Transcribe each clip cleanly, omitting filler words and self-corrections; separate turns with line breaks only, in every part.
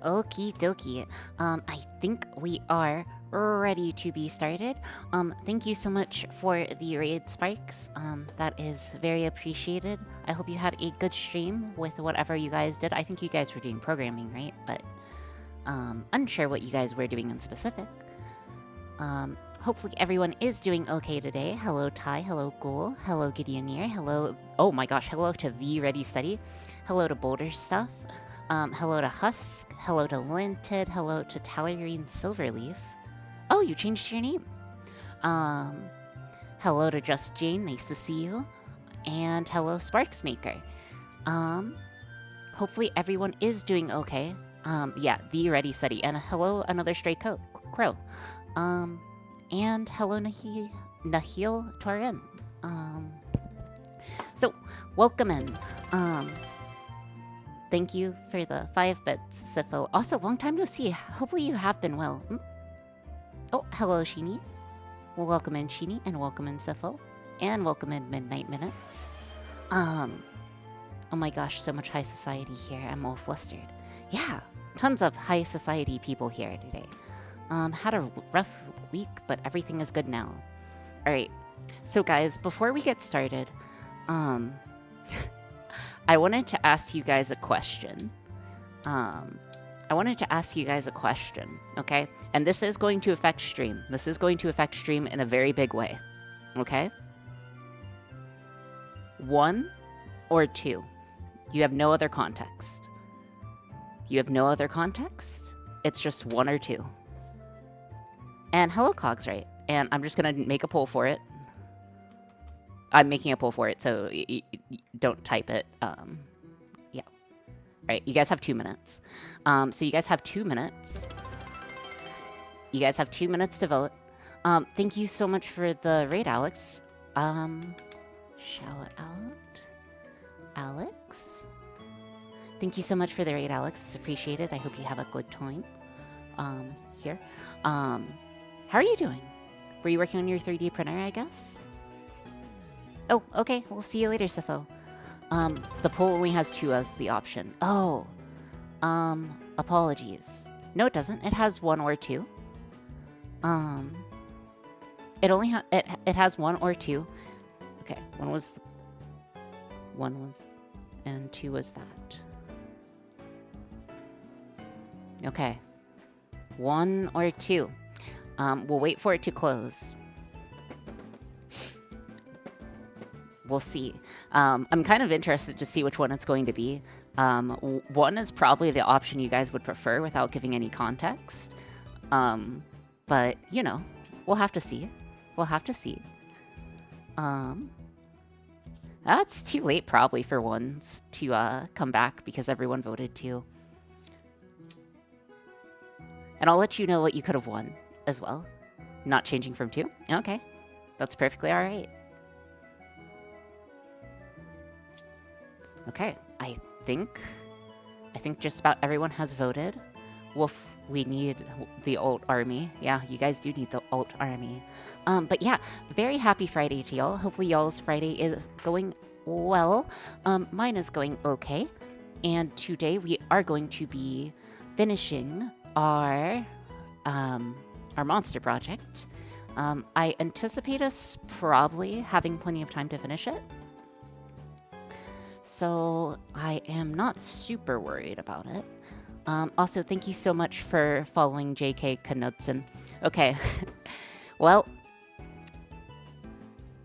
Okie dokie. I think we are ready to be started. Thank you so much for the raid spikes. That is very appreciated. I hope you had a good stream with whatever you guys did. I think you guys were doing programming, right? But unsure what you guys were doing in specific. Hopefully everyone is doing okay today. Hello Ty, hello Ghoul, hello Gideoneer, hello, oh my gosh, hello to The Ready Study, hello to Boulder Stuff, hello to Husk, hello to Linted, hello to Tallarine Silverleaf. Oh, you changed your name. Hello to Just Jane, nice to see you. And hello Sparks Maker. Hopefully everyone is doing okay. Yeah, The Ready Study. And hello another Stray Crow. And hello Nahil Torin. So, welcome in. Thank you for the 5 bits, Sifo. Also, long time no see. Hopefully you have been well. Oh, hello, Sheeny. Well, welcome in, Sheeny, and welcome in, Sifo. And welcome in, Midnight Minute. Oh my gosh, so much high society here. I'm all flustered. Yeah, tons of high society people here today. Had a rough week, but everything is good now. All right. So guys, before we get started, I wanted to ask you guys a question. Okay? And this is going to affect stream. This is going to affect stream in a very big way. Okay? 1 or 2. You have no other context. You have no other context. It's just 1 or 2. And hello, Cogs, right? And I'm just going to make a poll for it. I'm making a poll for it, so don't type it. Yeah. All right, you guys have 2 minutes. So you guys have 2 minutes. You guys have 2 minutes to vote. Thank you so much for the raid, Alex. Shout out. Alex. Thank you so much for the raid, Alex. It's appreciated. I hope you have a good time here. How are you doing? Were you working on your 3D printer, I guess? Oh, okay. We'll see you later, Sifo. The poll only has 2 as the option. Oh. Apologies. No, it doesn't. It has 1 or 2. It only it has 1 or 2. Okay, 1 was and 2 was that. Okay. 1 or 2. We'll wait for it to close. We'll see. I'm kind of interested to see which one it's going to be. 1 is probably the option you guys would prefer without giving any context. But, you know, we'll have to see. We'll have to see. That's too late probably for 1s to come back because everyone voted 2. And I'll let you know what you could have won as well. Not changing from 2? Okay. That's perfectly all right. Okay, I think just about everyone has voted. Wolf, we need the alt army. Yeah, you guys do need the alt army. But yeah, very happy Friday to y'all. Hopefully y'all's Friday is going well. Mine is going okay. And today we are going to be finishing our monster project. I anticipate us probably having plenty of time to finish it. So I am not super worried about it. Also, thank you so much for following JK Knudsen. Okay, well,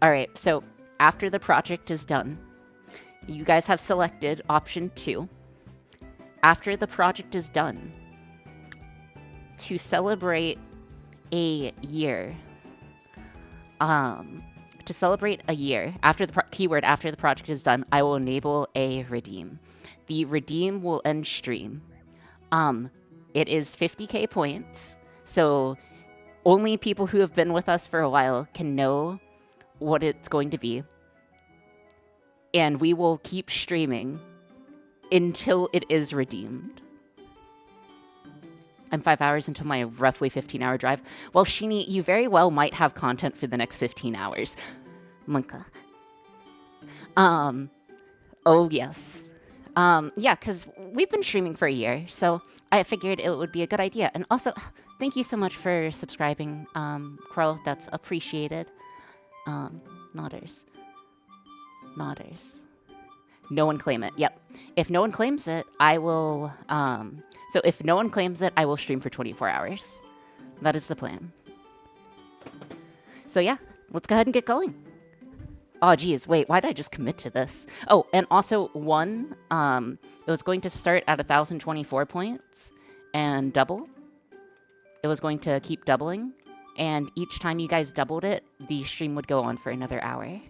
all right, so after the project is done, you guys have selected option 2. After the project is done, to celebrate a year, after the keyword after the project is done, I will enable a redeem. The redeem will end stream. It is 50k points, so only people who have been with us for a while can know what it's going to be. And we will keep streaming until it is redeemed. I'm 5 hours into my roughly 15-hour drive. Well, Sheeny, you very well might have content for the next 15 hours. Munka. Oh, yes. Yeah, because we've been streaming for a year, so I figured it would be a good idea. And also, thank you so much for subscribing, Crow. That's appreciated. Nodders. Nodders. No one claim it. Yep. If no one claims it, I will, so if no one claims it, I will stream for 24 hours. That is the plan. So yeah, let's go ahead and get going. Oh, geez, wait, why did I just commit to this? Oh, and also one, it was going to start at 1,024 points and double. It was going to keep doubling, and each time you guys doubled it, the stream would go on for another hour.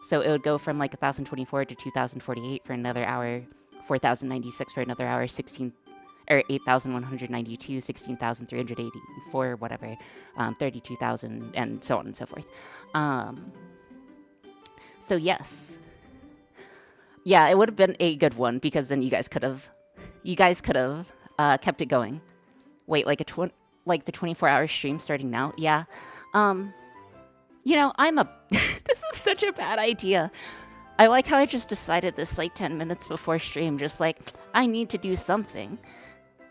So it would go from like 1,024 to 2,048 for another hour, 4,096 for another hour, 8,192, 16,384, whatever, 32,000, and so on and so forth. So yes. Yeah, it would have been a good one because then you guys could have kept it going. Wait, like the 24-hour stream starting now? Yeah. You know, this is such a bad idea. I like how I just decided this like 10 minutes before stream, just like, I need to do something.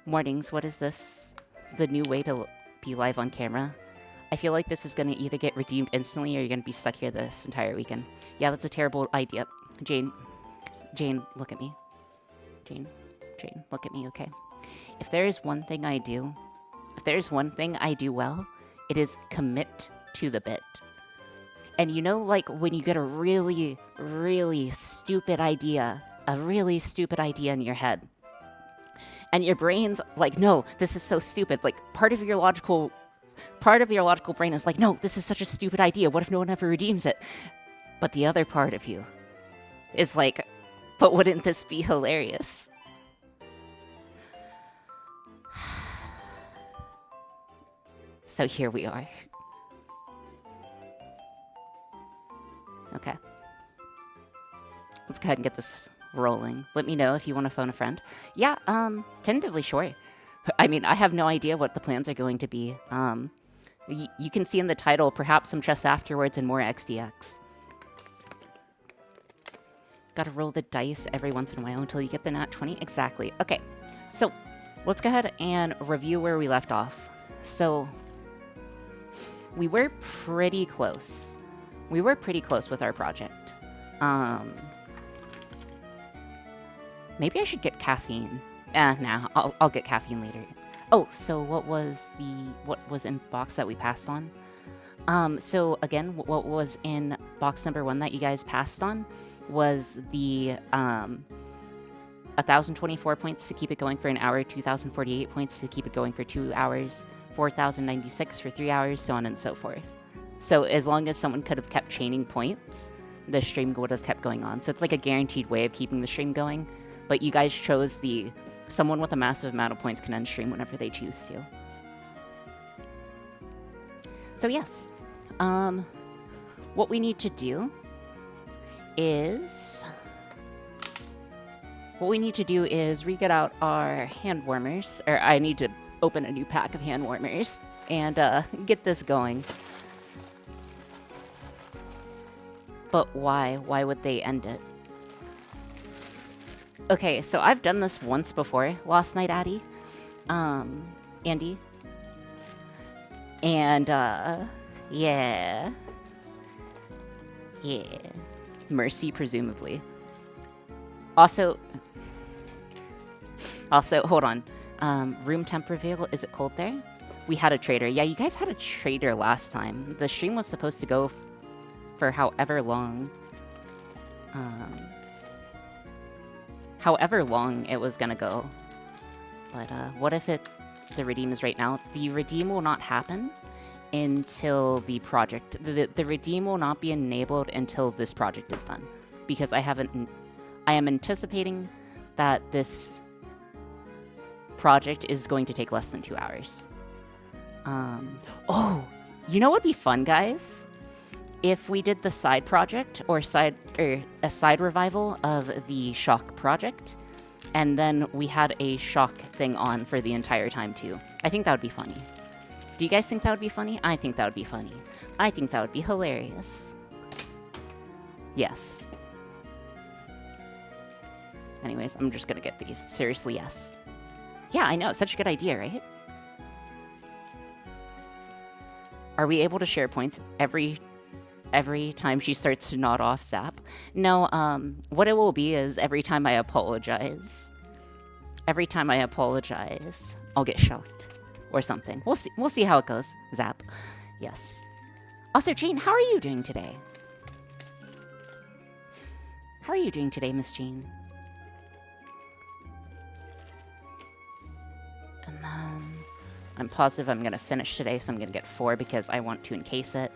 Mornings, what is this? The new way to be live on camera? I feel like this is going to either get redeemed instantly or you're going to be stuck here this entire weekend. Yeah, that's a terrible idea. Jane, look at me. Jane, look at me, okay? If there is one thing I do well, it is commit to the bit. And you know, like, when you get a really, really stupid idea, in your head, and your brain's like, no, this is so stupid. Like, part of your logical brain is like, no, this is such a stupid idea. What if no one ever redeems it? But the other part of you is like, but wouldn't this be hilarious? So here we are. Okay. Let's go ahead and get this rolling. Let me know if you want to phone a friend. Yeah, tentatively sure. I mean, I have no idea what the plans are going to be. You can see in the title, perhaps some chess afterwards and more XDX. Gotta roll the dice every once in a while until you get the nat 20. Exactly. Okay, so let's go ahead and review where we left off. So we were pretty close. With our project. Maybe I should get caffeine. Nah, I'll get caffeine later. Oh, so what was in box that we passed on? So again, what was in box number 1 that you guys passed on was the 1,024 points to keep it going for an hour, 2,048 points to keep it going for 2 hours, 4,096 for 3 hours, so on and so forth. So as long as someone could have kept chaining points, the stream would have kept going on. So it's like a guaranteed way of keeping the stream going. But you guys chose the someone with a massive amount of points can end stream whenever they choose to. So yes, what we need to do is re-get out our hand warmers, or I need to open a new pack of hand warmers and get this going. But why? Why would they end it? Okay, so I've done this once before. Last night, Andy. And, yeah. Yeah. Mercy, presumably. Also, hold on. Room temp reveal, is it cold there? We had a trader. Yeah, you guys had a trader last time. The stream was supposed to go for however long it was gonna go. But what if the redeem is right now? The redeem will not happen until the project, the redeem will not be enabled until this project is done. Because I am anticipating that this project is going to take less than 2 hours. Oh, you know what would be fun, guys? If we did the side project or a side revival of the Shock project, and then we had a Shock thing on for the entire time too. I think that would be funny. Do you guys think that would be funny? I think that would be funny. I think that would be hilarious. Yes. Anyways, I'm just gonna get these. Seriously, yes. Yeah, I know. Such a good idea, right? Are we able to share points every time she starts to nod off Zap? No, what it will be is every time I apologize. Every time I apologize, I'll get shocked. Or something. We'll see how it goes, Zap. Yes. Also, Jane, how are you doing today? How are you doing today, Miss Jane? And then I'm positive I'm gonna finish today, so I'm gonna get 4 because I want to encase it.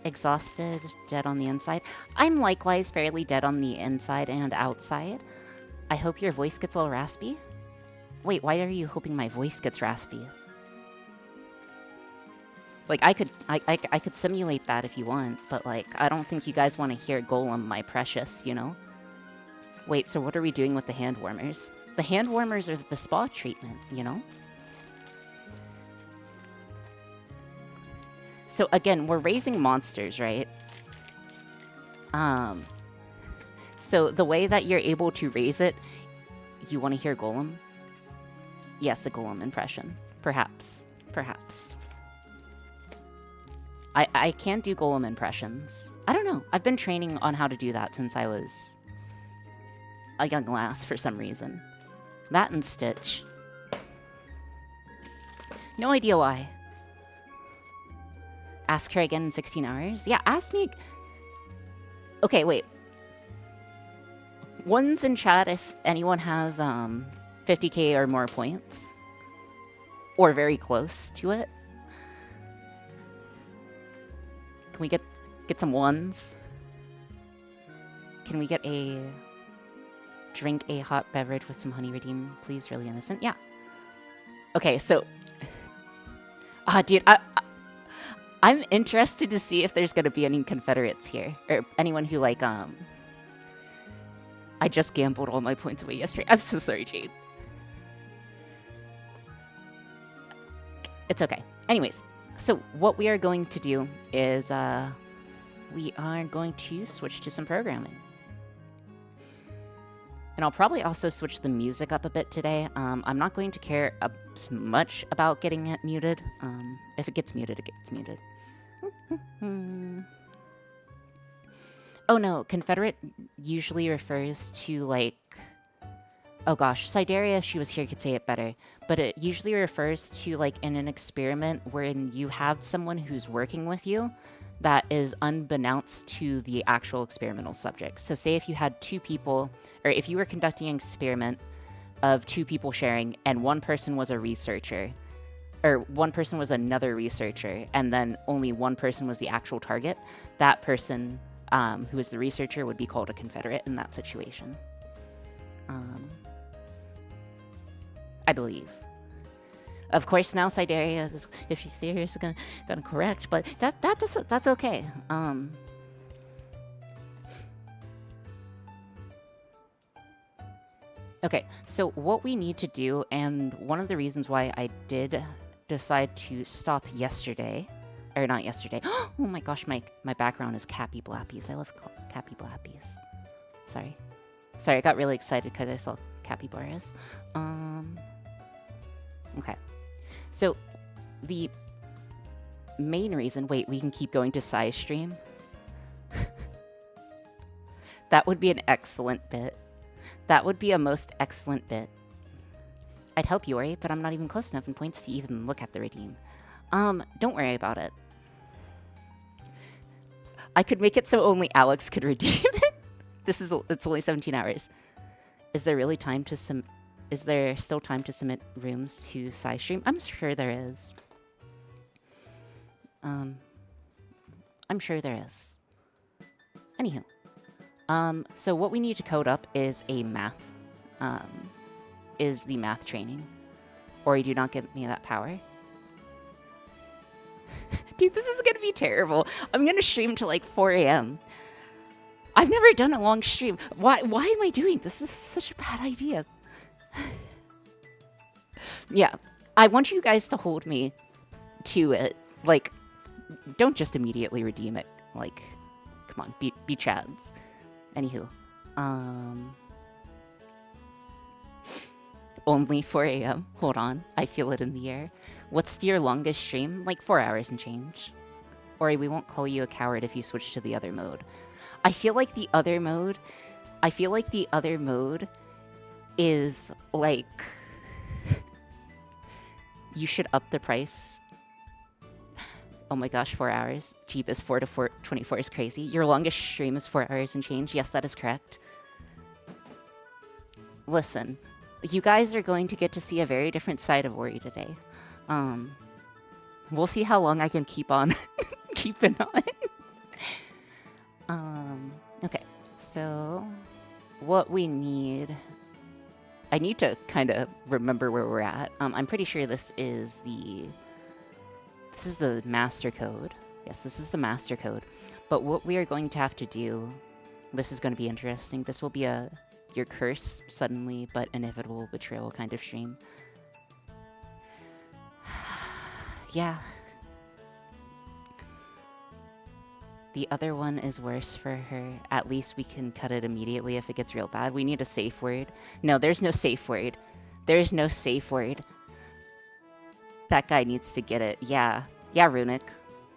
Exhausted, dead on the inside. I'm likewise fairly dead on the inside and outside. I hope your voice gets a little raspy. Wait, why are you hoping my voice gets raspy? Like, I could simulate that if you want, but, like, I don't think you guys want to hear Golem, my precious, you know? Wait, so what are we doing with the hand warmers? The hand warmers are the spa treatment, you know? So, again, we're raising monsters, right? So the way that you're able to raise it, you want to hear Golem? Yes, a Golem impression. Perhaps. Perhaps. I can do Golem impressions. I don't know. I've been training on how to do that since I was a young lass for some reason. That and Stitch. No idea why. Ask her again in 16 hours? Yeah, ask me... Okay, wait. One's in chat if anyone has 50k or more points. Or very close to it. Can we get some ones? Can we get a... Drink a hot beverage with some honey redeem, please? Really innocent? Yeah. Okay, so... dude, I'm interested to see if there's gonna be any Confederates here. Or anyone who, like, I just gambled all my points away yesterday. I'm so sorry, Jade. It's okay. Anyways, so what we are going to do is, we are going to switch to some programming. And I'll probably also switch the music up a bit today. I'm not going to care as much about getting it muted. If it gets muted, it gets muted. Oh no, Confederate usually refers to, like... Oh gosh, Sideria, if she was here, could say it better. But it usually refers to, like, in an experiment wherein you have someone who's working with you that is unbeknownst to the actual experimental subject. So say if you had 2 people, or if you were conducting an experiment of 2 people sharing, and one person was a researcher, or one person was another researcher, and then only one person was the actual target, that person, who is the researcher, would be called a Confederate in that situation. I believe. Of course, now Sideria, if she's serious, is gonna correct, but that's okay. Okay, so what we need to do, and one of the reasons why I did decide to stop yesterday, or not yesterday. Oh my gosh, my background is Cappy Blappies. I love Cappy Blappies. Sorry, I got really excited because I saw capybaras. Okay. So, the main reason... Wait, we can keep going to Sai's stream? That would be an excellent bit. That would be a most excellent bit. I'd help Yori, but I'm not even close enough in points to even look at the redeem. Don't worry about it. I could make it so only Alex could redeem it. It's only 17 hours. Is there really time to Is there still time to submit rooms to Sai stream? I'm sure there is. I'm sure there is. Anywho. So what we need to code up is a math. Is the math training. Or you do not give me that power. Dude, this is gonna be terrible. I'm gonna stream till like 4 a.m. I've never done a long stream. Why am I doing this? This is such a bad idea. Yeah, I want you guys to hold me to it. Like, don't just immediately redeem it. Like, come on, be chads. Anywho, only 4 a.m. Hold on, I feel it in the air. What's your longest stream? Like 4 hours and change. Ori, we won't call you a coward if you switch to the other mode. I feel like the other mode is like you should up the price. Oh my gosh, 4 hours. Cheapest 4 to 24 is crazy. Your longest stream is 4 hours and change. Yes, that is correct. Listen, you guys are going to get to see a very different side of Ori today. We'll see how long I can keep on keeping on. Okay, so what we need... I need to kind of remember where we're at. I'm pretty sure this is the master code. Yes, this is the master code. But what we are going to have to do... This is going to be interesting. This will be your curse, suddenly, but inevitable betrayal kind of stream. Yeah. The other one is worse for her. At least we can cut it immediately if it gets real bad. We need a safe word. No, there's no safe word. There's no safe word. That guy needs to get it. Yeah. Yeah, Runic.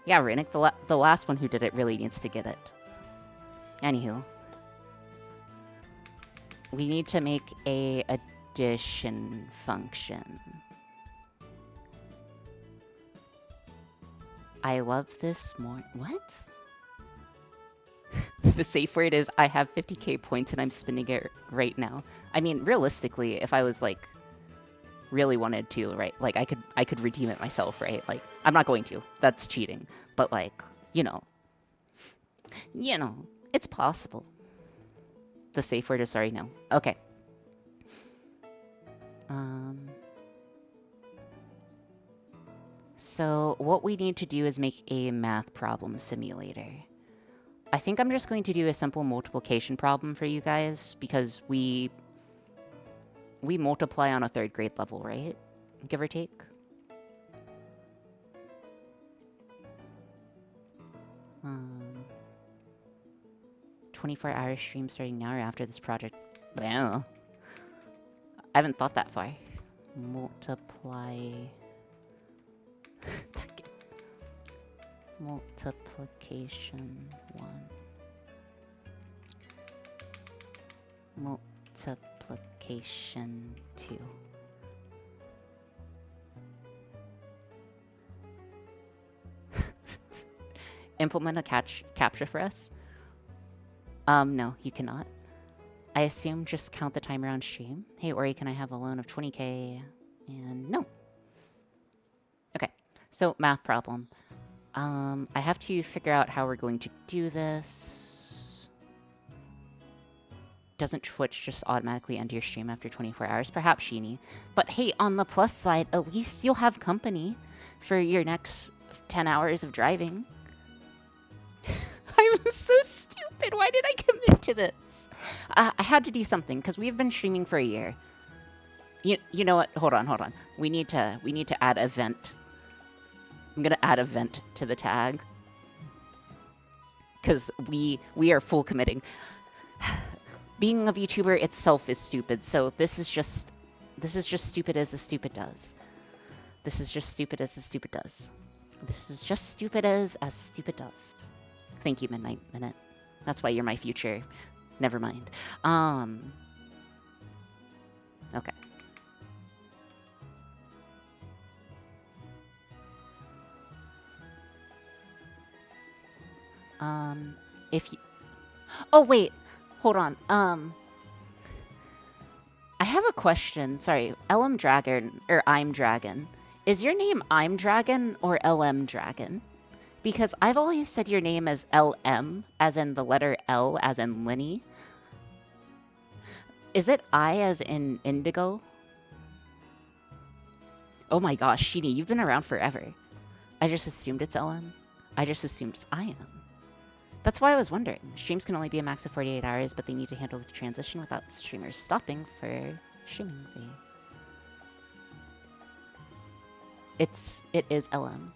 Yeah, Runic. The last one who did it really needs to get it. Anywho. We need to make a addition function. I love this more. What? The safe word is I have 50k points and I'm spending it right now. I mean, realistically, if I was like really wanted to, right? Like I could redeem it myself, right? Like I'm not going to. That's cheating. But like, you know, it's possible. The safe word is sorry, no. Okay. So what we need to do is make a math problem simulator. I think I'm just going to do a simple multiplication problem for you guys because we multiply on a 3rd grade level, right? Give or take. Um, 24-hour stream starting now or after this project. Well, I haven't thought that far. Multiply... Multiplication 1. Multiplication 2. Implement a captcha for us? No, you cannot. I assume just count the timer on stream. Hey, Ori, can I have a loan of 20k? And no. Okay, so math problem. I have to figure out how we're going to do this. Doesn't Twitch just automatically end your stream after 24 hours? Perhaps, Sheeny. But hey, on the plus side, at least you'll have company for your next 10 hours of driving. I'm so stupid. Why did I commit to this? I had to do something because we've been streaming for a year. You know what? Hold on. We need to add event. I'm gonna add event to the tag because we are full committing. Being a VTuber itself is stupid, so this is just stupid as a stupid does. This is just stupid as a stupid does. This is just stupid as stupid does. Thank you, Midnight Minute. That's why you're my future. Never mind. Okay. If you... Oh, wait. Hold on. I have a question. Sorry. LM Dragon, or I'm Dragon. Is your name I'm Dragon or LM Dragon? Because I've always said your name as LM, as in the letter L, as in Lenny. Is it I as in Indigo? Oh my gosh, Sheeny, you've been around forever. I just assumed it's LM. I just assumed it's I am. That's why I was wondering. Streams can only be a max of 48 hours, but they need to handle the transition without streamers stopping for streaming fee. It is LM.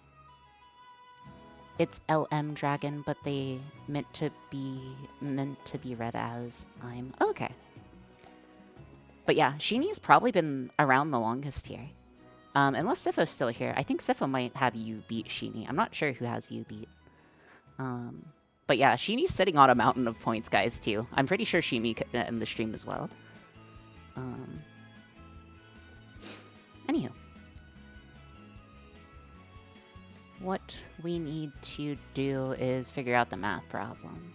It's LM Dragon, but they meant to be read as I'm. Okay. But yeah, Sheenie's probably been around the longest here. Unless Sipho's still here. I think Sipho might have you beat Sheenie. I'm not sure who has you beat. But yeah, Sheenie's sitting on a mountain of points, guys, too. I'm pretty sure Sheenie could in the stream as well. Anywho. What we need to do is figure out the math problem.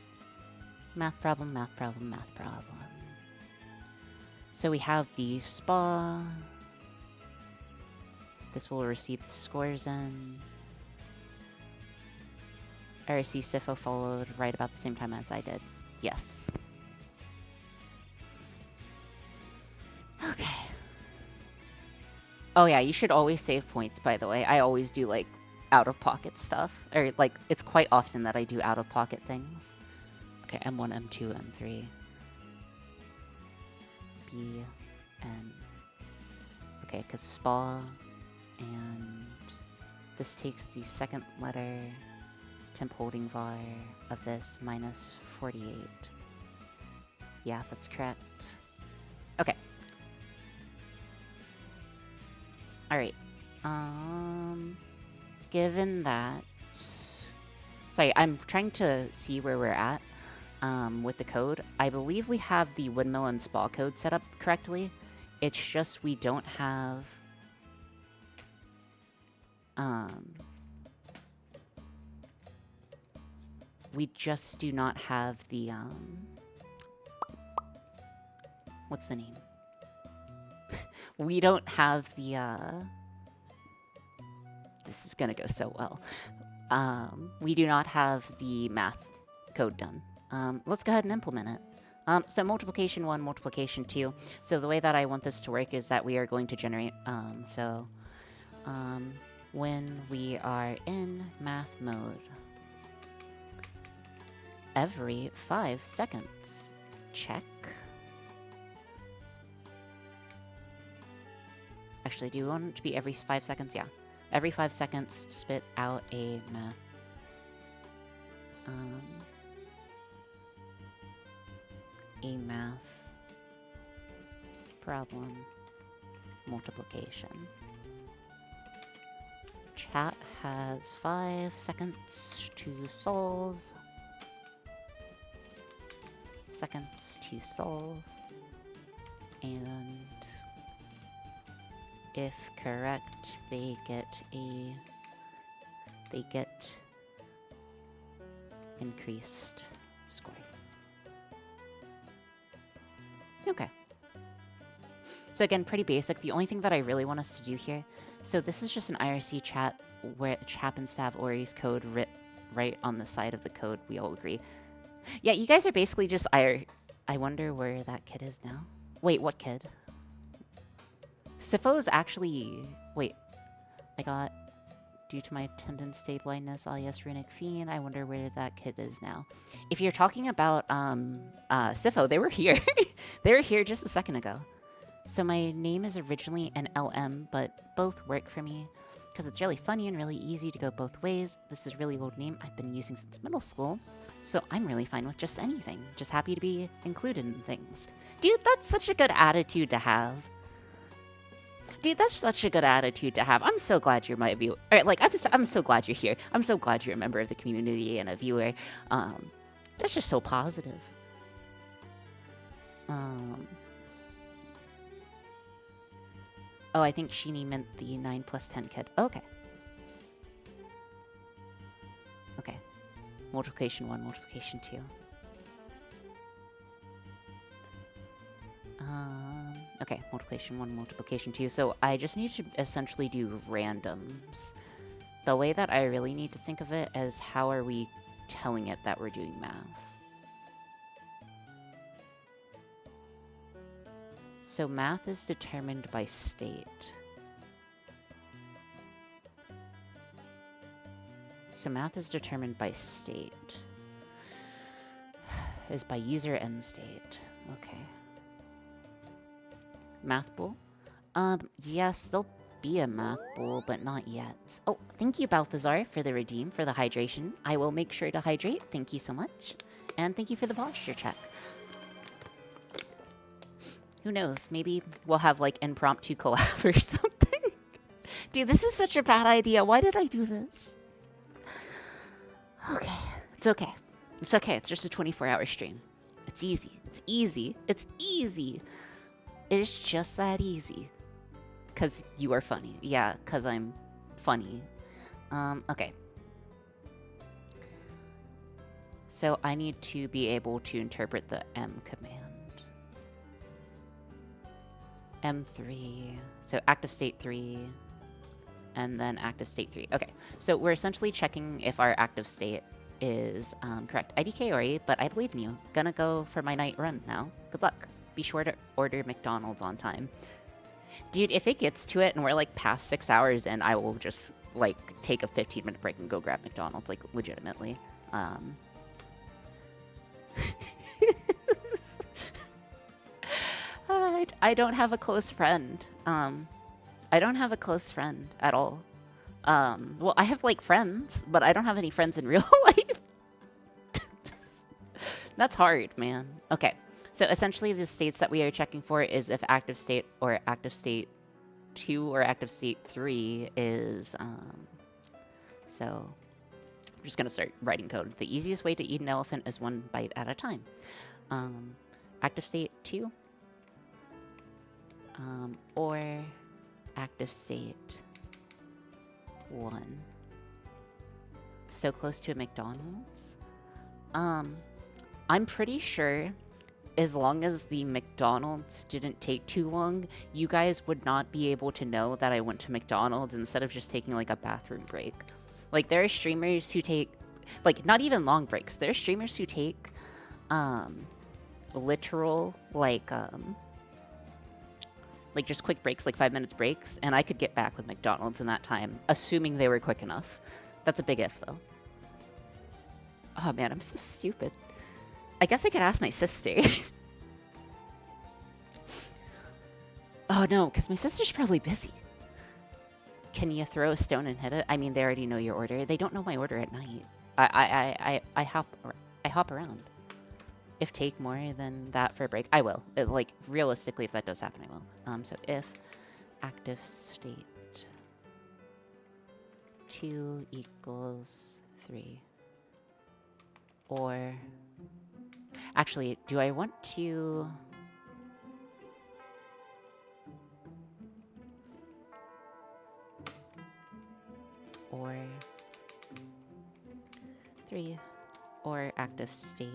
Math problem, math problem, math problem. So we have the spa. This will receive the scores in. I see Sipho followed right about the same time as I did. Yes. Okay. Oh yeah, you should always save points, by the way. I always do, like, out-of-pocket stuff. Or, like, it's quite often that I do out-of-pocket things. Okay, M1, M2, M3. B, N. Okay, because spa, and this takes the second letter, temp holding var of this, minus 48. Yeah, that's correct. Okay. Alright. Given that... Sorry, I'm trying to see where we're at with the code. I believe we have the windmill and spa code set up correctly. It's just we don't have... we just do not have the... what's the name? We don't have the... This is gonna go so well. We do not have the math code done. Let's go ahead and implement it. So multiplication 1, multiplication 2. So the way that I want this to work is that we are going to generate... when we are in math mode, every 5 seconds. Check. Actually, do you want it to be every 5 seconds? Yeah. Every 5 seconds, spit out a math. A math problem multiplication. Chat has 5 seconds to solve. Seconds to solve. And if correct, they get increased score. Okay. So again, pretty basic. The only thing that I really want us to do here, so this is just an IRC chat which happens to have Ori's code right on the side of the code. We all agree. Yeah, you guys are basically just I wonder where that kid is now. Wait, what kid? Sipho's actually... Wait. I got... Due to my attendance day blindness, alias Runic Fiend, I wonder where that kid is now. If you're talking about Sipho, they were here. They were here just a second ago. So my name is originally an LM, but both work for me because it's really funny and really easy to go both ways. This is a really old name I've been using since middle school, so I'm really fine with just anything. Just happy to be included in things. Dude, that's such a good attitude to have. Dude, that's such a good attitude to have. I'm so glad you're my viewer. Or, like, I'm so glad you're here. I'm so glad you're a member of the community and a viewer. That's just so positive. Oh, I think Sheenie meant the 9 plus 10 kid. Okay. Okay. Multiplication 1, multiplication 2. Okay, multiplication 1, multiplication 2. So I just need to essentially do randoms. The way that I really need to think of it is how are we telling it that we're doing math? So math is determined by state. So math is determined by state. Is by user end state. Okay. Math pool? Yes, they'll be a math bowl, but not yet. Oh, thank you, Balthazar, for the redeem, for the hydration. I will make sure to hydrate. Thank you so much. And thank you for the posture check. Who knows? Maybe we'll have, like, impromptu collab or something. Dude, this is such a bad idea. Why did I do this? Okay. It's okay. It's okay. It's just a 24-hour stream. It's easy. It's easy. It's easy. It's just that easy. Because you are funny. Yeah, because I'm funny. Okay. So I need to be able to interpret the M command. M3. So active state 3. And then active state 3. Okay. So we're essentially checking if our active state is correct. IDK Ori, but I believe in you. Gonna go for my night run now. Good luck. Be sure to order McDonald's on time. Dude, if it gets to it and we're like past 6 hours in, I will just like take a 15-minute break and go grab McDonald's, like legitimately. I don't have a close friend. I don't have a close friend at all. Well, I have like friends, but I don't have any friends in real life. That's hard, man. Okay. So essentially the states that we are checking for is if active state or active state 2 or active state 3 is, so I'm just going to start writing code. The easiest way to eat an elephant is 1 bite at a time. Active state 2 or active state 1. So close to a McDonald's. I'm pretty sure as long as the McDonald's didn't take too long, you guys would not be able to know that I went to McDonald's instead of just taking like a bathroom break. Like there are streamers who take, like not even long breaks. There are streamers who take literal like just quick breaks, like 5 minutes breaks, and I could get back with McDonald's in that time, assuming they were quick enough. That's a big if though. Oh man, I'm so stupid. I guess I could ask my sister. Oh no, because my sister's probably busy. Can you throw a stone and hit it? I mean, they already know your order. They don't know my order at night. I hop around. If take more than that for a break, I will. Like realistically, if that does happen, I will. So if active state 2 equals 3, or actually, do I want to? Or 3, or active state.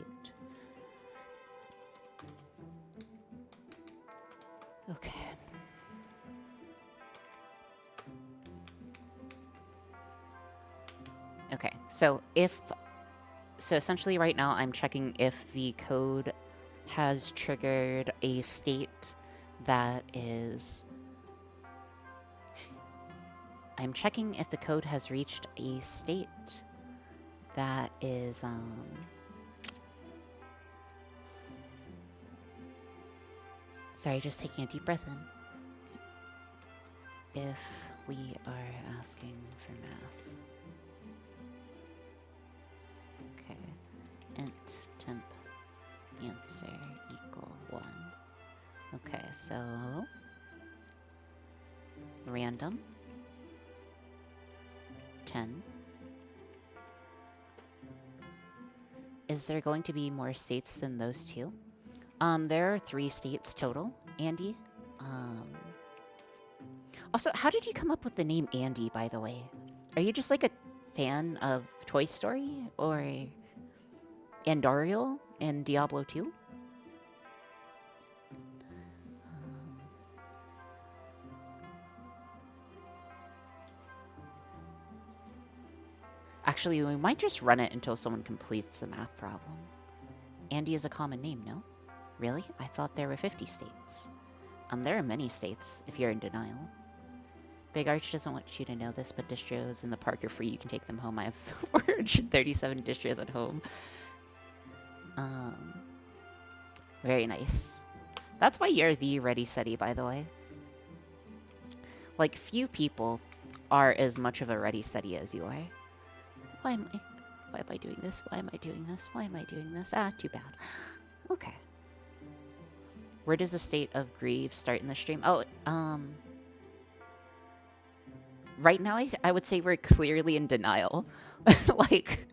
Okay. Okay, so essentially right now I'm checking if the code has triggered a state that is... I'm checking if the code has reached a state that is, Sorry, just taking a deep breath in. If we are asking for math. Okay. Int temp answer equal 1. Okay, so random 10. Is there going to be more states than those two? There are 3 states total, Andy. Also, how did you come up with the name Andy, by the way? Are you just like a fan of Toy Story or Andariel in Diablo 2? Actually, we might just run it until someone completes the math problem. Andy is a common name, no? Really? I thought there were 50 states. There are many states, if you're in denial. Big Arch doesn't want you to know this, but distros in the park are free. You can take them home. I have 437 distros at home. Very nice. That's why you're the Ready Steady, by the way. Like, few people are as much of a ready steady as you are. Why am I doing this? Why am I doing this? Why am I doing this? Ah, too bad. Okay. Where does the state of grief start in the stream? Oh, right now I would say we're clearly in denial. Like,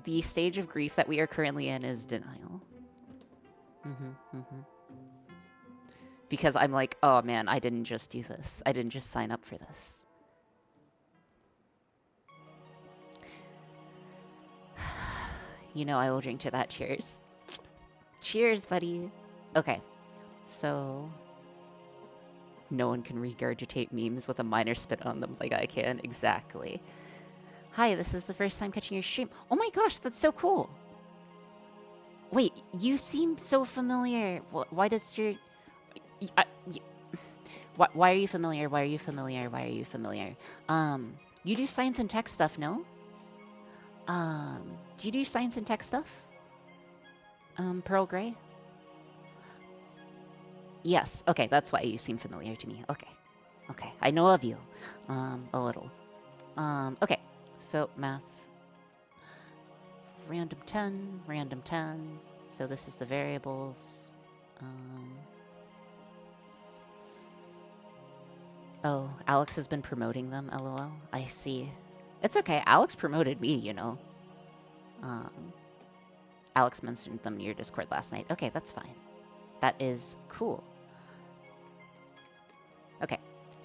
the stage of grief that we are currently in is denial. Because I'm like, oh man, I didn't just do this. I didn't just sign up for this. You know I will drink to that. Cheers. Cheers, buddy. Okay, so no one can regurgitate memes with a minor spit on them like I can. Exactly. Hi, this is the first time catching your stream. Oh my gosh, that's so cool. Wait, you seem so familiar. Why does your... why are you familiar? Why are you familiar? Why are you familiar? You do science and tech stuff, no? Do you do science and tech stuff? Pearl Grey? Yes, okay, that's why you seem familiar to me. Okay. Okay, I know of you. A little. Okay, so math. Random 10, random 10. So this is the variables. Oh, Alex has been promoting them, lol. I see. It's okay, Alex promoted me, you know. Alex mentioned them in your Discord last night. Okay, that's fine. That is cool. Okay.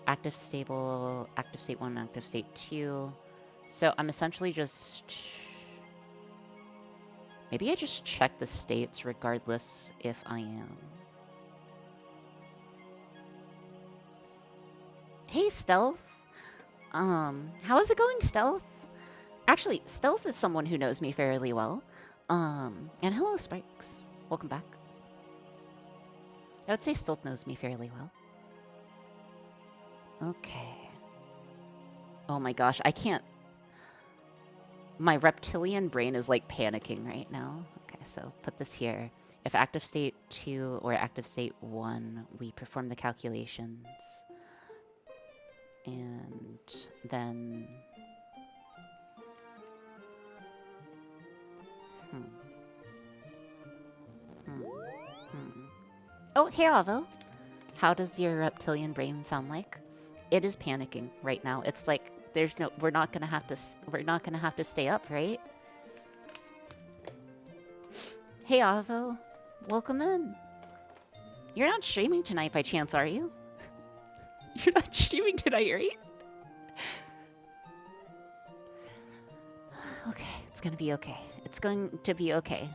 Active stable, active state 1, active state 2. So I'm essentially just... Maybe I just check the states regardless if I am. Hey, Stealth. How is it going, Stealth? Actually, Stealth is someone who knows me fairly well. And hello, Sparks. Welcome back. I would say Stealth knows me fairly well. Okay. Oh my gosh, I can't... My reptilian brain is like panicking right now. Okay, so put this here. If active state 2 or active state 1, we perform the calculations. And then... Oh, hey, Avo. How does your reptilian brain sound like? It is panicking right now. It's like there's no... We're not gonna have to stay up, right? Hey, Avo. Welcome in. You're not streaming tonight by chance, are you? You're not streaming tonight, right? Okay, it's gonna be okay. It's going to be okay.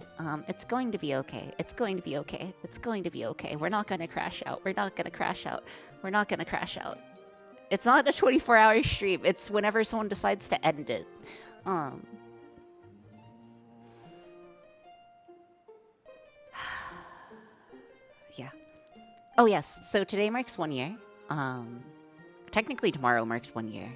It's going to be okay. It's going to be okay. It's going to be okay. We're not gonna crash out. We're not gonna crash out. We're not gonna crash out. It's not a 24-hour stream. It's whenever someone decides to end it. Yeah. Oh, yes. So today marks 1 year. Technically tomorrow marks 1 year.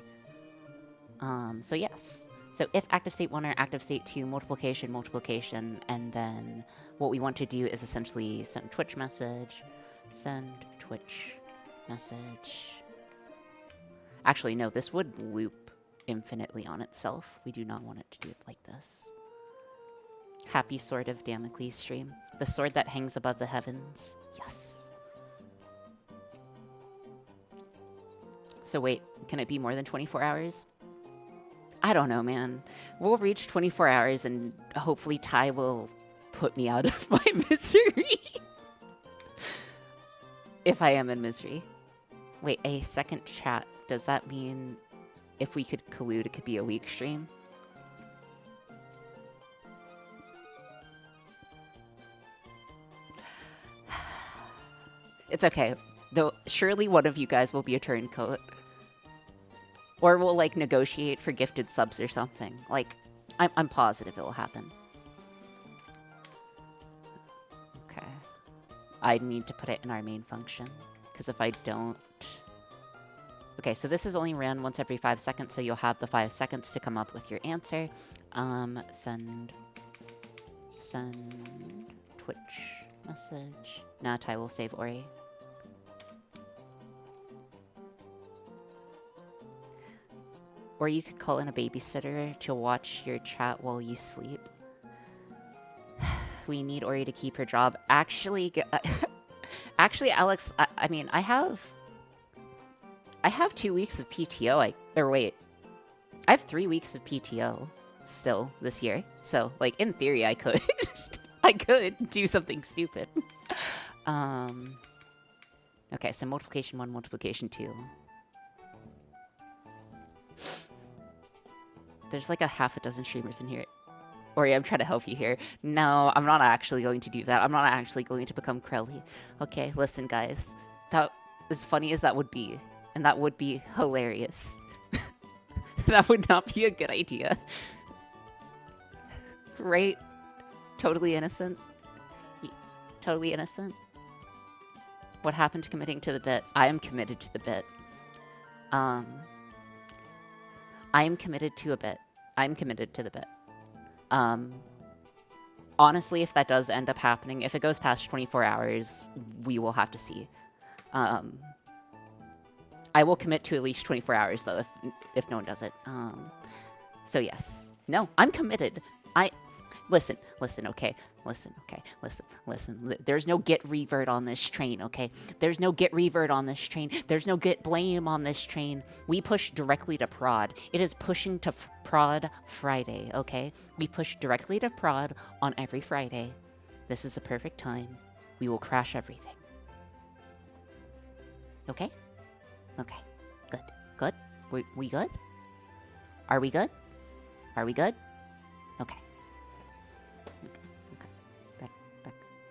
So yes. So if active state 1 or active state 2, multiplication, and then what we want to do is essentially send Twitch message. Send Twitch message. Actually, no, this would loop infinitely on itself. We do not want it to do it like this. Happy Sword of Damocles stream. The sword that hangs above the heavens. Yes. So wait, can it be more than 24 hours? I don't know, man. We'll reach 24 hours and hopefully Ty will put me out of my misery. If I am in misery. Wait, a second chat. Does that mean if we could collude, it could be a week stream? It's okay. Though surely one of you guys will be a turncoat. Or we'll, like, negotiate for gifted subs or something. Like, I'm positive it will happen. Okay. I need to put it in our main function. Because if I don't... Okay, so this is only ran once every 5 seconds, so you'll have the 5 seconds to come up with your answer. Send Twitch message. Now Ty will save Ori. Or you could call in a babysitter to watch your chat while you sleep. We need Ori to keep her job. Actually, actually, Alex, I mean, I have 2 weeks of PTO. I have 3 weeks of PTO still this year. So, like, in theory, I could, I could do something stupid. Okay, so multiplication 1, multiplication 2. There's like a half a dozen streamers in here. Ori, I'm trying to help you here. No, I'm not actually going to do that. I'm not actually going to become Crowley. Okay, listen, guys. That, as funny as that would be, and that would be hilarious, that would not be a good idea. Right? Totally innocent. Totally innocent. What happened to committing to the bit? I am committed to the bit. I am committed to a bit. I'm committed to the bit. Honestly, if that does end up happening, if it goes past 24 hours, we will have to see. I will commit to at least 24 hours, though, if no one does it. So yes. No, I'm committed. Listen, okay? Listen. There's no get revert on this train, okay? There's no get revert on this train. There's no get blame on this train. We push directly to prod. It is pushing to prod Friday, okay? We push directly to prod on every Friday. This is the perfect time. We will crash everything. Okay? Okay. Good. Good? We good? Are we good? Are we good? Okay.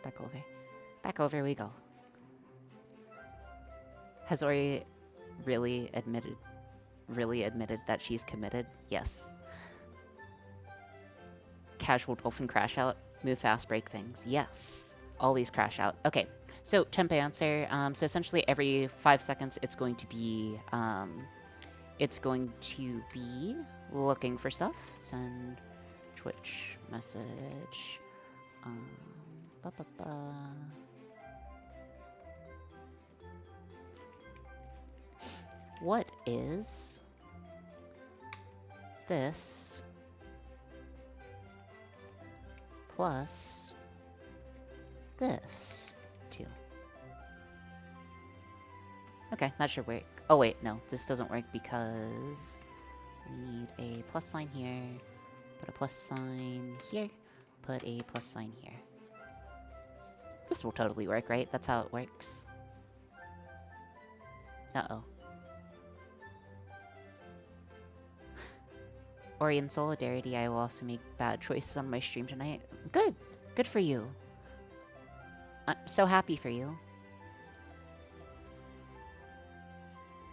Back over. Back over we go. Has Ori really admitted that she's committed? Yes. Casual dolphin crash out. Move fast, break things. Yes. Always crash out. Okay. So, temp answer. So essentially every 5 seconds it's going to be looking for stuff. Send Twitch message. What is this plus this 2? Okay, that should work. Oh wait, no, this doesn't work because we need a plus sign here, put a plus sign here, put a plus sign here. This will totally work, right? That's how it works. Uh-oh. Ori, in solidarity, I will also make bad choices on my stream tonight. Good. Good for you. I'm so happy for you.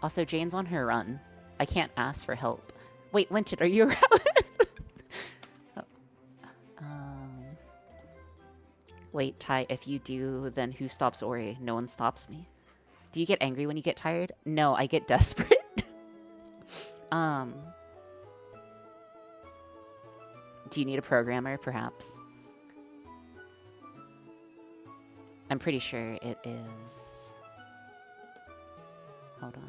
Also, Jane's on her run. I can't ask for help. Wait, Linton, are you around? Wait, Ty, if you do, then who stops Ori? No one stops me. Do you get angry when you get tired? No, I get desperate. Do you need a programmer, perhaps? I'm pretty sure it is... Hold on.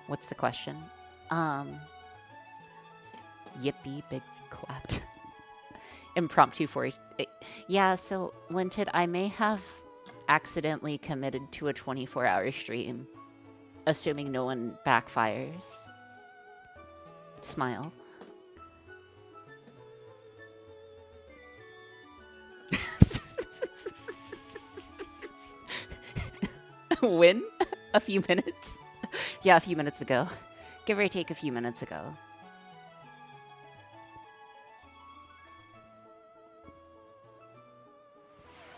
What's the question? Yippee, big clapped. Impromptu for... Yeah, so, Linted, I may have accidentally committed to a 24-hour stream, assuming no one backfires. Smile. When? A few minutes? Yeah, a few minutes ago. Give or take a few minutes ago.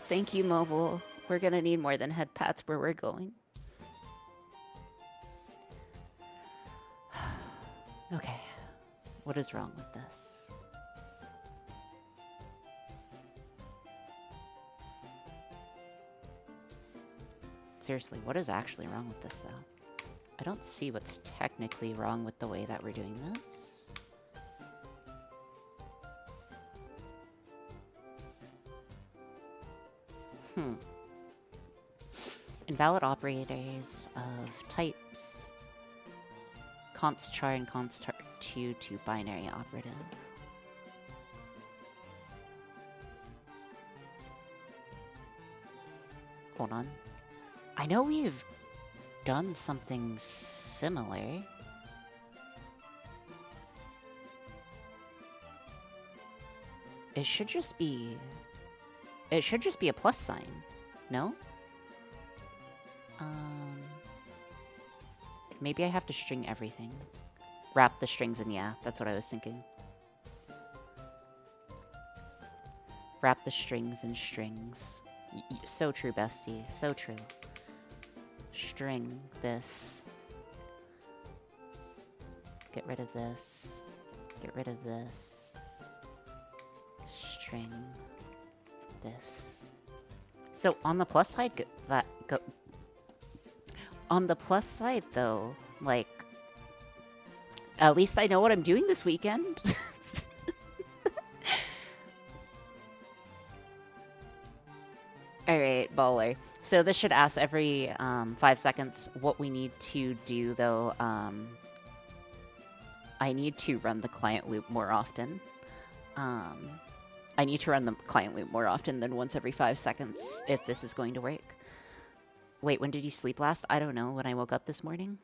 Thank you, Mobile. We're gonna need more than head pats where we're going. Okay. What is wrong with this? Seriously, what is actually wrong with this, though? I don't see what's technically wrong with the way that we're doing this. Invalid operators of types const char and const char 2 to binary operative. Hold on. I know we've done something similar. It should just be a plus sign, no? Maybe I have to string everything. Wrap the strings in, yeah, that's what I was thinking. Wrap the strings in strings. So true, bestie, so true. String this. Get rid of this. Get rid of this. String this. So on the plus side, on the plus side, though, like, at least I know what I'm doing this weekend. Alright, baller. So this should ask every 5 seconds what we need to do, though. I need to run the client loop more often. I need to run the client loop more often than once every 5 seconds if this is going to work. Wait, when did you sleep last? I don't know, when I woke up this morning.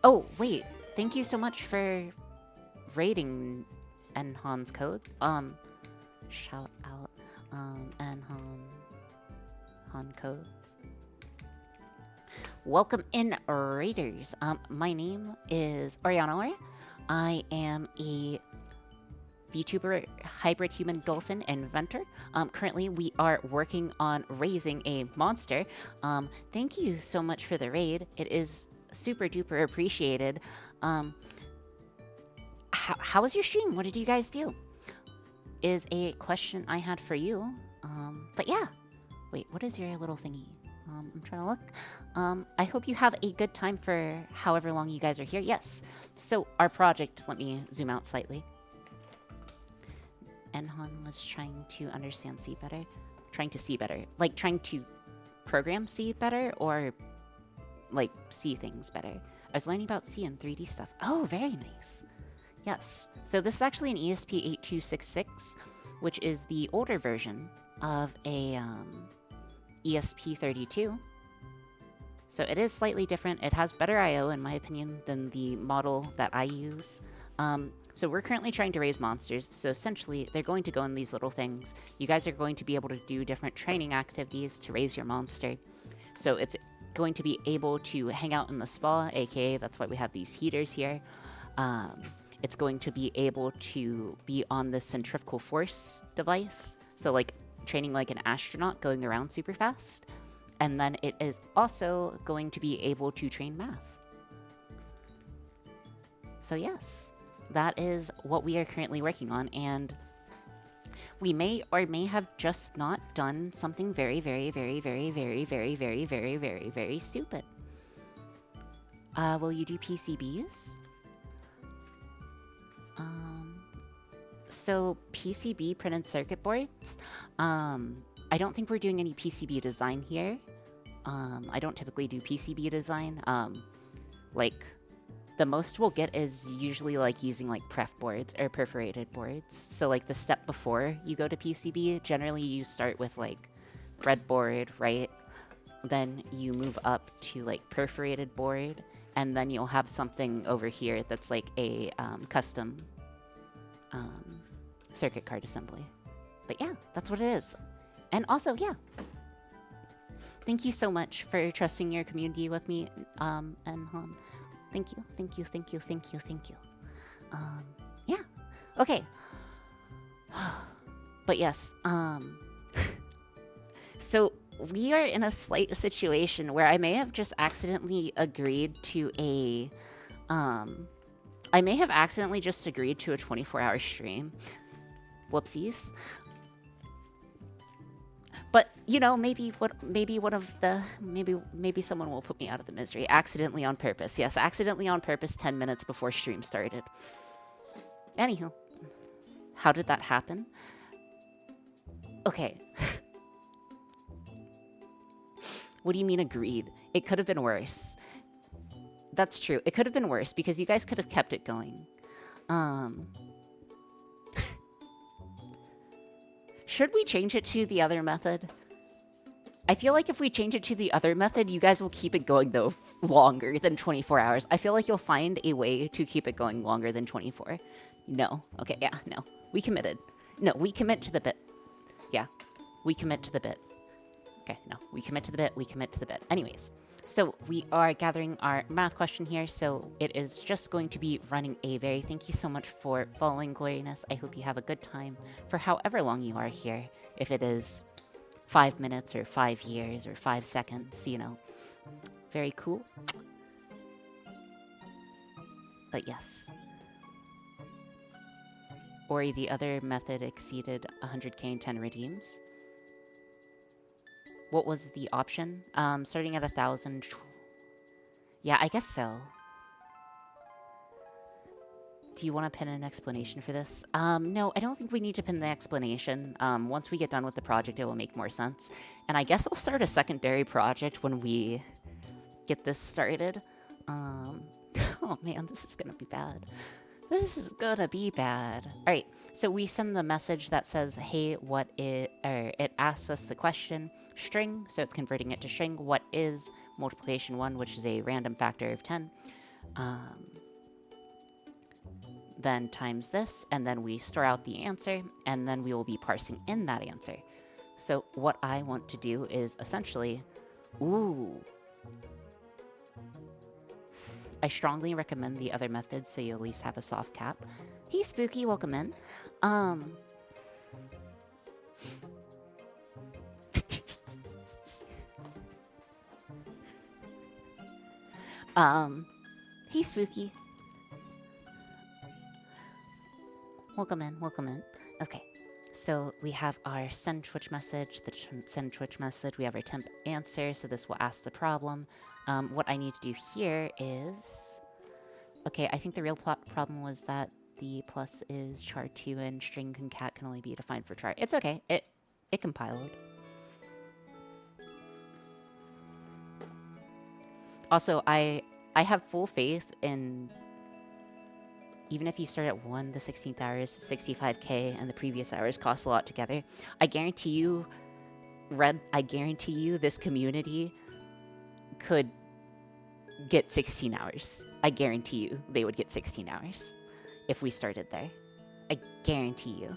Oh, wait. Thank you so much for rating Enhan's code. Shout out, Enhan codes. Welcome in, Raiders. My name is Oriana. I am a VTuber, hybrid human dolphin inventor. Currently, we are working on raising a monster. Thank you so much for the raid. It is super duper appreciated. How was your stream? What did you guys do? Is a question I had for you. But yeah. Wait, what is your little thingy? I'm trying to look. I hope you have a good time for however long you guys are here. Yes. So our project, let me zoom out slightly. Enhan was trying to understand C better. Trying to see better. Like, trying to program C better, or, like, see things better. I was learning about C and 3D stuff. Oh, very nice. Yes. So this is actually an ESP8266, which is the older version of a ESP32. So it is slightly different. It has better I/O, in my opinion, than the model that I use. So we're currently trying to raise monsters, so essentially they're going to go in these little things. You guys are going to be able to do different training activities to raise your monster. So it's going to be able to hang out in the spa, aka that's why we have these heaters here. It's going to be able to be on the centrifugal force device, so like training like an astronaut going around super fast. And then it is also going to be able to train math. So yes. That is what we are currently working on, and we may or may have just not done something very, very, very, very, very, very, very, very, very, very stupid. Will you do PCBs? So PCB printed circuit boards. I don't think we're doing any PCB design here. I don't typically do PCB design. Like, the most we'll get is usually like using like pref boards or perforated boards. So like the step before you go to PCB, generally you start with like breadboard, right? Then you move up to like perforated board, and then you'll have something over here that's like a custom circuit card assembly. But yeah, that's what it is. And also, yeah, thank you so much for trusting your community with me, and thank you, thank you, thank you, thank you, thank you. Yeah. Okay. But yes, so we are in a slight situation where I may have just accidentally agreed to a, I may have accidentally just agreed to a 24-hour stream. Whoopsies. But, you know, maybe someone will put me out of the misery. Accidentally on purpose. Yes, accidentally on purpose 10 minutes before stream started. Anywho. How did that happen? Okay. What do you mean agreed? It could have been worse. That's true. It could have been worse because you guys could have kept it going. Should we change it to the other method? I feel like if we change it to the other method, you guys will keep it going, though, longer than 24 hours. I feel like you'll find a way to keep it going longer than 24. No. Okay, yeah, no. We committed. No, we commit to the bit. Yeah, we commit to the bit. Okay, no. We commit to the bit, we commit to the bit. Anyways, so we are gathering our math question here, so it is just going to be running a very thank you so much for following Gloriness. I hope you have a good time for however long you are here. If it is 5 minutes or 5 years or 5 seconds, you know. Very cool. But yes. Ori, the other method exceeded 100k in 10 redeems. What was the option? Starting at 1,000. Yeah, I guess so. Do you want to pin an explanation for this? No, I don't think we need to pin the explanation. Once we get done with the project, it will make more sense. And I guess I'll start a secondary project when we get this started. Oh man, this is gonna be bad. This is gonna be bad. All right, so we send the message that says, hey, it asks us the question, string, so it's converting it to string. What is multiplication 1, which is a random factor of 10? Then times this, and then we store out the answer, and then we will be parsing in that answer. So what I want to do is essentially, I strongly recommend the other methods so you at least have a soft cap. Hey Spooky, welcome in. Hey Spooky. Welcome in, welcome in. Okay, so we have our send Twitch message, the send Twitch message. We have our temp answer, so this will ask the problem. What I need to do here is... Okay, I think the real problem was that the plus is char2 and string concat can only be defined for char. It's okay, it compiled. Also, I have full faith in... Even if you start at 1, the 16th hour is 65k, and the previous hours cost a lot together, I guarantee you, I guarantee you this community could get 16 hours. I guarantee you they would get 16 hours if we started there. I guarantee you.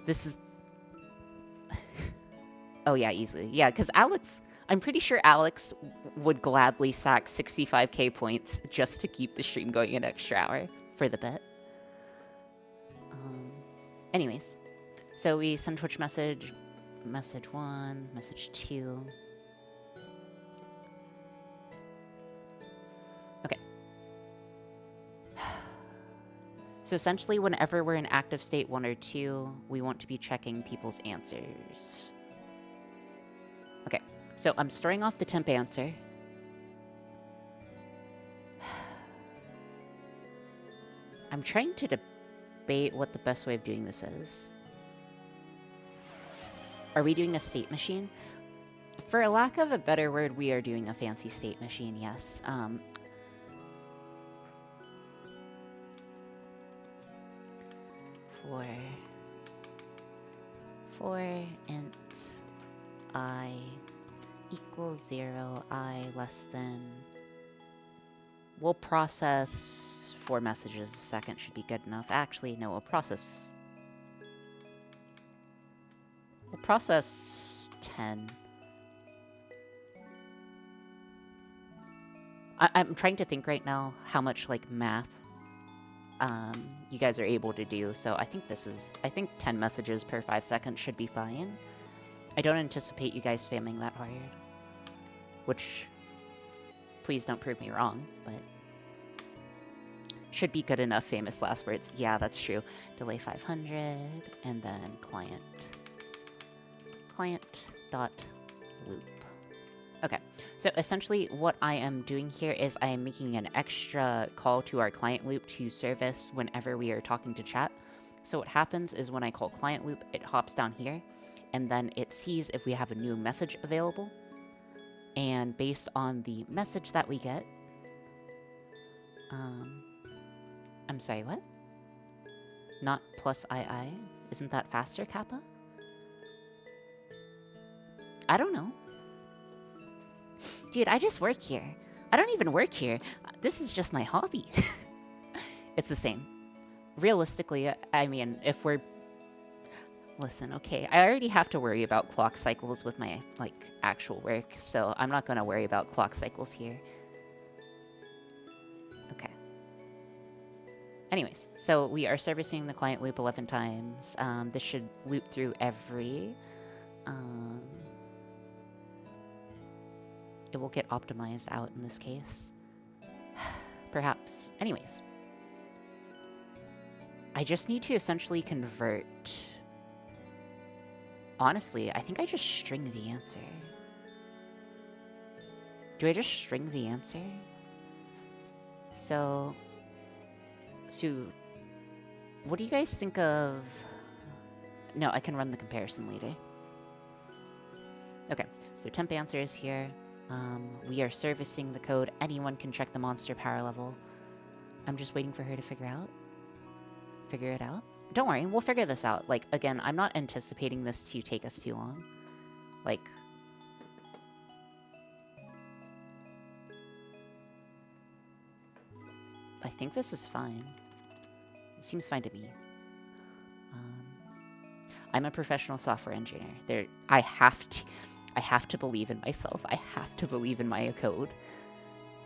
This is... Oh yeah, easily. Yeah, because Alex... I'm pretty sure Alex would gladly sack 65k points just to keep the stream going an extra hour for the bit. Anyways, so we send Twitch message 1, message 2. Okay. So essentially, whenever we're in active state 1 or 2, we want to be checking people's answers. Okay. So I'm starting off the temp answer. I'm trying to debate what the best way of doing this is. Are we doing a state machine? For lack of a better word, we are doing a fancy state machine, yes. For int I equals 0, I less than... We'll process 4 messages a second, should be good enough. Actually, no, we'll process 10. I'm trying to think right now how much, like, math you guys are able to do, so I think 10 messages per 5 seconds should be fine. I don't anticipate you guys spamming that hard. Which, please don't prove me wrong, but should be good enough. Famous last words. Yeah, that's true. Delay 500, and then client dot loop. Okay, so essentially what I am doing here is I am making an extra call to our client loop to service whenever we are talking to chat. So what happens is when I call client loop, it hops down here. and then it sees if we have a new message available. And based on the message that we get, I'm sorry, what? Not plus II? Isn't that faster, Kappa? I don't know. Dude, I just work here. I don't even work here. This is just my hobby. It's the same. Realistically, I mean, if we're... Listen, okay, I already have to worry about clock cycles with my, like, actual work, so I'm not gonna worry about clock cycles here. Okay. Anyways, so we are servicing the client loop 11 times. This should loop through every... it will get optimized out in this case. Perhaps. Anyways. I just need to essentially convert... Honestly, I think I just string the answer. Do I just string the answer? So, what do you guys think of... No, I can run the comparison later. Okay, so temp answer is here. We are servicing the code. Anyone can check the monster power level. I'm just waiting for her to figure it out. Don't worry, we'll figure this out. Like, again, I'm not anticipating this to take us too long. Like... I think this is fine. It seems fine to me. I'm a professional software engineer. I have to believe in myself. I have to believe in my code,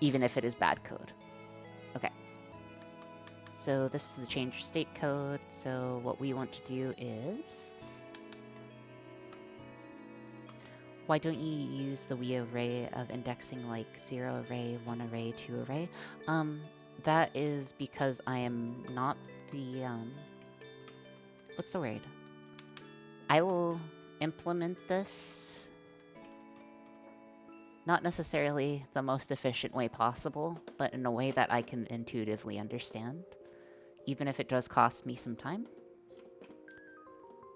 even if it is bad code. Okay. So this is the change state code. So what we want to do is... Why don't you use the Wii array of indexing like 0 array, 1 array, 2 array? That is because I am not the, what's the word? I will implement this, not necessarily the most efficient way possible, but in a way that I can intuitively understand. Even if it does cost me some time,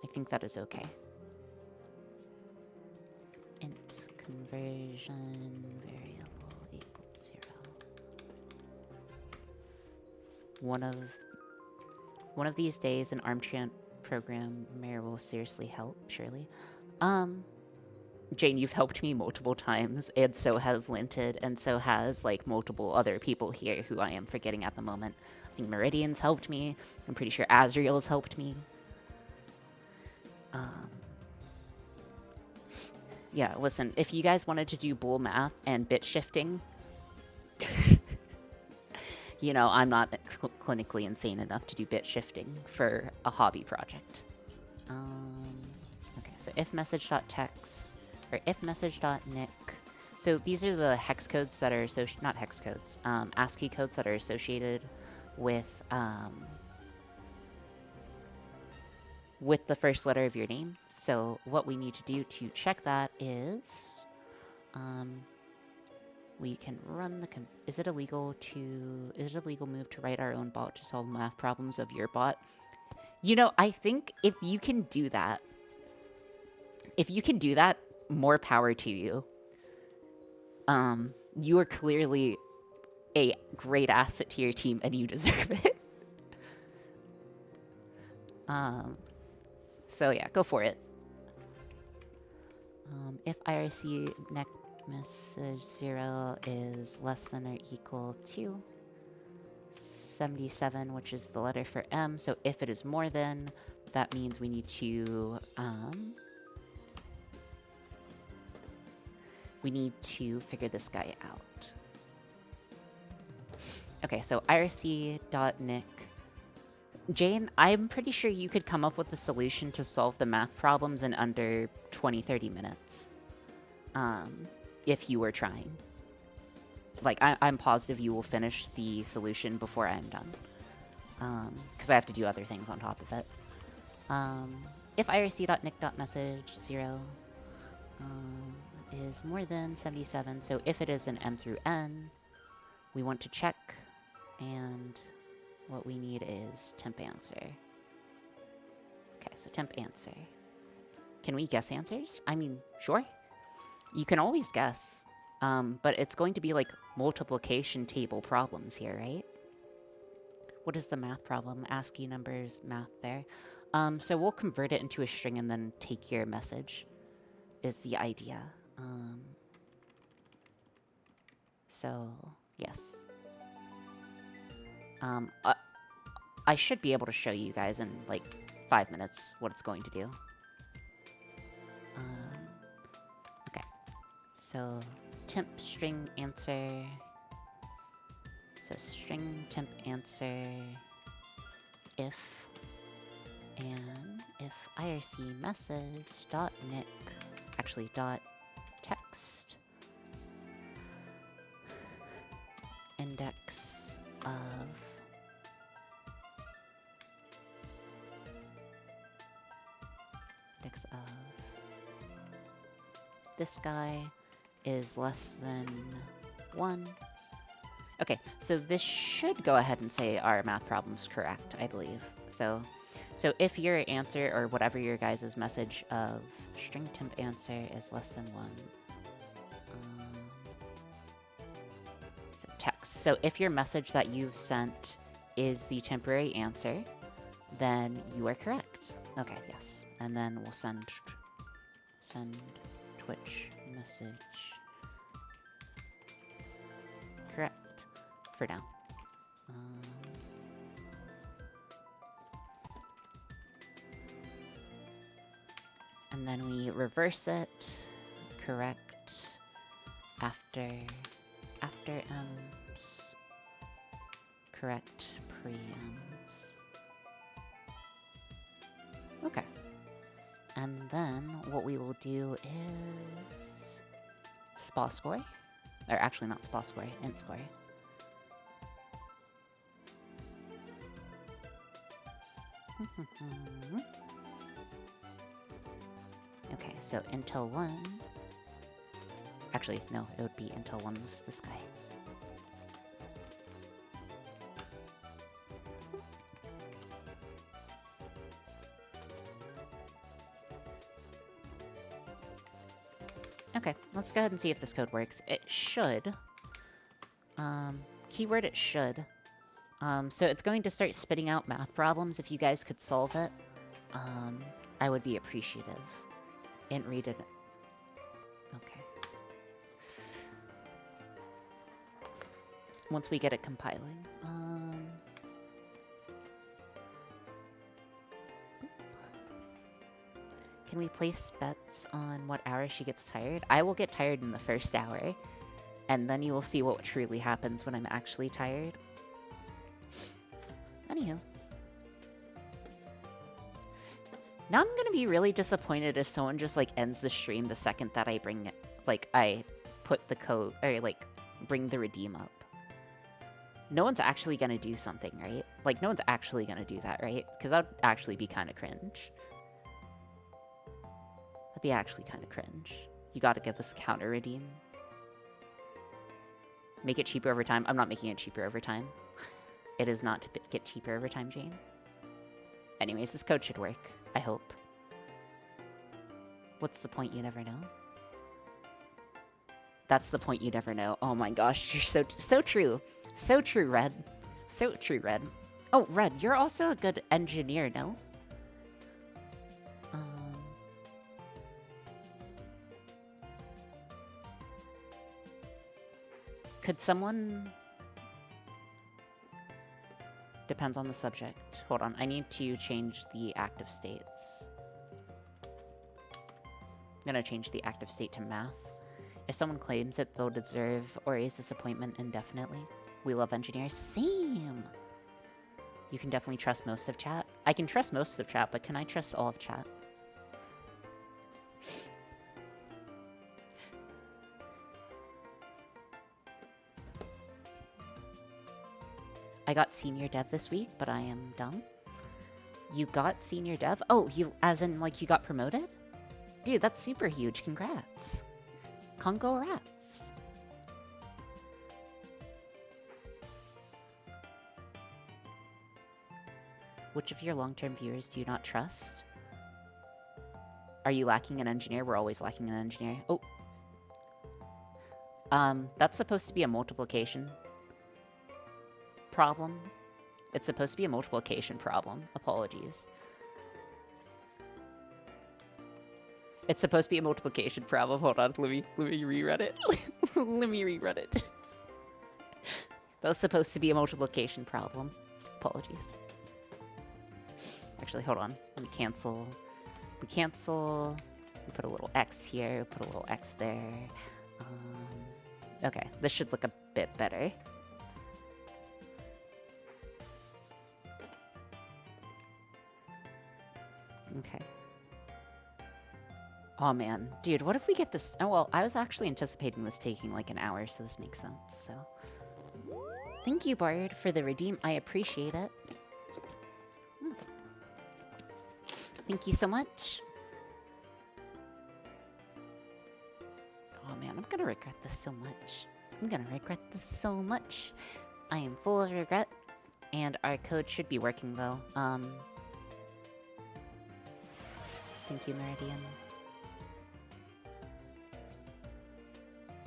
I think that is okay. Int conversion variable equals 0. One of these days, an ARM programmer will seriously help, surely. Jane, you've helped me multiple times, and so has Linted, and so has, like, multiple other people here who I am forgetting at the moment. I think Meridian's helped me. I'm pretty sure Azriel's helped me. Yeah, listen, if you guys wanted to do bool math and bit shifting, you know, I'm not clinically insane enough to do bit shifting for a hobby project. Okay, so if message.text, or if message.nick. So these are the hex codes that are not hex codes, ASCII codes that are associated with the first letter of your name. So what we need to do to check that is, we can run the... Is it a legal move to write our own bot to solve math problems of your bot? You know, I think if you can do that, more power to you. You are clearly a great asset to your team, and you deserve it. So yeah, go for it. If IRC neck message 0 is less than or equal to 77, which is the letter for M. So if it is more than, that means we need to figure this guy out. Okay, so irc.nick. Jane, I'm pretty sure you could come up with a solution to solve the math problems in under 20-30 minutes. If you were trying. Like, I'm positive you will finish the solution before I'm done. Because I have to do other things on top of it. If irc.nick.message 0 is more than 77, so if it is an M through N, we want to check, and what we need is temp answer. Okay, so temp answer. Can we guess answers? I mean, sure. You can always guess, but it's going to be like multiplication table problems here, right? What is the math problem? ASCII numbers, math there. So we'll convert it into a string and then take your message, is the idea. So, yes. I should be able to show you guys in like 5 minutes what it's going to do. Okay. So, temp string answer. So, string temp answer if and if IRC message dot nick actually dot text index of this guy is less than 1. Okay, so this should go ahead and say our math problem's correct, I believe. So if your answer or whatever your guys' message of string temp answer is less than 1, so text. So if your message that you've sent is the temporary answer, then you are correct. Okay, yes. And then we'll send Twitch message correct for now. And then we reverse it, correct after ems, correct pre-ems. Okay. And then what we will do is spa score, or actually not spa score, int score. Okay, so intel 1. Actually, no, it would be intel 1's this guy. Okay, let's go ahead and see if this code works. It should. Keyword it should. So it's going to start spitting out math problems. If you guys could solve it, I would be appreciative. And read it. Okay. Once we get it compiling. Can we place bets on what hour she gets tired? I will get tired in the first hour, and then you will see what truly happens when I'm actually tired. Anywho. Now I'm gonna be really disappointed if someone just, like, ends the stream the second that I bring, like, I put the code, or, like, bring the redeem up. No one's actually gonna do something, right? Like, no one's actually gonna do that, right? Because that would actually be kind of cringe. That'd be actually kind of cringe. You gotta give us a counter redeem. Make it cheaper over time. I'm not making it cheaper over time. It is not to get cheaper over time, Jane. Anyways, this code should work. I hope. What's the point? You never know. That's the point. You never know. Oh my gosh, you're so true. So true, Red. So true, Red. Oh, Red, you're also a good engineer, no? Could someone... Depends on the subject. Hold on, I need to change the active states. I'm gonna change the active state to math. If someone claims it, they'll deserve or raise disappointment indefinitely. We love engineers. Same! You can definitely trust most of chat. I can trust most of chat, but can I trust all of chat? I got senior dev this week, but I am dumb. You got senior dev? Oh, you, as in, like, you got promoted? Dude, that's super huge. Congrats. Congrats. Which of your long-term viewers do you not trust? Are you lacking an engineer? We're always lacking an engineer. Oh. That's supposed to be a multiplication problem. It's supposed to be a multiplication problem. Apologies. It's supposed to be a multiplication problem. Hold on, let me reread it. Let me reread it. That was supposed to be a multiplication problem. Apologies. Actually, hold on. Let me cancel. We cancel. We put a little X here. Put a little X there. Okay, this should look a bit better. Okay. Oh man, dude, what if we get this? Oh, well, I was actually anticipating this taking like an hour, so this makes sense, so. Thank you, Bard, for the redeem. I appreciate it. Thank you so much. Oh man, I'm gonna regret this so much. I'm gonna regret this so much. I am full of regret, and our code should be working though. Thank you, Meridian.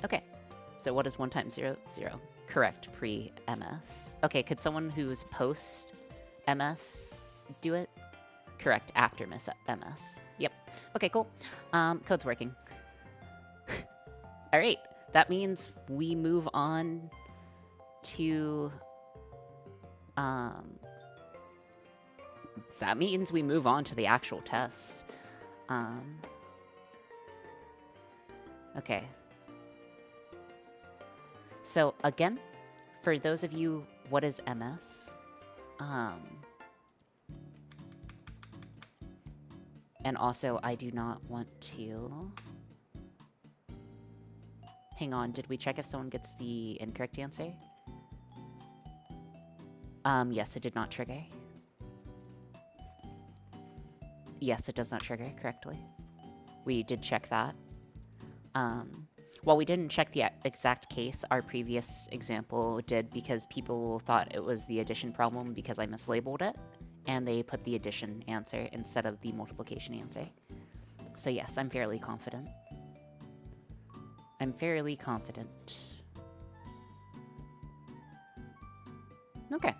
Okay, so what is 1 times 0? 0. Correct, pre-MS. Okay, could someone who's post-MS do it? Correct, after MS. Yep. Okay, cool. Code's working. All right, that means we move on to... that means we move on to the actual test. Okay. So, again, for those of you, what is MS? And also, I do not want to... Hang on, did we check if someone gets the incorrect answer? Yes, it did not trigger. Yes, it does not trigger correctly. We did check that. While we didn't check the exact case, our previous example did because people thought it was the addition problem because I mislabeled it, and they put the addition answer instead of the multiplication answer. So yes, I'm fairly confident. I'm fairly confident. Okay.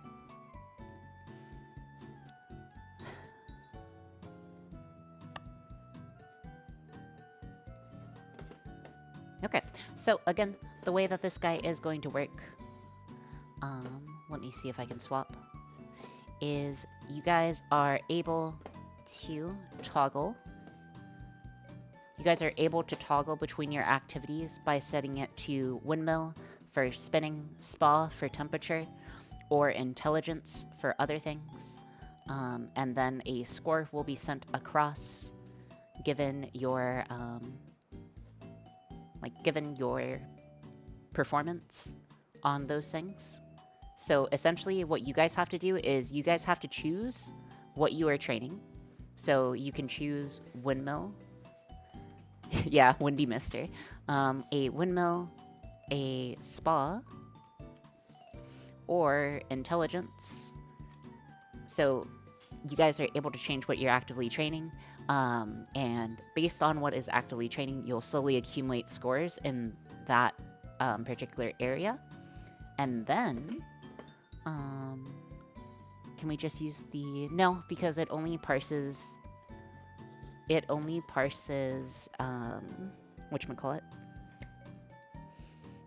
Okay, so again, the way that this guy is going to work, let me see if I can swap, is you guys are able to toggle. You guys are able to toggle between your activities by setting it to windmill for spinning, spa for temperature, or intelligence for other things. And then a score will be sent across given your given your performance on those things. So essentially what you guys have to do is you guys have to choose what you are training. So you can choose windmill. Yeah, Windy Mister. A windmill, a spa, or intelligence. So you guys are able to change what you're actively training. And based on what is actively training, you'll slowly accumulate scores in that particular area. And then, can we just use the... No, because it only parses... whatchamacallit?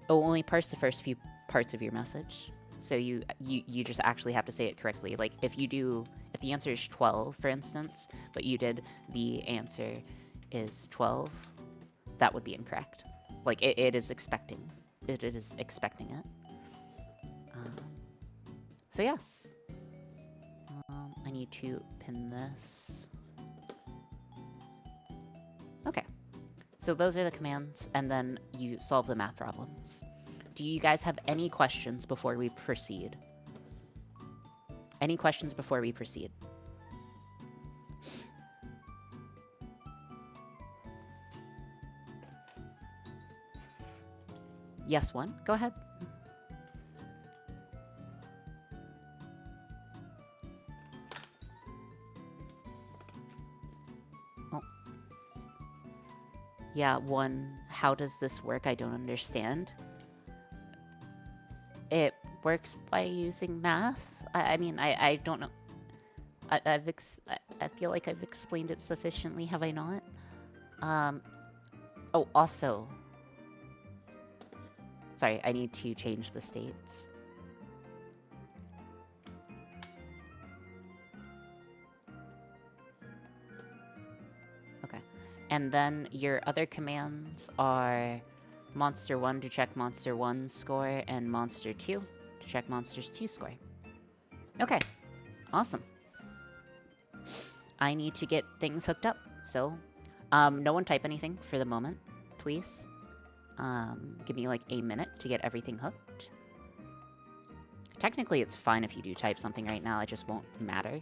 It will only parse the first few parts of your message. So you just actually have to say it correctly. Like, if the answer is 12, for instance, but you did the answer is 12, that would be incorrect. Like, it is expecting it. So yes. I need to pin this. Okay. So those are the commands, and then you solve the math problems. Do you guys have any questions before we proceed? Any questions before we proceed? Yes, one. Go ahead. Oh. Yeah, one, how does this work? I don't understand. It works by using math? I mean, I don't know. I feel like I've explained it sufficiently, have I not? Oh, also... Sorry, I need to change the states. Okay. And then your other commands are Monster 1 to check Monster 1's score, and Monster 2 to check Monster's 2 score. Okay. Awesome. I need to get things hooked up, so... no one type anything for the moment, please. Give me like a minute to get everything hooked. Technically, it's fine if you do type something right now, it just won't matter.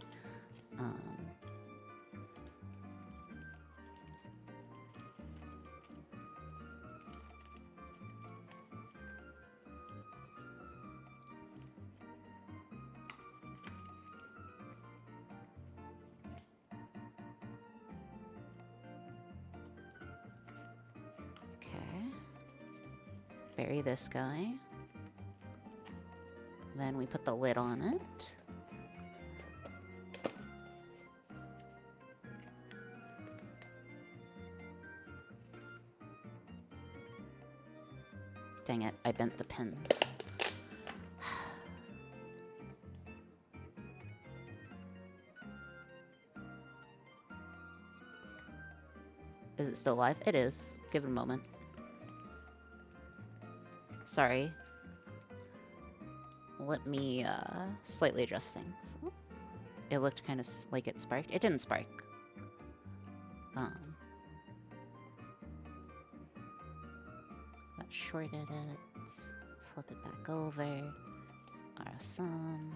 Bury this guy. Then we put the lid on it. Dang it, I bent the pins. Is it still alive? It is. Give it a moment. Sorry. Let me slightly adjust things. It looked kind of like it sparked. It didn't spark. That shorted it. Flip it back over. Awesome.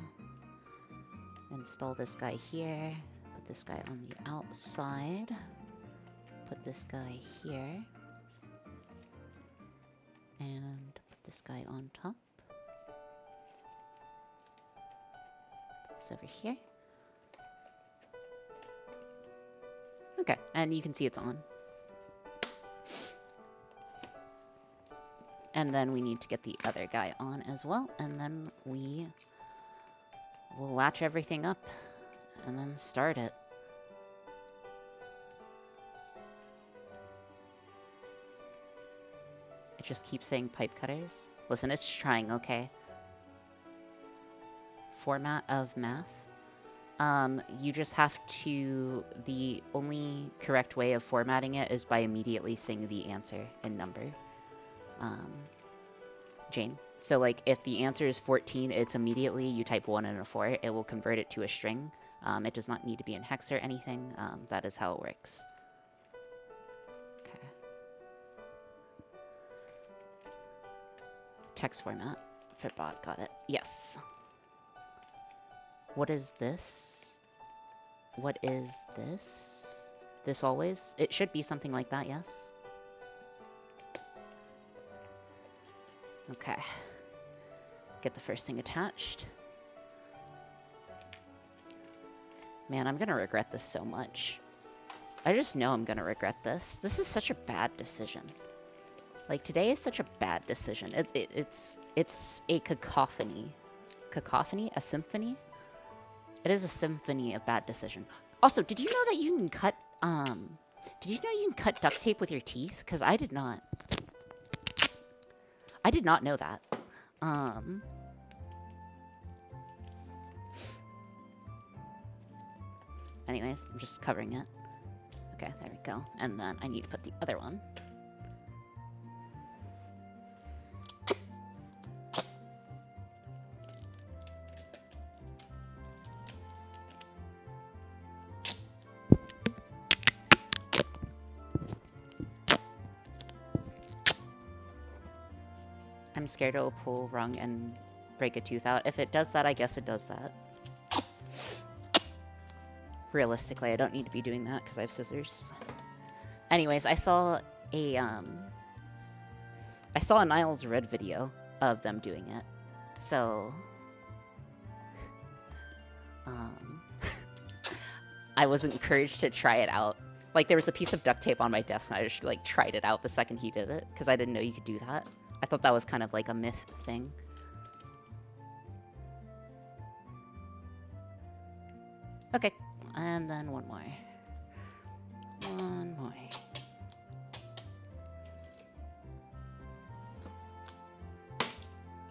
Install this guy here. Put this guy on the outside. Put this guy here. And put this guy on top. Put this over here. Okay, and you can see it's on. And then we need to get the other guy on as well, and then we will latch everything up and then start it. It just keeps saying pipe cutters. Listen, it's trying, okay? Format of math. You just have to... The only correct way of formatting it is by immediately saying the answer in number. Jane. So, like, if the answer is 14, it's immediately, you type 1 and a 4. It will convert it to a string. It does not need to be in hex or anything. That is how it works. Okay. Text format. Fitbot, got it. Yes. What is this? What is this? This always? It should be something like that, yes? Okay. Get the first thing attached. Man, I'm gonna regret this so much. I just know I'm gonna regret this. This is such a bad decision. Like, today is such a bad decision. It's a cacophony. Cacophony? A symphony? It is a symphony of bad decision. Also, did you know that you can cut, did you know you can cut duct tape with your teeth? Because I did not. I did not know that. Anyways, I'm just covering it. Okay, there we go. And then I need to put the other one. I'm scared it'll pull wrong and break a tooth out. If it does that, I guess it does that. Realistically, I don't need to be doing that because I have scissors. Anyways, I saw a Niles Red video of them doing it. So I was encouraged to try it out. Like, there was a piece of duct tape on my desk, and I just, like, tried it out the second he did it, because I didn't know you could do that. I thought that was kind of like a myth thing. Okay, and then one more. One more.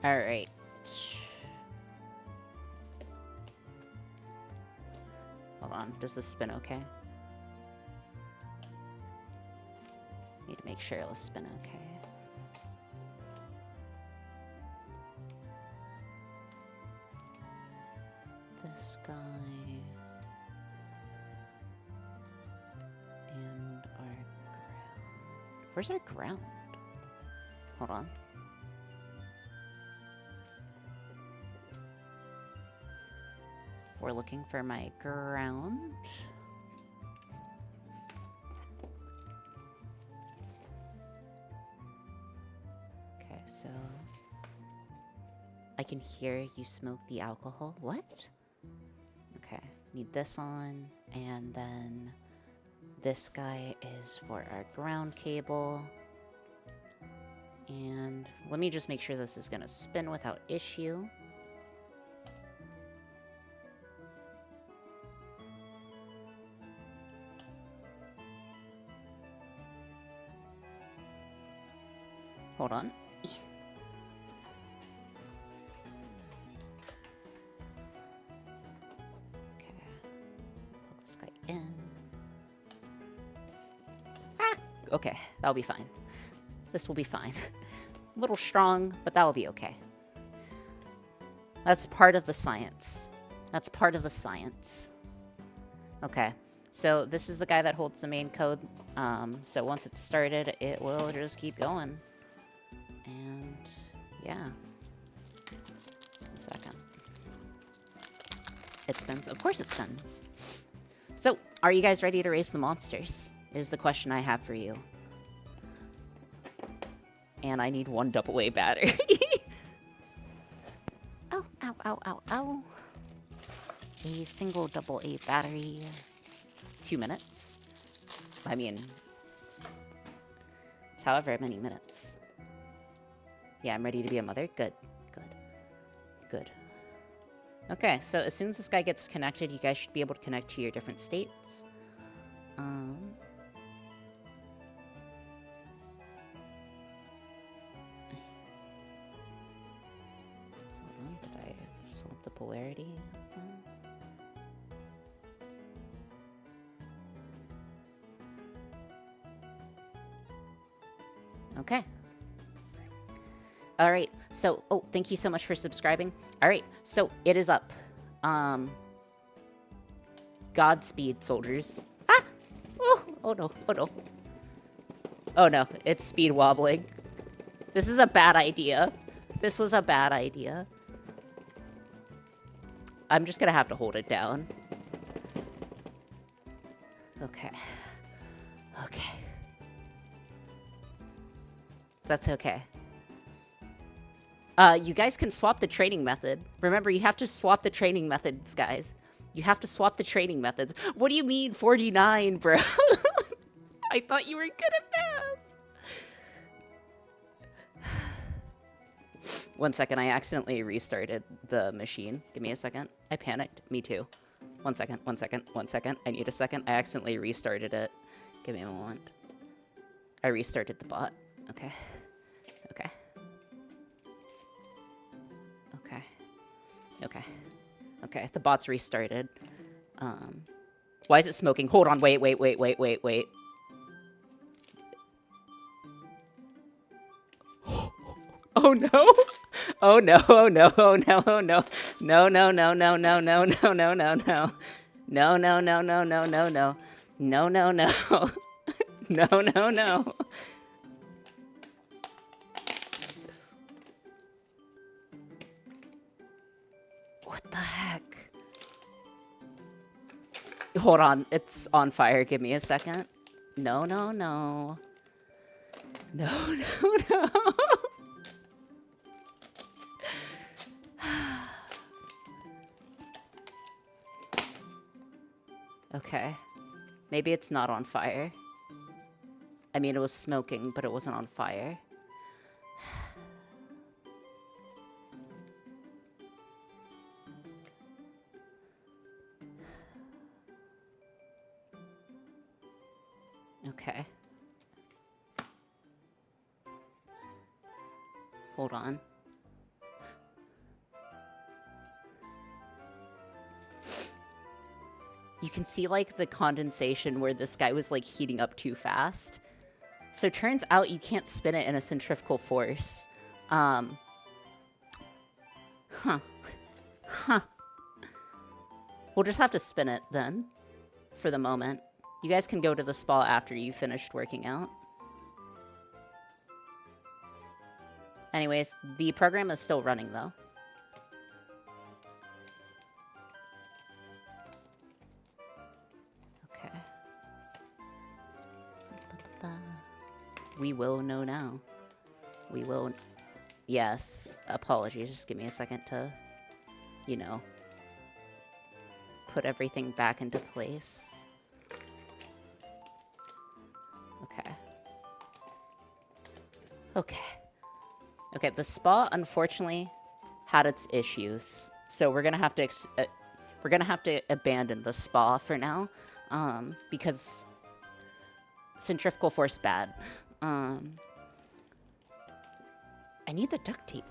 Alright. Hold on, does this spin okay? Need to make sure it'll spin okay. This guy. And our ground. Where's our ground? Hold on. We're looking for my ground. Okay, so I can hear you smoke the alcohol. What? Okay, need this on, and then this guy is for our ground cable. And let me just make sure this is gonna spin without issue. Hold on. Okay. Plug this guy in. Ah! Okay, that'll be fine. This will be fine. A little strong, but that will be okay. That's part of the science. That's part of the science. Okay. So this is the guy that holds the main code. So once it's started, it will just keep going. And yeah. 1 second. It spins. Of course it spins. So, are you guys ready to raise the monsters? Is the question I have for you. And I need 1 AA battery. Ow, ow, ow, ow, ow. A single AA battery. 2 minutes. I mean, it's however many minutes. Yeah, I'm ready to be a mother. Good, good, good. Okay, so as soon as this guy gets connected, you guys should be able to connect to your different states. Hold on, did I swap the polarity? Okay. All right, so, oh, thank you so much for subscribing. All right, so it is up. Godspeed, soldiers. Ah! Oh no, oh no. Oh no, it's speed wobbling. This is a bad idea. This was a bad idea. I'm just gonna have to hold it down. Okay. Okay. That's okay. You guys can swap the training method. Remember, you have to swap the training methods, guys. You have to swap the training methods. What do you mean 49, bro? I thought you were good at math. 1 second, I accidentally restarted the machine. Give me a second. I panicked. Me too. 1 second, 1 second, 1 second. I need a second. I accidentally restarted it. Give me a moment. I restarted the bot. Okay. Okay. Okay. Okay. Okay, the bot's restarted. Why is it smoking? Hold on, wait. Oh no! Oh no, oh no, oh no, oh no. No, no, no, no, no, no, no, no, no, no. No, no, no, no, no, no, no. No, no, no. No, no, no. What the heck? Hold on, it's on fire. Give me a second. No, no, no. No, no, no. Okay. Maybe it's not on fire. I mean, it was smoking, but it wasn't on fire. Okay. Hold on. You can see, like, the condensation where this guy was, like, heating up too fast. So turns out you can't spin it in a centrifugal force. Huh. Huh. We'll just have to spin it, then, for the moment. You guys can go to the spa after you finished working out. Anyways, the program is still running, though. Okay. We will know now. We will... Yes. Apologies. Just give me a second to, you know, put everything back into place. Okay. Okay. Okay, the spa unfortunately had its issues, so we're gonna have to abandon the spa for now, because centrifugal force bad. I need the duct tape.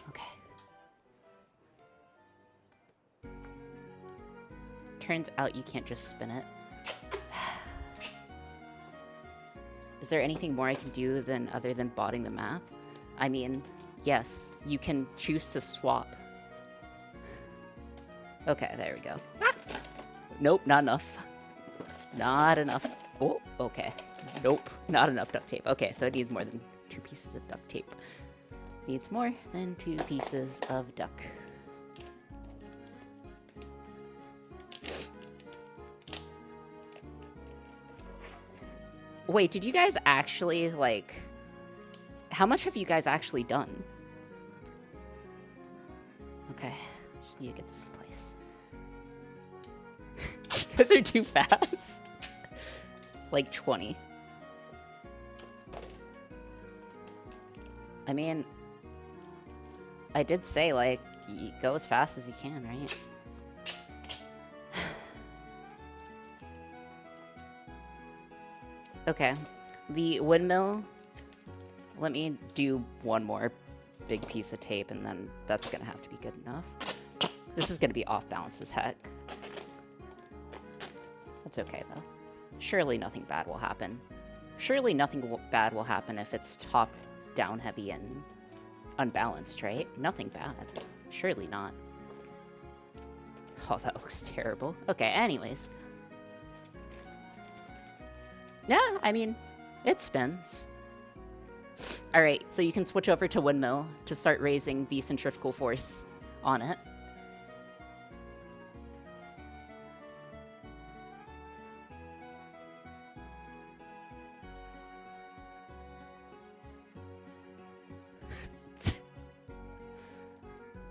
Okay. Turns out you can't just spin it. Is there anything more I can do than other than botting the map? I mean, yes, you can choose to swap. Okay, there we go. Ah! Nope, not enough. Not enough. Oh, okay. Nope, not enough duct tape. Okay, so it needs more than 2 pieces of duct tape. Needs more than 2 pieces of duck. Wait, did you guys actually, like... How much have you guys actually done? Okay, just need to get this in place. You guys are too fast. Like 20. I mean... I did say, like, you go as fast as you can, right? Okay, the windmill, let me do one more big piece of tape and then that's gonna have to be good enough. This is gonna be off balance as heck. That's okay though. Surely nothing bad will happen. Surely nothing bad will happen if it's top down heavy and unbalanced, right? Nothing bad. Surely not. Oh, that looks terrible. Okay, anyways. Yeah, I mean, it spins. Alright, so you can switch over to windmill to start raising the centrifugal force on it.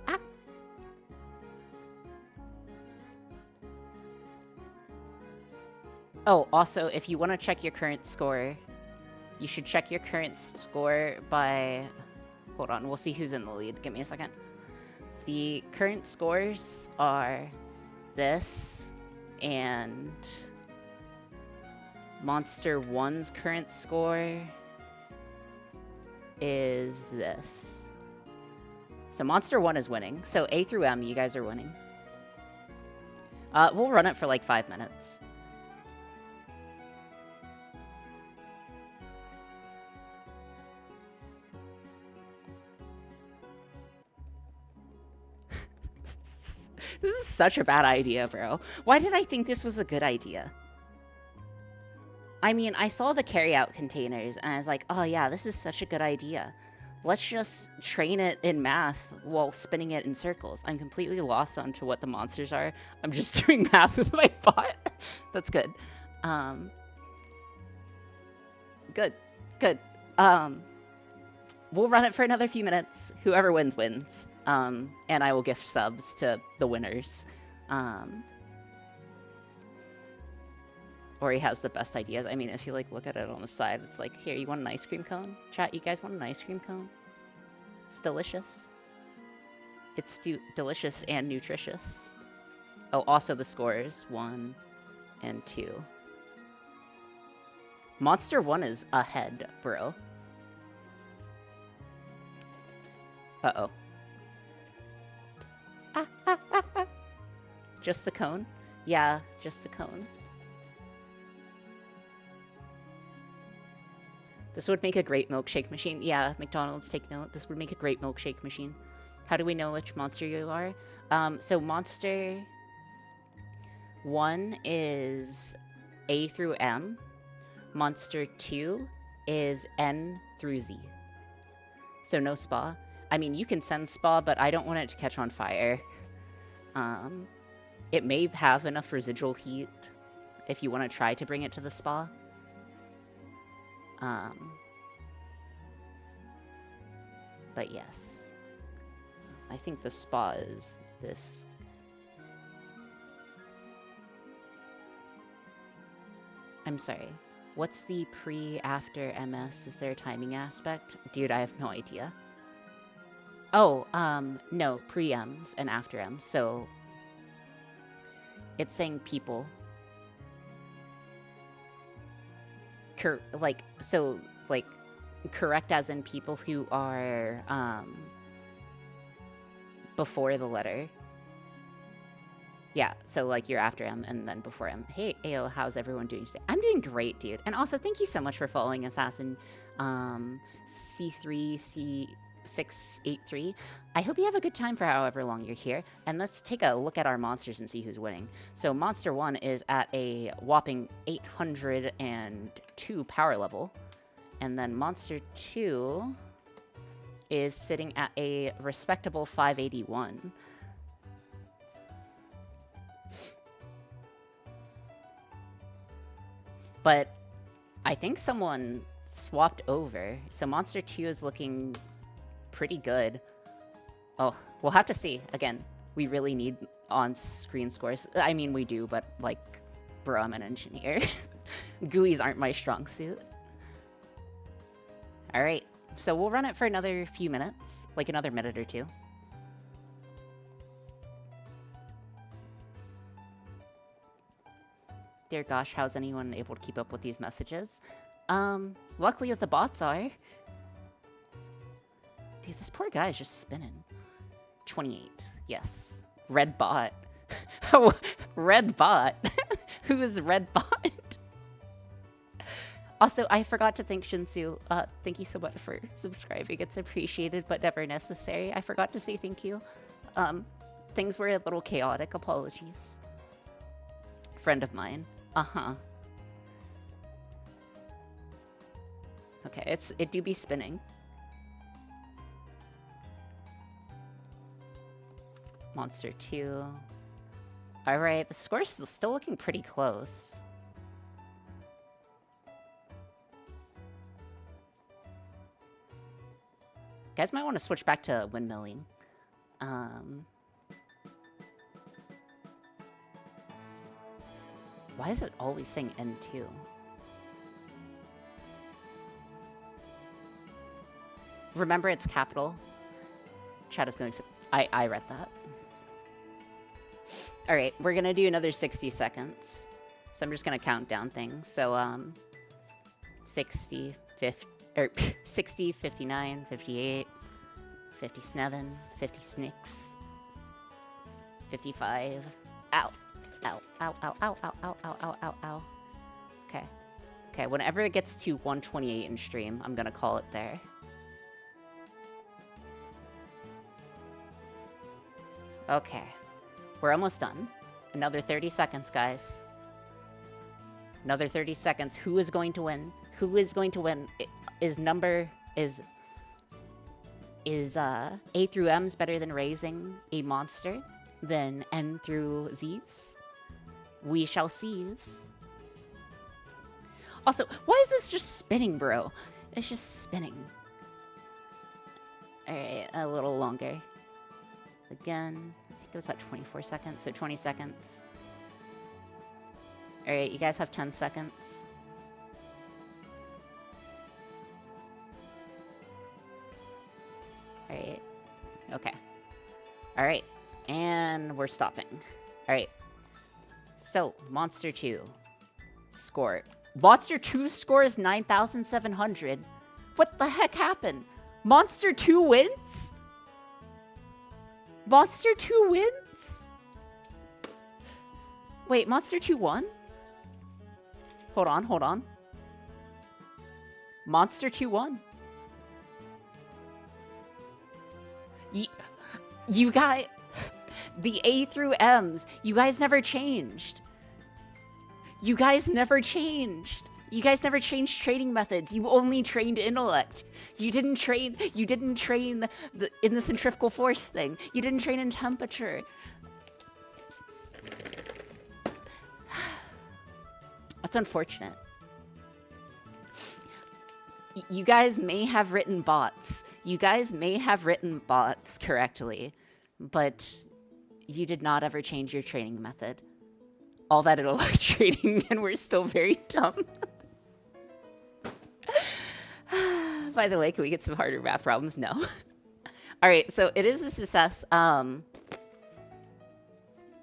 Ah. Oh, also, if you want to check your current score, you should check your current score by... Hold on, we'll see who's in the lead. Give me a second. The current scores are this, and Monster 1's current score is this. So Monster 1 is winning. So A through M, you guys are winning. We'll run it for like 5 minutes. This is such a bad idea, bro. Why did I think this was a good idea? I mean, I saw the carry-out containers, and I was like, oh yeah, this is such a good idea. Let's just train it in math while spinning it in circles. I'm completely lost onto what the monsters are. I'm just doing math with my bot. That's good. Good. Good. We'll run it for another few minutes. Whoever wins, wins. And I will gift subs to the winners. Or he has the best ideas. I mean, if you like look at it on the side, it's like, here, you want an ice cream cone? Chat, you guys want an ice cream cone? It's delicious. It's delicious and nutritious. Oh, also the scores, 1 and 2. Monster 1 is ahead, bro. Uh-oh. Just the cone? Yeah, just the cone. This would make a great milkshake machine. Yeah, McDonald's, take note. This would make a great milkshake machine. How do we know which monster you are? So monster 1 is A through M. Monster 2 is N through Z. So no spa. I mean, you can send spa, but I don't want it to catch on fire. It may have enough residual heat if you want to try to bring it to the spa. But yes. I think the spa is this. I'm sorry. What's the pre-after MS? Is there a timing aspect? Dude, I have no idea. Oh, no, pre-Ms and after Ms. So it's saying people. Correct as in people who are before the letter. Yeah, so like you're after M and then before M. Hey, Ayo, how's everyone doing today? I'm doing great, dude. And also, thank you so much for following Assassin C3C683. I hope you have a good time for however long you're here. And let's take a look at our monsters and see who's winning. So Monster 1 is at a whopping 802 power level. And then Monster 2 is sitting at a respectable 581. But I think someone swapped over. So Monster 2 is looking pretty good. Oh, we'll have to see. Again, we really need on-screen scores. I mean, we do, but like, bro, I'm an engineer. GUIs aren't my strong suit. All right, so we'll run it for another few minutes, like another minute or two. Dear gosh, how's anyone able to keep up with these messages? Luckily if the bots are. Dude, this poor guy is just spinning. 28, yes. Red bot. Red bot? Who is Red bot? Also, I forgot to thank Shinsu. Thank you so much for subscribing. It's appreciated, but never necessary. I forgot to say thank you. Things were a little chaotic. Apologies. Friend of mine. Uh-huh. Okay, it do be spinning. Monster 2. Alright, the score's still looking pretty close. Guys might want to switch back to windmilling. Why is it always saying N2? Remember, it's capital. Chat is going... I read that. Alright, we're gonna do another 60 seconds. So I'm just gonna count down things. So, 60, 50... 60, 59, 58, 57, 56, 55. Ow. Ow, ow, ow, ow, ow, ow, ow, ow, ow, ow. Okay. Okay, whenever it gets to 128 in stream, I'm gonna call it there. Okay. We're almost done. Another 30 seconds, guys. Another 30 seconds. Who is going to win? Who is going to win? Is A through M's better than raising a monster than N through Z's? We shall seize. Also, why is this just spinning, bro? It's just spinning. Alright, a little longer. Again, I think it was at 24 seconds, so 20 seconds. All right, you guys have 10 seconds. All right. Okay. All right. And we're stopping. All right. So, Monster 2 score. Monster 2 scores 9,700. What the heck happened? Monster 2 wins? Monster 2 wins? Wait, Monster 2 won? Hold on, hold on. Monster 2 won. You guys... The A through M's, you guys never changed. You guys never changed. You guys never changed training methods. You only trained intellect. You didn't train in the centrifugal force thing. You didn't train in temperature. That's unfortunate. You guys may have written bots. You guys may have written bots correctly, but you did not ever change your training method. All that intellect training, and we're still very dumb. By the way, can we get some harder math problems? No. All right, so it is a success.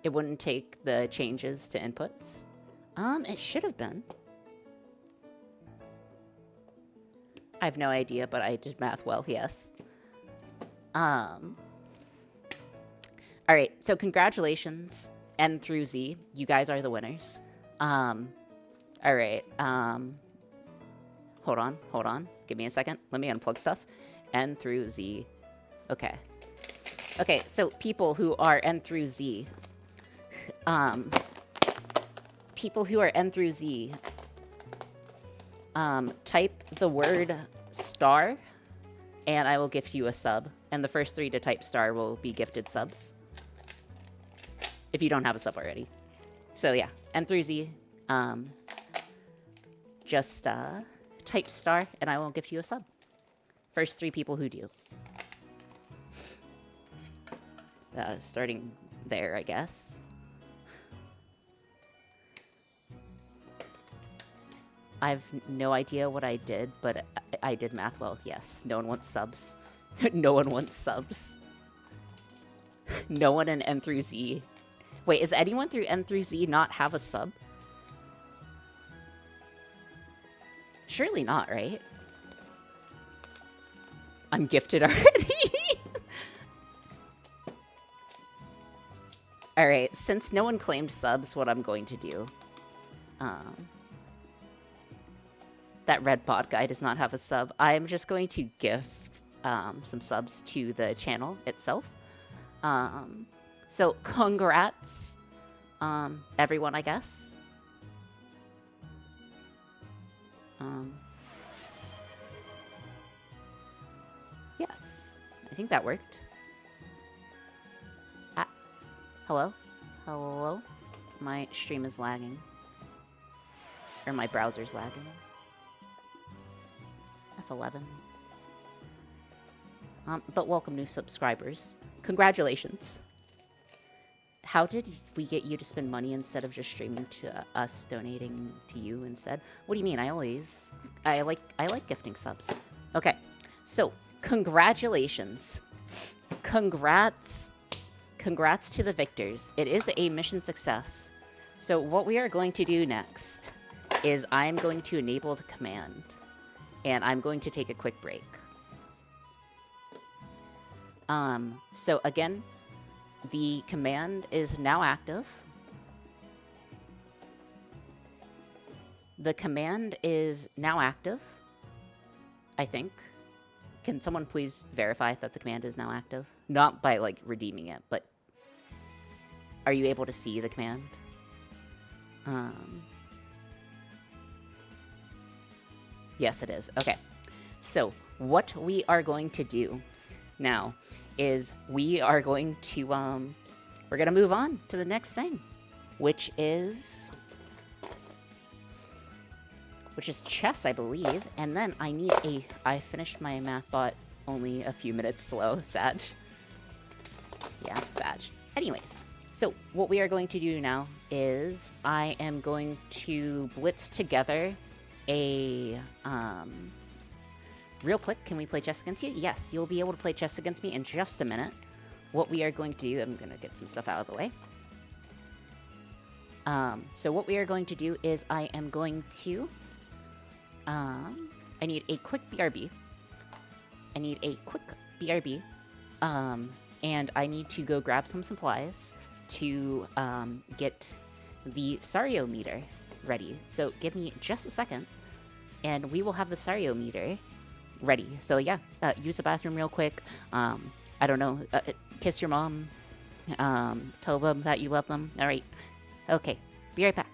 It wouldn't take the changes to inputs. It should have been. I have no idea, but I did math well, yes. All right, so congratulations, N through Z. You guys are the winners. All right. Hold on. Give me a second. Let me unplug stuff. N through Z. Okay. Okay, so people who are N through Z. People who are N through Z. Type the word star, and I will gift you a sub. And the first 3 to type star will be gifted subs. If you don't have a sub already. So yeah, N through Z. Just type star, and I will gift you a sub. First 3 people who do. Starting there, I guess. I have no idea what I did, but I did math well, yes. No one wants subs. No one wants subs. No one in N through Z. Wait, is anyone through N through Z not have a sub? Surely not, right? I'm gifted already. All right, since no one claimed subs, what I'm going to do... that red bot guy does not have a sub. I'm just going to gift some subs to the channel itself. So congrats, everyone, I guess. Yes, I think that worked. Hello? Hello? My stream is lagging. Or my browser's lagging. F11. But welcome new subscribers. Congratulations. How did we get you to spend money instead of just streaming to us donating to you instead? What do you mean? I like gifting subs. Okay. So, congratulations. Congrats to the victors. It is a mission success. So what we are going to do next is I'm going to enable the command, and I'm going to take a quick break. So again, the command is now active. The command is now active, I think. Can someone please verify that the command is now active? Not by, like, redeeming it, but are you able to see the command? Yes, it is. Okay. So, what we are going to do now is we are going to, we're going to move on to the next thing, which is chess, I believe. And then I finished my math bot only a few minutes slow. Sad. Yeah, sad. Anyways, So what we are going to do now is I am going to blitz together a real quick. Can we play chess against you? Yes, you'll be able to play chess against me in just a minute. What we are going to do, I'm going to get some stuff out of the way. So what we are going to do is I am going to, I need a quick BRB. I need a quick BRB. And I need to go grab some supplies to get the Sario meter ready. So give me just a second, and we will have the Sario meter ready. So yeah, use the bathroom real quick. I don't know, kiss your mom. Tell them that you love them. All right. Okay, be right back.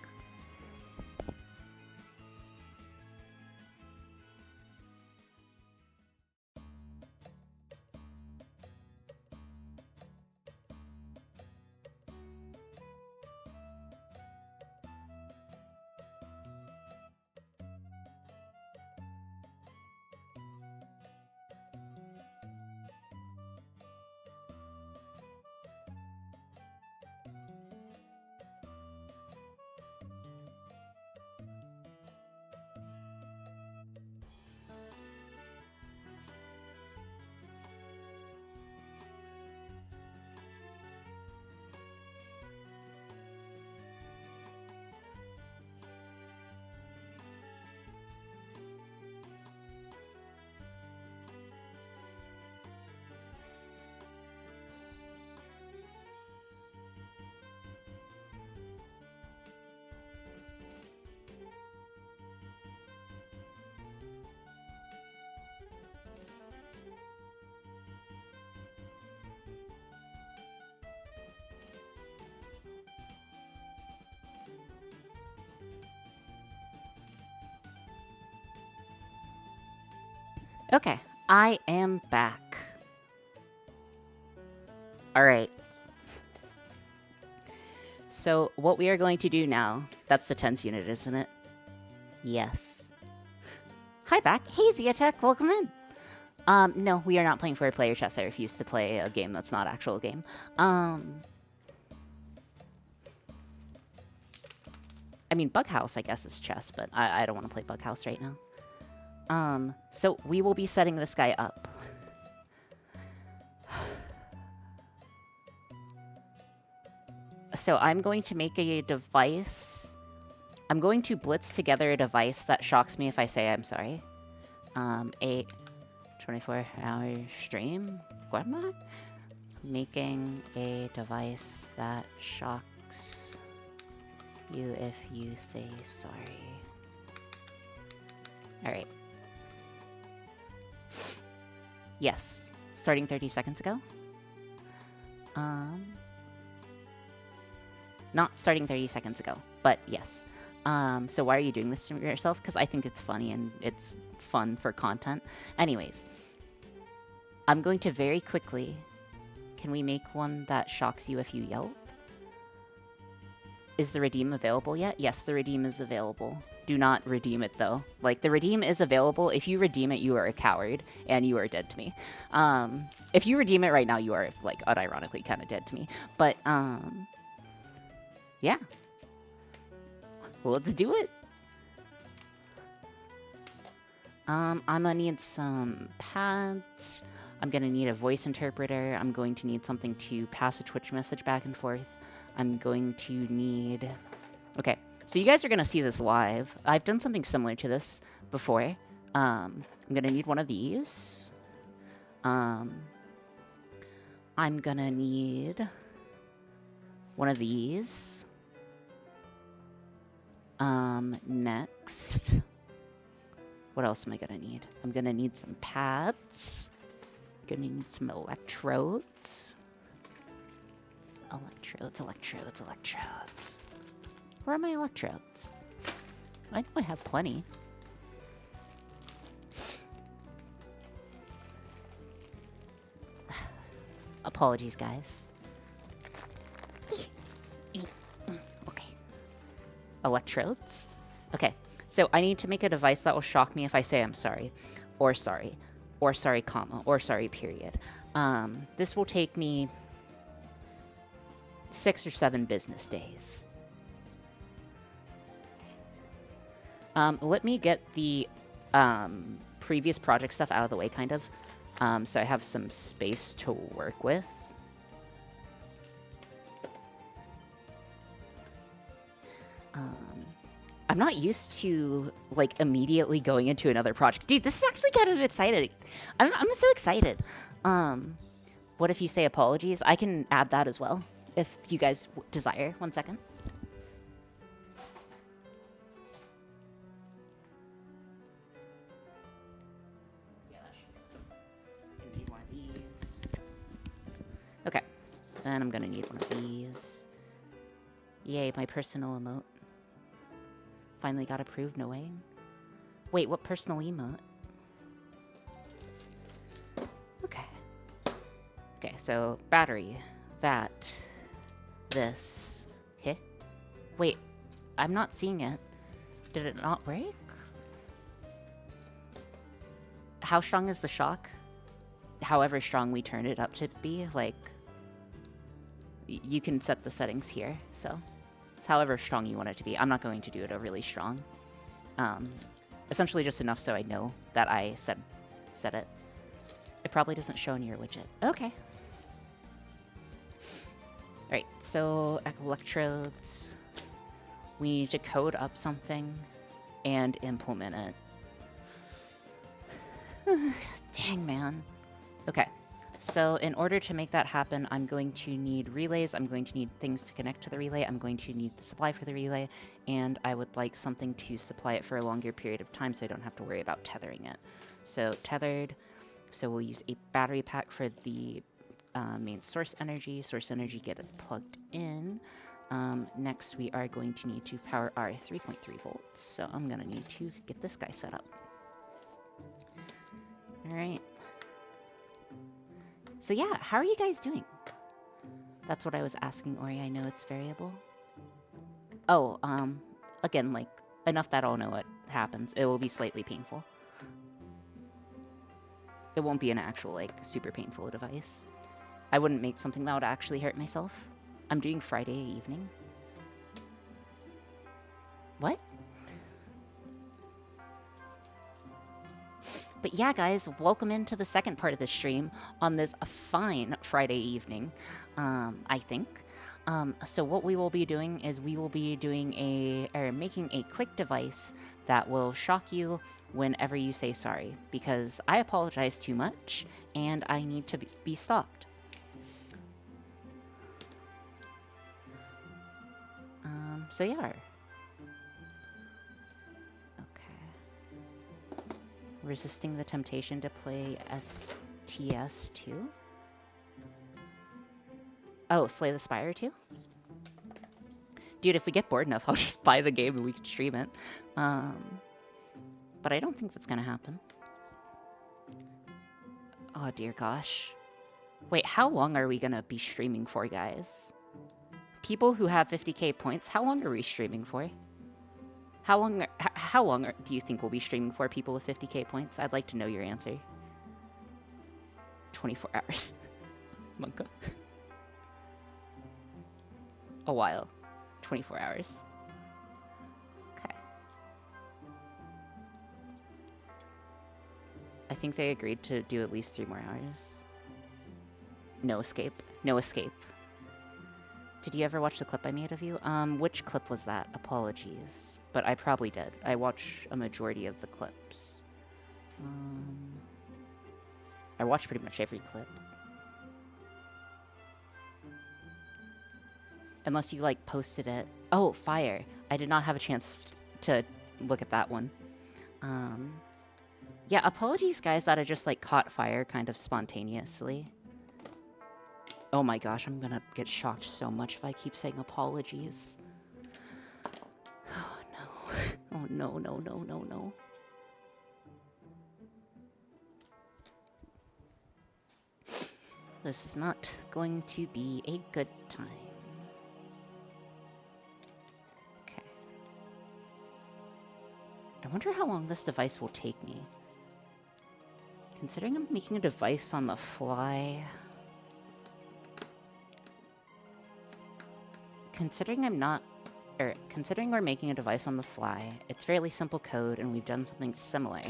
Okay, I am back. All right. So what we are going to do now, that's the tense unit, isn't it? Yes. Hi back. Hey, Zeatech, welcome in. No, we are not playing 4-player chess. I refuse to play a game that's not actual game. I mean, Bughouse, I guess, is chess, but I don't want to play Bughouse right now. So we will be setting this guy up. So I'm going to make a device. I'm going to blitz together a device that shocks me if I say I'm sorry. A 24-hour stream? What am I? Making a device that shocks you if you say sorry. Alright. Yes. Starting 30 seconds ago. Not starting 30 seconds ago, but yes. So why are you doing this to yourself? Because I think it's funny and it's fun for content. Anyways. I'm going to very quickly... Can we make one that shocks you if you yelp? Is the redeem available yet? Yes, the redeem is available. Do not redeem it, though. Like, the redeem is available. If you redeem it, you are a coward, and you are dead to me. If you redeem it right now, you are, like, unironically kind of dead to me. But, yeah. Well, let's do it. I'm gonna need some pads. I'm gonna need a voice interpreter. I'm going to need something to pass a Twitch message back and forth. I'm going to need... Okay, so you guys are gonna see this live. I've done something similar to this before. I'm gonna need one of these. I'm gonna need one of these. Next... What else am I gonna need? I'm gonna need some pads. Gonna need some electrodes. Electrodes. Where are my electrodes? I know I have plenty. Apologies, guys. Okay. Electrodes? Okay. So I need to make a device that will shock me if I say I'm sorry, or sorry, comma, or sorry, period. This will take me 6 or 7 business days. Let me get the previous project stuff out of the way, kind of, so I have some space to work with. I'm not used to, like, immediately going into another project. Dude, this is actually kind of exciting. I'm so excited. What if you say apologies? I can add that as well, if you guys desire. 1 second. Yeah, that should. Gonna need one of these. Okay. Then I'm gonna need one of these. Yay, my personal emote. Finally got approved, no way. Wait, what personal emote? Okay. Okay, so battery, that, this, heh? Wait, I'm not seeing it. Did it not work? How strong is the shock? However strong we turn it up to be, like, you can set the settings here, so it's however strong you want it to be. I'm not going to do it a really strong. Essentially just enough so I know that I set it. It probably doesn't show in your widget. Okay. Alright, so electrodes. We need to code up something and implement it. Dang, man. Okay. So in order to make that happen, I'm going to need relays, I'm going to need things to connect to the relay, I'm going to need the supply for the relay, and I would like something to supply it for a longer period of time so I don't have to worry about tethering it. So tethered, so we'll use a battery pack for the main source energy, get it plugged in. Next we are going to need to power our 3.3 volts, so I'm going to need to get this guy set up. Alright. So yeah, how are you guys doing? That's what I was asking Ori. I know it's variable. Oh, again, like, enough that I'll know what happens. It will be slightly painful. It won't be an actual, like, super painful device. I wouldn't make something that would actually hurt myself. I'm doing Friday evening. What? But yeah, guys, welcome into the second part of the stream on this fine Friday evening, I think. So what we will be doing is we will be doing making a quick device that will shock you whenever you say sorry, because I apologize too much and I need to be stopped. So yeah. Resisting the temptation to play STS 2? Oh, Slay the Spire 2? Dude, if we get bored enough, I'll just buy the game and we can stream it. But I don't think that's gonna happen. Oh dear gosh. Wait, how long are we gonna be streaming for, guys? People who have 50k points, how long are we streaming for? How long do you think we'll be streaming for, people with 50k points? I'd like to know your answer. 24 hours. Monka. A while. 24 hours. Okay. I think they agreed to do at least 3 more hours. No escape. No escape. Did you ever watch the clip I made of you? Which clip was that? Apologies. But I probably did. I watch a majority of the clips. I watch pretty much every clip. Unless you, like, posted it. Oh, Fire. I did not have a chance to look at that one. Yeah, apologies, guys, that I just, like, caught fire kind of spontaneously. Oh my gosh, I'm gonna get shocked so much if I keep saying apologies. Oh no. Oh no, no, no, no, no. This is not going to be a good time. Okay. I wonder how long this device will take me. Considering I'm making a device on the fly... Considering considering we're making a device on the fly, it's fairly simple code and we've done something similar.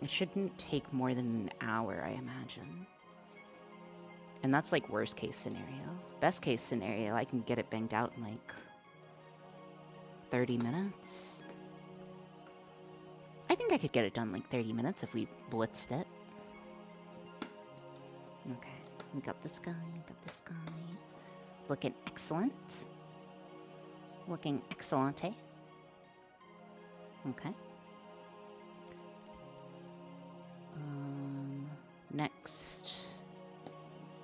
It shouldn't take more than an hour, I imagine. And that's like worst case scenario. Best case scenario, I can get it banged out in like 30 minutes. I think I could get it done in like 30 minutes if we blitzed it. Okay, we got this guy, Looking excellent. Looking excellente. Okay. Next,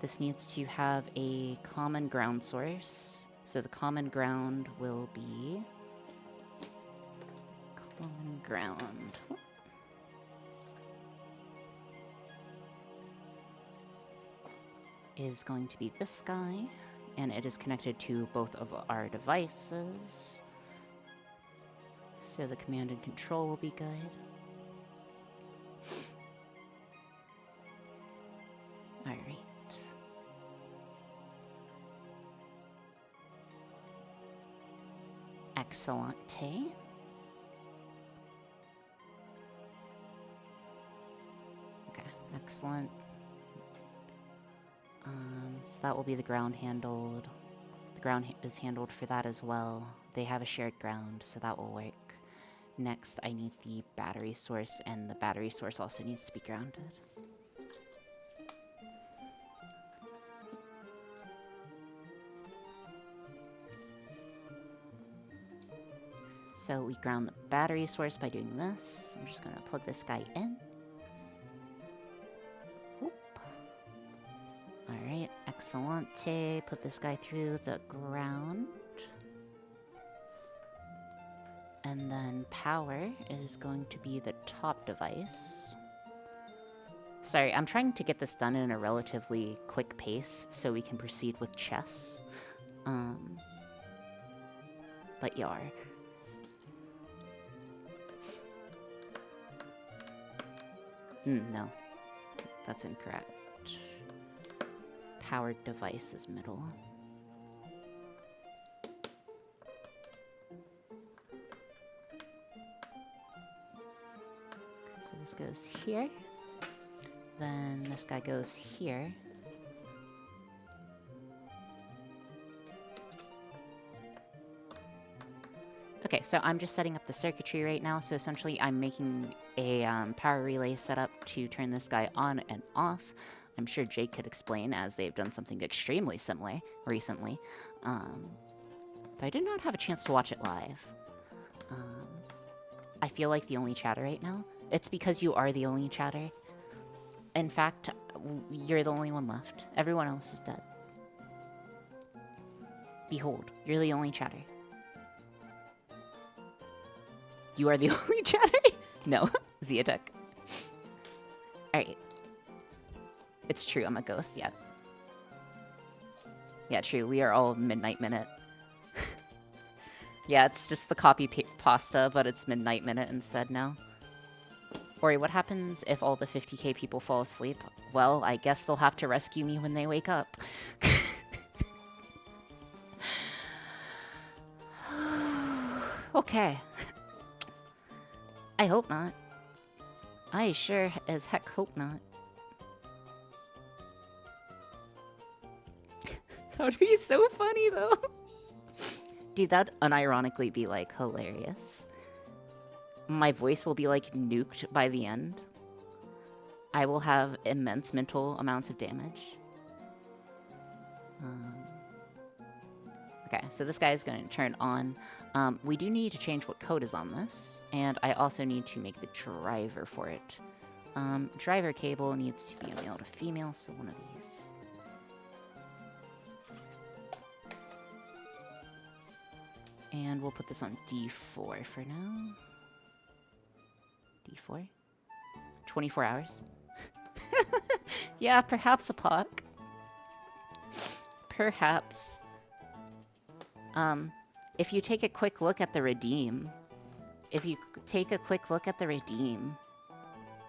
this needs to have a common ground source. So the common ground will be common ground. Is going to be this guy, and it is connected to both of our devices. So the command and control will be good. All right. Excellente. Okay, excellent. So that will be the ground handled. The ground is handled for that as well. They have a shared ground, so that will work. Next, I need the battery source, and the battery source also needs to be grounded. So we ground the battery source by doing this. I'm just going to plug this guy in. Alright, excellente. Put this guy through the ground. And then power is going to be the top device. Sorry, I'm trying to get this done in a relatively quick pace so we can proceed with chess. But yar. No, that's incorrect. Powered device is middle. So this goes here. Then this guy goes here. Okay, so I'm just setting up the circuitry right now. So essentially I'm making a power relay setup to turn this guy on and off. I'm sure Jake could explain, as they've done something extremely similar recently. But I did not have a chance to watch it live. I feel like the only chatter right now. It's because you are the only chatter. In fact, you're the only one left. Everyone else is dead. Behold, you're the only chatter. You are the only chatter? No, Zeatek. Alright. It's true, I'm a ghost, yeah. Yeah, true, we are all Midnight Minute. Yeah, it's just the copy pasta, but it's Midnight Minute instead now. Ori, what happens if all the 50k people fall asleep? Well, I guess they'll have to rescue me when they wake up. Okay. I hope not. I sure as heck hope not. That would be so funny, though. Dude, that'd unironically be, like, hilarious. My voice will be, like, nuked by the end. I will have immense mental amounts of damage. Okay, so this guy is going to turn on. We do need to change what code is on this, and I also need to make the driver for it. Driver cable needs to be a male to female, so one of these. And we'll put this on D4 for now. D4? 24 hours? Yeah, perhaps a puck. Perhaps. If you take a quick look at the redeem,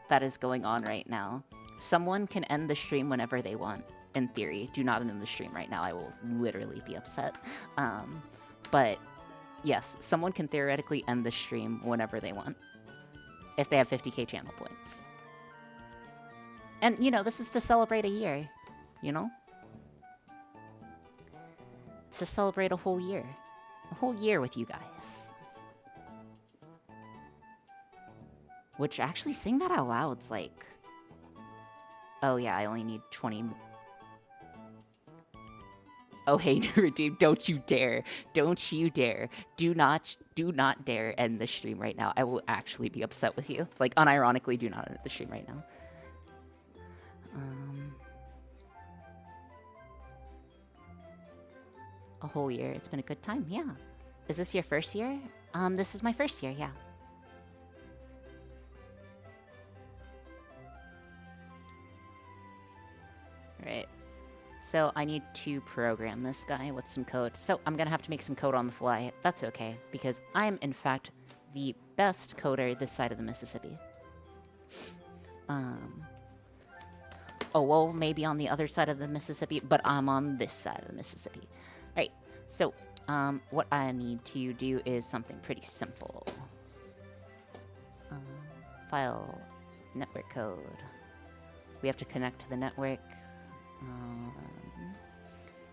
that is going on right now, someone can end the stream whenever they want. in theory, do not end the stream right now. I will literally be upset. But yes, someone can theoretically end the stream whenever they want if they have 50k channel points. And, you know, this is to celebrate a year, you know? To celebrate a whole year. A whole year with you guys. Which, actually, saying that out loud's like... Oh, yeah, I only need 20... Oh, hey, dude, don't you dare. Don't you dare. Do not dare end the stream right now. I will actually be upset with you. Like, unironically, do not end the stream right now. A whole year. It's been a good time, yeah. Is this your first year? This is my first year, yeah. Right. So I need to program this guy with some code. So I'm gonna have to make some code on the fly. That's okay, because I'm, in fact, the best coder this side of the Mississippi. Oh, well, maybe on the other side of the Mississippi, but I'm on this side of the Mississippi. All right, so what I need to do is something pretty simple. File, network code. We have to connect to the network.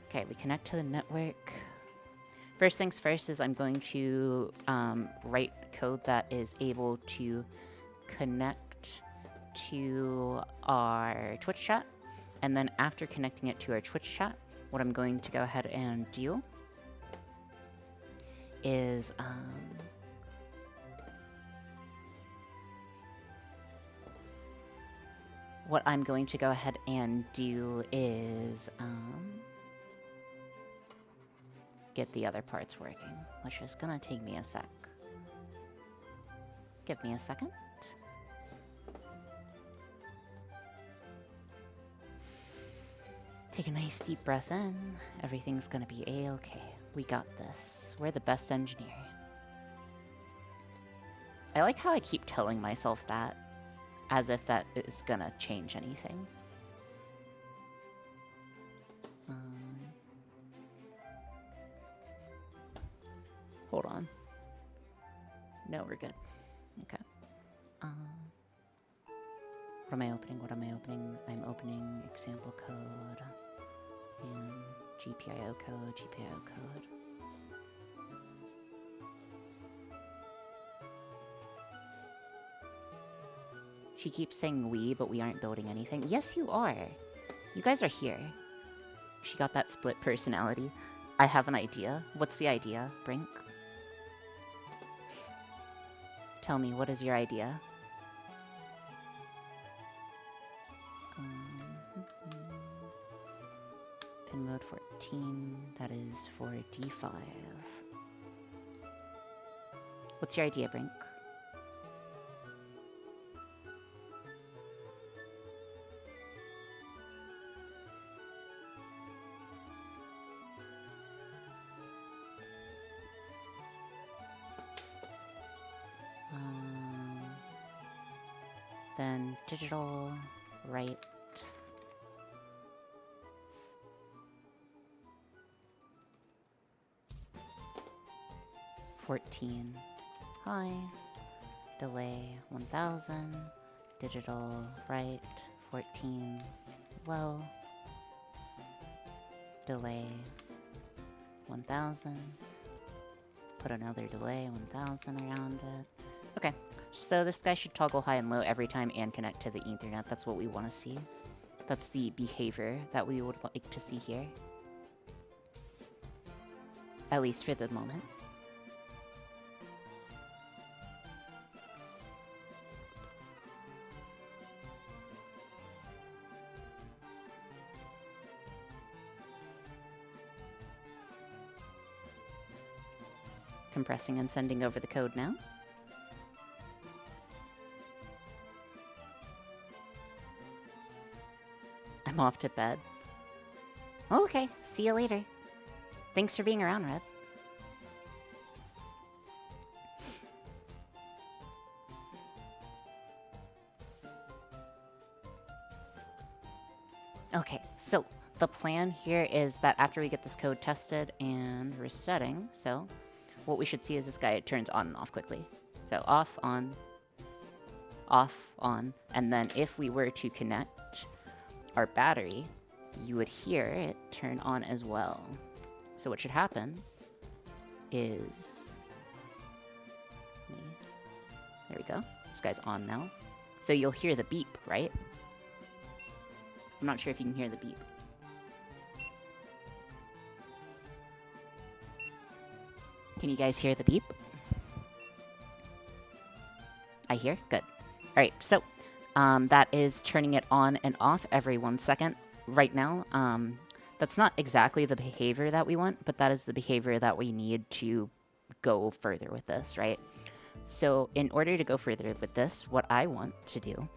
Okay, we connect to the network. First things first is I'm going to write code that is able to connect to our Twitch chat. And then after connecting it to our Twitch chat, what I'm going to go ahead and do is get the other parts working, which is gonna take me a sec. Give me a second. Take a nice deep breath in. Everything's gonna be a-okay. We got this. We're the best engineer. I like how I keep telling myself that, as if that is gonna change anything. Hold on. No, we're good. Okay. What am I opening? What am I opening? I'm opening example code and GPIO code, GPIO code. She keeps saying we, but we aren't building anything. Yes, you are. You guys are here. She got that split personality. I have an idea. What's the idea, Brink? Tell me, what is your idea? Pin mode 14, that is for D5. What's your idea, Brink? Then digital, right. High, delay 1000, digital right 14, low, delay 1000, put another delay 1000 around it. Okay, so this guy should toggle high and low every time and connect to the Ethernet. That's what we want to see. That's the behavior that we would like to see here. At least for the moment. Compressing and sending over the code now. I'm off to bed. Okay, see you later. Thanks for being around, Red. Okay, so the plan here is that after we get this code tested and resetting, so what we should see is this guy turns on and off quickly. So off, on, and then if we were to connect our battery, you would hear it turn on as well. So what should happen is... There we go. This guy's on now. So you'll hear the beep, right? I'm not sure if you can hear the beep. Can you guys hear the beep? I hear? Good. Alright, so that is turning it on and off every 1 second. Right now, that's not exactly the behavior that we want, but that is the behavior that we need to go further with this, right? So in order to go further with this, what I want to do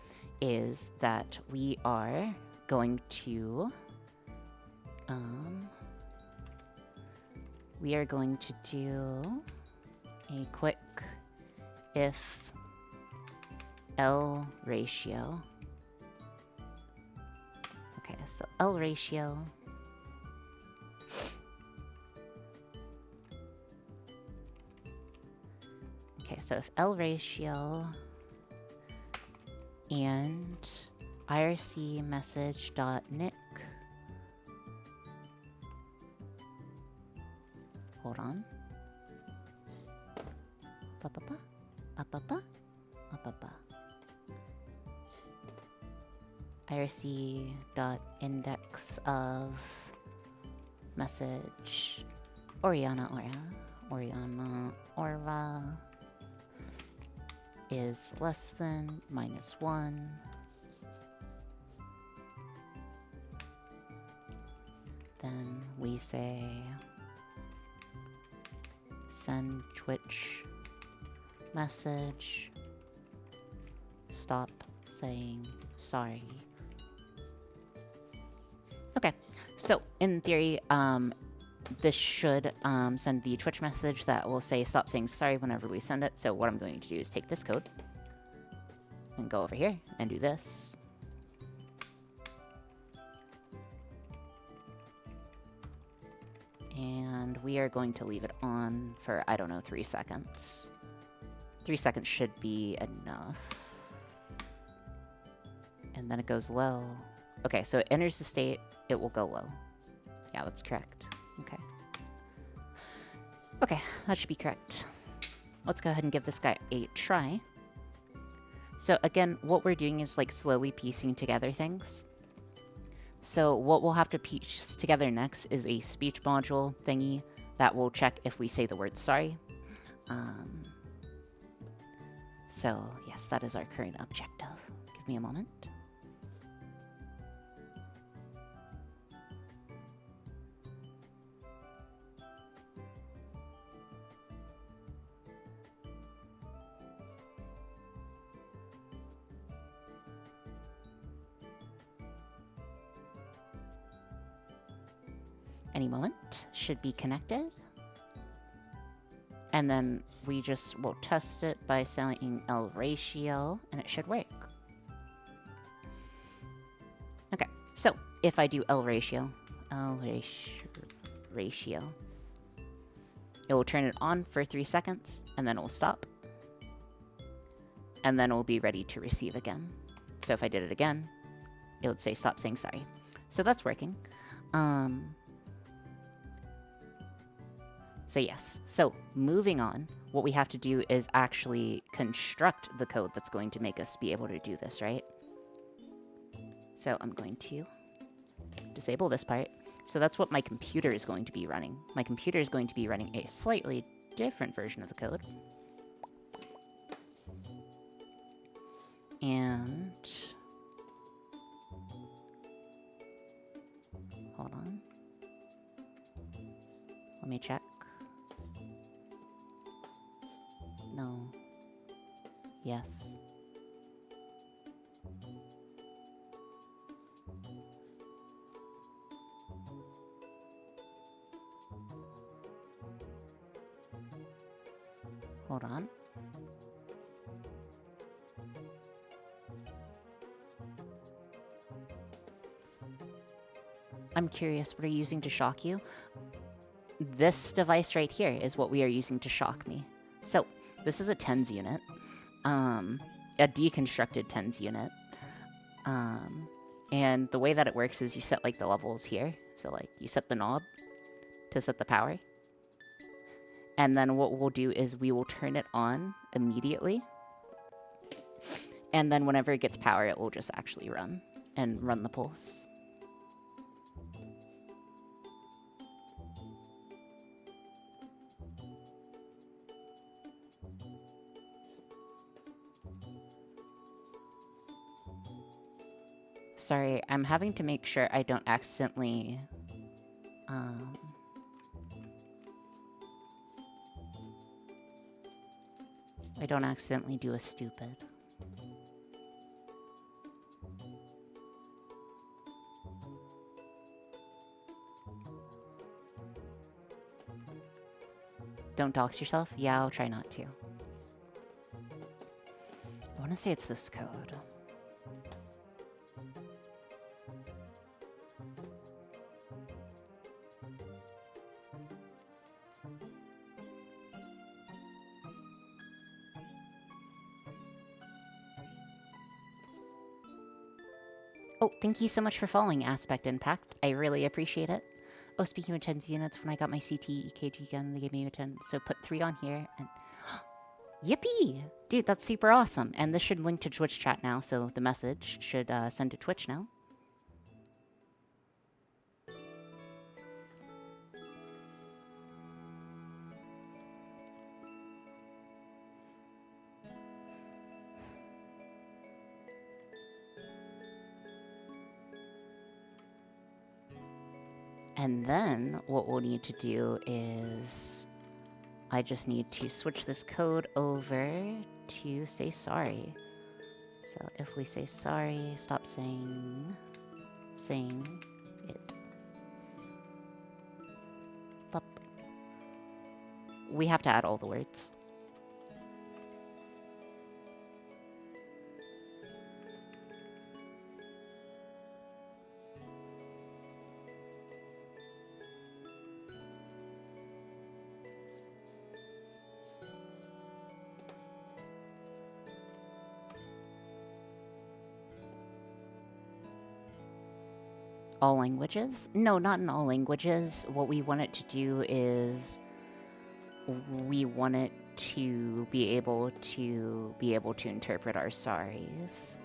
is that we are going to do a quick if L ratio. Okay, so L ratio. Okay, so if L ratio and IRC message dot nick. Hold on. Ba-ba-ba, up-ba-ba, up-ba-ba. IRC dot index of message Oriana Aura is less than -1. Then we say send Twitch message, stop saying sorry. Okay, so in theory, this should send the Twitch message that will say stop saying sorry whenever we send it. So what I'm going to do is take this code and go over here and do this. And we are going to leave it on for, I don't know, 3 seconds. 3 seconds should be enough. And then it goes low. Okay, so it enters the state, it will go low. Yeah, that's correct. Okay. Okay, that should be correct. Let's go ahead and give this guy a try. So again, what we're doing is like slowly piecing together things. So what we'll have to piece together next is a speech module thingy that will check if we say the word sorry. So yes, that is our current objective. Give me a moment. Any moment, should be connected. And then we just will test it by saying L ratio, and it should work. Okay, so if I do L ratio, it will turn it on for 3 seconds, and then it will stop. And then it will be ready to receive again. So if I did it again, it would say stop saying sorry. So that's working. So yes, so moving on, what we have to do is actually construct the code that's going to make us be able to do this, right? So I'm going to disable this part. So that's what my computer is going to be running. My computer is going to be running a slightly different version of the code. And... hold on. Let me check. No. Yes. Hold on. I'm curious, what are you using to shock you? This device right here is what we are using to shock me. So, this is a TENS unit. A deconstructed TENS unit. And the way that it works is you set, like, the levels here. So, like, you set the knob to set the power. And then what we'll do is we will turn it on immediately. And then whenever it gets power, it will just actually run and run the pulse. Sorry, I'm having to make sure I don't accidentally... I don't accidentally do a stupid. Don't dox yourself? Yeah, I'll try not to. I want to say it's this code. Oh, thank you so much for following Aspect Impact. I really appreciate it. Oh, speaking of TENS units, when I got my CT EKG gun, they gave me a 10. So put 3 on here and... Yippee! Dude, that's super awesome. And this should link to Twitch chat now, so the message should send to Twitch now. And then what we'll need to do is I just need to switch this code over to say sorry. So if we say sorry, stop saying it. Bop. We have to add all the words. All languages? No, not in all languages. What we want it to do is we want it to be able to interpret our sorries.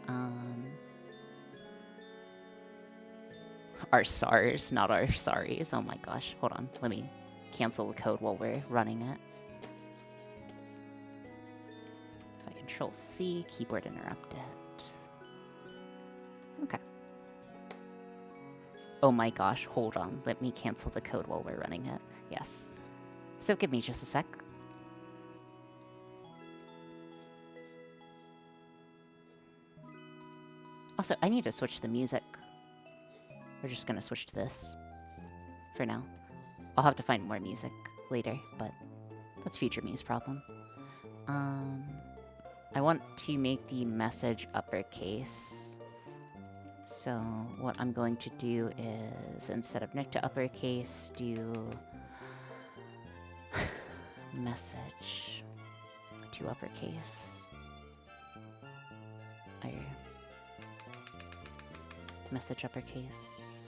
Our SARS, not our sorries. Oh my gosh. Hold on. Let me cancel the code while we're running it. If I control C, keyboard interrupted. Okay. Oh my gosh, hold on. Let me cancel the code while we're running it. Yes. So give me just a sec. Also, I need to switch the music. We're just gonna switch to this for now. I'll have to find more music later, but that's future me's problem. I want to make the message uppercase. So what I'm going to do is, instead of Nick to uppercase, do message to uppercase. Or message uppercase.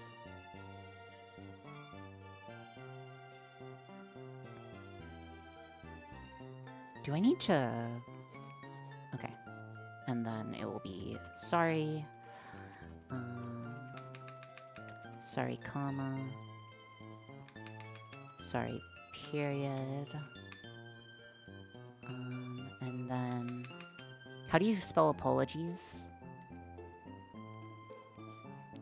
Do I need to... Okay. And then it will be sorry. Sorry, comma. Sorry, period. And then... How do you spell apologies?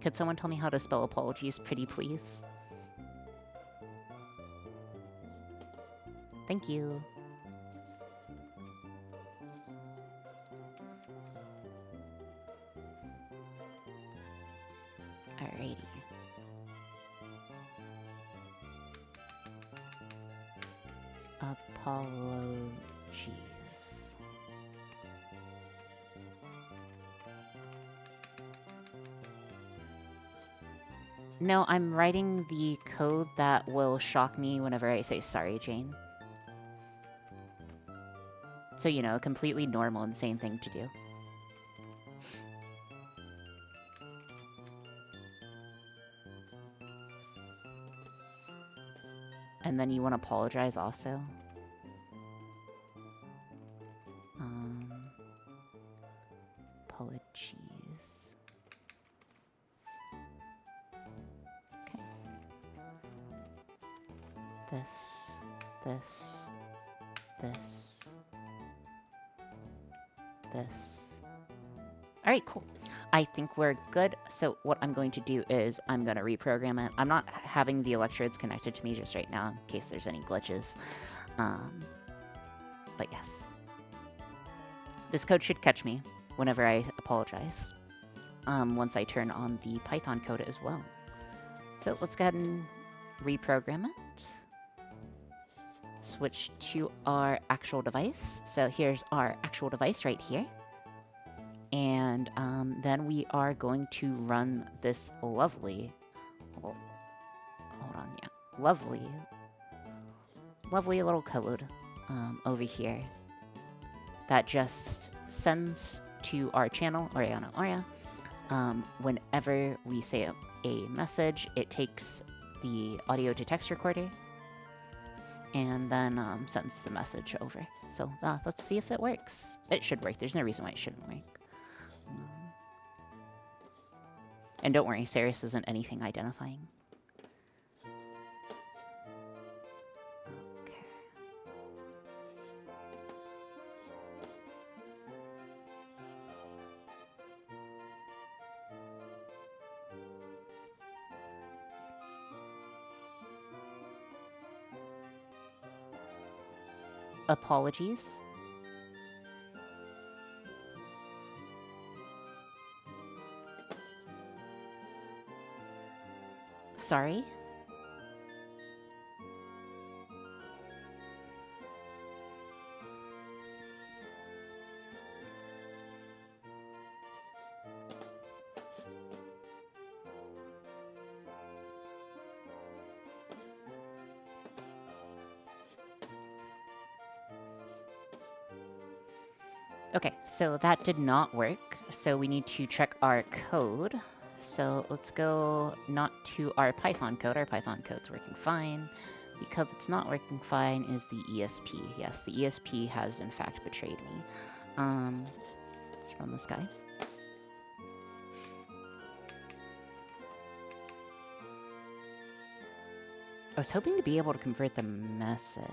Could someone tell me how to spell apologies, pretty please? Thank you. Alrighty. Apologies. No, I'm writing the code that will shock me whenever I say sorry, Jane. So, you know, a completely normal, insane thing to do. And then you want to apologize also. Apologies. Okay. This. Alright, cool. I think we're good. So what I'm going to do is I'm going to reprogram it. I'm not having the electrodes connected to me just right now in case there's any glitches. But yes. This code should catch me whenever I apologize. Once I turn on the Python code as well. So let's go ahead and reprogram it. Switch to our actual device. So here's our actual device right here. And then we are going to run this lovely, hold on, yeah, lovely little code over here that just sends to our channel, Oriana Aurea. Whenever we say a message, it takes the audio to text recorder and then sends the message over. So let's see if it works. It should work. There's no reason why it shouldn't work. And don't worry, Ceres isn't anything identifying. Okay. Apologies. Sorry. Okay, so that did not work. So we need to check our code. So let's go not to our Python code. Our Python code's working fine. The code that's not working fine is the ESP. Yes, the ESP has in fact betrayed me. Let's run this guy. I was hoping to be able to convert the message.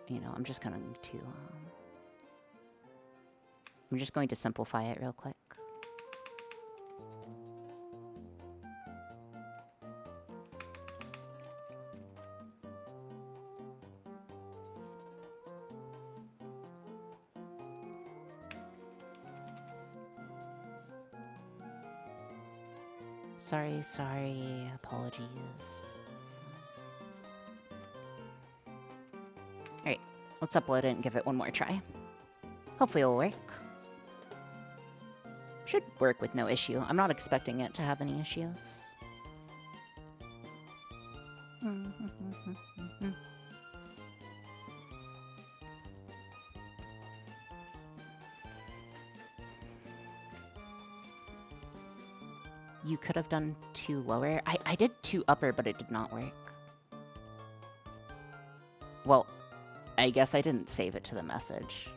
You know, I'm just going to simplify it real quick. Sorry, apologies. Alright, let's upload it and give it one more try. Hopefully it'll work. Should work with no issue. I'm not expecting it to have any issues. You could have done 2 lower. I did 2 upper, but it did not work. Well, I guess I didn't save it to the message.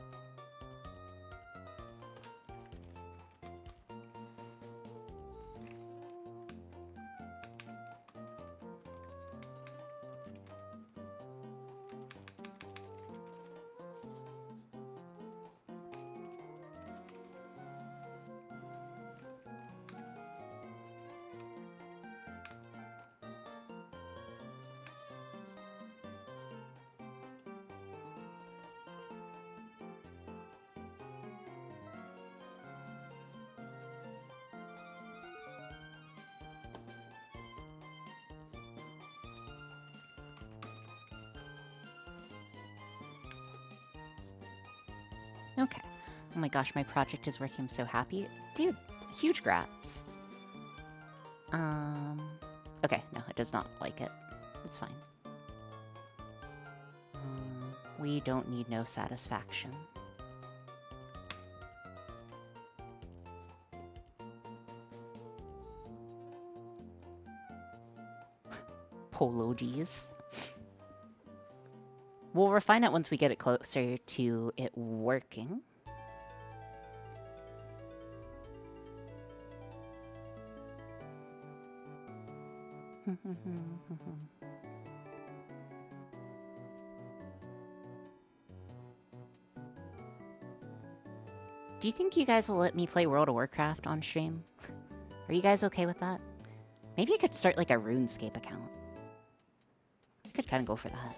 Okay. Oh my gosh, my project is working. I'm so happy. Dude, huge grats. Okay, no, it does not like it. It's fine. We don't need no satisfaction. Polo G's. We'll refine it once we get it closer to it working. Do you think you guys will let me play World of Warcraft on stream? Are you guys okay with that? Maybe I could start like a RuneScape account. I could kind of go for that.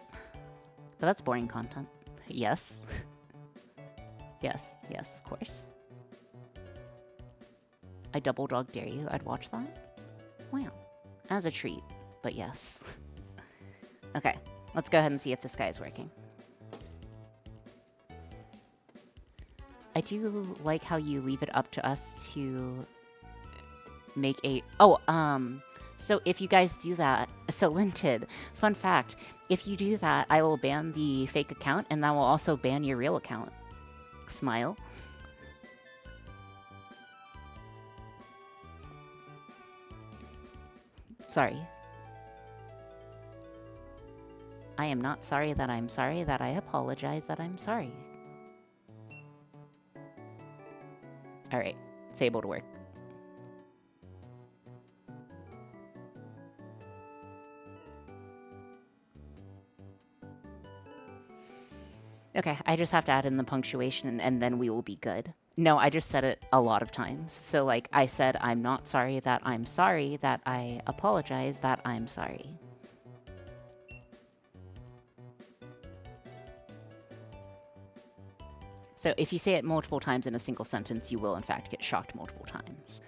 But that's boring content. Yes. Yes, yes, of course. I double dog dare you. I'd watch that. Wow. As a treat, but yes. Okay, let's go ahead and see if this guy is working. I do like how you leave it up to us to make a... Oh, so if you guys do that... So, Linted, fun fact. If you do that, I will ban the fake account, and that will also ban your real account. Smile. Sorry. I am not sorry that I'm sorry that I apologize that I'm sorry. Alright, it's able to work. Okay, I just have to add in the punctuation and then we will be good. No, I just said it a lot of times. So, like, I said I'm not sorry that I'm sorry that I apologize that I'm sorry. So if you say it multiple times in a single sentence, you will in fact get shocked multiple times.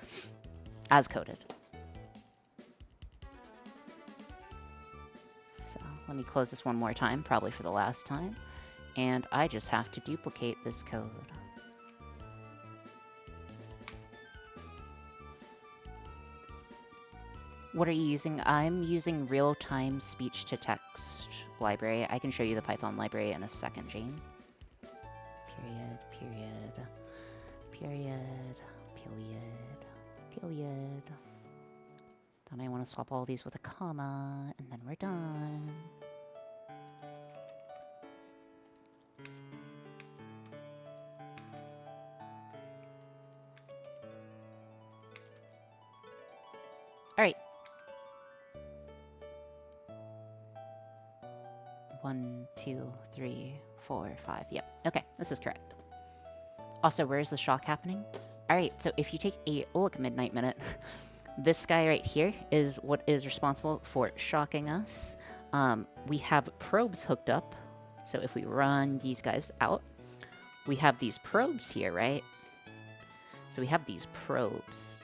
As coded. So let me close this one more time, probably for the last time. And I just have to duplicate this code. What are you using? I'm using real-time speech-to-text library. I can show you the Python library in a second, Jane. Period, period, period, period, period. Then I want to swap all these with a comma, and then we're done. All right. 1, 2, 3, 4, 5. Yep. Okay, this is correct. Also, where is the shock happening? All right, so if you take a look, Midnight Minute, this guy right here is what is responsible for shocking us. We have probes hooked up. So if we run these guys out, we have these probes here, right? So we have these probes.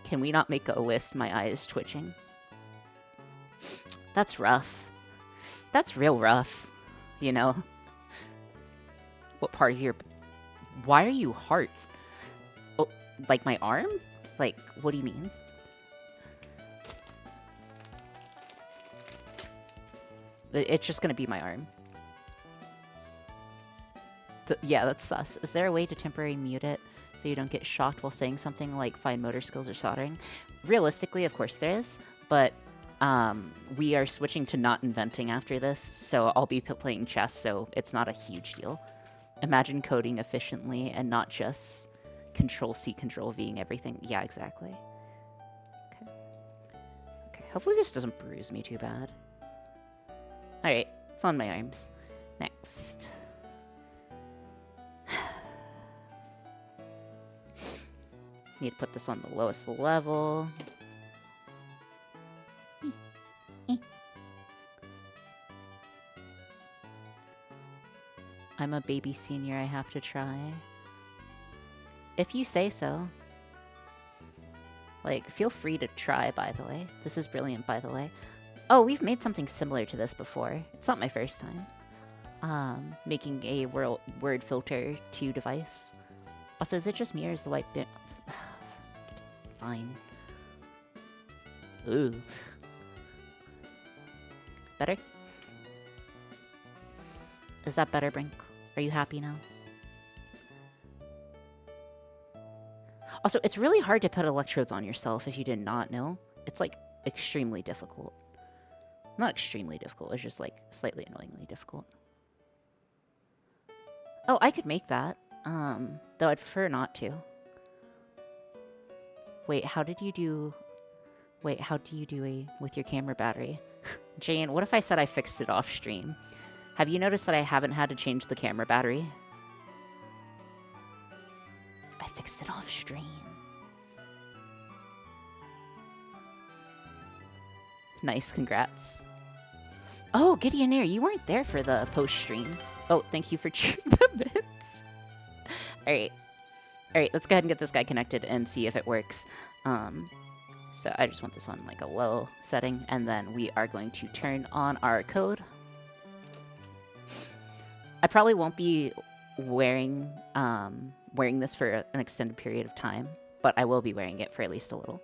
Can we not make a list? My eye is twitching. That's rough. That's real rough, you know? What part of your... Why are you heart? Oh, like my arm? Like, what do you mean? It's just gonna be my arm. Yeah, that's sus. Is there a way to temporarily mute it so you don't get shocked while saying something like fine motor skills or soldering? Realistically, of course there is, but we are switching to not inventing after this, so I'll be playing chess, so it's not a huge deal. Imagine coding efficiently and not just Control-C, Control-V-ing everything. Yeah, exactly. Okay. Okay, hopefully this doesn't bruise me too bad. Alright, it's on my arms. Next. Need to put this on the lowest level. I'm a baby senior, I have to try. If you say so. Like, feel free to try, by the way. This is brilliant, by the way. Oh, we've made something similar to this before. It's not my first time. Making a word filter to device. Also, is it just me or is the white bit... fine. Ooh. Better? Is that better, Brink? Are you happy now? Also, it's really hard to put electrodes on yourself if you did not know. It's, like, extremely difficult. Not extremely difficult, it's just, like, slightly annoyingly difficult. Oh, I could make that. Though I'd prefer not to. Wait, how do you do with your camera battery? Jane, what if I said I fixed it off stream? Have you noticed that I haven't had to change the camera battery? I fixed it off stream. Nice, congrats. Oh, Gideonair, you weren't there for the post stream. Oh, thank you for cheering the bits. Alright. Alright, let's go ahead and get this guy connected and see if it works. So I just want this on like a low setting, and then we are going to turn on our code. I probably won't be wearing this for an extended period of time, but I will be wearing it for at least a little.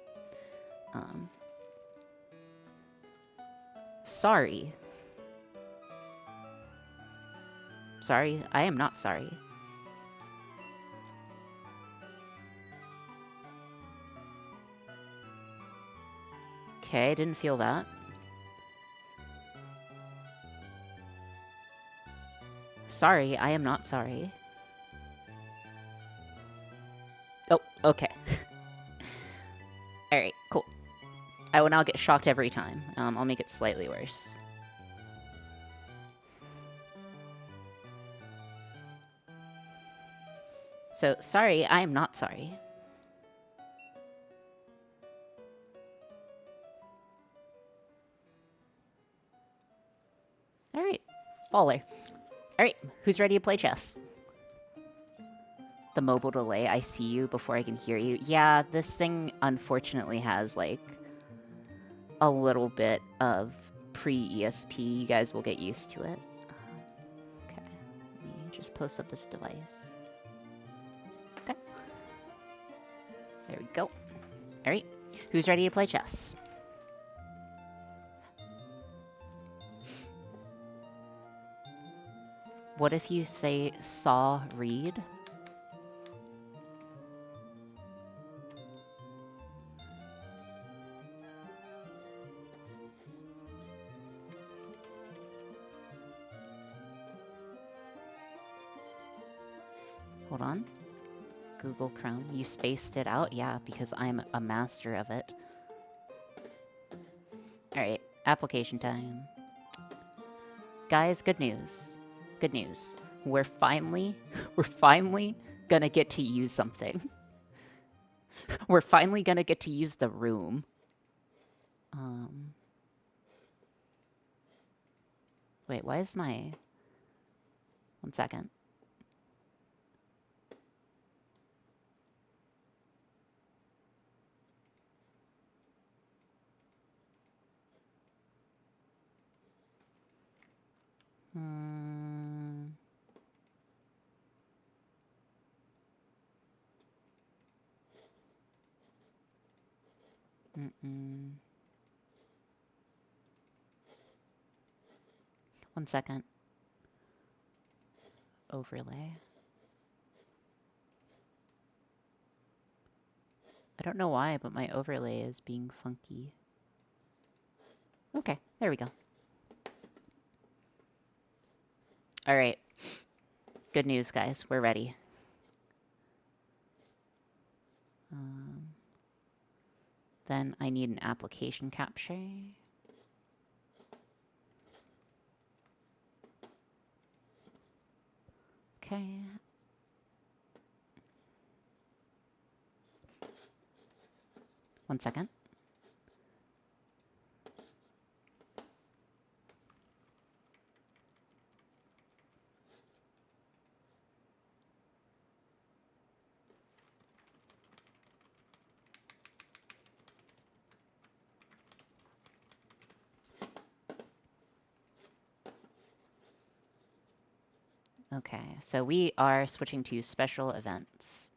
Sorry. Sorry, I am not sorry. Okay, I didn't feel that. Sorry, I am not sorry. Oh, okay. Alright, cool. I will now get shocked every time. I'll make it slightly worse. So, sorry, I am not sorry. Alright, baller. Alright, who's ready to play chess? The mobile delay, I see you before I can hear you. Yeah, this thing unfortunately has, like, a little bit of pre-ESP. You guys will get used to it. Okay, let me just post up this device. Okay. There we go. Alright, who's ready to play chess? What if you say saw read? Hold on. Google Chrome. You spaced it out? Yeah, because I'm a master of it. Alright, application time. Guys, good news. Good news. We're finally gonna get to use something. We're finally gonna get to use the room. Wait, why is my... 1 second. One second. Overlay. I don't know why, but my overlay is being funky. Okay, there we go. Alright. Good news, guys. We're ready. Then I need an application capture. Okay. One second. Okay, so we are switching to special events.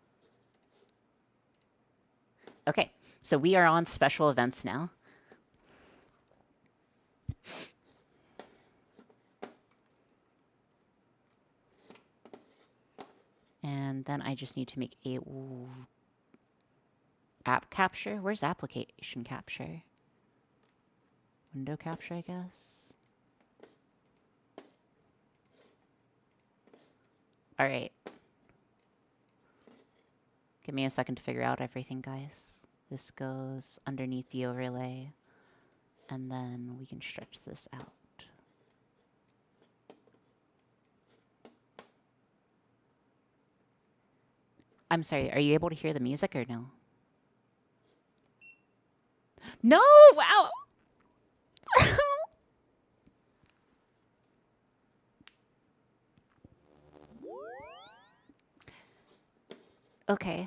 Okay, So we are on special events now. And then I just need to make a app capture. Where's application capture? Window capture, I guess. All right. Give me a second to figure out everything, guys. This goes underneath the overlay, and then we can stretch this out. I'm sorry, are you able to hear the music or no? No! Wow! Okay.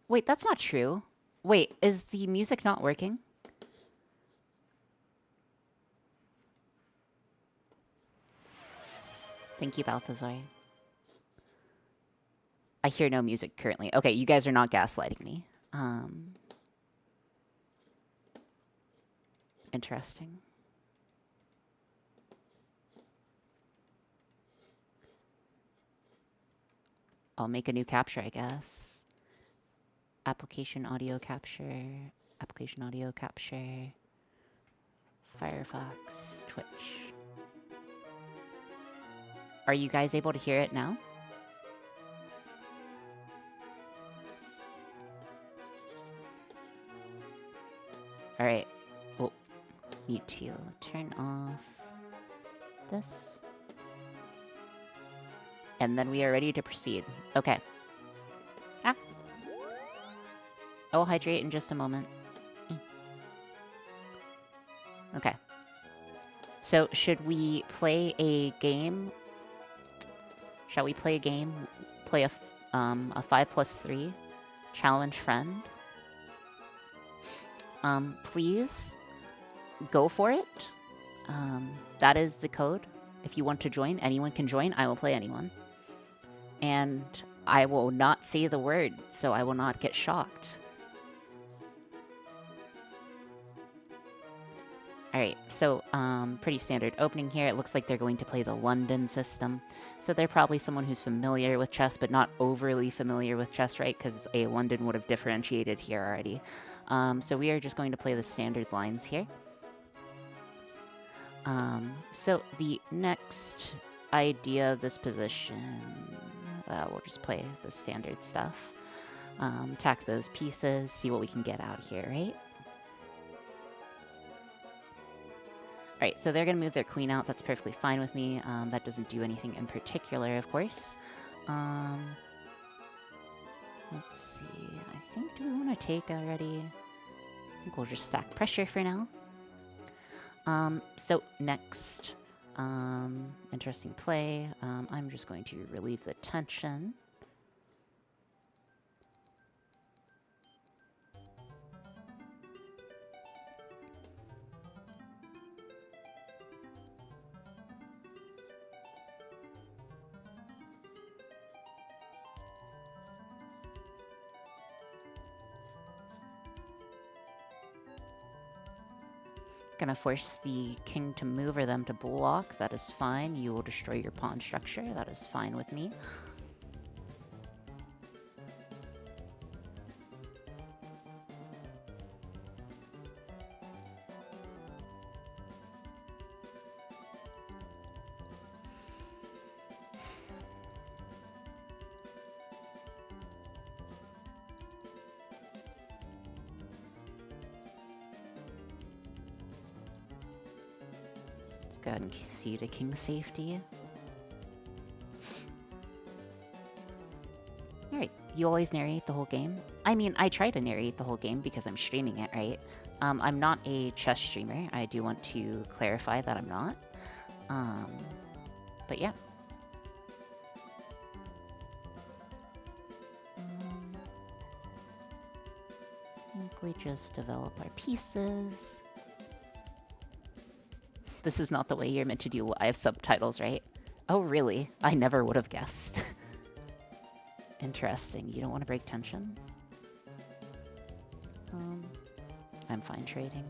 Wait, that's not true. Wait, is the music not working? Thank you, Balthazar. I hear no music currently. Okay, you guys are not gaslighting me. Interesting. I'll make a new capture, I guess. Application audio capture. Application audio capture. Firefox, Twitch. Are you guys able to hear it now? All right. Well, need to turn off this. And then we are ready to proceed. Okay. Ah. I will hydrate in just a moment. Okay. So, should we play a game? Shall we play a game? Play a 5+3 challenge friend? Please go for it. That is the code. If you want to join, anyone can join. I will play anyone. And I will not say the word, so I will not get shocked. Alright, so pretty standard opening here. It looks like they're going to play the London system. So they're probably someone who's familiar with chess, but not overly familiar with chess, right? Because a London would have differentiated here already. So we are just going to play the standard lines here. So the next idea of this position, we'll just play the standard stuff. Attack those pieces, see what we can get out here, right? Alright, so they're going to move their queen out. That's perfectly fine with me. That doesn't do anything in particular, of course. Let's see. I think, do we want to take already? I think we'll just stack pressure for now. So next, interesting play. I'm just going to relieve the tension. Gonna force the king to move or them to block. That is fine. You will destroy your pawn structure. That is fine with me. Go ahead and see to king's safety. Alright, you always narrate the whole game? I mean, I try to narrate the whole game because I'm streaming it, right? I'm not a chess streamer. I do want to clarify that I'm not. But yeah. I think we just develop our pieces. This is not the way you're meant to do live subtitles, right? Oh, really? I never would have guessed. Interesting. You don't want to break tension? I'm fine trading.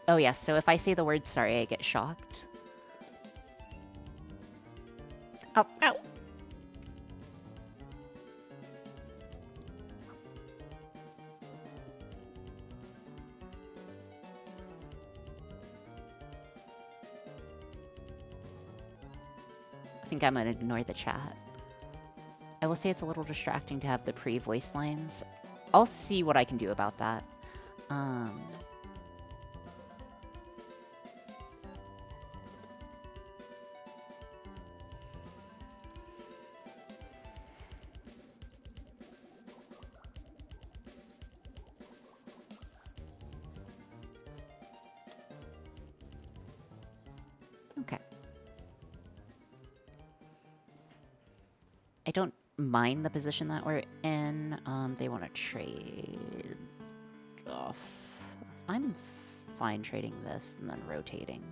Oh, yes, so if I say the word sorry, I get shocked. Oh, ow! I think I'm gonna ignore the chat. I will say it's a little distracting to have the pre-voice lines. I'll see what I can do about that. Okay. I don't mind the position that we're in. They want to trade off. I'm fine trading this and then rotating.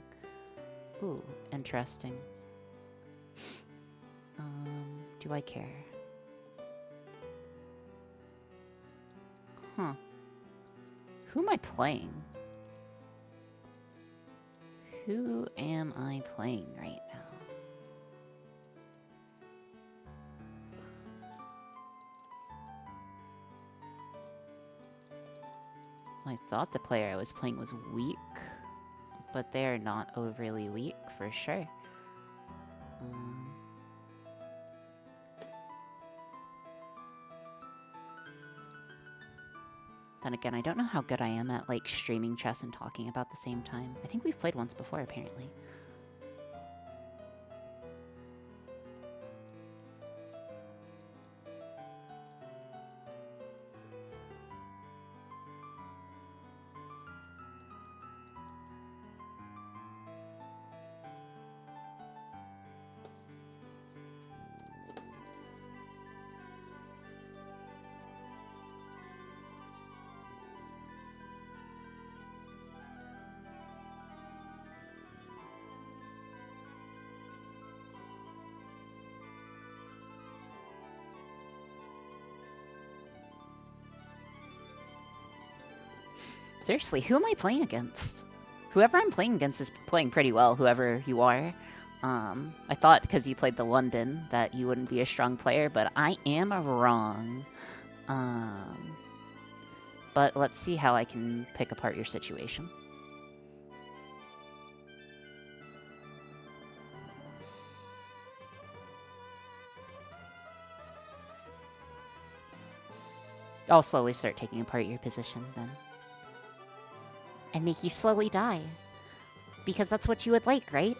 Ooh, interesting. Do I care? Huh. Who am I playing? Who am I playing right now? I thought the player I was playing was weak, but they're not overly weak for sure. Then again, I don't know how good I am at, like, streaming chess and talking about the same time. I think we've played once before, apparently. Seriously, who am I playing against? Whoever I'm playing against is playing pretty well, whoever you are. I thought because you played the London that you wouldn't be a strong player, but I am wrong. But let's see how I can pick apart your situation. I'll slowly start taking apart your position, then. And make you slowly die. Because that's what you would like, right?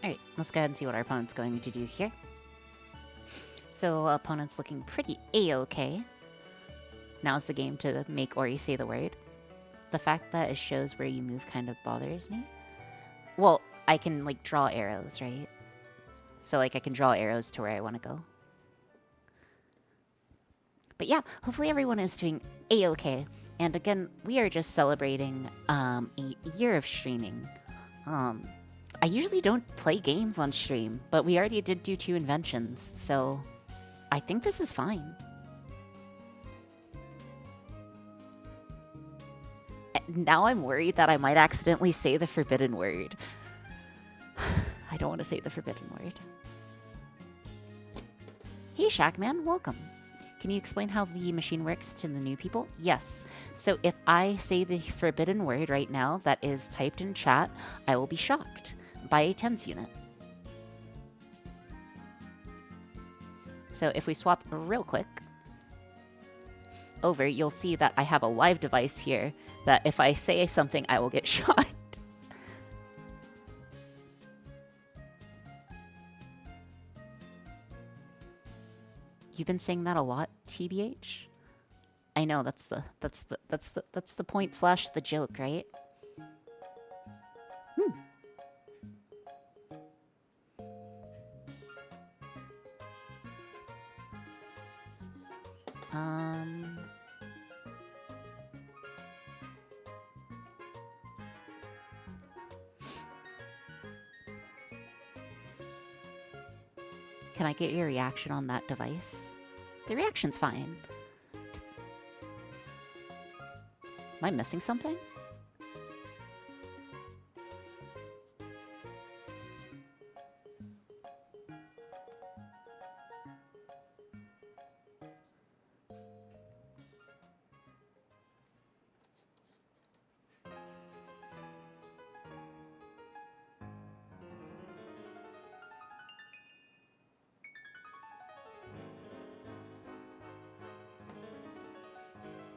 Alright, let's go ahead and see what our opponent's going to do here. So, opponent's looking pretty A-okay. Now's the game to make Ori say the word. The fact that it shows where you move kind of bothers me. Well, I can, like, draw arrows, right? So, like, I can draw arrows to where I want to go. But yeah, hopefully everyone is doing A-okay. And again, we are just celebrating a year of streaming. I usually don't play games on stream, but we already did do 2 inventions, so I think this is fine. Now I'm worried that I might accidentally say the forbidden word. I don't want to say the forbidden word. Hey Shackman, welcome. Can you explain how the machine works to the new people? Yes. So if I say the forbidden word right now that is typed in chat, I will be shocked by a TENS unit. So if we swap real quick over, you'll see that I have a live device here that if I say something, I will get shot. You've been saying that a lot, TBH? I know that's the point slash the joke, right? Can I get your reaction on that device? The reaction's fine. Am I missing something?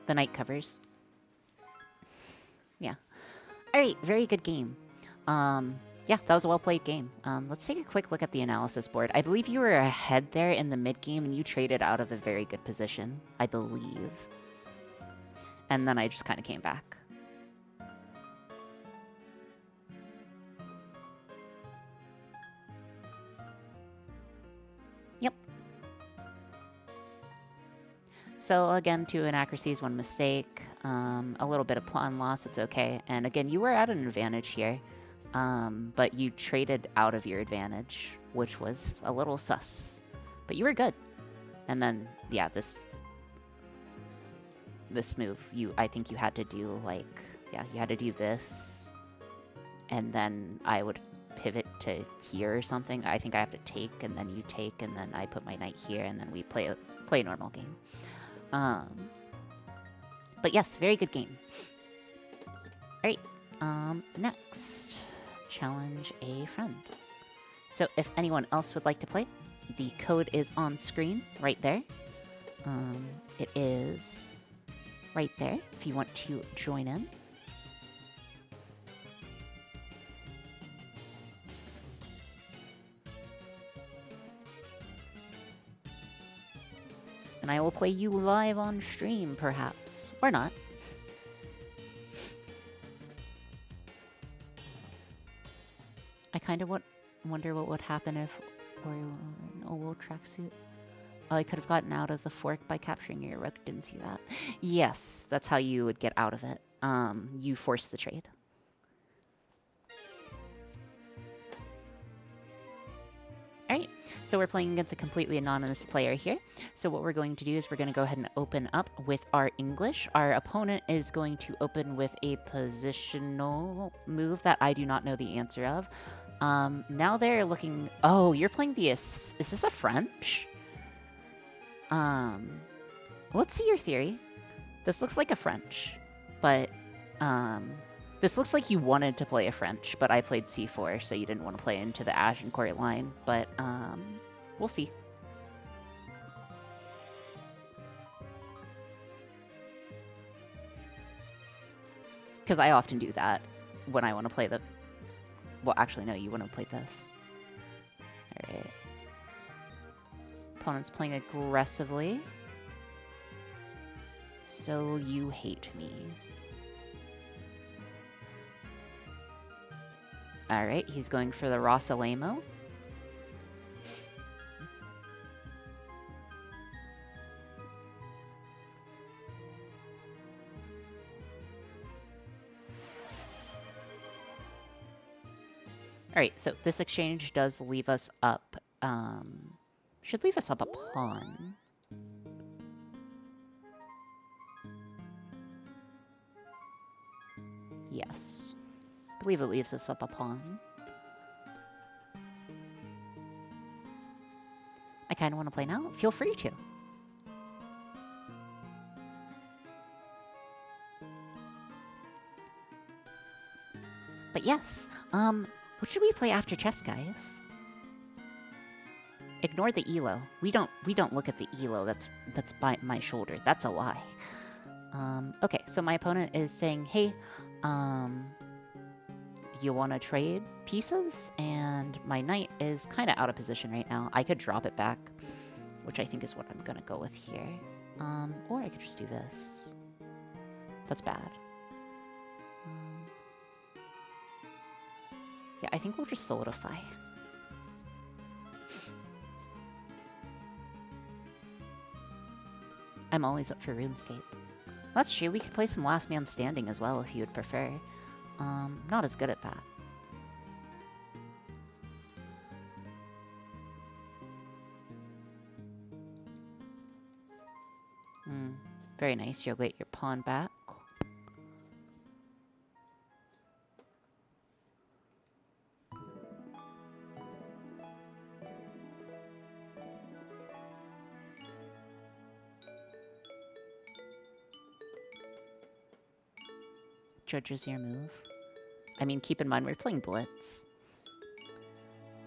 The night covers. Yeah. Alright, very good game. Yeah, that was a well-played game. Let's take a quick look at the analysis board. I believe you were ahead there in the mid-game, and you traded out of a very good position, I believe. And then I just kind of came back. Yep. So again, 2 inaccuracies, 1 mistake, a little bit of pawn loss, it's okay. And again, you were at an advantage here, but you traded out of your advantage, which was a little sus. But you were good. And then, yeah, this move, I think you had to do, like, yeah, you had to do this, and then I would pivot to here or something. I think I have to take, and then you take, and then I put my knight here, and then we play a normal game. But yes, very good game. Alright, next, challenge a friend. So if anyone else would like to play, the code is on screen right there. It is right there if you want to join in. And I will play you live on stream, perhaps. Or not. I kind of wonder what would happen if Oreo an oval tracksuit. Oh, I could have gotten out of the fork by capturing your rook. Didn't see that. Yes, that's how you would get out of it. You force the trade. Alright, so we're playing against a completely anonymous player here. So what we're going to do is we're going to go ahead and open up with our English. Our opponent is going to open with a positional move that I do not know the answer of. Now they're looking... Oh, you're playing the... Is this a French? Let's see your theory. This looks like a French, but... This looks like you wanted to play a French, but I played c4, so you didn't want to play into the Agincourt line. But, we'll see. Because I often do that when I want to play the... Well, actually, no, you want to play this. Alright. Opponent's playing aggressively. So you hate me. Alright, he's going for the Rosalemo. Alright, so this exchange does leave us up, should leave us up a pawn. Yes. I believe it leaves us up a pawn. I kind of want to play now. Feel free to. But yes, what should we play after chess, guys? Ignore the elo. We don't look at the elo. That's by my shoulder. That's a lie. Okay, so my opponent is saying, hey, you want to trade pieces? And my knight is kind of out of position right now. I could drop it back, which I think is what I'm going to go with here. Or I could just do this. That's bad. Yeah, I think we'll just solidify. I'm always up for RuneScape. That's true, we could play some Last Man Standing as well if you would prefer. Not as good at that. Very nice, you'll get your pawn back. Judges your move. I mean, keep in mind, we're playing Blitz.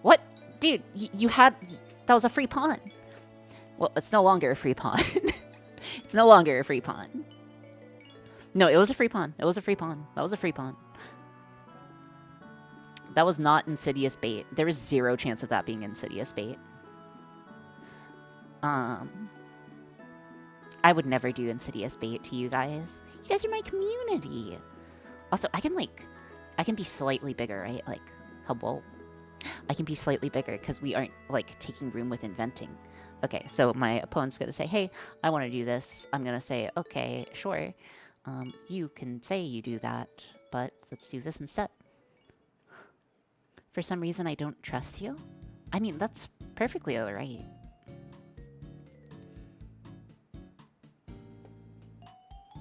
What? Dude, you had... That was a free pawn. Well, it's no longer a free pawn. It's no longer a free pawn. No, it was a free pawn. It was a free pawn. That was a free pawn. That was not Insidious bait. There was zero chance of that being Insidious bait. I would never do Insidious bait to you guys. You guys are my community. Also, I can be slightly bigger, right? Like, hello? I can be slightly bigger because we aren't, like, taking room with inventing. Okay, so my opponent's going to say, hey, I want to do this. I'm going to say, okay, sure. You can say you do that, but let's do this instead. For some reason, I don't trust you. I mean, that's perfectly all right.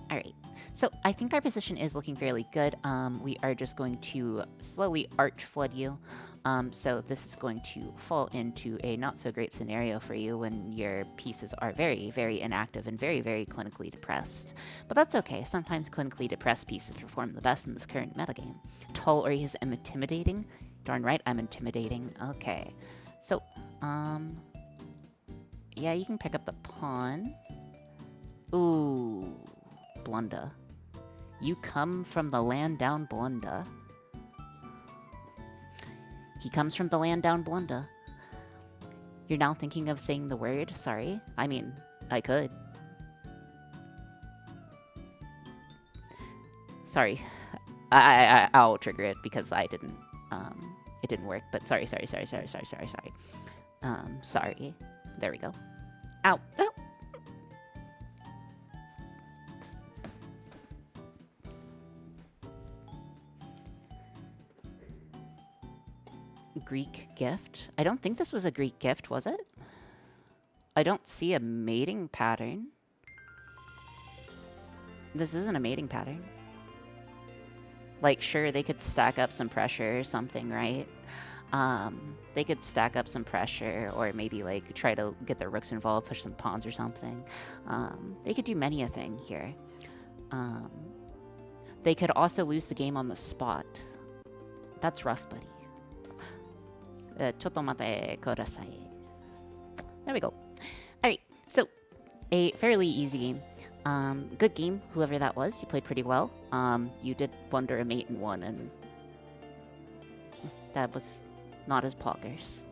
All right. So I think our position is looking fairly good. We are just going to slowly arch flood you. So this is going to fall into a not so great scenario for you when your pieces are very, very inactive and very, very clinically depressed. But that's okay. Sometimes clinically depressed pieces perform the best in this current metagame. Tall or he's intimidating. Darn right, I'm intimidating. Okay. So, yeah, you can pick up the pawn. Ooh, Blunda. You come from the land down Blunda. He comes from the land down Blunda. You're now thinking of saying the word? Sorry. I mean, I could. Sorry. I'll trigger it because I didn't, it didn't work, but sorry. Sorry. There we go. Ow. Ow. Greek gift? I don't think this was a Greek gift, was it? I don't see a mating pattern. This isn't a mating pattern. Like, sure, they could stack up some pressure or something, right? They could stack up some pressure or maybe, like, try to get their rooks involved, push some pawns or something. They could do many a thing here. They could also lose the game on the spot. That's rough, buddy. Chotomate kodasai. There we go. Alright, so a fairly easy game. Good game, whoever that was. You played pretty well. You did blunder a mate and won, and that was not as poggers.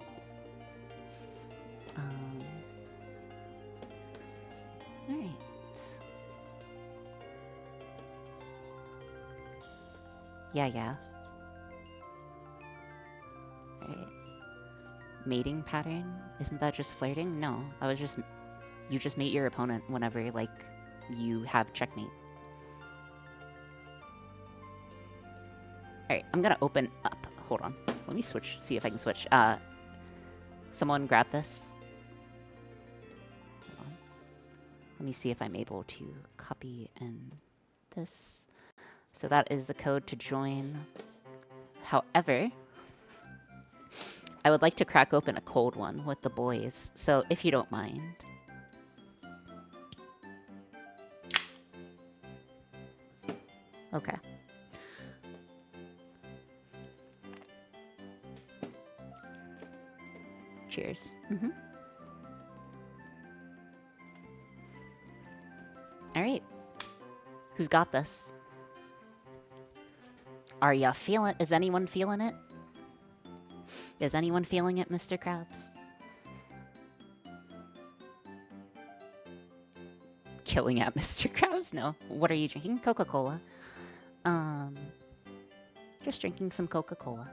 Alright. Yeah. Alright. Mating pattern? Isn't that just flirting? No, you just mate your opponent whenever, like, you have checkmate. Alright, I'm gonna open up. Hold on. Let me switch, see if I can switch. Someone grab this. Hold on. Let me see if I'm able to copy in this. So that is the code to join. However, I would like to crack open a cold one with the boys, so if you don't mind. Okay. Cheers. Alright. Who's got this? Are ya feeling? Is anyone feeling it? Is anyone feeling it, Mr. Krabs? Killing at Mr. Krabs? No. What are you drinking? Coca-Cola. Just drinking some Coca-Cola.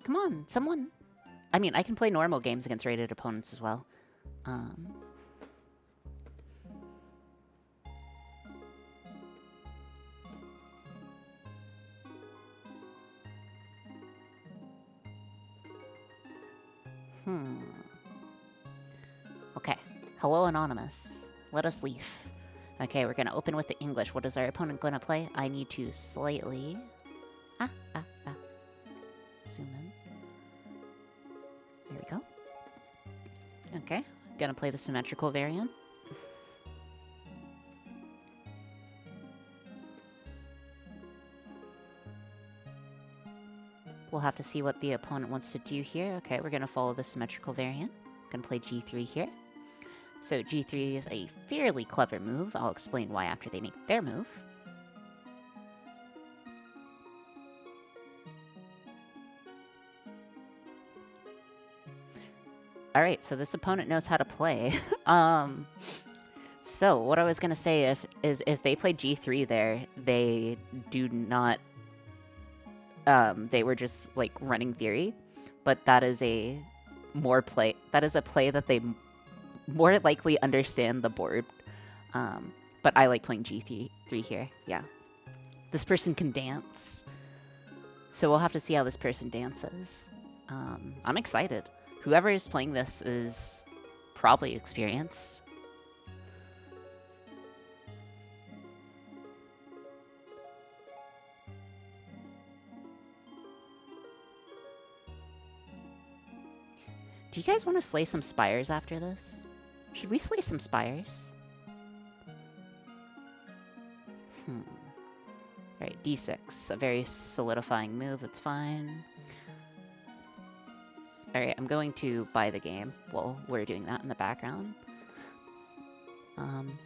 Come on, someone. I mean, I can play normal games against rated opponents as well. Okay. Hello, Anonymous. Let us leave. Okay, we're gonna open with the English. What is our opponent gonna play? I need to slightly... Zoom in. There we go. Okay, gonna play the symmetrical variant. We'll have to see what the opponent wants to do here. Okay, we're gonna follow the symmetrical variant. Gonna play g3 here. So g3 is a fairly clever move. I'll explain why after they make their move. Alright, so this opponent knows how to play. So what I was gonna say is if they play g3 there, they do not... they were just, like, running theory. But that is a play that they more likely understand the board. But I like playing g3 here, yeah. This person can dance. So we'll have to see how this person dances. I'm excited. Whoever is playing this is probably experienced. Do you guys want to slay some spires after this? Should we slay some spires? Alright, d6. A very solidifying move, that's fine. Alright, I'm going to buy the game. Well, we're doing that in the background.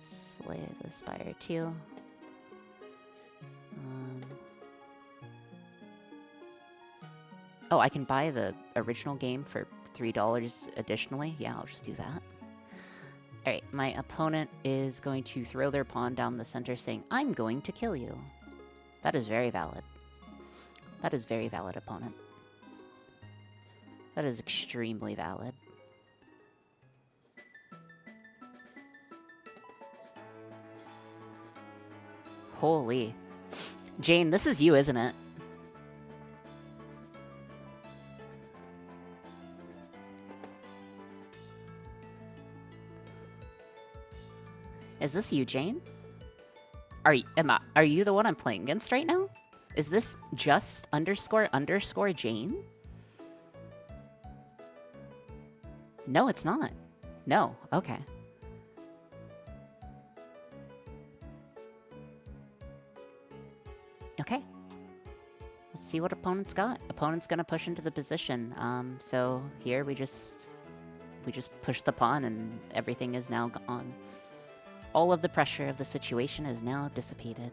Slay the spire too. Oh, I can buy the original game for $3 additionally. Yeah, I'll just do that. Alright, my opponent is going to throw their pawn down the center saying, I'm going to kill you. That is very valid. That is very valid, opponent. That is extremely valid. Holy. Jane, this is you, isn't it? Is this you, Jane? Are you the one I'm playing against right now? Is this just __ Jane? No, it's not. No, okay. Okay. Let's see what opponent's got. Opponent's gonna push into the position. So here we just we just pushed the pawn and everything is now gone. All of the pressure of the situation is now dissipated.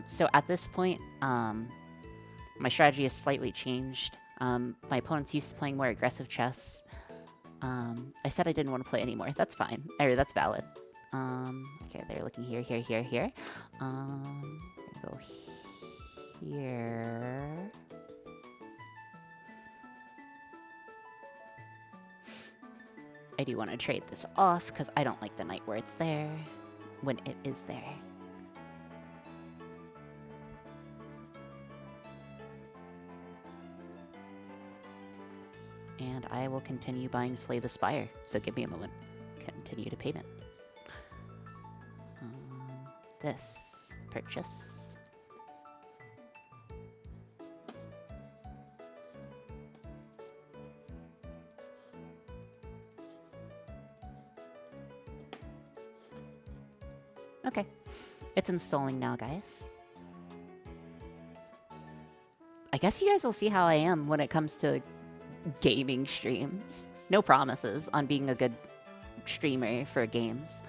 So at this point, my strategy has slightly changed. My opponent's used to playing more aggressive chess. I said I didn't want to play anymore. That's fine. Or that's valid. Okay, they're looking here, here, here, here. Go here. I do want to trade this off because I don't like the knight where it's there when it is there. And I will continue buying Slay the Spire, so give me a moment. Continue to payment. This purchase. Okay, it's installing now, guys. I guess you guys will see how I am when it comes to gaming streams. No promises on being a good streamer for games.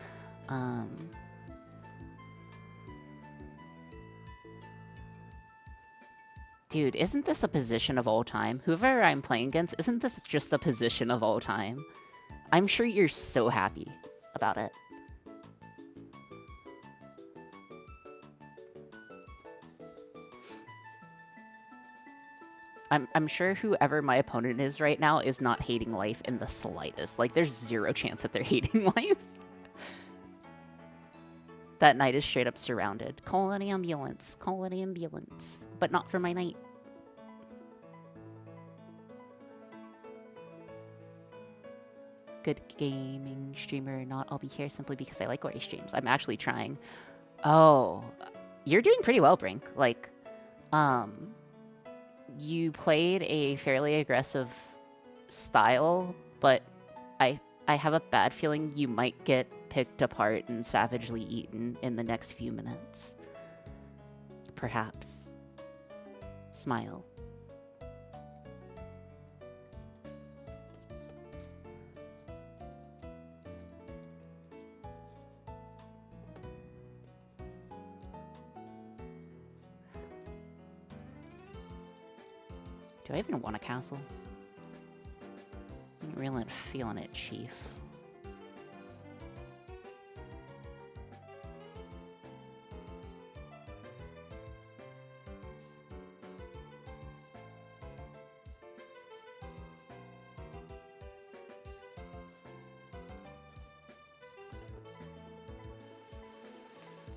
Dude, isn't this a position of all time? Whoever I'm playing against, isn't this just a position of all time? I'm sure you're so happy about it. I'm sure whoever my opponent is right now is not hating life in the slightest. Like, there's zero chance that they're hating life. That knight is straight up surrounded. Call an ambulance. Call an ambulance. But not for my knight. Good gaming streamer or not, I'll be here simply because I like Ori streams. I'm actually trying. Oh, you're doing pretty well, Brink. Like, you played a fairly aggressive style, but I have a bad feeling you might get picked apart and savagely eaten in the next few minutes. Perhaps. Smile. Do I even want a castle? I'm really not feeling it, Chief.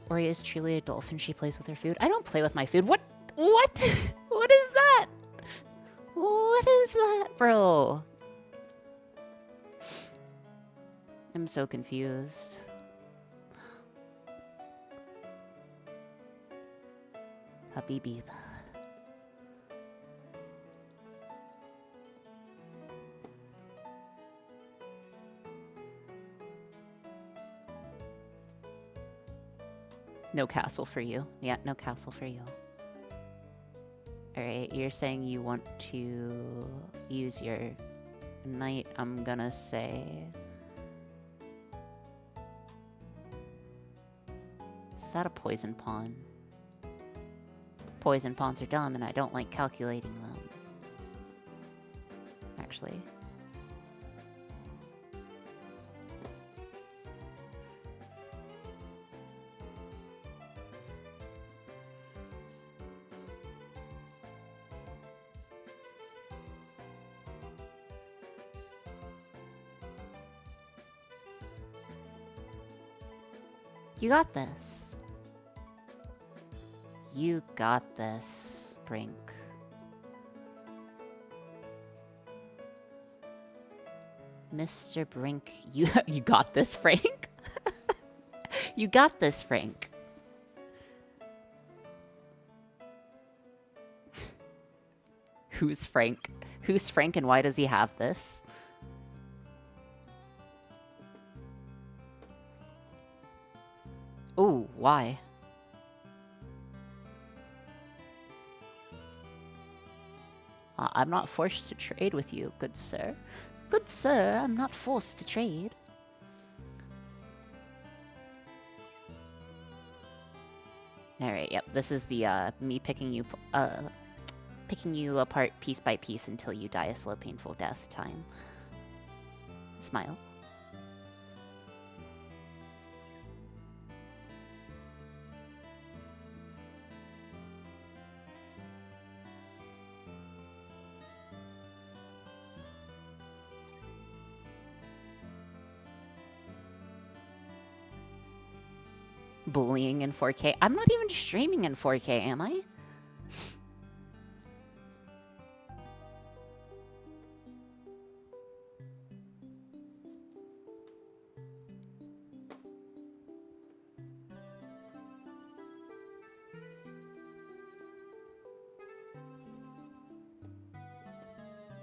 Ori is truly a dolphin. She plays with her food. I don't play with my food. What? What? What is that? What is that, bro? I'm so confused. Habibi. No castle for you. Yeah, no castle for you. Alright, you're saying you want to use your knight, I'm gonna say. Is that a poison pawn? Poison pawns are dumb and I don't like calculating them. Actually. You got this. You got this, Brink. Mr. Brink, you got this, Frank? You got this, Frank. Who's Frank? Who's Frank and why does he have this? Ooh, why? I'm not forced to trade with you, good sir. Good sir, I'm not forced to trade. Alright, yep, this is the, me picking you apart piece by piece until you die a slow, painful death time. Smile. Bullying in 4K. I'm not even streaming in 4K, am I?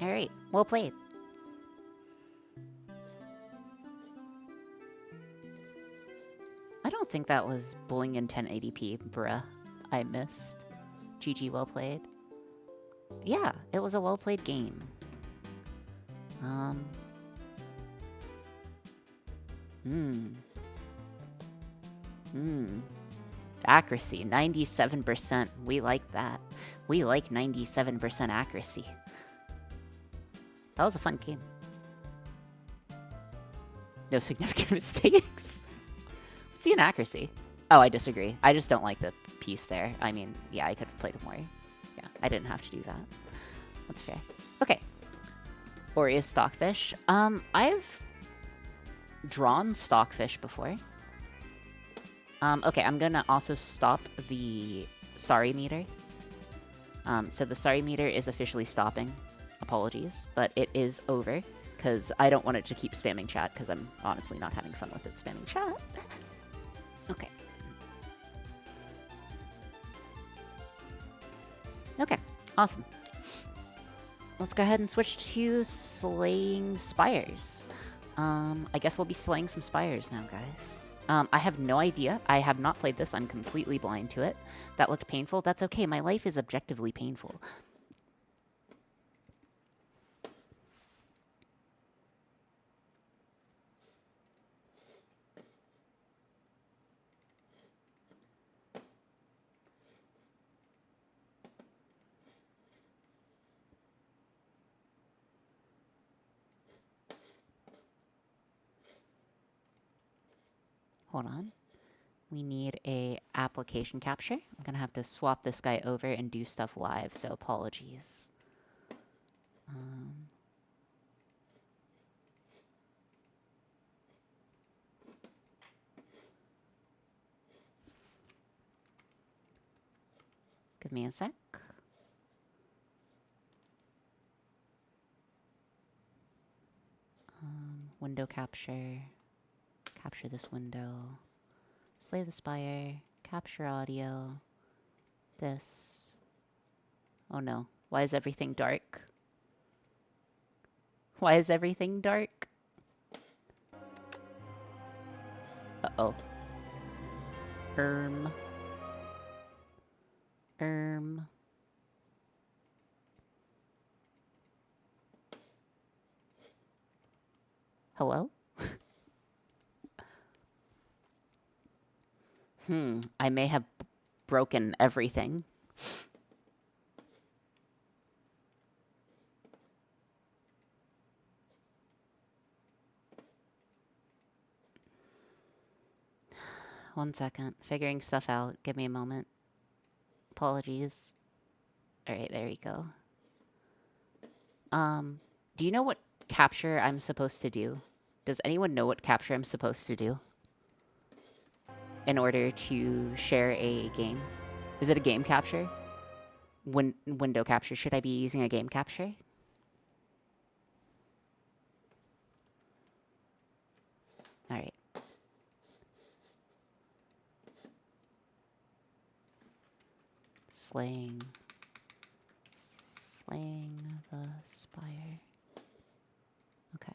Alright, well played. I don't think that was bullying in 1080p, bruh. I missed. GG, well played. Yeah, it was a well played game. Accuracy, 97%. We like that. We like 97% accuracy. That was a fun game. No significant mistakes. See an accuracy. Oh, I disagree. I just don't like the piece there. I mean, yeah, I could have played it more. Yeah, I didn't have to do that. That's fair. Okay. Orius Stockfish. I've drawn Stockfish before. Okay, I'm gonna also stop the sorry meter. So the sorry meter is officially stopping. Apologies, but it is over because I don't want it to keep spamming chat because I'm honestly not having fun with it spamming chat. Okay. Okay, awesome. Let's go ahead and switch to slaying spires. I guess we'll be slaying some spires now, guys. I have no idea. I have not played this. I'm completely blind to it. That looked painful. That's okay. My life is objectively painful. Hold on. We need a application capture. I'm gonna have to swap this guy over and do stuff live, so apologies. Give me a sec. Window capture. Capture this window. Slay the spire. Capture audio. This. Oh no. Why is everything dark? Why is everything dark? Uh-oh. Hello? I may have broken everything. One second. Figuring stuff out. Give me a moment. Apologies. Alright, there we go. Do you know what capture I'm supposed to do? Does anyone know what capture I'm supposed to do? In order to share a game? Is it a game capture? Window capture. Should I be using a game capture? Alright. Slaying the spire. Okay.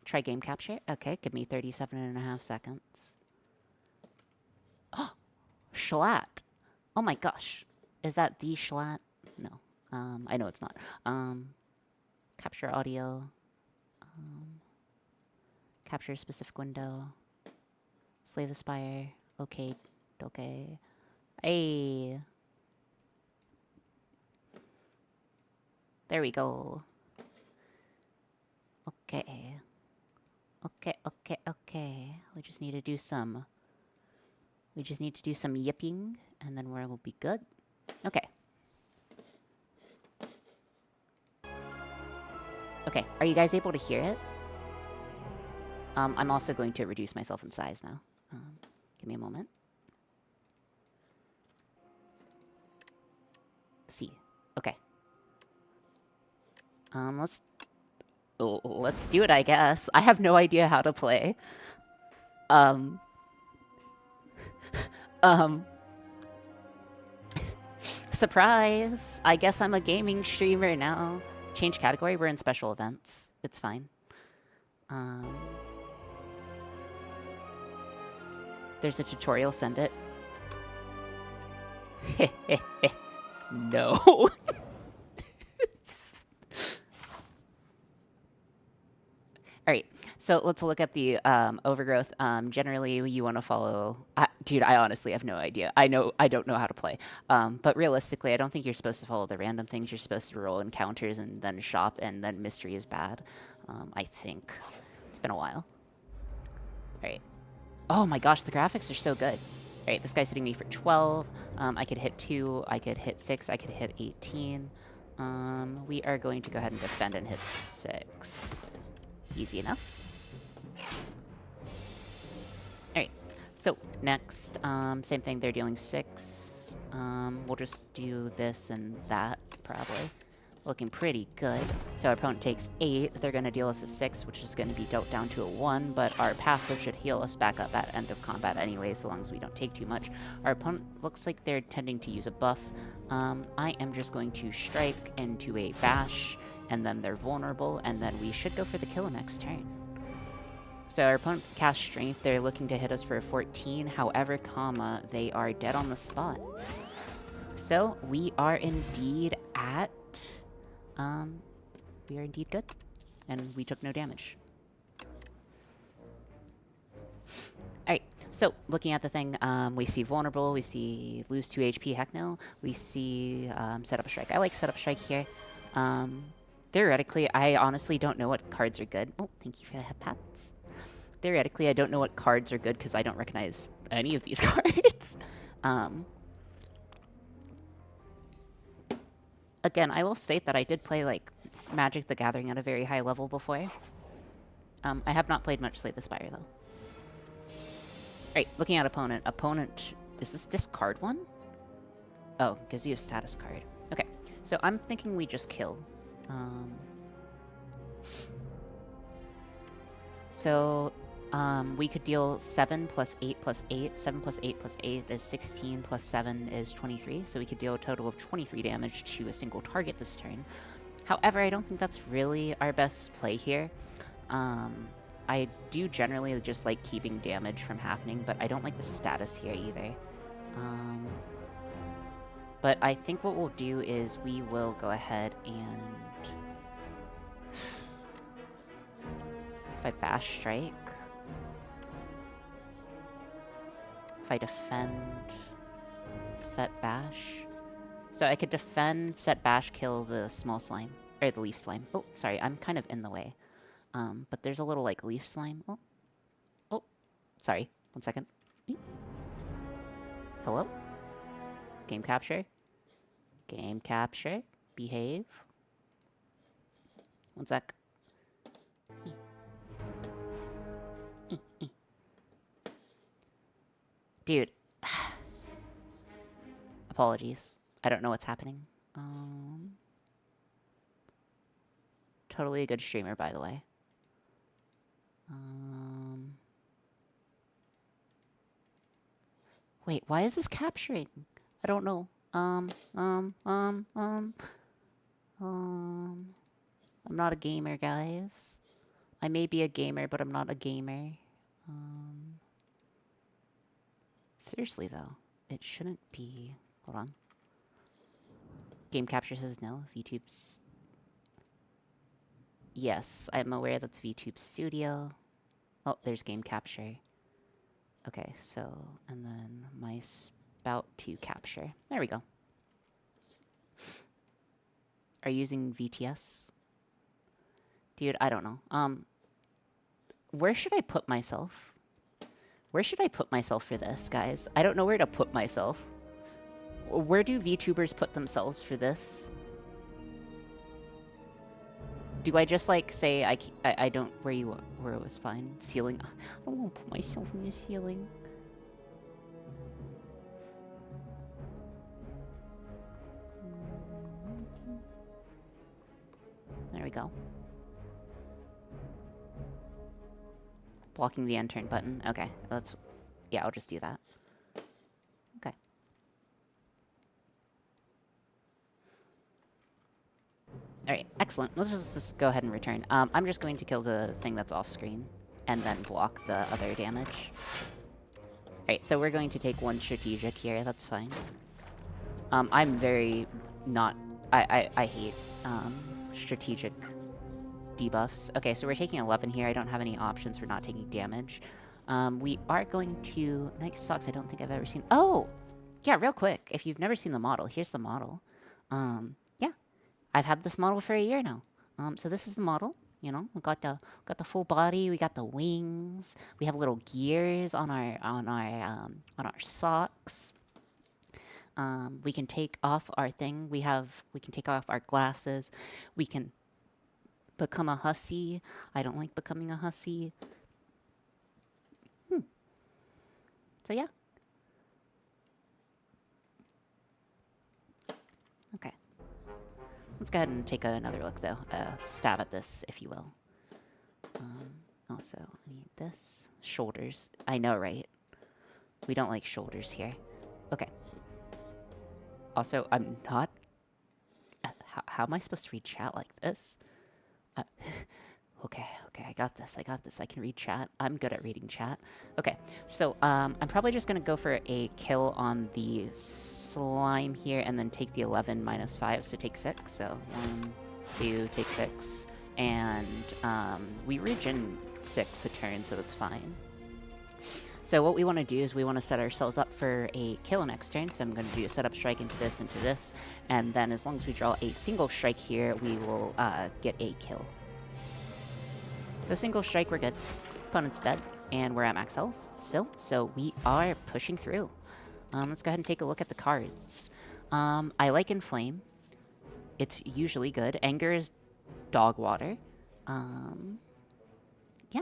Try game capture. Okay, give me 37.5 seconds. Oh! Schlatt! Oh my gosh. Is that the Schlatt? No. I know it's not. Capture audio. Capture a specific window. Slay the spire. Okay. Okay. Hey. There we go. Okay. Okay, okay, okay. We just need to do some yipping, and then we'll be good. Okay. Okay, are you guys able to hear it? I'm also going to reduce myself in size now. Give me a moment. See. Okay. Let's do it, I guess. I have no idea how to play. Surprise! I guess I'm a gaming streamer now. Change category, we're in special events. It's fine. There's a tutorial, send it. No. Alright, so let's look at the overgrowth. Generally, you want to follow... dude, I honestly have no idea. I don't know how to play. But realistically, I don't think you're supposed to follow the random things. You're supposed to roll encounters and then shop, and then mystery is bad. I think. It's been a while. Alright. Oh my gosh, the graphics are so good. Alright, this guy's hitting me for 12. I could hit 2, I could hit 6, I could hit 18. We are going to go ahead and defend and hit 6. Easy enough. Alright, so next, same thing, they're dealing 6. We'll just do this and that, probably. Looking pretty good. So our opponent takes 8, they're going to deal us a 6, which is going to be dealt down to a 1, but our passive should heal us back up at end of combat anyway, so long as we don't take too much. Our opponent looks like they're tending to use a buff. I am just going to strike into a bash, and then they're vulnerable, and then we should go for the kill next turn. So our opponent casts Strength, they're looking to hit us for a 14, however, they are dead on the spot. So we are indeed at... we are indeed good, and we took no damage. Alright, so looking at the thing, we see vulnerable, we see lose 2 HP, heck no. We see set up a strike. I like set up strike here. Theoretically, I honestly don't know what cards are good. Oh, thank you for the head pats. Theoretically, I don't know what cards are good because I don't recognize any of these cards. Again, I will state that I did play, like, Magic the Gathering at a very high level before. I have not played much Slay the Spire, though. Alright, looking at opponent. Opponent... Is this discard one? Oh, gives you a status card. Okay, so I'm thinking we just kill. We could deal 7 plus 8 plus 8. 7 plus 8 plus 8 is 16, plus 7 is 23, so we could deal a total of 23 damage to a single target this turn. However, I don't think that's really our best play here. I do generally just like keeping damage from happening, but I don't like the status here either. But I think what we'll do is we will go ahead and... If I bash strike... If I defend... Set bash... So I could defend, set bash, kill the small slime. Or the leaf slime. Oh, sorry, I'm kind of in the way. But there's a little, like, leaf slime. Oh. Oh. Sorry. 1 second. Hello? Game capture? Game capture? Behave? 1 sec. Dude. Apologies. I don't know what's happening. Totally a good streamer, by the way. Wait, why is this capturing? I don't know. I'm not a gamer, guys. I may be a gamer, but I'm not a gamer. Seriously, though. It shouldn't be... Hold on. Game capture says no. If YouTube's... Yes, I'm aware that's VTube Studio. Oh, there's game capture. Okay, so, and then my spout to capture. There we go. Are you using VTS? Dude, I don't know. Where should I put myself? Where should I put myself for this, guys? I don't know where to put myself. Where do VTubers put themselves for this? Do I just, like, say I don't... Where it was fine? Ceiling? I don't want to put myself in the ceiling. There we go. Blocking the end turn button. Okay, that's... Yeah, I'll just do that. Okay. Alright, excellent. Let's just go ahead and return. I'm just going to kill the thing that's off screen, and then block the other damage. Alright, so we're going to take one strategic here, that's fine. I'm very not... I hate, strategic debuffs. Okay, so we're taking 11 here. I don't have any options for not taking damage. We are going to... Night Socks, I don't think I've ever seen... Oh! Yeah, real quick. If you've never seen the model, here's the model. Yeah. I've had this model for a year now. So this is the model. You know, we got the full body. We got the wings. We have little gears on our socks. We can take off our thing. We can take off our glasses. We can become a hussy. I don't like becoming a hussy. So yeah. Okay. Let's go ahead and take another look, though. Stab at this, if you will. Also, I need this. Shoulders. I know, right? We don't like shoulders here. Okay. Also, I'm not... How am I supposed to read chat like this? Okay, I got this. I can read chat. I'm good at reading chat. Okay, so I'm probably just gonna go for a kill on the slime here and then take the 11 minus 5, so take 6. So 1, 2, take 6. And we regen 6 a turn, so that's fine. So what we want to do is we want to set ourselves up for a kill next turn. So I'm going to do a setup strike into this, and then as long as we draw a single strike here, we will get a kill. So single strike, we're good. Opponent's dead, and we're at max health still, so we are pushing through. Let's go ahead and take a look at the cards. I like Inflame. It's usually good. Anger is dog water. Yeah.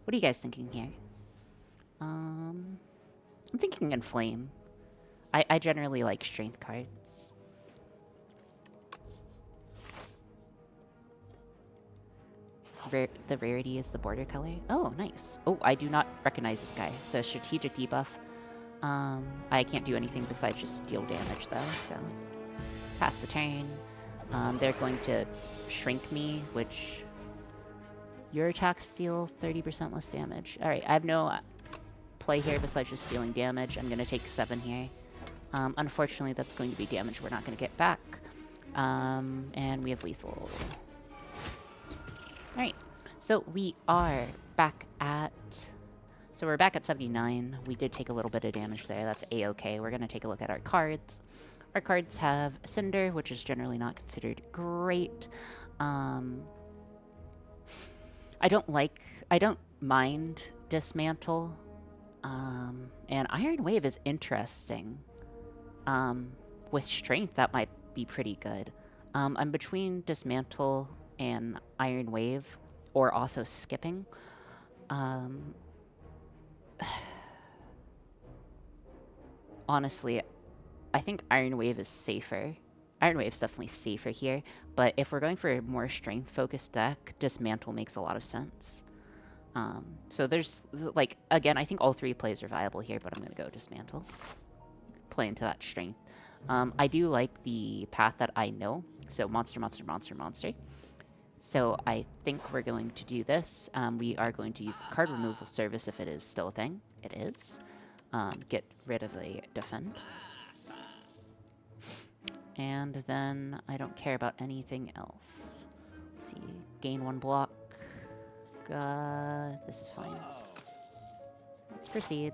What are you guys thinking here? I'm thinking Inflame. I generally like strength cards. The rarity is the border color. Oh, nice. Oh, I do not recognize this guy. So strategic debuff. I can't do anything besides just deal damage though, so pass the turn. They're going to shrink me, which your attacks deal 30% less damage. Alright, I have no play here besides just dealing damage. I'm gonna take 7 here. Unfortunately, that's going to be damage we're not gonna get back. And we have lethal. Alright, so we are back at... So we're back at 79. We did take a little bit of damage there. That's a-okay. We're going to take a look at our cards. Our cards have Cinder, which is generally not considered great. I don't mind Dismantle. And Iron Wave is interesting. With Strength, that might be pretty good. I'm between Dismantle and Iron Wave, or also skipping. Honestly, I think Iron Wave is safer. Iron Wave's definitely safer here, but if we're going for a more strength-focused deck, Dismantle makes a lot of sense. So there's, like, again, I think all 3 plays are viable here, but I'm going to go Dismantle. Play into that strength. I do like the path that I know, so monster, monster, monster, monster. So I think we're going to do this. We are going to use the card removal service if it is still a thing. It is. Get rid of a defend. And then I don't care about anything else. Let's see. Gain 1 block. This is fine. Let's proceed.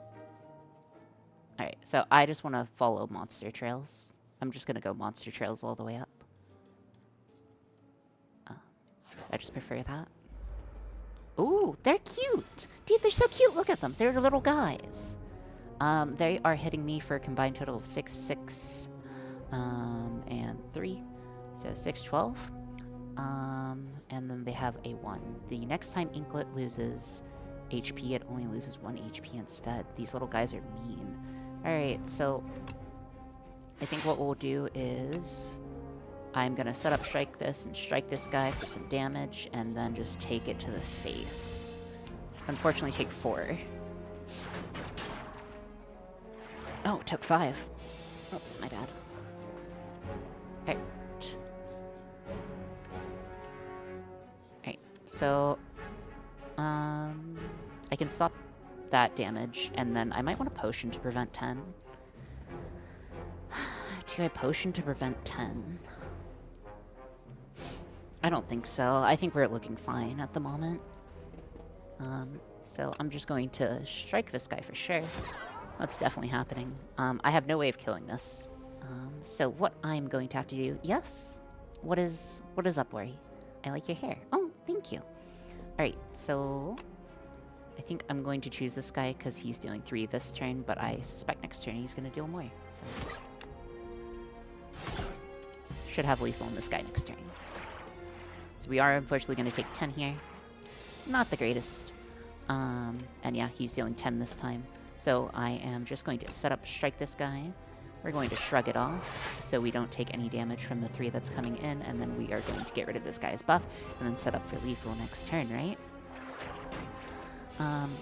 Alright, so I just want to follow monster trails. I'm just going to go monster trails all the way up. I just prefer that. Ooh, they're cute! Dude, they're so cute! Look at them! They're little guys. They are hitting me for a combined total of 6, 6, and 3. So 6, 12. And then they have a 1. The next time Inklet loses HP, it only loses 1 HP instead. These little guys are mean. Alright, so I think what we'll do is I'm gonna set up strike this and strike this guy for some damage, and then just take it to the face. Unfortunately, take 4. Oh, took 5. Oops, my bad. Alright. Alright, so I can stop that damage, and then I might want a potion to prevent 10. Do I potion to prevent 10? I don't think so. I think we're looking fine at the moment. So I'm just going to strike this guy for sure. That's definitely happening. I have no way of killing this. So what I'm going to have to do... Yes? What is up, Worry? I like your hair. Oh, thank you. Alright, so... I think I'm going to choose this guy because he's dealing 3 this turn, but I suspect next turn he's going to deal more. So... should have lethal on this guy next turn. So we are unfortunately going to take 10 here. Not the greatest. And yeah, he's dealing 10 this time. So I am just going to set up strike this guy. We're going to shrug it off so we don't take any damage from the 3 that's coming in, and then we are going to get rid of this guy's buff and then set up for lethal next turn, right?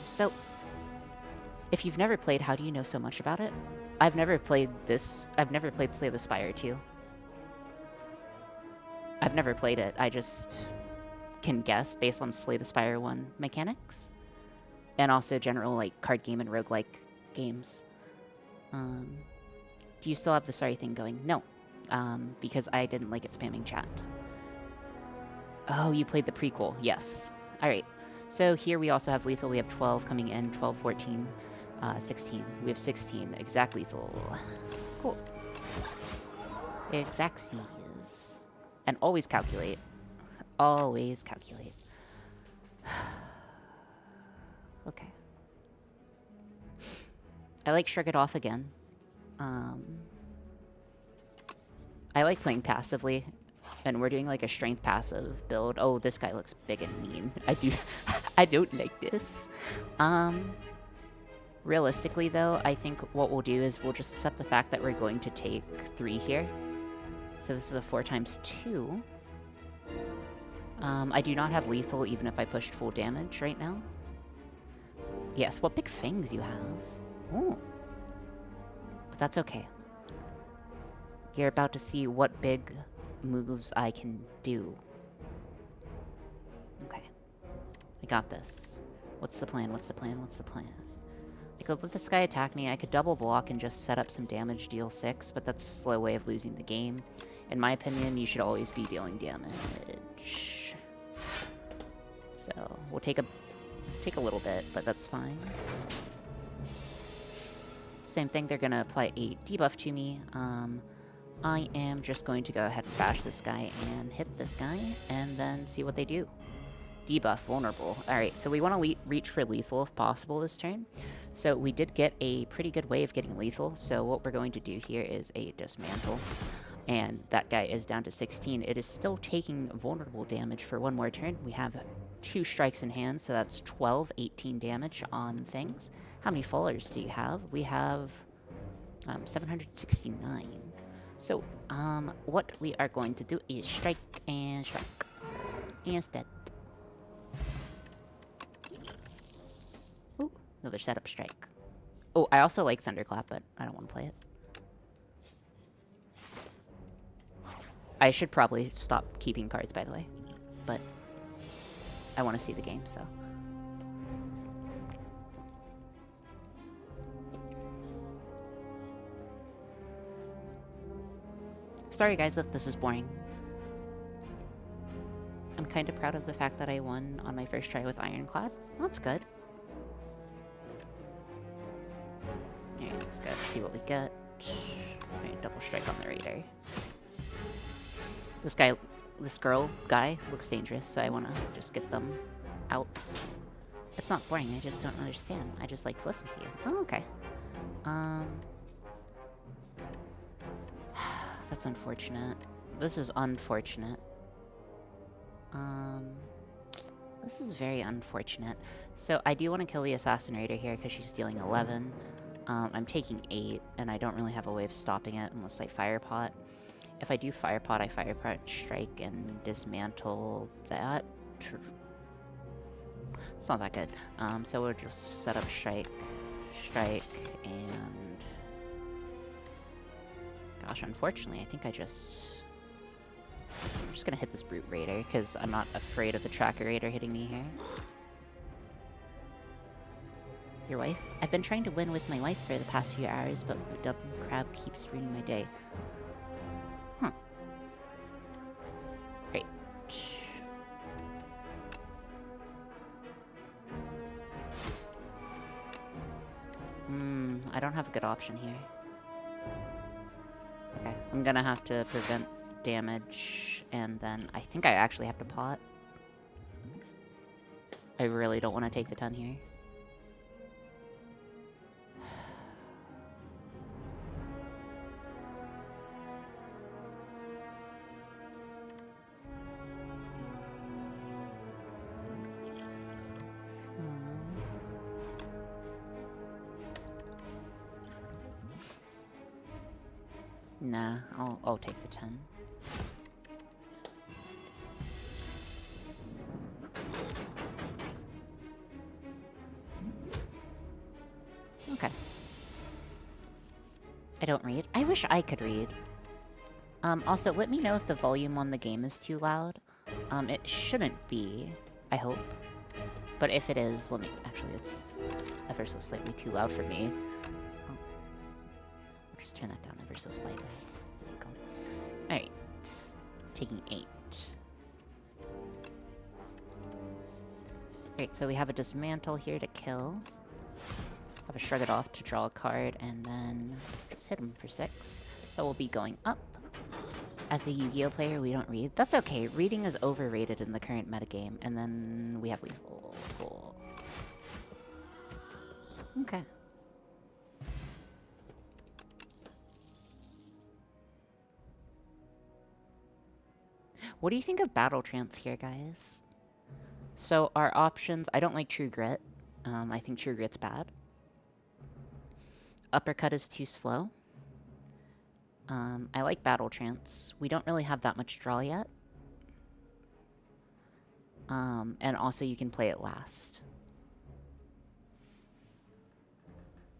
So if you've never played, how do you know so much about it? I've never played this. I've never played Slay the Spire 2. I've never played it. I just can guess based on Slay the Spire 1 mechanics. And also general, like, card game and roguelike games. Do you still have the sorry thing going? No. Because I didn't like it spamming chat. Oh, you played the prequel. Yes. Alright. So here we also have lethal. We have 12 coming in. 12, 14, 16. We have 16. Exact lethal. Cool. Exactsies. And always calculate. Always calculate. Okay. I like Shrug It Off again. I like playing passively, and we're doing like a strength passive build. Oh, this guy looks big and mean. I don't like this. Realistically though, I think what we'll do is we'll just accept the fact that we're going to take 3 here. So this is a 4 times 2. I do not have lethal even if I pushed full damage right now. Yes, what big fangs you have. Ooh. But that's okay. You're about to see what big moves I can do. Okay. I got this. What's the plan? What's the plan? What's the plan? I could let this guy attack me. I could double block and just set up some damage, deal 6, but that's a slow way of losing the game. In my opinion, you should always be dealing damage. So, we'll take a little bit, but that's fine. Same thing, they're gonna apply a debuff to me. I am just going to go ahead and bash this guy and hit this guy, and then see what they do. Debuff, vulnerable. Alright, so we want to reach for lethal if possible this turn. So we did get a pretty good way of getting lethal, so what we're going to do here is a dismantle. And that guy is down to 16. It is still taking vulnerable damage for 1 more turn. We have 2 strikes in hand, so that's 12, 18 damage on things. How many followers do you have? We have 769. So, what we are going to do is strike and strike. Instead. Ooh, another setup strike. Oh, I also like Thunderclap, but I don't want to play it. I should probably stop keeping cards, by the way. But I want to see the game, so. Sorry guys if this is boring. I'm I'm kind of proud of the fact that I won on my first try with Ironclad. That's good. Alright, let's go see what we get. Alright, double strike on the raider. This guy looks dangerous, so I want to just get them out. It's not boring, I just don't understand. I just like to listen to you. Oh, okay. That's unfortunate. This is unfortunate. This is very unfortunate. So I do want to kill the Assassin Raider here because she's dealing 11. I'm taking 8, and I don't really have a way of stopping it unless I Fire Pot. If I do Fire Pot, I Fire Pot Strike and dismantle that. It's not that good. So we'll just set up Strike, and... Gosh, unfortunately, I think I'm just gonna hit this Brute Raider, because I'm not afraid of the Tracker Raider hitting me here. Your wife? I've been trying to win with my wife for the past few hours, but the dumb crab keeps ruining my day. Huh. Great. I don't have a good option here. Okay, I'm gonna have to prevent damage, and then I think I actually have to pot. I really don't want to take the 10 here. Nah, I'll take the 10. Okay. I don't read. I wish I could read. Also, let me know if the volume on the game is too loud. It shouldn't be, I hope. But if it is, let me... Actually, it's ever so slightly too loud for me. Just turn that down ever so slightly. There you go. Alright. Taking 8. Alright, so we have a Dismantle here to kill. Have a Shrug It Off to draw a card, and then just hit him for 6. So we'll be going up. As a Yu-Gi-Oh player, we don't read. That's okay. Reading is overrated in the current metagame. And then we have lethal. Cool. Okay. What do you think of Battle Trance here, guys? So our options... I don't like True Grit. I think True Grit's bad. Uppercut is too slow. I like Battle Trance. We don't really have that much draw yet. And also you can play it last.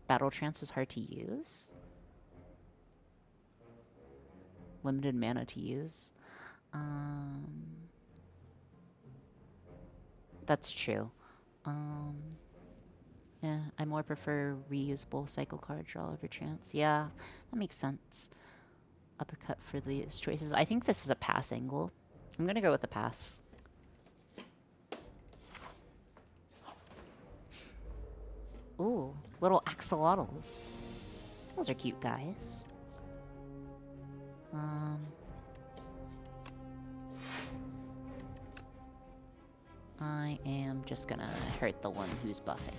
Battle Trance is hard to use. Limited mana to use. That's true. Yeah, I more prefer reusable cycle card draw over Trance. Yeah, that makes sense. Uppercut for these choices. I think this is a pass angle. I'm gonna go with a pass. Ooh, little axolotls. Those are cute guys. I am just gonna hurt the one who's buffing.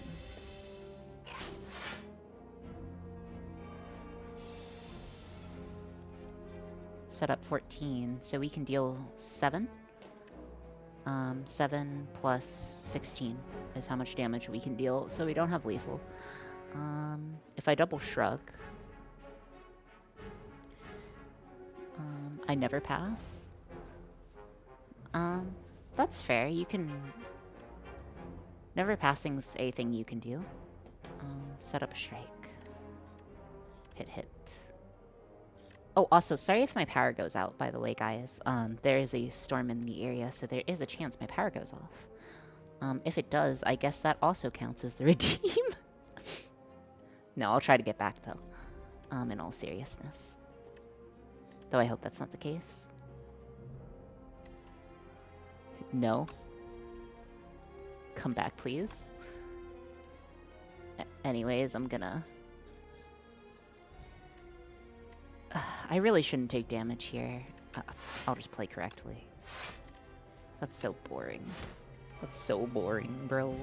Set up 14, so we can deal 7. 7 plus 16 is how much damage we can deal, so we don't have lethal. If I double shrug, I never pass. That's fair. You can... Never passing's a thing you can do. Set up a strike. Hit. Oh, also, sorry if my power goes out, by the way, guys. There is a storm in the area, so there is a chance my power goes off. If it does, I guess that also counts as the redeem. No, I'll try to get back, though. In all seriousness. Though I hope that's not the case. No. Come back, please. Anyways, I'm gonna... I really shouldn't take damage here. I'll just play correctly. That's so boring. That's so boring, bro.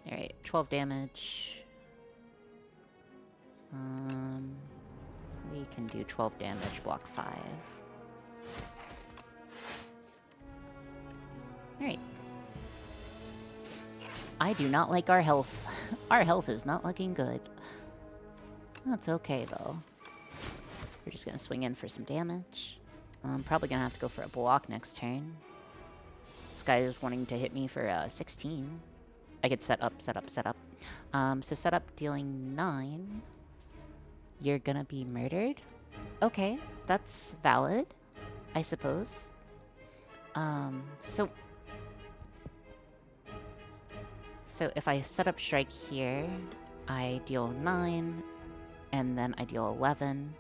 Alright, 12 damage. We can do 12 damage, block 5. Alright. I do not like our health. Our health is not looking good. That's okay, though. We're just gonna swing in for some damage. I'm probably gonna have to go for a block next turn. This guy is wanting to hit me for 16. I could set up. So set up dealing 9. You're gonna be murdered? Okay, that's valid, I suppose. So if I set up strike here, I deal 9, and then I deal 11,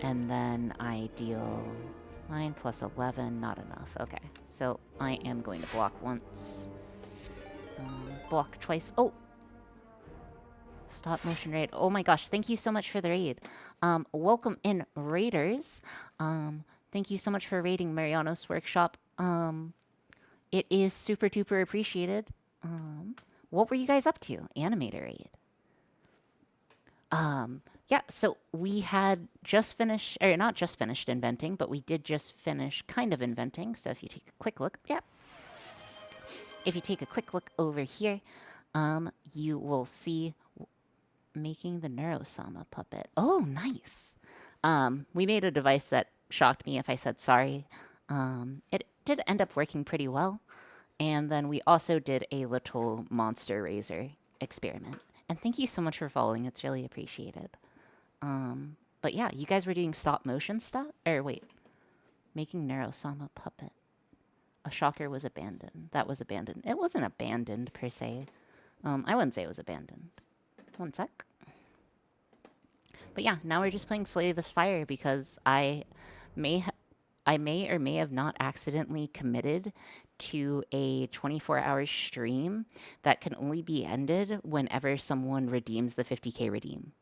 and then I deal 9 plus 11, not enough. Okay, so I am going to block once. Block twice. Oh! Stop motion raid. Oh my gosh, thank you so much for the raid. Welcome in, raiders. Thank you so much for raiding Mariano's Workshop. It is super duper appreciated. What were you guys up to? Animator raid. Yeah, so we had just finished, or not just finished inventing, but we did just finish kind of inventing. So if you take a quick look, if you take a quick look over here, you will see making the Neurosama puppet. Oh, nice. We made a device that shocked me if I said sorry. It did end up working pretty well. And then we also did a little monster razor experiment. And thank you so much for following. It's really appreciated. But yeah, you guys were doing stop motion stuff? Or wait, making Neurosama puppet. A shocker was abandoned. That was abandoned. It wasn't abandoned per se. I wouldn't say it was abandoned. One sec. But yeah, now we're just playing Slay This Fire because I may or may have not accidentally committed to a 24-hour stream that can only be ended whenever someone redeems the 50k redeem.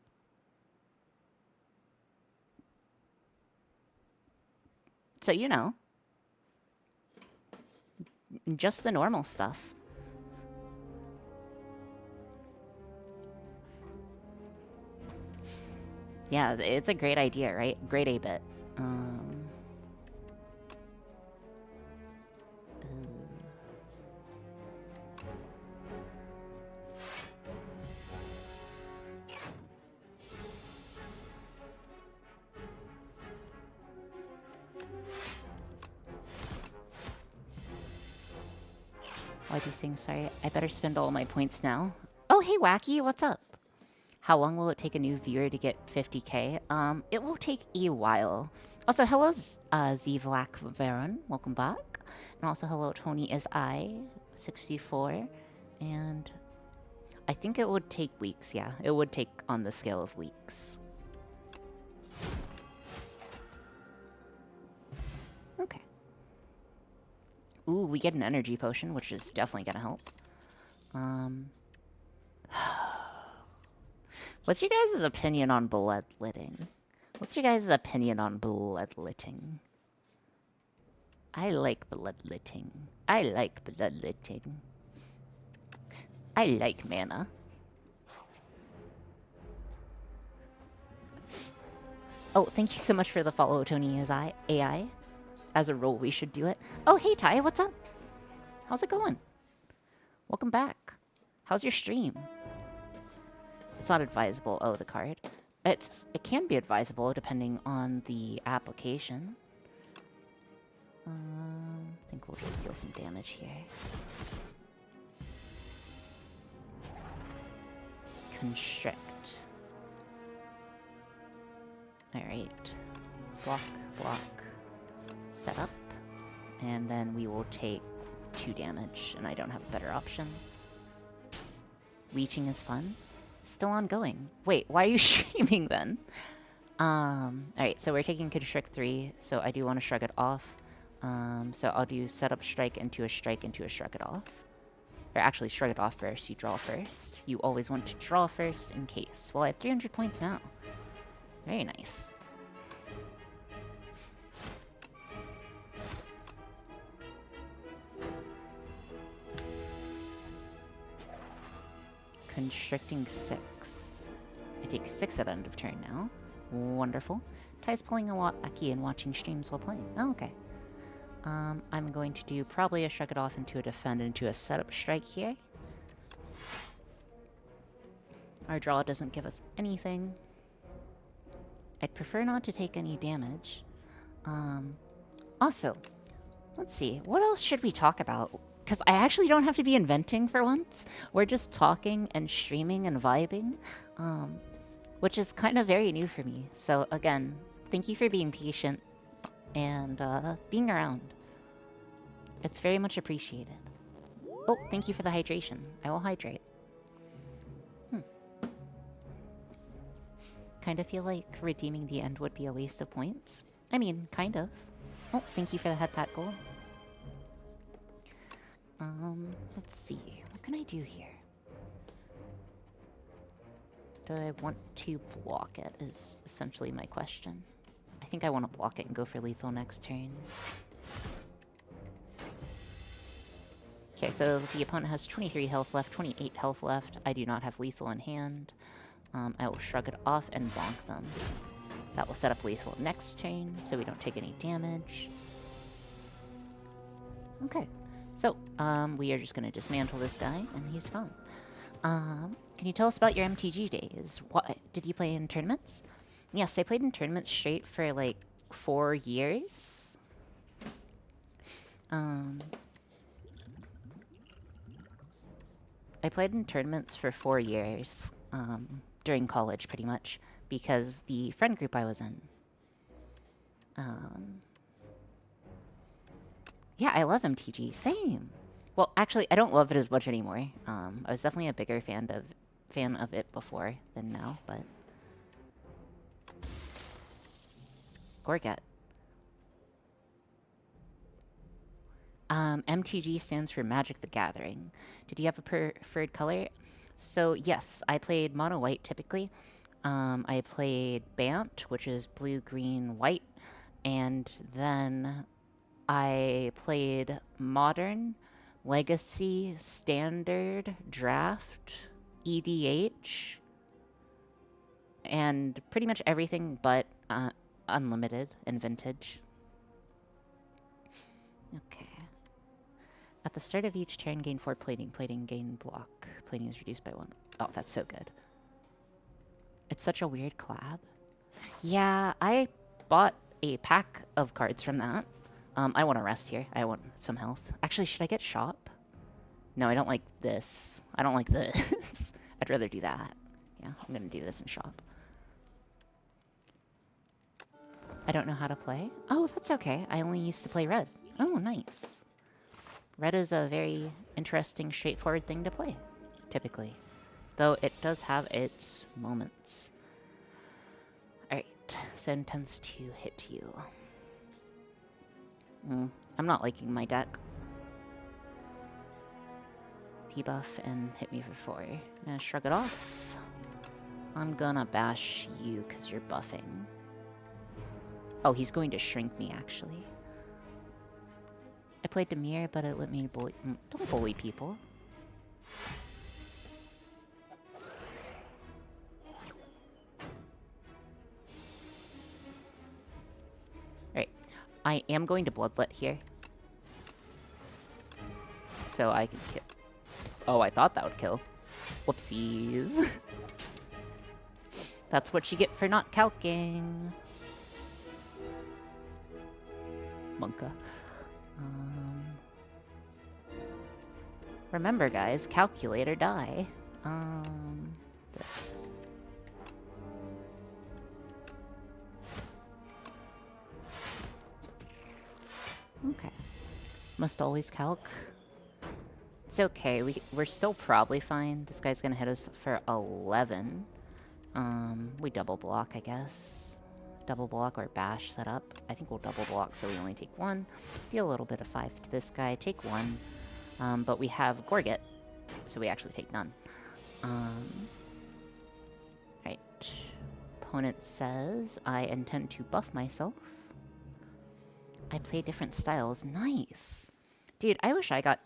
So, you know, just the normal stuff. Yeah, it's a great idea, right? Great 8-bit. Why'd you sing sorry? I better spend all my points now. Oh, hey, Wacky, what's up? How long will it take a new viewer to get 50k? It will take a while. Also, hello, Zvlak Veron. Welcome back. And also, hello, Tony is I, 64. And I think it would take weeks, yeah. It would take on the scale of weeks. Okay. Ooh, we get an energy potion, which is definitely gonna help. What's your guys' opinion on bloodletting? What's your guys' opinion on bloodletting? I like bloodletting. I like bloodletting. I like mana. Oh, thank you so much for the follow, Tony as AI. As a rule, we should do it. Oh, hey, Ty, what's up? How's it going? Welcome back. How's your stream? It's not advisable. Oh, the card. It can be advisable depending on the application. I think we'll just deal some damage here. constrict. Alright. Block, block, set up. And then we will take 2 damage, and I don't have a better option. Leeching is fun. Still ongoing. Wait, why are you streaming then? Alright, so we're taking Constrict 3, so I do want to shrug it off. So I'll do set up strike into a shrug it off. Or actually, shrug it off first, you draw first. You always want to draw first in case. Well, I have 300 points now. Very nice. Constricting 6. I take 6 at end of turn now. Wonderful. Ty's pulling a wacky and watching streams while playing. Oh, okay. I'm going to do probably a shrug it off into a defend into a setup strike here. Our draw doesn't give us anything. I'd prefer not to take any damage. Also, let's see. What else should we talk about? Because I actually don't have to be inventing for once. We're just talking and streaming and vibing, which is kind of very new for me. So again, thank you for being patient and being around. It's very much appreciated. Oh, thank you for the hydration. I will hydrate. Kind of feel like redeeming the end would be a waste of points. I mean, kind of. Oh, thank you for the head pat goal. Let's see. What can I do here? Do I want to block it is essentially my question. I think I want to block it and go for lethal next turn. Okay, so the opponent has 23 health left, 28 health left. I do not have lethal in hand. I will shrug it off and bonk them. That will set up lethal next turn, so we don't take any damage. Okay, so we are just going to dismantle this guy, and he's gone. Can you tell us about your MTG days? What did you play in tournaments? Yes, I played in tournaments straight for like 4 years. I played in tournaments for 4 years during college, pretty much, because the friend group I was in. Yeah, I love MTG. Same. Well, actually, I don't love it as much anymore. I was definitely a bigger fan of it before than now, but Gorget. MTG stands for Magic the Gathering. Did you have a preferred color? So yes, I played mono white typically. I played Bant, which is blue, green, white, and then I played Modern, Legacy, Standard, Draft, EDH, and pretty much everything but Unlimited and Vintage. Okay. At the start of each turn, gain 4 plating. Plating, gain block. Plating is reduced by 1. Oh, that's so good. It's such a weird collab. Yeah, I bought a pack of cards from that. I want to rest here. I want some health. Actually, should I get shop? No, I don't like this. I don't like this. I'd rather do that. Yeah, I'm going to do this in shop. I don't know how to play. Oh, that's okay. I only used to play red. Oh, nice. Red is a very interesting, straightforward thing to play, typically. Though it does have its moments. Alright, so intends to hit you. I'm not liking my deck. Debuff and hit me for 4. Now shrug it off. I'm gonna bash you because you're buffing. Oh, he's going to shrink me, actually. I played Dimir, but it let me bully... Don't bully people. Alright. I am going to Bloodlet here. So I can kill... Oh, I thought that would kill. Whoopsies. That's what you get for not calking. Monka. Remember, guys, calculate or die. this. Okay. Must always calc. It's okay. We're still probably fine. This guy's gonna hit us for 11. We double block, I guess. Double block or bash set up. I think we'll double block so we only take 1. Deal a little bit of 5 to this guy. Take 1. But we have Gorget, so we actually take none. Right. Opponent says, I intend to buff myself. I play different styles. Nice. Dude, I wish I got...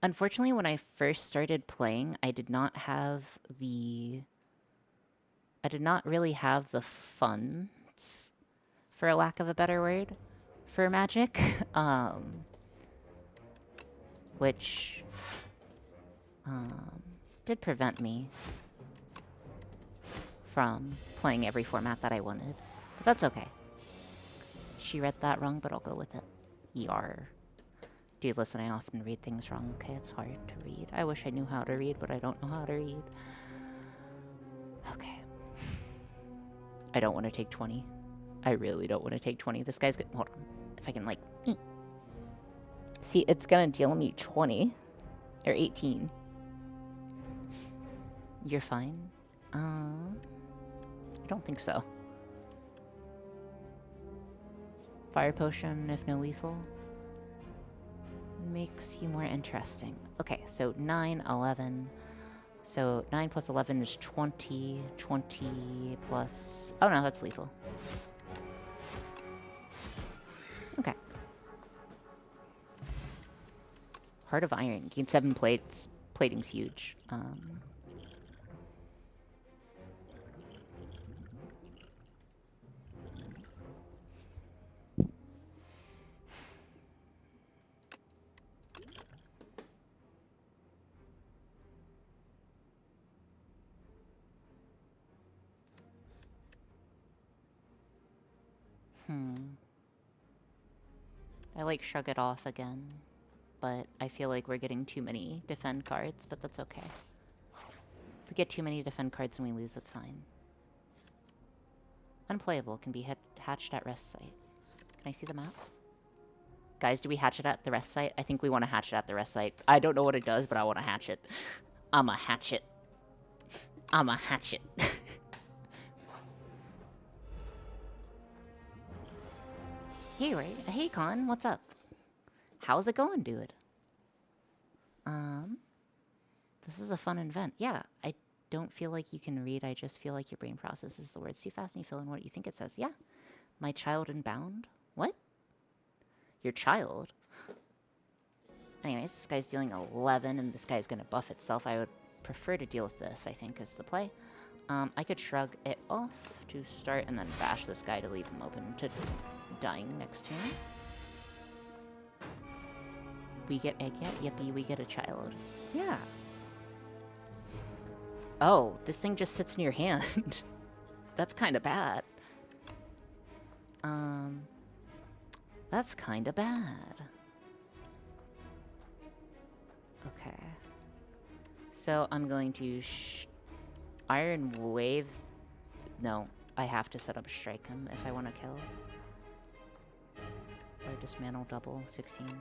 Unfortunately, when I first started playing, I did not really have the funds, for a lack of a better word, for Magic. Which did prevent me from playing every format that I wanted. But that's okay. She read that wrong, but I'll go with it. Yar. Dude, listen, I often read things wrong, okay? It's hard to read. I wish I knew how to read, but I don't know how to read. Okay. I don't want to take 20. I really don't want to take 20. This guy's gonna... Hold on. If I can, like... See, it's gonna deal me 20. Or 18. You're fine? I don't think so. Fire potion, if no lethal. Makes you more interesting. Okay, so 9, 11. So 9 plus 11 is 20. 20 plus... Oh no, that's lethal. Okay. Heart of Iron. Gain 7 plates. Plating's huge. I like Shrug It Off again, but I feel like we're getting too many defend cards, but that's okay. If we get too many defend cards and we lose, that's fine. Unplayable can be hatched at rest site. Can I see the map? Guys, do we hatch it at the rest site? I think we want to hatch it at the rest site. I don't know what it does, but I want to hatch it. I'ma hatch it. I'ma hatch it. Hey, Ray. Hey, Con. What's up? How's it going, dude? This is a fun event. Yeah, I don't feel like you can read. I just feel like your brain processes the words too fast and you fill in what you think it says. Yeah. My child in bound? What? Your child? Anyways, this guy's dealing 11, and this guy's gonna buff itself. I would prefer to deal with this, I think, is the play. I could shrug it off to start and then bash this guy to leave him open to dying next turn. We get egg yet? Yippee, we get a child. Yeah. Oh, this thing just sits in your hand. That's kind of bad. That's kind of bad. Okay. So I'm going to Iron Wave. No, I have to set up Strike him if I want to kill. Or Dismantle double 16. Okay.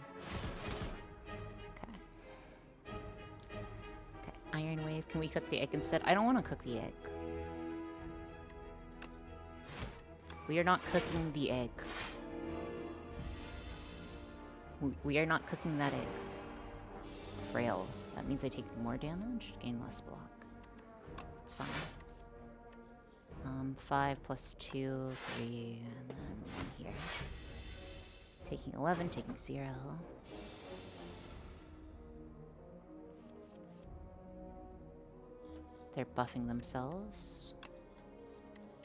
Okay, Iron Wave. Can we cook the egg instead? I don't want to cook the egg. We are not cooking the egg. We are not cooking that egg. Frail. That means I take more damage, gain less block. It's fine. 5 plus 2, 3, and then 1 here. Taking 11, taking 0. They're buffing themselves.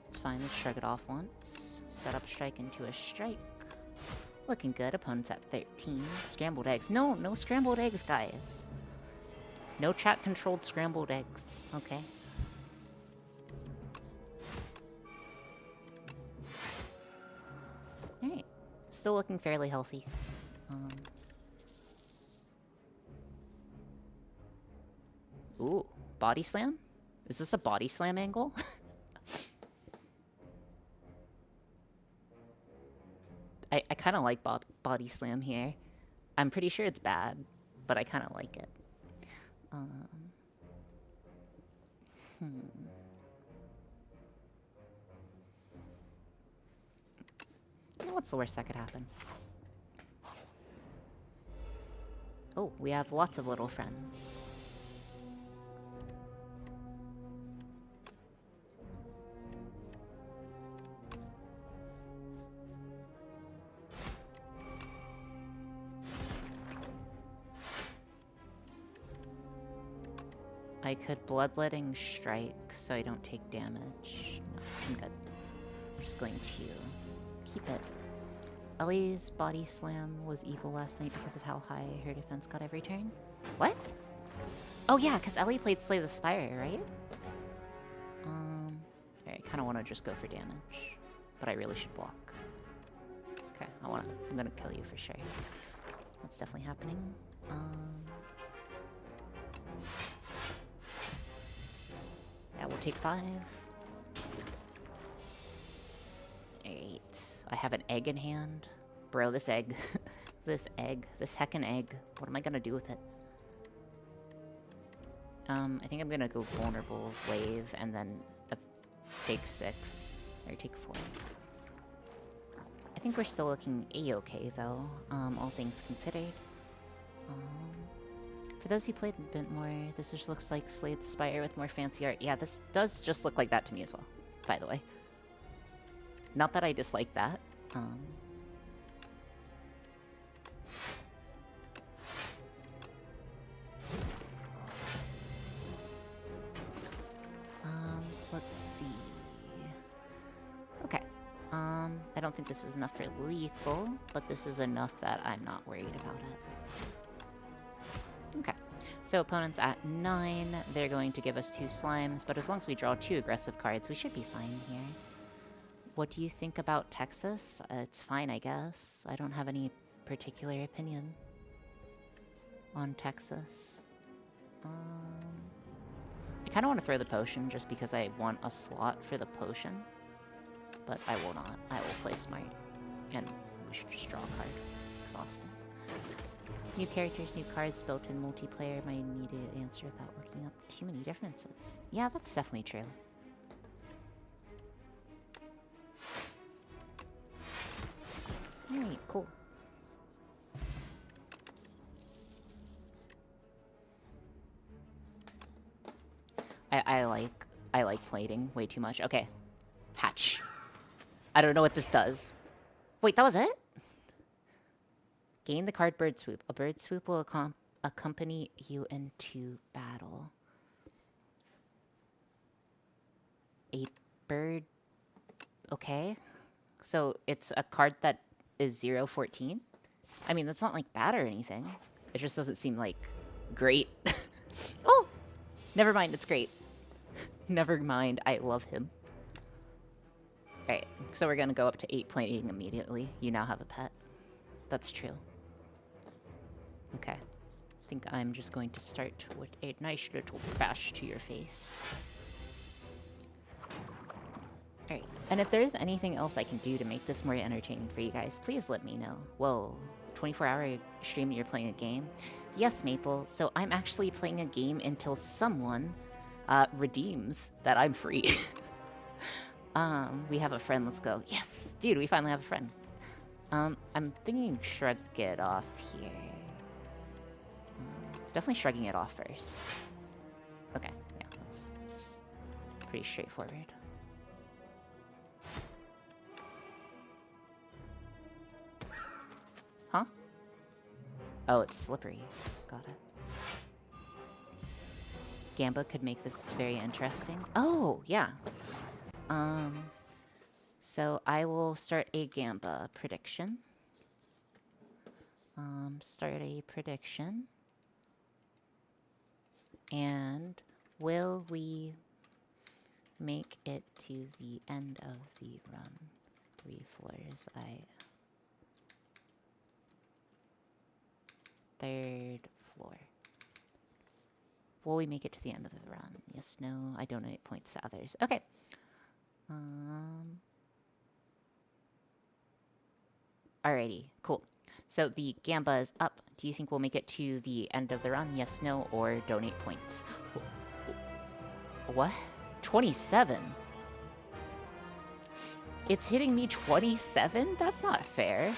It's fine, let's shrug it off once. Set up strike into a strike. Looking good, opponent's at 13. Scrambled eggs. No, no scrambled eggs, guys. No chat-controlled scrambled eggs, okay? Alright. Still looking fairly healthy. Ooh, body slam? Is this a body slam angle? I kind of like body slam here. I'm pretty sure it's bad, but I kind of like it. You know, what's the worst that could happen? Oh, we have lots of little friends. I could bloodletting strike so I don't take damage. No, I'm good. I'm just going to keep it. Ellie's body slam was evil last night because of how high her defense got every turn. What? Oh yeah, because Ellie played Slay the Spire, right? I kind of want to just go for damage, but I really should block. Okay, I'm gonna kill you for sure. That's definitely happening. Yeah, we'll take 5. Alright. I have an egg in hand. Bro, this egg. This heckin' egg. What am I gonna do with it? I think I'm gonna go vulnerable wave and then take 6. Or take 4. I think we're still looking a-okay though, all things considered. For those who played a bit more, this just looks like Slay the Spire with more fancy art. Yeah, this does just look like that to me as well, by the way. Not that I dislike that. Let's see. Okay. I don't think this is enough for lethal, but this is enough that I'm not worried about it. Okay. So opponents at 9, they're going to give us 2 slimes, but as long as we draw 2 aggressive cards, we should be fine here. What do you think about Texas? It's fine, I guess. I don't have any particular opinion on Texas. I kind of want to throw the potion just because I want a slot for the potion. But I will not. I will play smart. And we should just draw a card. Exhausting. New characters, new cards, built-in multiplayer. My immediate answer without looking up too many differences. Yeah, that's definitely true. Alright, cool. I like plating way too much. Okay. Hatch. I don't know what this does. Wait, that was it? Gain the card Bird Swoop. A Bird Swoop will accompany you into battle. A bird... Okay. So it's a card that is 0/14? I mean, that's not, like, bad or anything. It just doesn't seem, like, great. Oh! Never mind, it's great. Never mind, I love him. Alright, so we're gonna go up to 8 plating immediately. You now have a pet. That's true. Okay. I think I'm just going to start with a nice little bash to your face. Alright, and if there's anything else I can do to make this more entertaining for you guys, please let me know. Whoa, 24-hour stream and you're playing a game? Yes, Maple, so I'm actually playing a game until someone redeems that I'm free. We have a friend, let's go. Yes, dude, we finally have a friend. I'm thinking shrug it off here. Definitely shrugging it off first. Okay, yeah, that's pretty straightforward. Huh? Oh, it's slippery. Got it. Gamba could make this very interesting. Oh, yeah. So I will start a Gamba prediction. Start a prediction. And will we make it to the end of the run? 3 floors. Third floor. will we make it to the end of the run? Yes, no, I donate points to others. Okay. Alrighty, cool. So the Gamba is up. Do you think we'll make it to the end of the run? Yes, no, or donate points? What? 27? It's hitting me 27? That's not fair.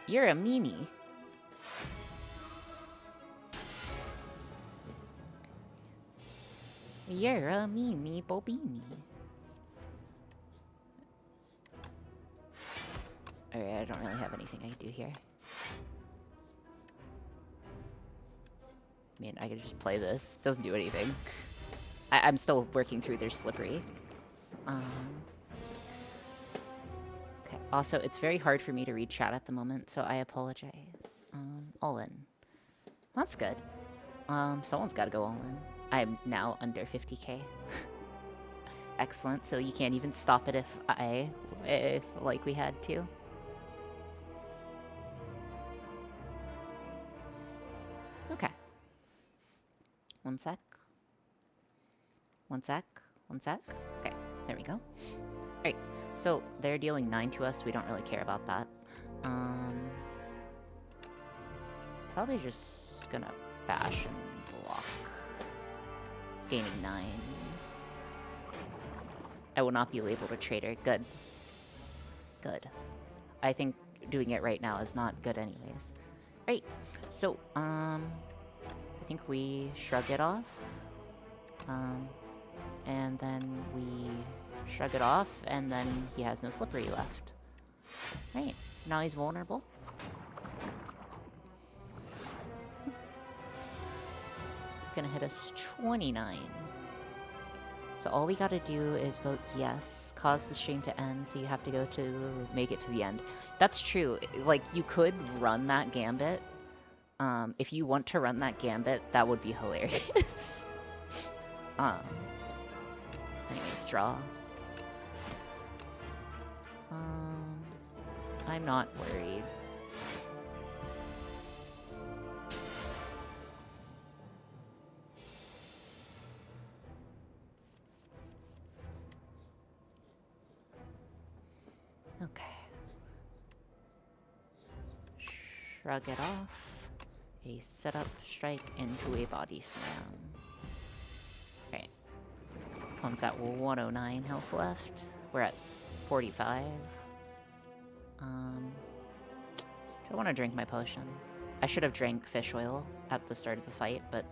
You're a meanie. You're a meanie bobini. Alright, I don't really have anything I can do here. I mean, I could just play this. It doesn't do anything. I'm still working through their slippery. Okay. Also, it's very hard for me to read chat at the moment, so I apologize. All in. That's good. Someone's got to go all in. I'm now under 50k. Excellent. So you can't even stop it if like we had to. Okay. One sec. One sec. One sec. Okay, there we go. Alright, so they're dealing 9 to us. We don't really care about that. Probably just gonna bash and block. Gaining 9. I will not be labeled a traitor. Good. Good. I think doing it right now is not good anyways. Right, so, I think we shrug it off. And then we shrug it off, and then he has no slippery left. Right, now he's vulnerable. He's gonna hit us 29. So all we gotta do is vote yes, cause the stream to end, so you have to go to make it to the end. That's true. Like, you could run that gambit. If you want to run that gambit, that would be hilarious. Anyways, draw. I'm not worried. Okay. Shrug it off. A setup strike into a body slam. Okay. Opponent's at 109 health left. We're at 45. Do I want to drink my potion? I should have drank fish oil at the start of the fight, but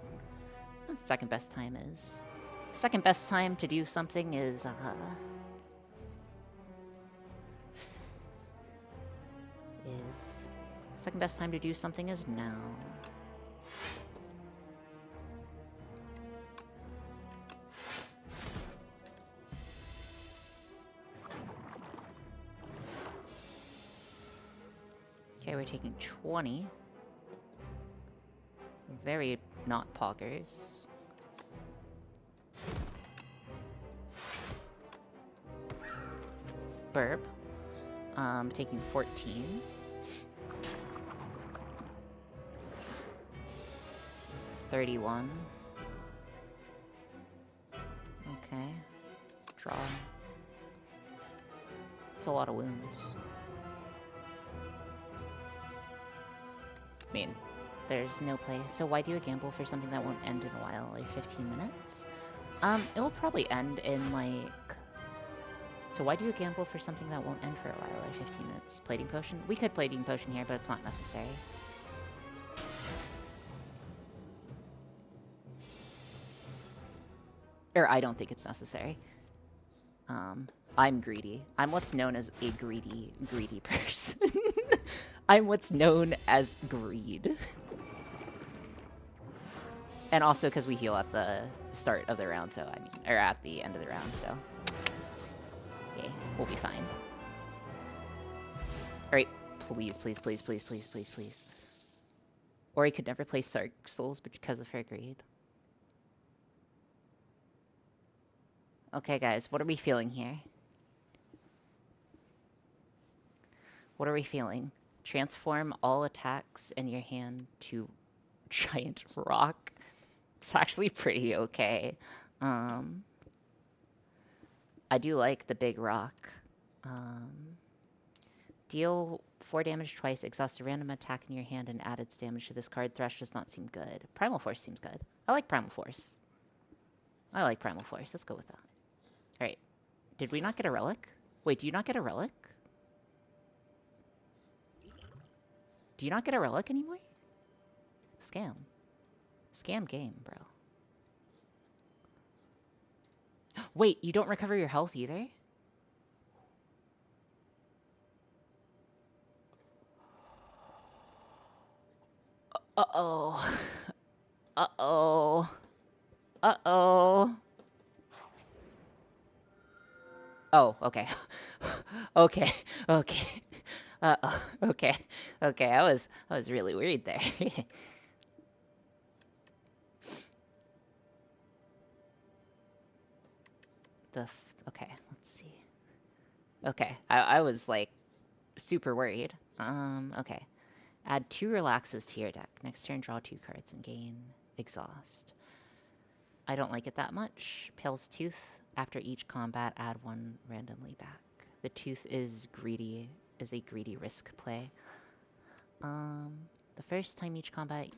second best time is... Second best time to do something is, Second best time to do something is now. Okay, we're taking 20. Very not poggers. Burp. Taking 14. $31. Okay. Draw. It's a lot of wounds. I mean, there's no play. So why do a gamble for something that won't end in a while, like 15 minutes? It will probably end in like... So why do a gamble for something that won't end for a while, like 15 minutes? Plating potion? We could plating potion here, but it's not necessary. Or I don't think it's necessary. I'm greedy. I'm what's known as a greedy person. I'm what's known as greed. And also because we heal at the start of the round, so I mean, or at the end of the round, so. Okay, we'll be fine. Alright, please, please, please, please, please, please, please. Or he could never play Dark Souls because of her greed. Okay, guys, what are we feeling here? What are we feeling? Transform all attacks in your hand to giant rock. It's actually pretty okay. I do like the big rock. Deal 4 damage twice, exhaust a random attack in your hand, and add its damage to this card. Thresh does not seem good. Primal Force seems good. I like Primal Force. I like Primal Force. Let's go with that. Alright. Did we not get a relic? Wait, do you not get a relic? Do you not get a relic anymore? Scam. Scam game, bro. Wait, you don't recover your health either? Uh-oh. Uh-oh. Uh-oh. Oh, okay. Okay. Okay. Uh-oh. Okay. Okay, I was really worried there. Okay, let's see. Okay, I was like super worried. Okay. Add 2 relaxes to your deck. Next turn, draw 2 cards and gain exhaust. I don't like it that much. Pale's Tooth. After each combat, add 1 randomly back. The Tooth is greedy, is a greedy risk play. The first time each combat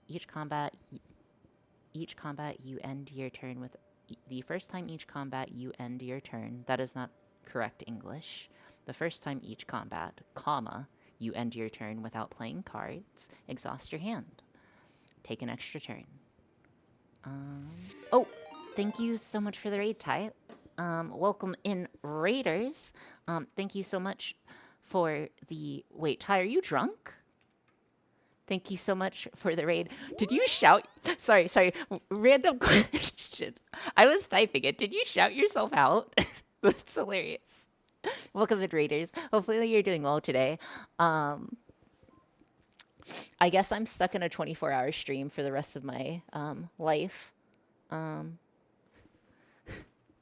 you end your turn with. The first time each combat you end your turn. That is not correct English. The first time each combat, comma, you end your turn without playing cards. Exhaust your hand. Take an extra turn. Oh, thank you so much for the raid, Ty. Welcome in, Raiders. Thank you so much for the... Wait, Ty, are you drunk? Thank you so much for the raid. Did you shout... Sorry. Random question. I was typing it. Did you shout yourself out? That's hilarious. Welcome in, Raiders. Hopefully you're doing well today. I guess I'm stuck in a 24-hour stream for the rest of my life.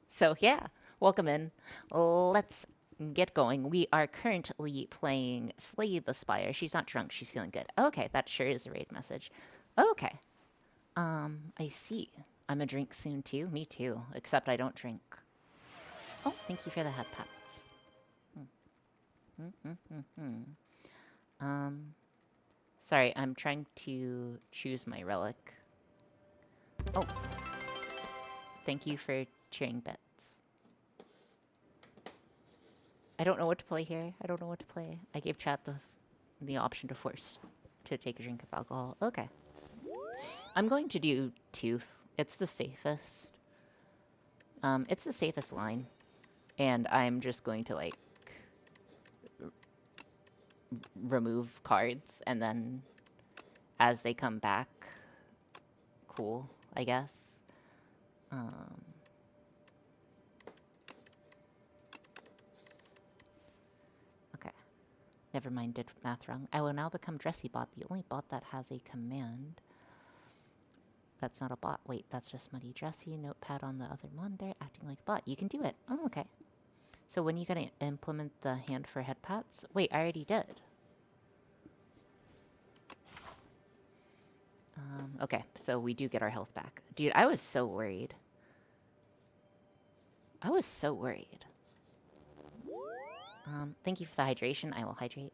So yeah, welcome in. Let's get going. We are currently playing Slay the Spire. She's not drunk, she's feeling good. Okay, that sure is a raid message. Okay. I see. I'm a drink soon too. Me too, except I don't drink. Oh, thank you for the head pats. Sorry, I'm trying to choose my relic. Oh. Thank you for cheering bets. I don't know what to play here. I don't know what to play. I gave chat the option to force to take a drink of alcohol. Okay. I'm going to do Tooth. It's the safest. It's the safest line. And I'm just going to, like, remove cards, and then as they come back, cool, I guess. Okay. Never mind, did math wrong. I will now become Dressy Bot, the only bot that has a command. That's not a bot. Wait, that's just Muddy Dressy. Notepad on the other monitor, acting like a bot. You can do it. Oh, okay. So when are you gonna implement the hand for head pats? Wait, I already did. Okay, so we do get our health back. Dude, I was so worried. I was so worried. Thank you for the hydration. I will hydrate.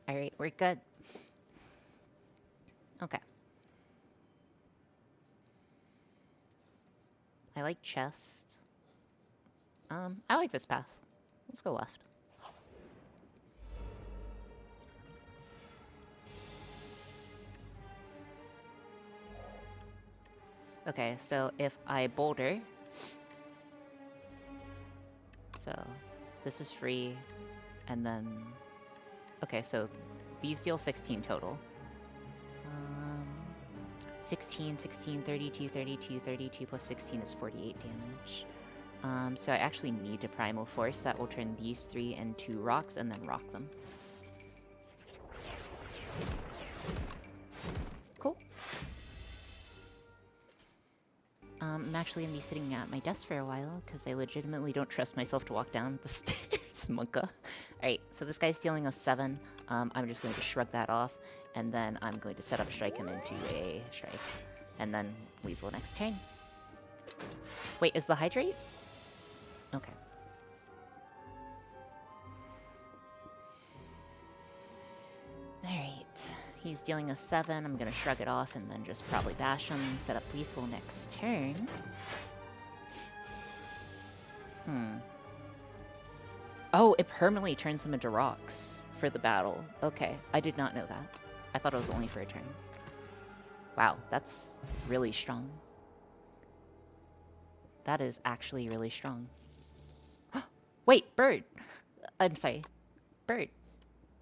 Alright, we're good. Okay. I like chest. I like this path. Let's go left. Okay, so if I boulder... So, this is free, and then... Okay, so these deal 16 total. 16, 16, 32, 32, 32 plus 16 is 48 damage. So I actually need to Primal Force. That will turn these 3 into rocks and then rock them. Cool. I'm actually going to be sitting at my desk for a while because I legitimately don't trust myself to walk down the stairs, Monka. Alright, so this guy's dealing us 7. I'm just going to shrug that off. And then I'm going to set up strike him into a strike. And then lethal next turn. Wait, is the hydrate? Okay. Alright. He's dealing a 7. I'm gonna shrug it off and then just probably bash him. Set up lethal next turn. Oh, it permanently turns them into rocks for the battle. Okay, I did not know that. I thought it was only for a turn. Wow, that's really strong. That is actually really strong. Wait, bird! I'm sorry. Bird.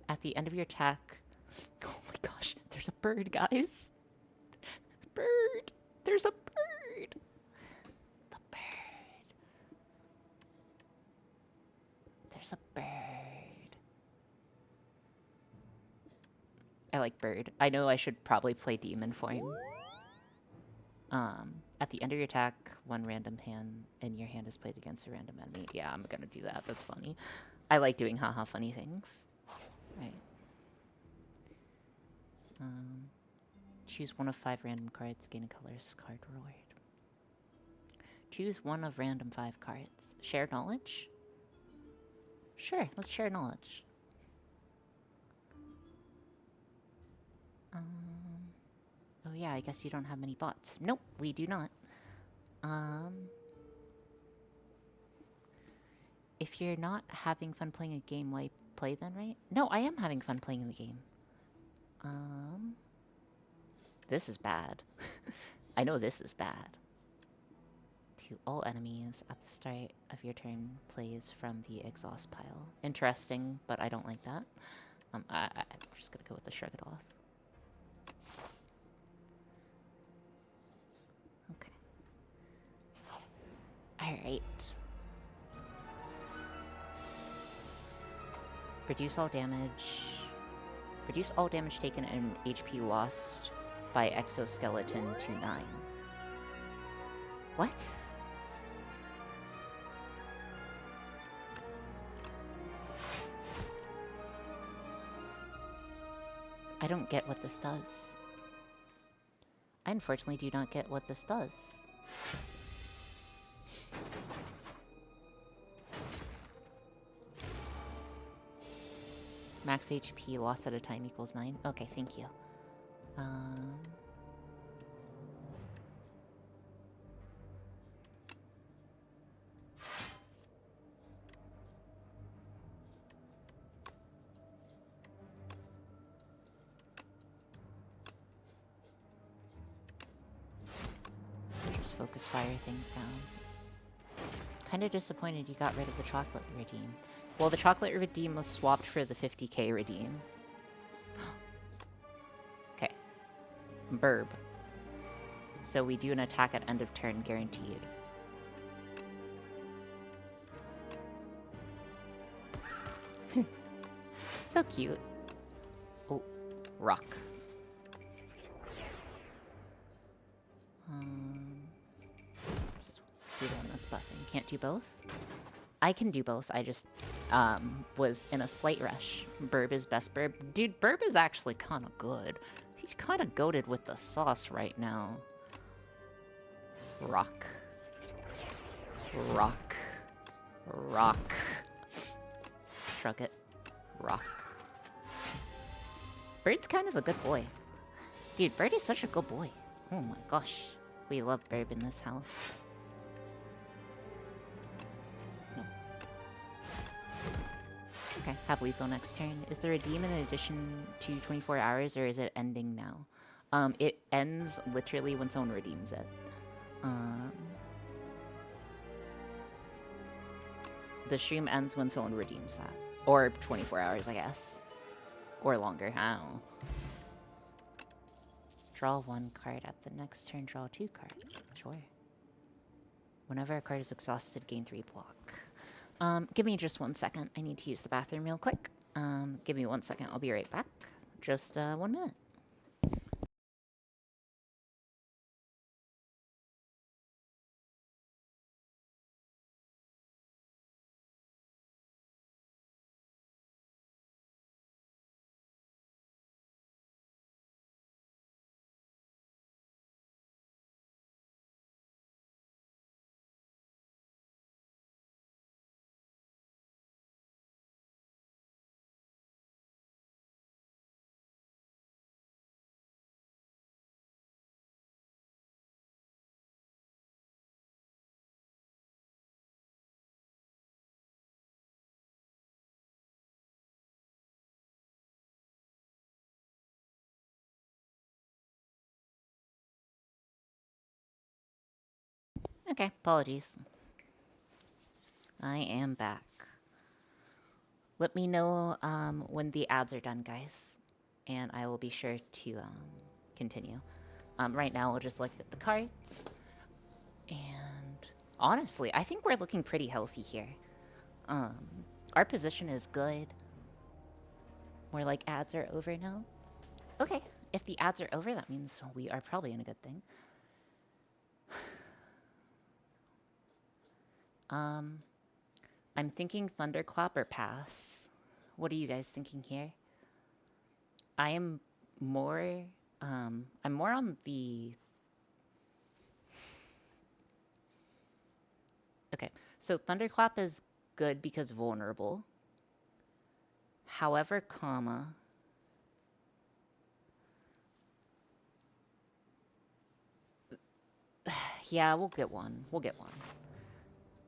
At the end of your attack... Oh my gosh, there's a bird, guys. Bird! There's a bird! The bird. There's a bird. I like bird. I know I should probably play demon for him. At the end of your attack, one random hand in your hand is played against a random enemy. Yeah, I'm gonna do that. That's funny. I like doing haha funny things. Right. Choose one of 5 random cards, gain a colorless card reward. Choose one of random 5 cards. Share knowledge? Sure, let's share knowledge. Oh yeah, I guess you don't have many bots. Nope, we do not. If you're not having fun playing a game, why play then, right? No, I am having fun playing the game. This is bad. I know this is bad. To all enemies at the start of your turn plays from the exhaust pile. Interesting, but I don't like that. I'm just gonna go with the shrug it off. Okay. Alright. Reduce all damage. Reduce all damage taken and HP lost by exoskeleton to 9. What? I don't get what this does. I unfortunately do not get what this does. Max HP lost at a time equals 9? Okay, thank you. Just focus fire things down. Kinda disappointed you got rid of the chocolate redeem. Well, the chocolate redeem was swapped for the 50k redeem. Okay. Burb. So we do an attack at end of turn, guaranteed. So cute. Oh, rock. Just do the one that's buffing. Can't do both? I can do both. I just was in a slight rush. Burb is best Burb. Dude, Burb is actually kind of good. He's kind of goated with the sauce right now. Rock. Rock. Rock. Shrug it. Rock. Bird's kind of a good boy. Dude, Bird is such a good boy. Oh my gosh. We love Burb in this house. No. Okay, have lethal next turn. Is there a demon in addition to 24 hours, or is it ending now? It ends literally when someone redeems it. The stream ends when someone redeems that. Or 24 hours, I guess. Or longer, I don't know. Draw 1 card at the next turn, draw 2 cards. Sure. Whenever a card is exhausted, gain 3 block. Give me just 1 second. I need to use the bathroom real quick. Give me 1 second. I'll be right back. Just 1 minute. Okay, apologies. I am back. Let me know when the ads are done, guys, and I will be sure to continue. Right now, we'll just look at the cards, and honestly, I think we're looking pretty healthy here. Our position is good. More like ads are over now. Okay, if the ads are over, that means we are probably in a good thing. I'm thinking Thunderclap or pass. What are you guys thinking here? I am more, I'm more on the... Okay, so Thunderclap is good because vulnerable. However, comma... Yeah, we'll get one. We'll get one.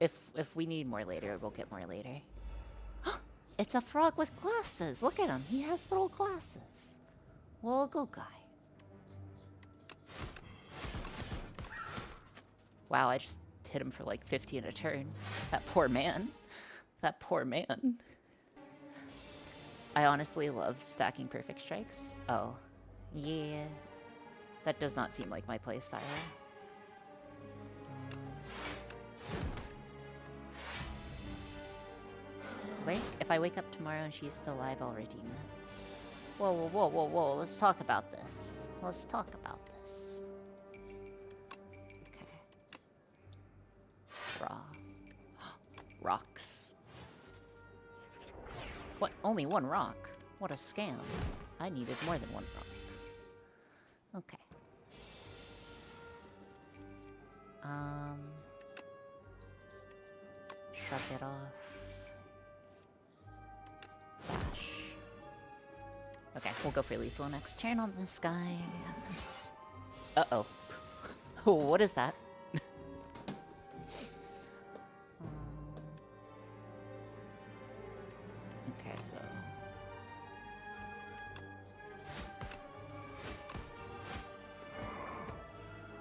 If we need more later, we'll get more later. It's a frog with glasses. Look at him. He has little glasses. Well, go guy. Wow, I just hit him for like 50 in a turn. That poor man. That poor man. I honestly love stacking perfect strikes. Oh, yeah. That does not seem like my playstyle. Lurk, if I wake up tomorrow and she's still alive, I'll redeem it. Whoa, whoa, whoa, whoa, whoa. Let's talk about this. Let's talk about this. Okay. Raw. Rocks. What? Only one rock? What a scam. I needed more than one rock. Okay. Shrug it off. Bash. Okay, we'll go for lethal next turn on this guy. Uh-oh. What is that? Okay, so...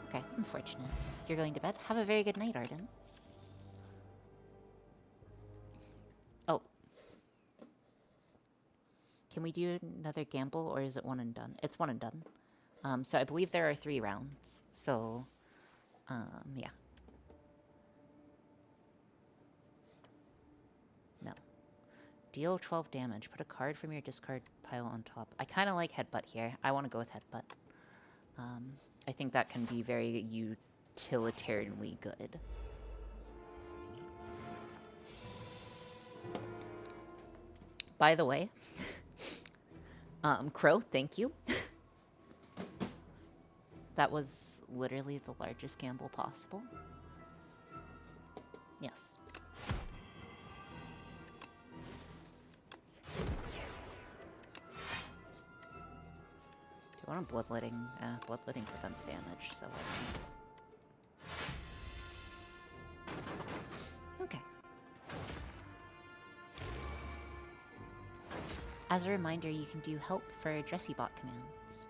Okay, unfortunate. You're going to bed? Have a very good night, Arden. Oh. Can we do another gamble, or is it one and done? It's one and done. So I believe there are 3 rounds. So, yeah. No. Deal 12 damage. Put a card from your discard pile on top. I kind of like Headbutt here. I want to go with Headbutt. I think that can be very utilitarianly good. By the way, Crow, thank you. That was literally the largest gamble possible. Yes. Do you want a bloodletting? Bloodletting prevents damage, so... Okay. As a reminder, you can do help for Dressybot commands.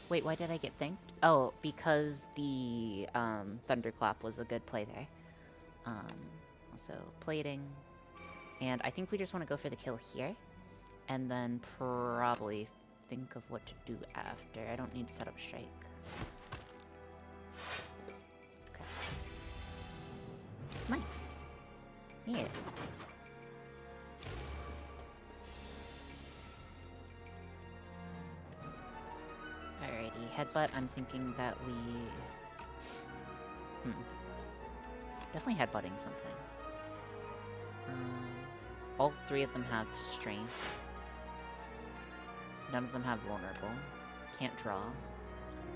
Wait, why did I get thanked? Oh, because the Thunderclap was a good play there. Also, plating. And I think we just want to go for the kill here. And then probably think of what to do after. I don't need to set up strike. Okay. Nice. Yeah. Alrighty, Headbutt, I'm thinking that we... Definitely headbutting something. All 3 of them have strength. None of them have vulnerable. Can't draw.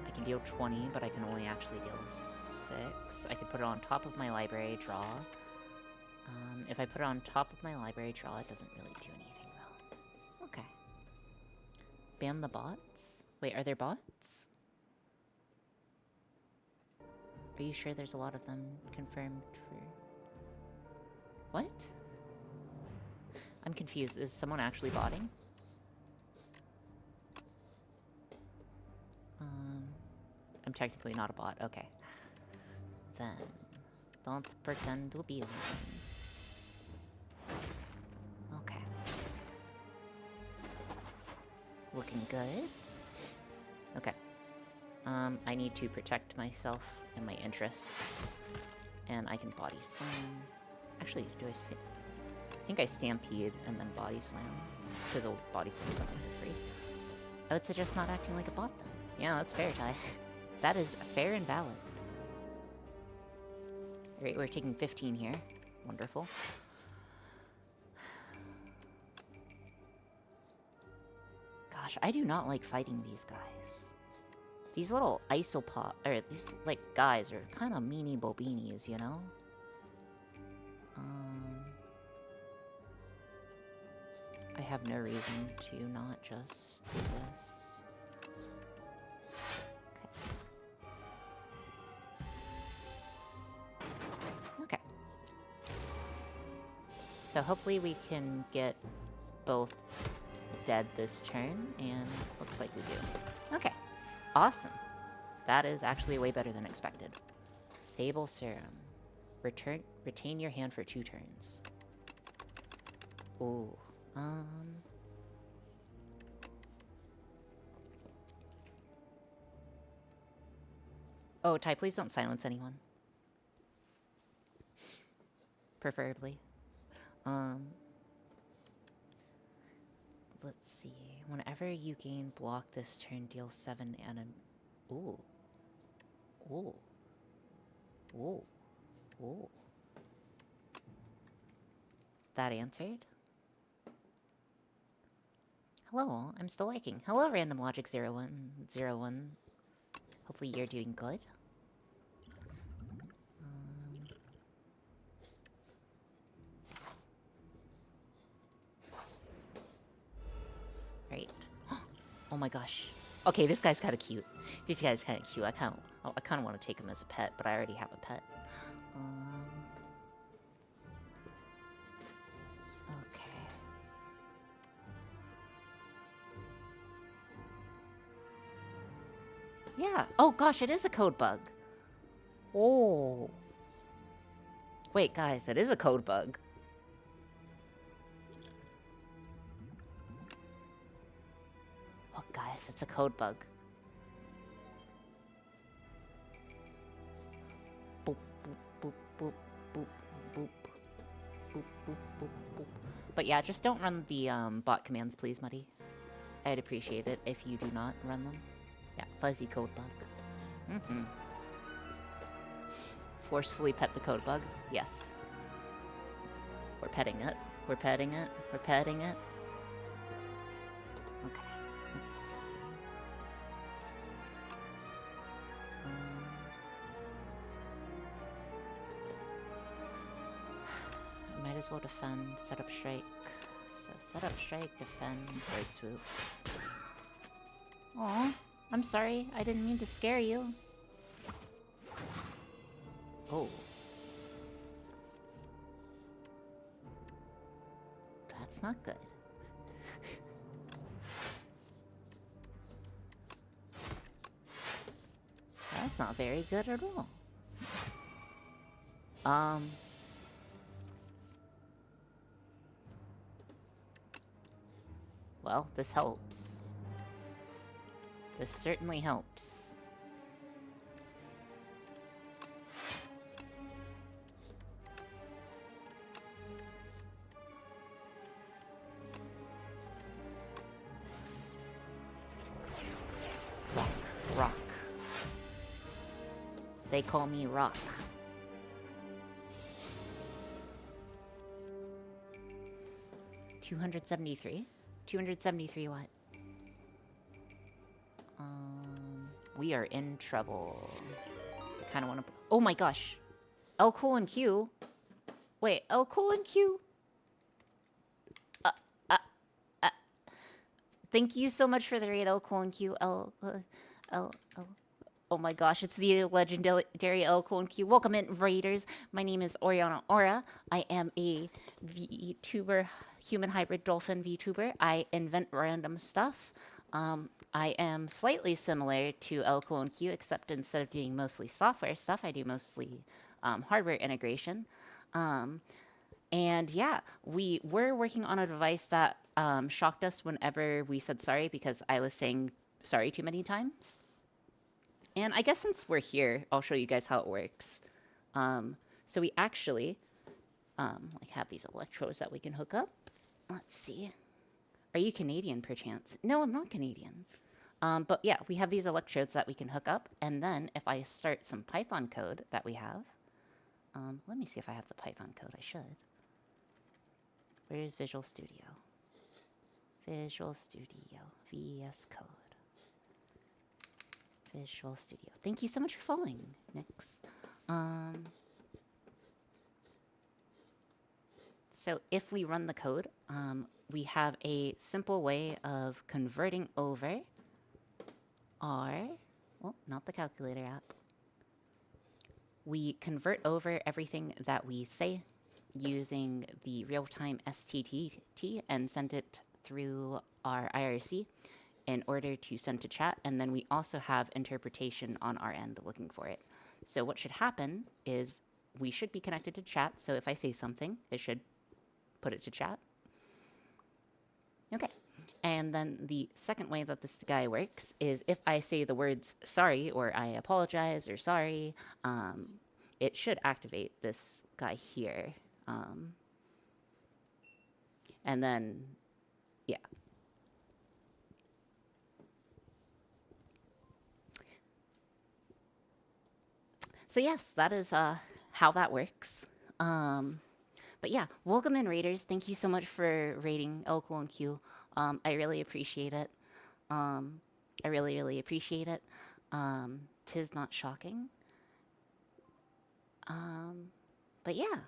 I can deal 20, but I can only actually deal 6. I could put it on top of my library, draw. If I put it on top of my library, draw, it doesn't really do anything, though. Okay. Ban the bots? Wait, are there bots? Are you sure there's a lot of them confirmed for... What? I'm confused. Is someone actually botting? I'm technically not a bot. Okay. Then... Don't pretend to be one. Okay. Looking good. Okay. I need to protect myself and my interests. And I can body slam. Actually, I think I stampede and then body slam. Because I'll body slam something for free. I would suggest not acting like a bot then. Yeah, that's fair, Ty. That is fair and valid. Alright, we're taking 15 here. Wonderful. Gosh, I do not like fighting these guys. These little isopod, or these, like, guys are kind of meanie bobinis, you know? I have no reason to not just do this. Okay. So hopefully we can get both dead this turn, and looks like we do. Okay. Awesome. That is actually way better than expected. Stable Serum. Retain your hand for 2 turns. Ooh. Oh, Ty, please don't silence anyone. Preferably. Let's see. Whenever you gain block this turn, deal 7 and ooh. Ooh. Ooh. Ooh. That answered? Hello, I'm still liking. Hello, Random Logic 0101. Hopefully you're doing good. Right. Oh my gosh. Okay, this guy's kind of cute. This guy's kind of cute. I kind of want to take him as a pet, but I already have a pet. Okay. Yeah. Oh gosh, it is a code bug. Oh. Wait, guys, it is a code bug. Oh, guys, it's a code bug. Boop, boop, boop, boop, boop, boop. Boop, boop, boop, boop. But yeah, just don't run the bot commands, please, Muddy. I'd appreciate it if you do not run them. Yeah, fuzzy code bug. Forcefully pet the code bug. Yes. We're petting it. We're petting it. We're petting it. Okay, let's see. Might as well defend, set up strike. So set up strike, defend, bird swoop. Aw, I'm sorry. I didn't mean to scare you. Oh. That's not good. That's not very good at all. Well, this helps. This certainly helps. Rock, rock. They call me Rock. $273? 273 what? We are in trouble. I kind of want to... Oh my gosh. L colon Q? Wait, L colon Q? Thank you so much for the raid, L colon Q. L. Oh my gosh, it's the legendary L colon Q. Welcome in, raiders. My name is Oriana Aura. I am a VTuber, human hybrid dolphin VTuber. I invent random stuff. I am slightly similar to L colon Q, except instead of doing mostly software stuff, I do mostly hardware integration. And yeah, we were working on a device that shocked us whenever we said sorry because I was saying sorry too many times. And I guess since we're here, I'll show you guys how it works. So we actually like have these electrodes that we can hook up. Let's see. Are you Canadian perchance? No, I'm not Canadian. But yeah, we have these electrodes that we can hook up. And then if I start some Python code that we have, let me see if I have the Python code. I should. Where's Visual Studio? Visual Studio, VS Code. Visual Studio. Thank you so much for following, Nix. So if we run the code, we have a simple way of converting over our, well, not the calculator app. We convert over everything that we say using the real-time STT and send it through our IRC in order to send to chat. And then we also have interpretation on our end looking for it. So what should happen is we should be connected to chat. So if I say something, it should put it to chat. Okay. And then the second way that this guy works is if I say the words sorry or I apologize or sorry, it should activate this guy here. And then, yeah. So yes, that is how that works. But yeah, welcome in raiders. Thank you so much for raiding Elko and Q. I really appreciate it. I really, really appreciate it. Tis not shocking. But yeah,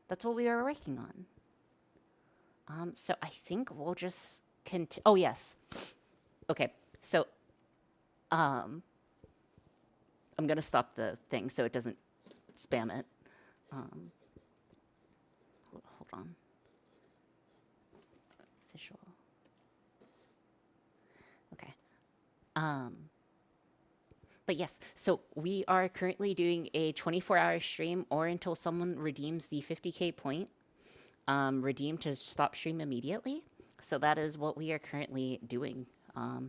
that's what we are working on. So I think we'll just continue. Oh, yes. Okay, so I'm going to stop the thing so it doesn't spam it. Hold on. Official. Okay. But yes, so we are currently doing a 24-hour stream or until someone redeems the 50K point. Redeem to stop stream immediately. So that is what we are currently doing.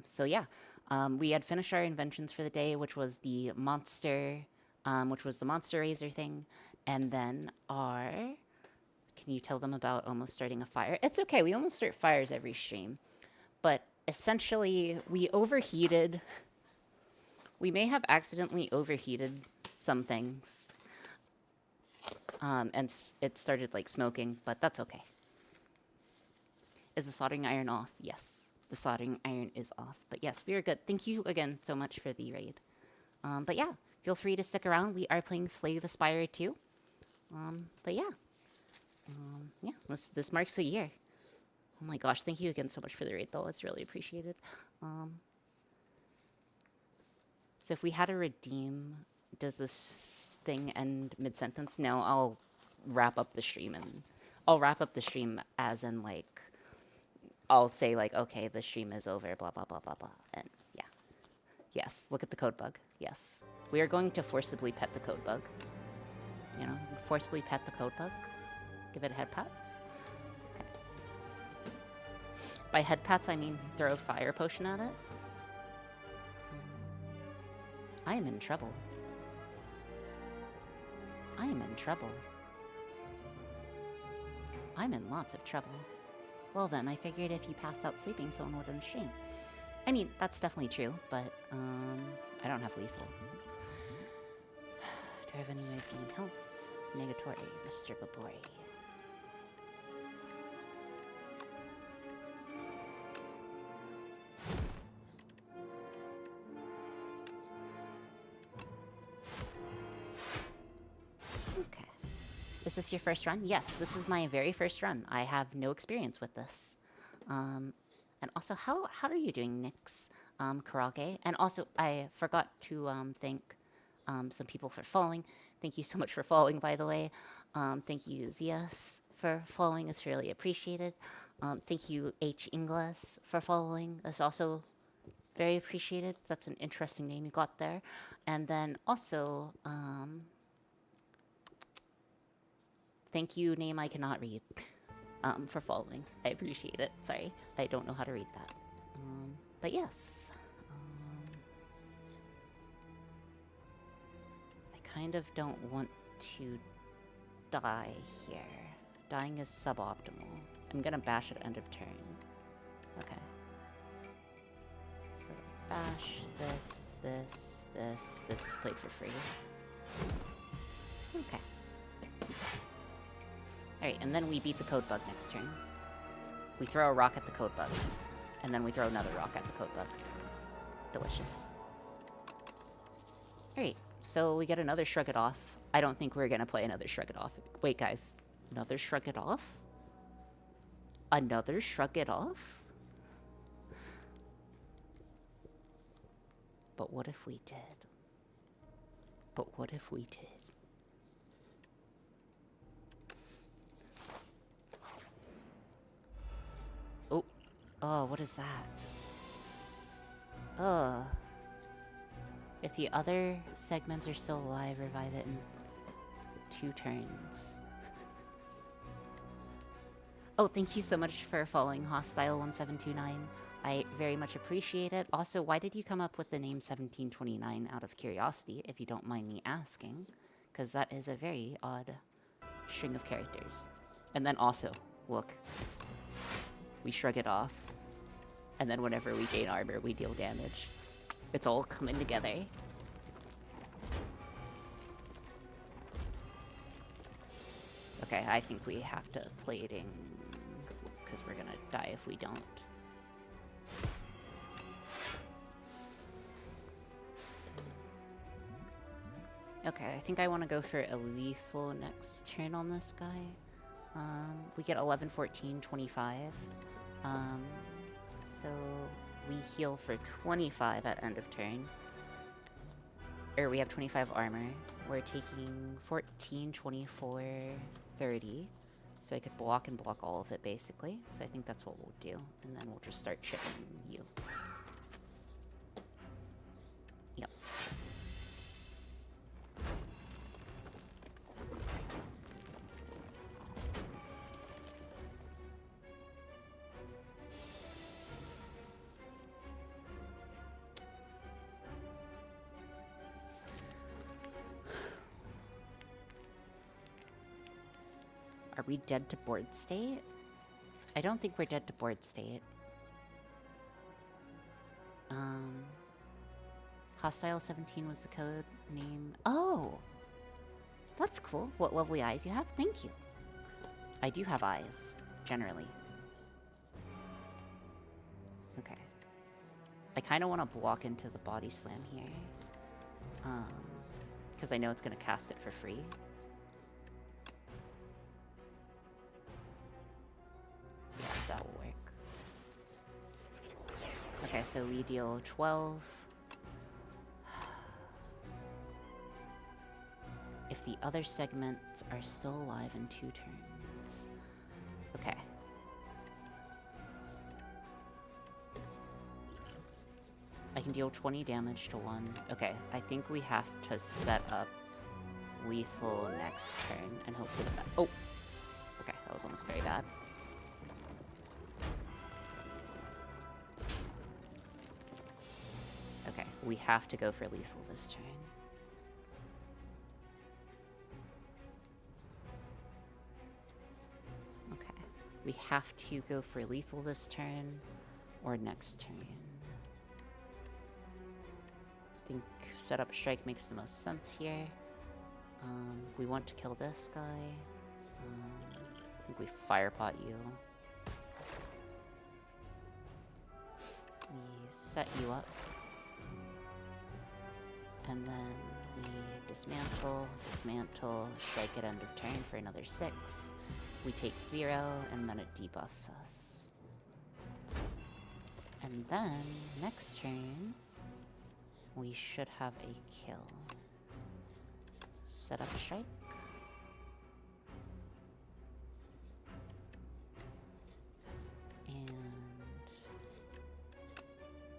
So yeah, we had finished our inventions for the day, which was the monster, which was the monster razor thing. And then our, can you tell them about almost starting a fire? It's okay, we almost start fires every stream. But essentially, we overheated. We may have accidentally overheated some things. And it started like smoking, but that's okay. Is the soldering iron off? Yes, the soldering iron is off. But yes, we are good. Thank you again so much for the raid. But yeah, feel free to stick around. We are playing Slay the Spire too. But yeah. Yeah, this marks a year. Oh my gosh, thank you again so much for the raid though. It's really appreciated. So if we had to redeem, does this thing end mid-sentence? No, I'll wrap up the stream and I'll wrap up the stream as in like, I'll say like, okay, the stream is over, blah, blah, blah, blah, blah. And yeah. Yes, look at the code bug. Yes. We are going to forcibly pet the code bug. You know, forcibly pet the code bug. Give it head pats. Okay. By head pats, I mean throw a fire potion at it. I am in trouble. I am in trouble. I'm in lots of trouble. Well then, I figured if you passed out sleeping, someone would stream. I mean, that's definitely true, but, I don't have lethal. Do I have any way of gaining health? Negatory, Mr. Babori. Okay. Is this your first run? Yes, this is my very first run. I have no experience with this. And also, how are you doing, Nix, Karage? And also, I forgot to thank some people for following. Thank you so much for following, by the way. Thank you, Zias, for following. It's really appreciated. Thank you, H. Ingles, for following. It's also very appreciated. That's an interesting name you got there. And then also, thank you, name I cannot read, for following. I appreciate it. Sorry, I don't know how to read that. But yes. I kind of don't want to die here. Dying is suboptimal. I'm gonna bash at end of turn. Okay. So bash, this. This is played for free. Okay. Alright, and then we beat the code bug next turn. We throw a rock at the code bug. And then we throw another rock at the code bug. Delicious. Alright, so we get another Shrug It Off. I don't think we're gonna play another Shrug It Off. Wait, guys. Another Shrug It Off? Another Shrug It Off? But what if we did? But what if we did? Oh. Oh, what is that? Ugh. If the other segments are still alive, revive it in 2 turns. Oh, thank you so much for following Hostile1729. I very much appreciate it. Also, why did you come up with the name 1729 out of curiosity, if you don't mind me asking? Because that is a very odd string of characters. And then also, look. We shrug it off. And then whenever we gain armor, we deal damage. It's all coming together. Okay, I think we have to play it in, because we're gonna die if we don't. Okay, I think I want to go for a lethal next turn on this guy. We get 11, 14, 25. So we heal for 25 at end of turn. Or we have 25 armor. We're taking 14, 24, 30. So I could block and block all of it, basically. So I think that's what we'll do. And then we'll just start chipping you. Yep. Are we dead to board state? I don't think we're dead to board state. Hostile 17 was the code name. Oh! That's cool. What lovely eyes you have. Thank you. I do have eyes, generally. Okay. I kind of want to block into the body slam here. Because I know it's going to cast it for free. Yeah, that will work. Okay, so we deal 12. If the other segments are still alive in 2 turns. Okay. I can deal 20 damage to one. Okay, I think we have to set up lethal next turn and hope for the best. Oh! Okay, that was almost very bad. Okay, we have to go for lethal this turn. Okay, we have to go for lethal this turn or next turn. I think setup strike makes the most sense here. We want to kill this guy. I think we firepot you. We set you up. And then we dismantle, strike at end of turn for another 6. We take 0, and then it debuffs us. And then, next turn, we should have a kill. Set up strike. And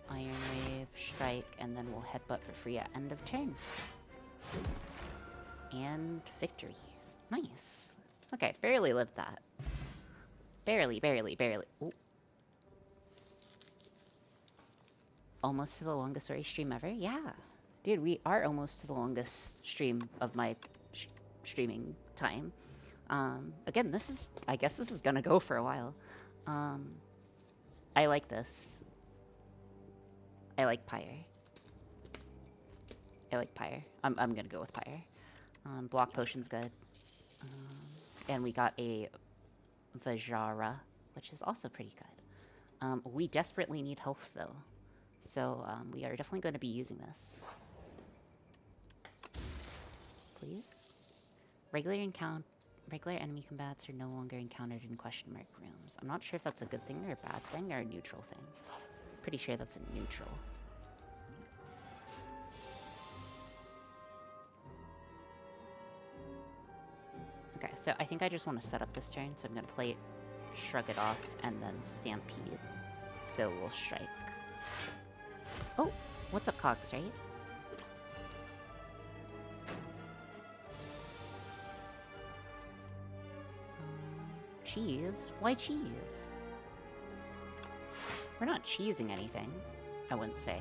Iron Wave, strike, and then we'll headbutt for free at end of turn. And victory. Nice. Okay, barely lived that. Barely, barely, barely. Ooh. Almost to the longest story stream ever? Yeah. Dude, we are almost to the longest stream of my streaming time. Again, this is... I guess this is gonna go for a while. I like this. I like Pyre. I like Pyre. I'm gonna go with Pyre. Block potion's good. And we got a Vajara, which is also pretty good. We desperately need health, though. So, we are definitely going to be using this. Please? Regular enemy combats are no longer encountered in question mark rooms. I'm not sure if that's a good thing or a bad thing or a neutral thing. Pretty sure that's a neutral. Okay, so I think I just want to set up this turn, so I'm going to play it, shrug it off, and then Stampede. So we'll strike. Oh, what's up, Cox, right? Cheese? Why cheese? We're not cheesing anything, I wouldn't say.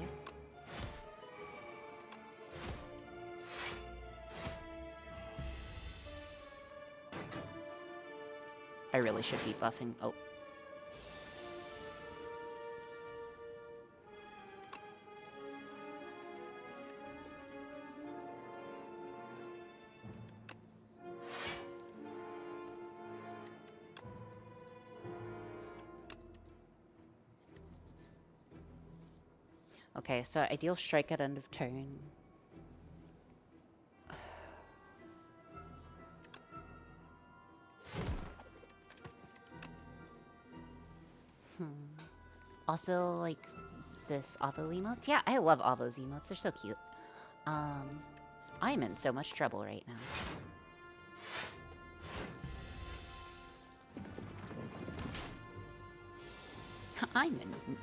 I really should be buffing. Oh. Okay, so I deal strike at end of turn. Also, like, this Avo emotes. Yeah, I love Avo's emotes. They're so cute. I'm in so much trouble right now.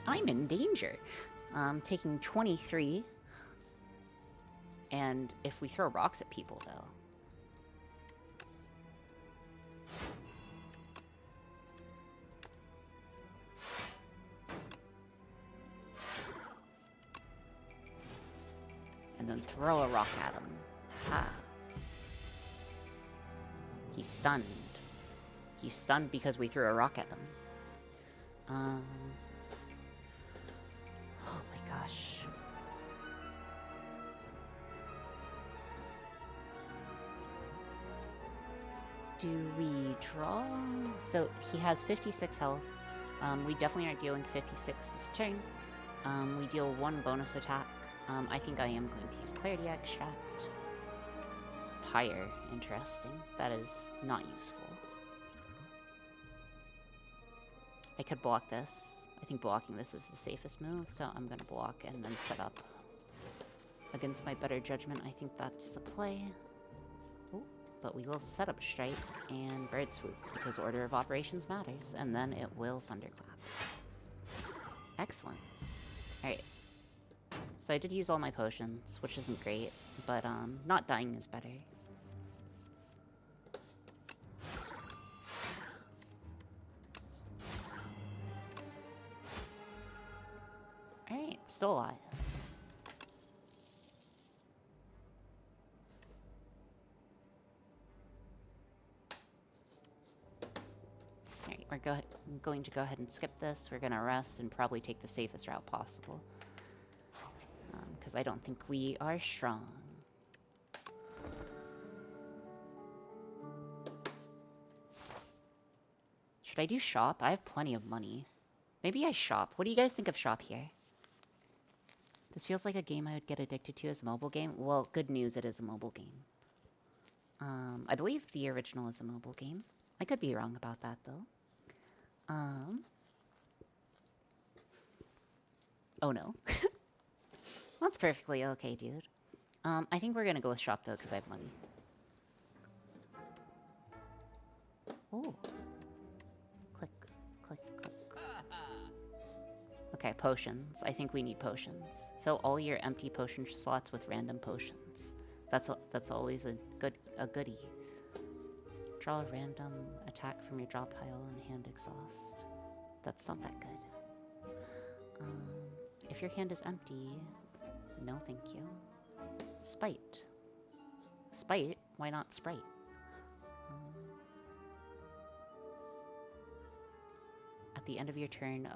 I'm in danger. Taking 23. And if we throw rocks at people, though. And then throw a rock at him. Ha. He's stunned. He's stunned because we threw a rock at him. Oh my gosh. Do we draw? So he has 56 health. We definitely aren't dealing 56 this turn. We deal 1 bonus attack. I think I am going to use Clarity Extract. Pyre, interesting. That is not useful. I could block this. I think blocking this is the safest move, so I'm going to block and then set up. Against my better judgment, I think that's the play. Ooh, but we will set up Strike and Bird Swoop, because order of operations matters, and then it will Thunderclap. Excellent. Alright. So I did use all my potions, which isn't great, but not dying is better. Alright, still alive. Alright, we're going to go ahead and skip this. We're going to rest and probably take the safest route possible. Because I don't think we are strong. Should I do shop? I have plenty of money. Maybe I shop. What do you guys think of shop here? This feels like a game I would get addicted to as a mobile game. Well, good news, it is a mobile game. I believe the original is a mobile game. I could be wrong about that, though. Oh no. That's perfectly okay, dude. I think we're gonna go with shop, though, because I have money. Oh. Click, click, click. Okay, potions. I think we need potions. Fill all your empty potion slots with random potions. That's always a goodie. Draw a random attack from your draw pile and hand exhaust. That's not that good. If your hand is empty, no thank you. Spite. Spite? Why not Sprite? At the end of your turn,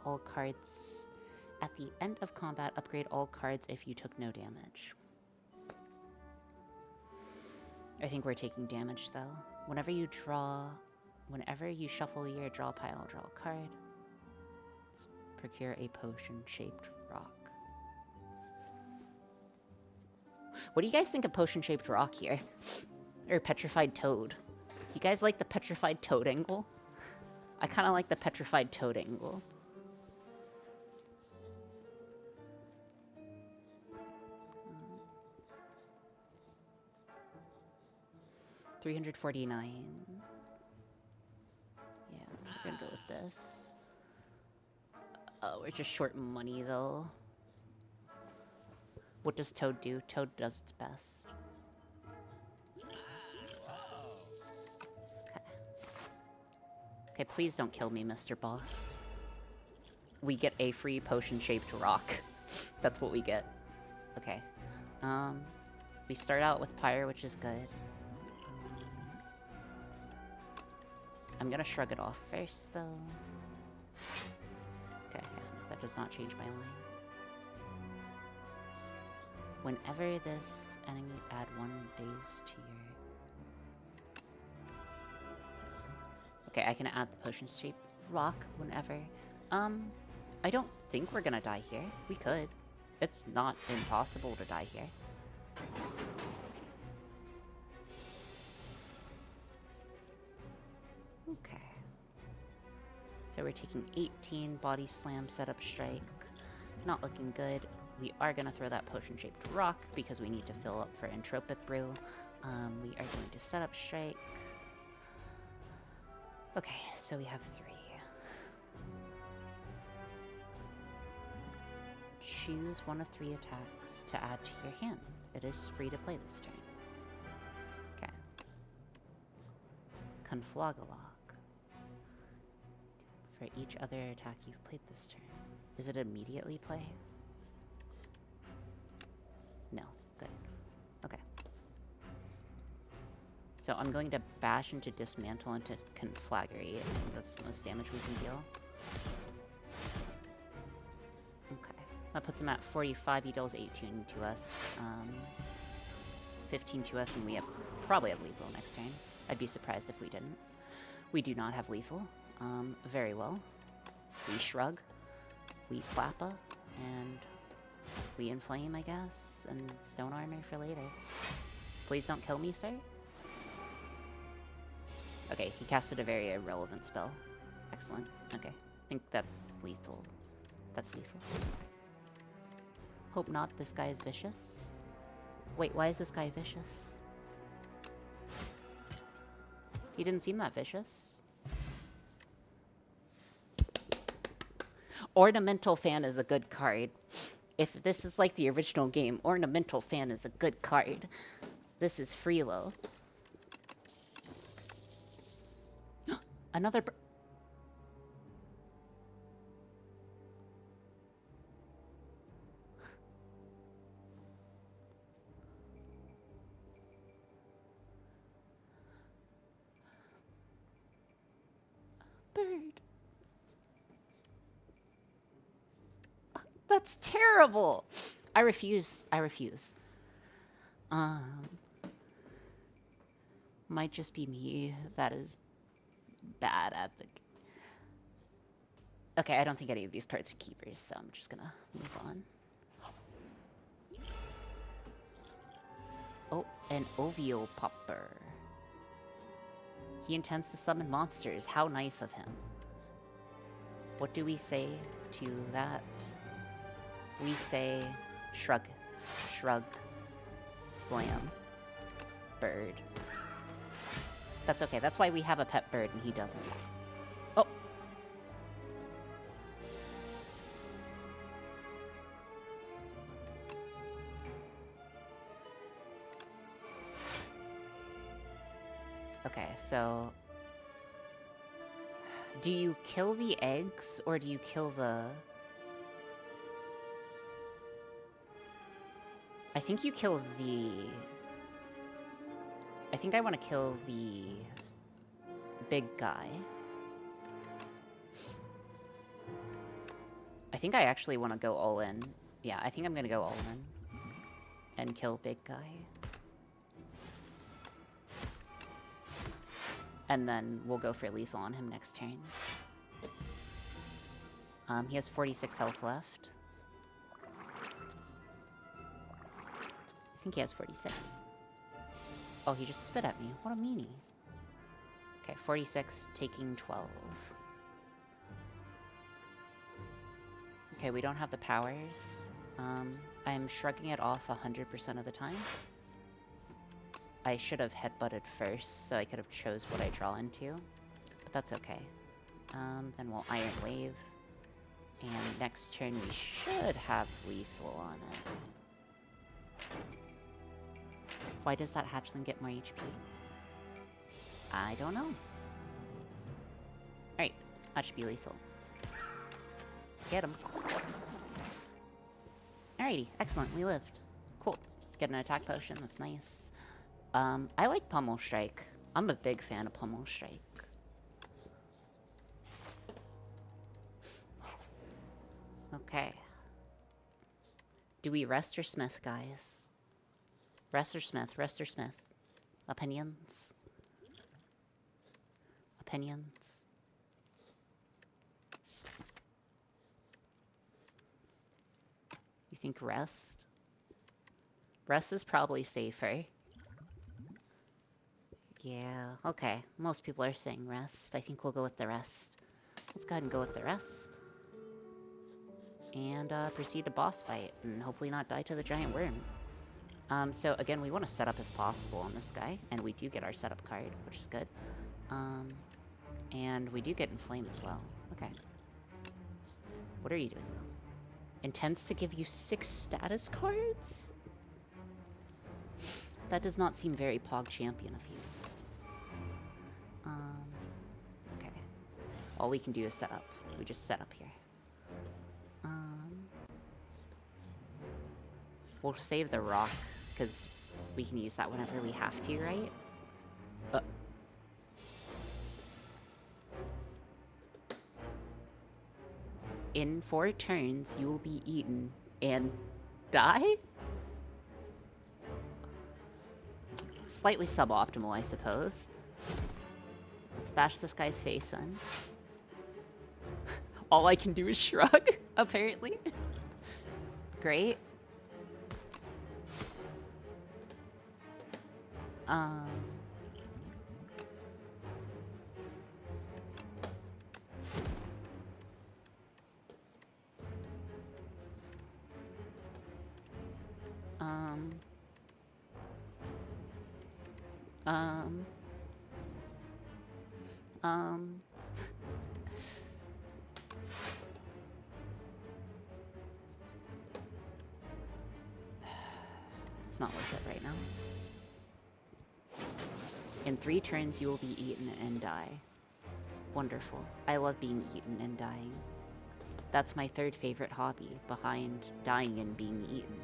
all cards... At the end of combat, upgrade all cards if you took no damage. I think we're taking damage, though. Whenever you shuffle your draw pile, draw a card. Procure a potion-shaped rock. What do you guys think of potion-shaped rock here? Or petrified toad? You guys like the petrified toad angle? I kind of like the petrified toad angle. $349. Yeah, we're gonna go with this. Oh, we're just short money though. What does Toad do? Toad does its best. Okay. Okay, please don't kill me, Mr. Boss. We get a free potion-shaped rock. That's what we get. Okay. We start out with Pyre, which is good. I'm gonna shrug it off first, though. Okay, yeah, that does not change my line. Whenever this enemy add 1 days to your... Okay, I can add the potion-shaped rock whenever. I don't think we're gonna die here. We could. It's not impossible to die here. Okay. So we're taking 18 body slam setup strike. Not looking good. We are going to throw that potion-shaped rock because we need to fill up for Entropic Brew. We are going to set up strike. Okay, so we have 3. Choose one of 3 attacks to add to your hand. It is free to play this turn. Okay. Conflogalock. For each other attack you've played this turn. Is it immediately play? No. Good. Okay. So I'm going to bash into Dismantle into Conflagrate. I think that's the most damage we can deal. Okay. That puts him at 45. He deals 18 to us. 15 to us, and we probably have lethal next turn. I'd be surprised if we didn't. We do not have lethal. Very well. We shrug. We clappa. And we inflame, I guess. And stone armor for later. Please don't kill me, sir. Okay, he casted a very irrelevant spell. Excellent. Okay. I think that's lethal. That's lethal. Hope not. This guy is vicious. Wait, why is this guy vicious? He didn't seem that vicious. Ornamental Fan is a good card. If this is like the original game, Ornamental Fan is a good card. This is Freelo. Another... bird. That's terrible. I refuse. I refuse. Might just be me that is bad at the... Okay, I don't think any of these cards are keepers, so I'm just gonna move on. Oh, an Oviopopper. He intends to summon monsters. How nice of him. What do we say to that? We say shrug, shrug, slam, bird. That's okay. That's why we have a pet bird and he doesn't. Oh. Okay. Okay, so... Do you kill the eggs, or do you kill the... I think you kill the... I think I want to kill the big guy. I think I actually want to go all in. Yeah, I think I'm going to go all in and kill big guy. And then we'll go for lethal on him next turn. He has 46 health left. I think he has 46. Oh, he just spit at me. What a meanie. Okay, 46, taking 12. Okay, we don't have the powers. I'm shrugging it off 100% of the time. I should have headbutted first, so I could have chose what I draw into. But that's okay. Then we'll Iron Wave. And next turn we should have lethal on it. Why does that hatchling get more HP? I don't know. Alright, that should be lethal. Get him. Alrighty, excellent, we lived. Cool. Get an attack potion, that's nice. I like Pummel Strike. I'm a big fan of Pummel Strike. Okay. Do we rest or smith, guys? Rest or smith? Rest or smith? Opinions? Opinions? You think rest? Rest is probably safer. Yeah, okay. Most people are saying rest. I think we'll go with the rest. Let's go ahead and go with the rest. And proceed to boss fight, and hopefully not die to the giant worm. So again, we want to set up if possible on this guy, and we do get our setup card, which is good. And we do get Inflame as well. Okay. What are you doing, though? Intends to give you 6 status cards? That does not seem very Pog Champion of you. Okay. All we can do is set up. We just set up here. We'll save the rock, because we can use that whenever we have to, right? In 4 turns, you will be eaten and die? Slightly suboptimal, I suppose. Let's bash this guy's face in. All I can do is shrug, apparently. Great. It's not worth it right now. In 3 turns, you will be eaten and die. Wonderful. I love being eaten and dying. That's my 3rd favorite hobby, behind dying and being eaten.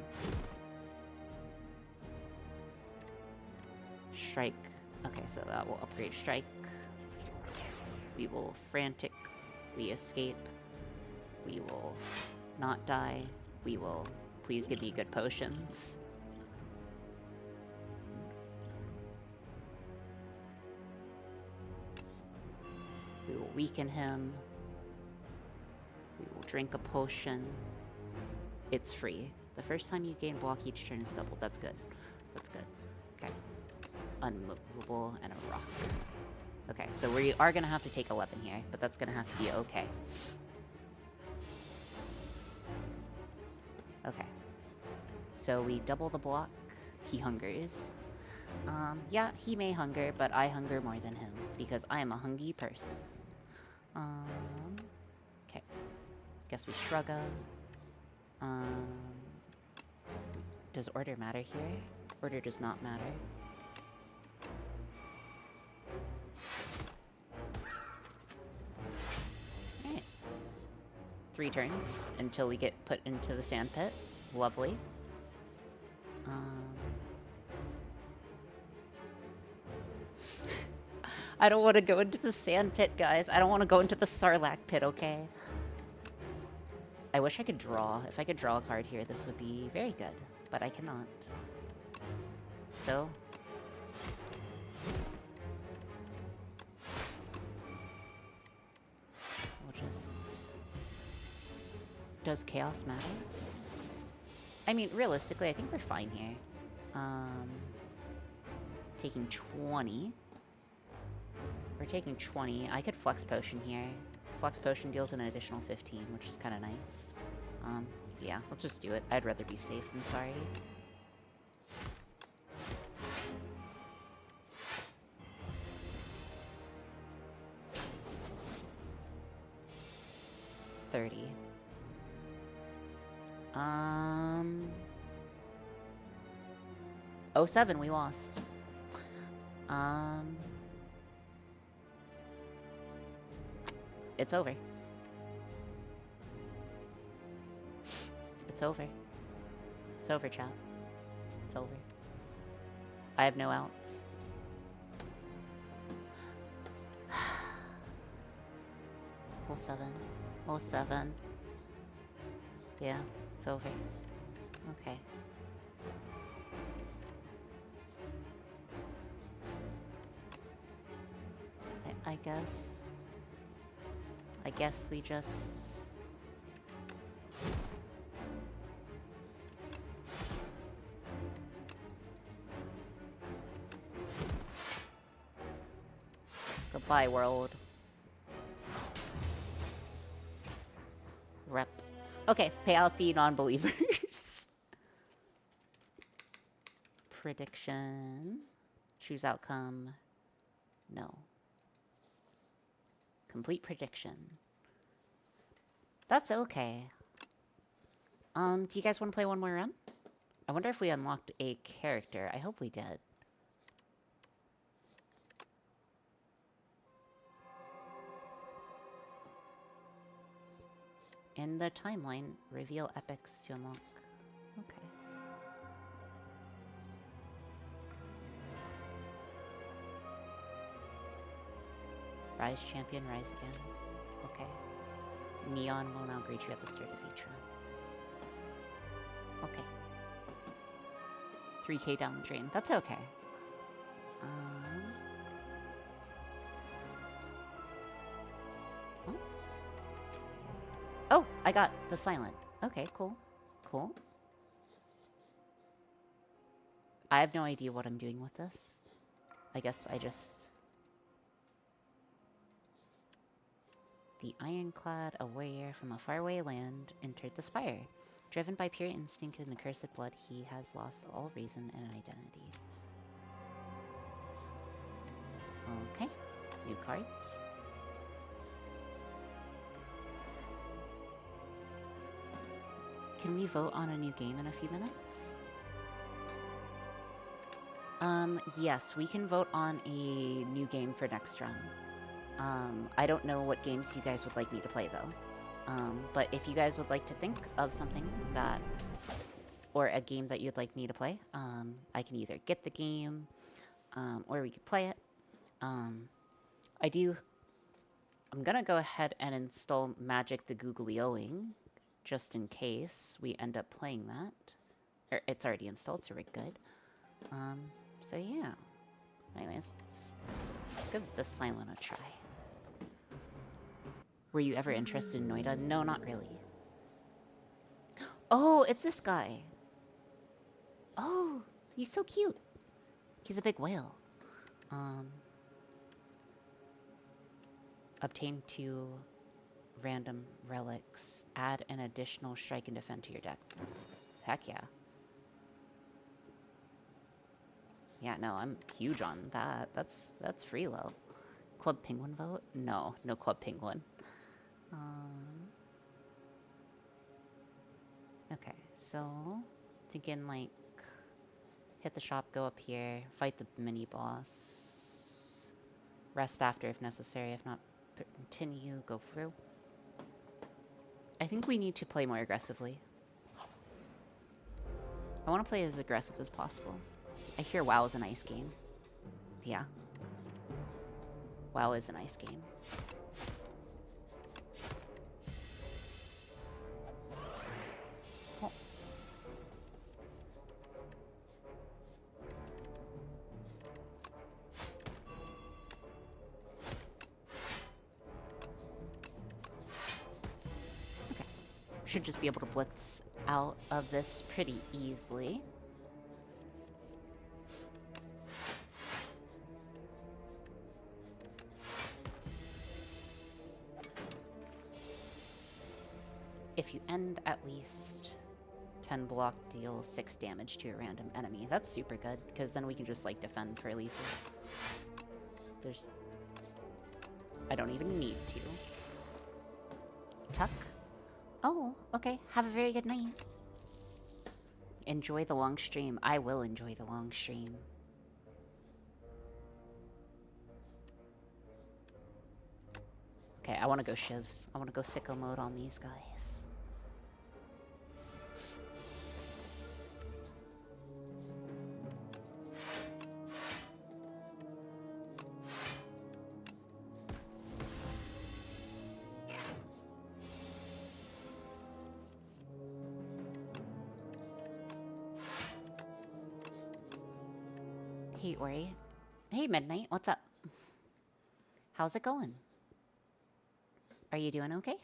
Strike. Okay, so that will upgrade Strike. We will frantically escape. We will not die. We will please give me good potions. We will weaken him. We will drink a potion. It's free. The first time you gain block each turn is doubled. That's good. That's good. Okay. Unmovable and a rock. Okay, so we are going to have to take 11 here, but that's going to have to be okay. Okay. So we double the block. He hungers. Yeah, he may hunger, but I hunger more than him, because I am a hungry person. Okay. Guess we shrug up. Does order matter here? Order does not matter. 3 turns until we get put into the sand pit. Lovely. I don't want to go into the sand pit, guys. I don't want to go into the Sarlacc pit, okay? I wish I could draw. If I could draw a card here, this would be very good. But I cannot. So... we'll just... Does chaos matter? I mean, realistically, I think we're fine here. Taking 20. We're taking 20. I could Flex Potion here. Flex Potion deals an additional 15, which is kind of nice. Yeah, let's just do it. I'd rather be safe than sorry. Oh, 07, we lost. It's over. It's over. It's over, chat. It's over. I have no outs. Oh, 07. Oh, 07. Yeah, it's over. Okay. I guess we just... Goodbye, world. Rep. Okay, pay out the non-believers. Prediction. Choose outcome. No. Complete prediction. That's okay. Do you guys want to play one more run? I wonder if we unlocked a character. I hope we did. In the timeline, reveal epics to unlock. Okay. Rise champion, rise again. Okay. Neon will now greet you at the start of each run. Okay. 3k down the drain. That's okay. What? Oh, I got the silent. Okay, cool. Cool. I have no idea what I'm doing with this. I guess I just... The ironclad, a warrior from a faraway land, entered the spire. Driven by pure instinct and accursed blood, he has lost all reason and identity. Okay, new cards. Can we vote on a new game in a few minutes? Yes, we can vote on a new game for next run. I don't know what games you guys would like me to play, though. But if you guys would like to think of something that... or a game that you'd like me to play, I can either get the game, or we could play it. I'm gonna go ahead and install Magic the Googly-Oing, just in case we end up playing that. Or it's already installed, so we're good. So yeah. Anyways, let's give the silent a try. Were you ever interested in Noita? No, not really. Oh, it's this guy. Oh, he's so cute. He's a big whale. Obtain 2 random relics. Add an additional strike and defend to your deck. Heck yeah. Yeah, no, I'm huge on that. That's Freelo. Club Penguin vote? No, no Club Penguin. Okay, so thinking like hit the shop, go up here, fight the mini boss, rest after if necessary, if not continue, go through. I think we need to play more aggressively. I want to play as aggressive as possible. I hear WoW is a nice game. Yeah. WoW is a nice game. Oh. Okay. Should just be able to blitz out of this pretty easily. If you end at least 10 block, deal 6 damage to a random enemy. That's super good, because then we can just, like, defend for lethal. I don't even need to. Tuck? Oh, okay. Have a very good night. Enjoy the long stream. I will enjoy the long stream. Okay, I want to go shivs. I want to go sicko mode on these guys. Hey, Ori. Hey, Midnight. What's up? How's it going? Are you doing okay?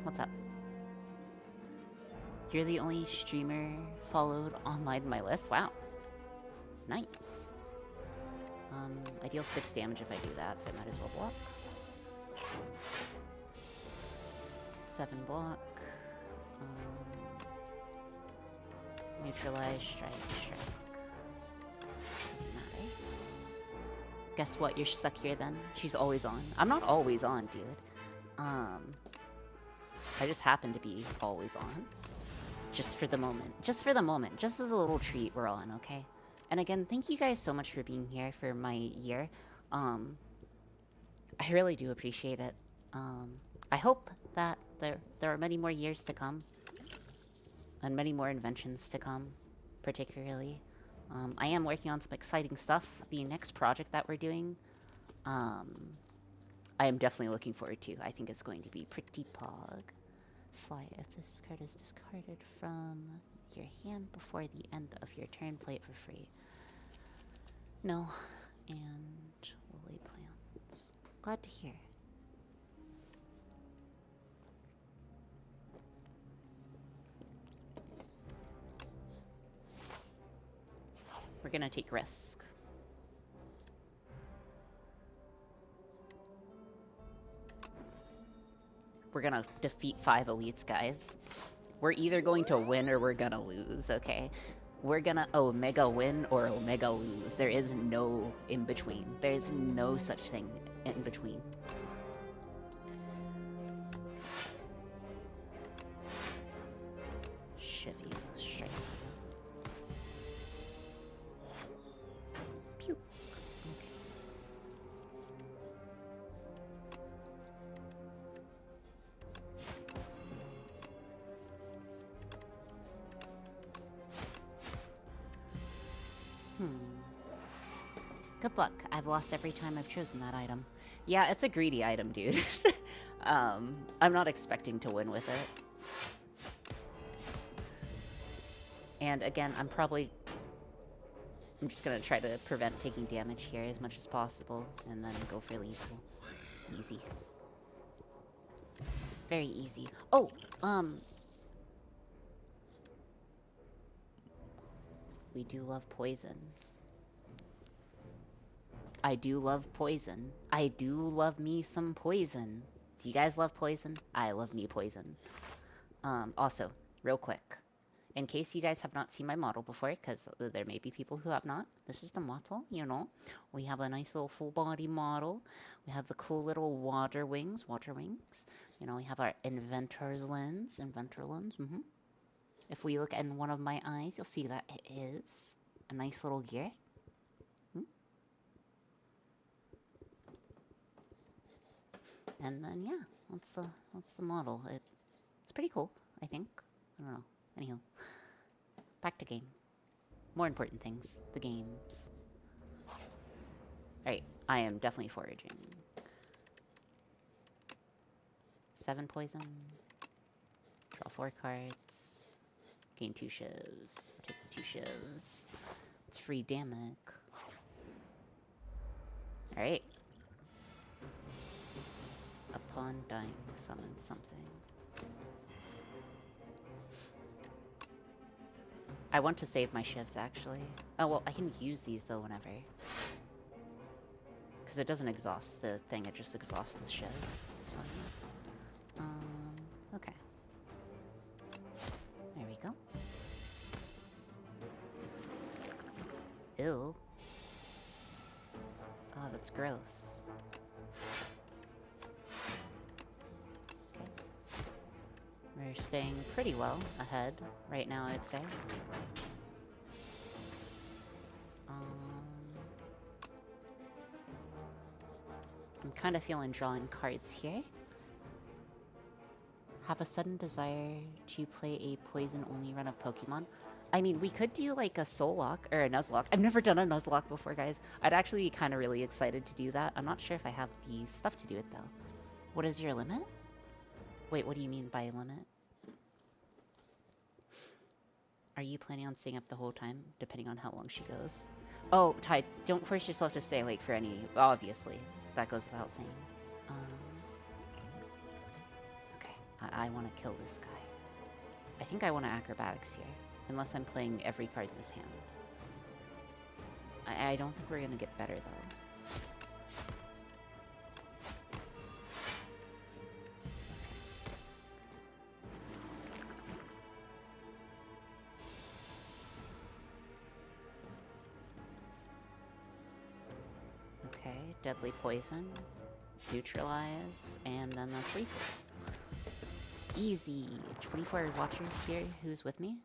What's up? You're the only streamer followed online in my list? Wow. Nice. I deal 6 damage if I do that, so I might as well block. 7 block. Neutralize, strike. Doesn't matter. Guess what? You're suckier then. She's always on. I'm not always on, dude. I just happen to be always on. Just for the moment. Just for the moment. Just as a little treat, we're on, okay? And again, thank you guys so much for being here for my year. I really do appreciate it. I hope that there are many more years to come. And many more inventions to come, particularly. I am working on some exciting stuff. The next project that we're doing, I am definitely looking forward to. I think it's going to be pretty pog. Sly, if this card is discarded from your hand before the end of your turn, play it for free. No. And we'll lay plans. Glad to hear. We're gonna take risk. We're gonna defeat 5 elites, guys. We're either going to win or we're gonna lose, okay? We're gonna Omega win or Omega lose. There is no in between. There is no such thing in between. Chevy, strike. Pew. Okay. Good luck. I've lost every time I've chosen that item. Yeah, it's a greedy item, dude. I'm not expecting to win with it. And again, I'm just gonna try to prevent taking damage here as much as possible, and then go for lethal. Easy. Very easy. Oh, we do love poison. I do love poison. I do love me some poison. Do you guys love poison? I love me poison. Also, real quick, in case you guys have not seen my model before, because there may be people who have not, this is the model, you know. We have a nice little full body model. We have the cool little water wings. You know, we have our inventor lens. If we look in one of my eyes, you'll see that it is a nice little gear. And then, yeah, what's the model? It's pretty cool, I think. I don't know. Anyhow, back to game. More important things, the games. Alright, I am definitely foraging. 7 poison. Draw 4 cards. Gain 2 shivs. I'll take the 2 shivs. It's free damage. Alright. Upon dying, summon something. I want to save my shivs, actually. Oh, well, I can use these, though, whenever. Because it doesn't exhaust the thing, it just exhausts the shivs. That's fine. Okay. There we go. Ew. Oh, that's gross. Okay. We're staying pretty well ahead right now, I'd say. I'm kind of feeling drawing cards here. Have a sudden desire to play a poison-only run of Pokemon. I mean, we could do like a Sollock or a Nuzlocke. I've never done a Nuzlocke before, guys. I'd actually be kind of really excited to do that. I'm not sure if I have the stuff to do it, though. What is your limit? Wait, what do you mean by limit? Are you planning on staying up the whole time, depending on how long she goes? Oh, Ty, don't force yourself to stay awake for any... Obviously, that goes without saying. Okay, I want to kill this guy. I think I want to acrobatics here, unless I'm playing every card in this hand. I don't think we're going to get better, though. Okay, deadly poison, neutralize, and then that's lethal. Easy. 24 watchers here. Who's with me?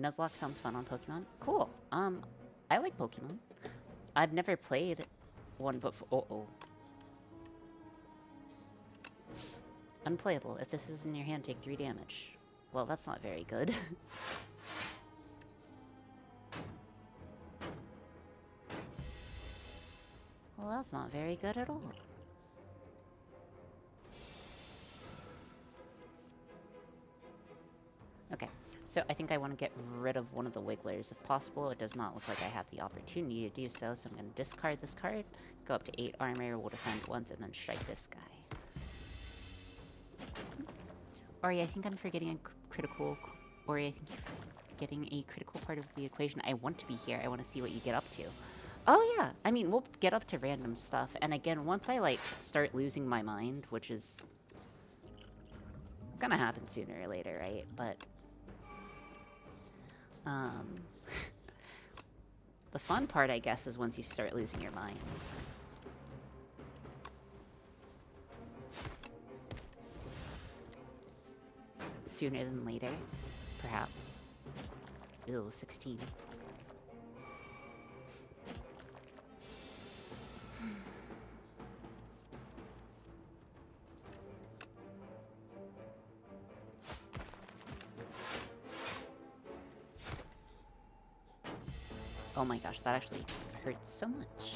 Nuzlocke sounds fun on Pokemon. Cool. I like Pokemon. I've never played one before. Oh. Unplayable. If this is in your hand, take 3 damage. Well, that's not very good. Well, that's not very good at all. Okay, so I think I want to get rid of one of the Wigglers if possible. It does not look like I have the opportunity to do so, so I'm going to discard this card, go up to 8 armor, we'll defend once, and then strike this guy. Ori, I think I'm forgetting a critical... Ori, I think you're forgetting a critical part of the equation. I want to be here. I want to see what you get up to. Oh, yeah. I mean, we'll get up to random stuff. And again, once I, like, start losing my mind, which is gonna happen sooner or later, right? But... the fun part, I guess, is once you start losing your mind. Sooner than later, perhaps. Ew, 16. Oh my gosh, that actually hurts so much.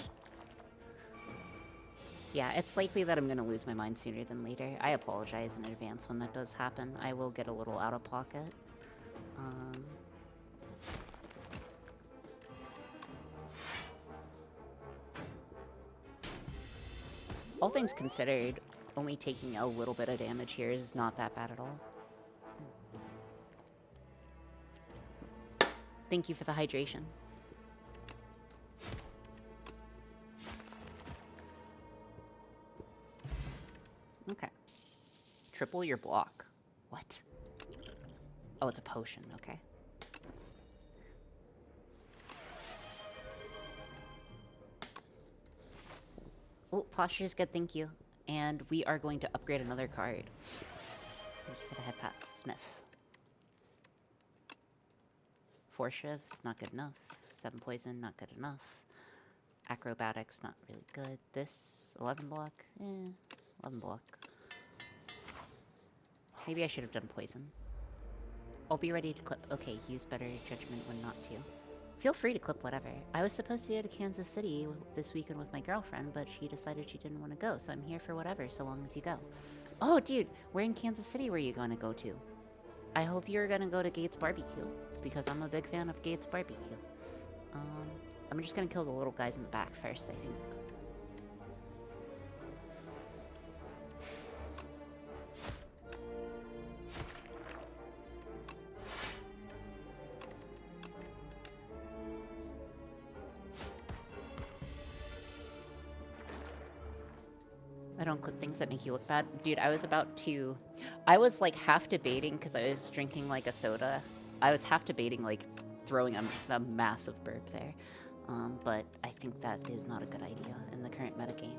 Yeah, it's likely that I'm gonna lose my mind sooner than later. I apologize in advance when that does happen. I will get a little out of pocket. All things considered, only taking a little bit of damage here is not that bad at all. Thank you for the hydration. Okay. Triple your block. What? Oh, it's a potion. Okay. Oh, posture's good. Thank you. And we are going to upgrade another card. Thank you for the head pats, Smith. 4 shivs, not good enough. 7 poison, not good enough. Acrobatics, not really good. This, 11 block, 11 block. Maybe I should have done poison. I'll be ready to clip. Okay, use better judgment when not to. Feel free to clip whatever. I was supposed to go to Kansas City this weekend with my girlfriend, but she decided she didn't want to go, so I'm here for whatever, so long as you go. Oh, dude, where in Kansas City were you going to go to? I hope you're going to go to Gates Barbecue, because I'm a big fan of Gates Barbecue. I'm just going to kill the little guys in the back first, I think. I don't clip things that make you look bad. Dude, I was like half debating, because I was drinking like a soda. I was half debating like throwing a massive burp there. But I think that is not a good idea in the current metagame.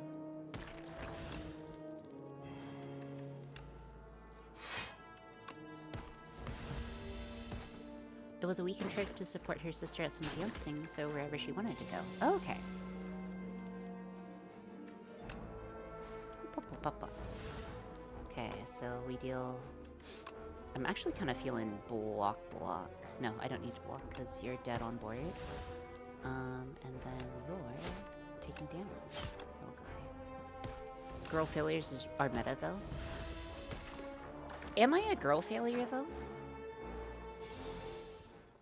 It was a weekend trip to support her sister at some dance thing, so wherever she wanted to go. Oh, okay. Okay, so we deal... I'm actually kind of feeling block. No, I don't need to block because you're dead on board. And then you're taking damage, little guy. Girl failures are meta, though. Am I a girl failure, though?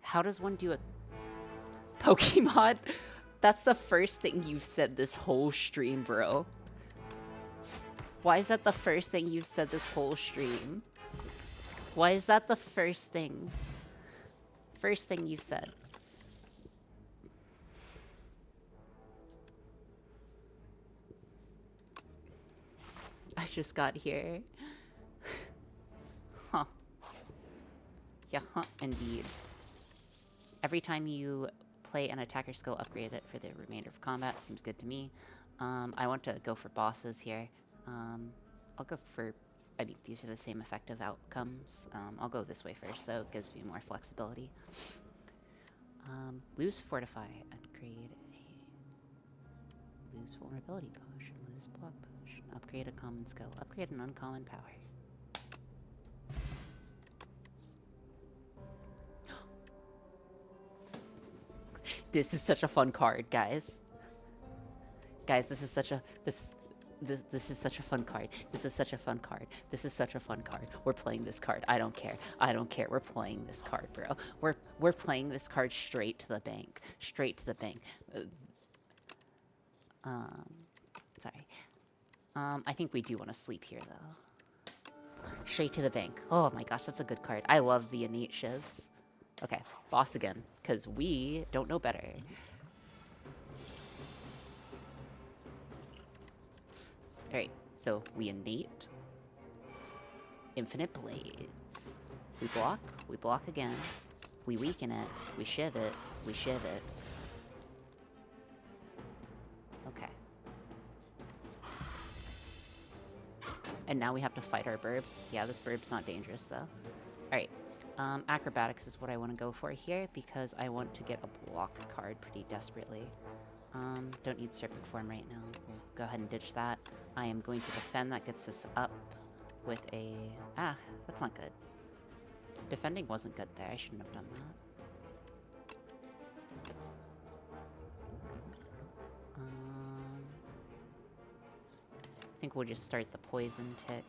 How does one do a Pokemon? That's the first thing you've said this whole stream, bro. Why is that the first thing you've said this whole stream? Why is that the first thing? First thing you've said. I just got here. Huh. Yeah, huh, indeed. Every time you play an attacker skill, upgrade it for the remainder of combat. Seems good to me. I want to go for bosses here. I'll go for... I mean, these are the same effective outcomes. I'll go this way first, though. It gives me more flexibility. Lose Fortify and create a... Lose Vulnerability Potion. Lose Block Potion. Upgrade a common skill. Upgrade an uncommon power. This is such a fun card, guys. Guys, this is such a... This is such a fun card. This is such a fun card. This is such a fun card. We're playing this card. I don't care. I don't care. We're playing this card, bro. We're playing this card straight to the bank. Straight to the bank. Sorry. I think we do want to sleep here, though. Straight to the bank. Oh my gosh, that's a good card. I love the innate shivs. Okay, boss again, because we don't know better. Alright, so we innate. Infinite blades. We block again. We weaken it, we shiv it, we shiv it. Okay. And now we have to fight our burb. Yeah, this burb's not dangerous, though. Alright. Acrobatics is what I want to go for here, because I want to get a block card pretty desperately. Don't need Serpent Form right now. We'll go ahead and ditch that. I am going to defend. That gets us up with a... Ah, that's not good. Defending wasn't good there. I shouldn't have done that. I think we'll just start the poison tick.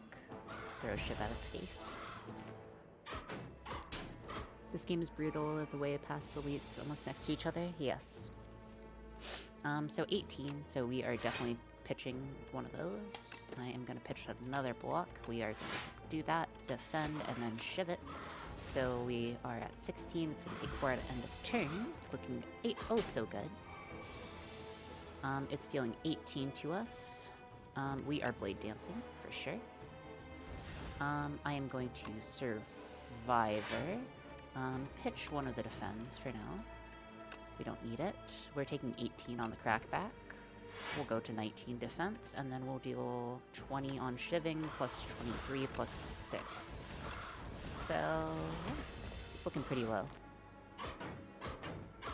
Throw Shiv at its face. This game is brutal the way it passes elites almost next to each other. Yes. So 18, so we are definitely pitching one of those. I am going to pitch another block. We are going to do that, defend, and then shiv it. So we are at 16. It's going to take 4 at the end of turn. Looking oh so good. It's dealing 18 to us. We are blade dancing, for sure. I am going to Survivor. Pitch one of the defends for now. We don't need it. We're taking 18 on the crackback. We'll go to 19 defense, and then we'll deal 20 on shiving, plus 23, plus 6. So, yeah, it's looking pretty low.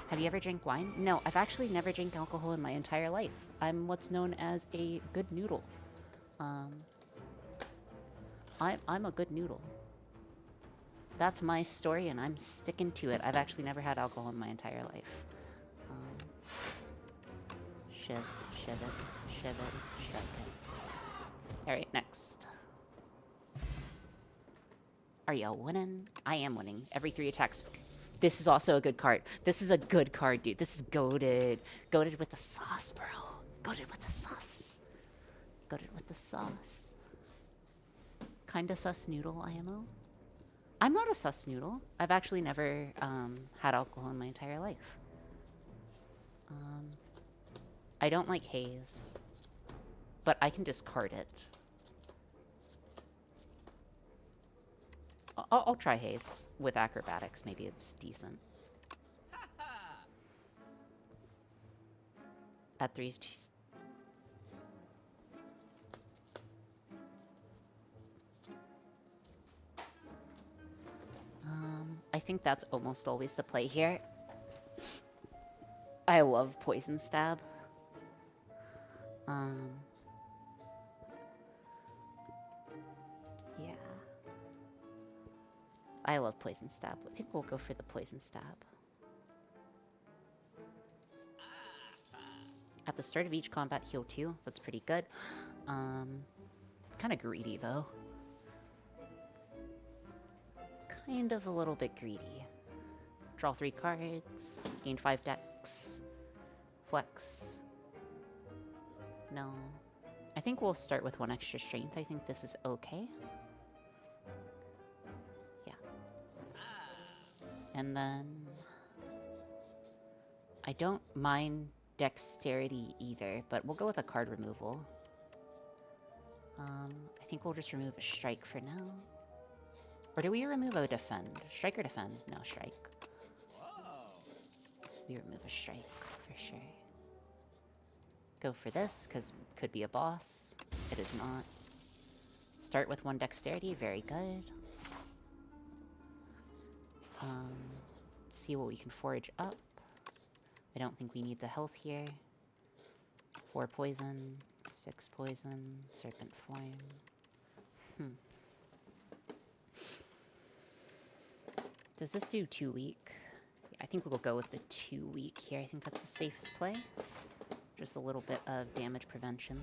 Have you ever drank wine? No, I've actually never drank alcohol in my entire life. I'm what's known as a good noodle. I'm a good noodle. That's my story, and I'm sticking to it. I've actually never had alcohol in my entire life. Shiv it, shiv it, shiv it. Alright, next. Are you winning? I am winning. Every 3 attacks. This is also a good card. This is a good card, dude. This is goated. Goated with the sauce, bro. Goated with the sauce. Goated with the sauce. Kinda sus noodle, IMO. I'm not a sus noodle. I've actually never had alcohol in my entire life. I don't like haze, but I can discard it. I'll try haze with acrobatics. Maybe it's decent. At 3. I think that's almost always the play here. I love Poison Stab. Yeah. I love Poison Stab. I think we'll go for the Poison Stab. At the start of each combat, heal 2. That's pretty good. Kind of greedy, though. Kind of a little bit greedy. Draw 3 cards. Gain 5 dex. Flex. No. I think we'll start with 1 extra strength. I think this is okay. Yeah. And then... I don't mind dexterity either, but we'll go with a card removal. I think we'll just remove a strike for now. Or do we remove a defend? Strike or defend? No, strike. We remove a strike, for sure. Go for this, because it could be a boss. It is not. Start with 1 dexterity, very good. Let's see what we can forage up. I don't think we need the health here. 4 poison, 6 poison, serpent form. Does this do 2 week? I think we'll go with the 2 week here. I think that's the safest play. Just a little bit of damage prevention.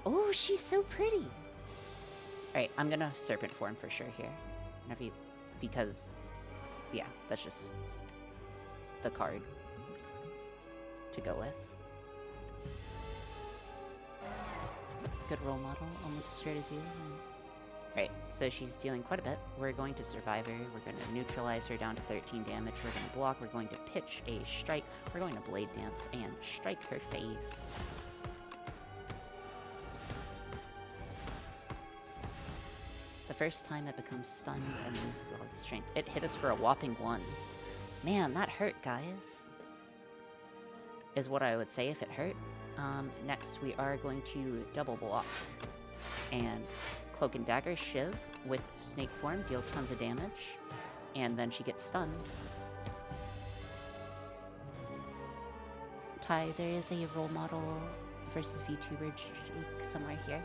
Oh, she's so pretty. Alright, I'm gonna serpent form for sure here. Whenever you, because, yeah, that's just the card to go with. Good role model, almost as straight as you. Right, so she's dealing quite a bit. We're going to survive her. We're going to neutralize her down to 13 damage. We're going to block. We're going to pitch a strike. We're going to blade dance and strike her face. The first time it becomes stunned and loses all its strength. It hit us for a whopping 1. Man, that hurt, guys. Is what I would say if it hurt. Next, we are going to double block. And Cloak and Dagger Shiv with Snake Form, deal tons of damage. And then she gets stunned. Ty, there is a role model versus VTuber Jake somewhere here.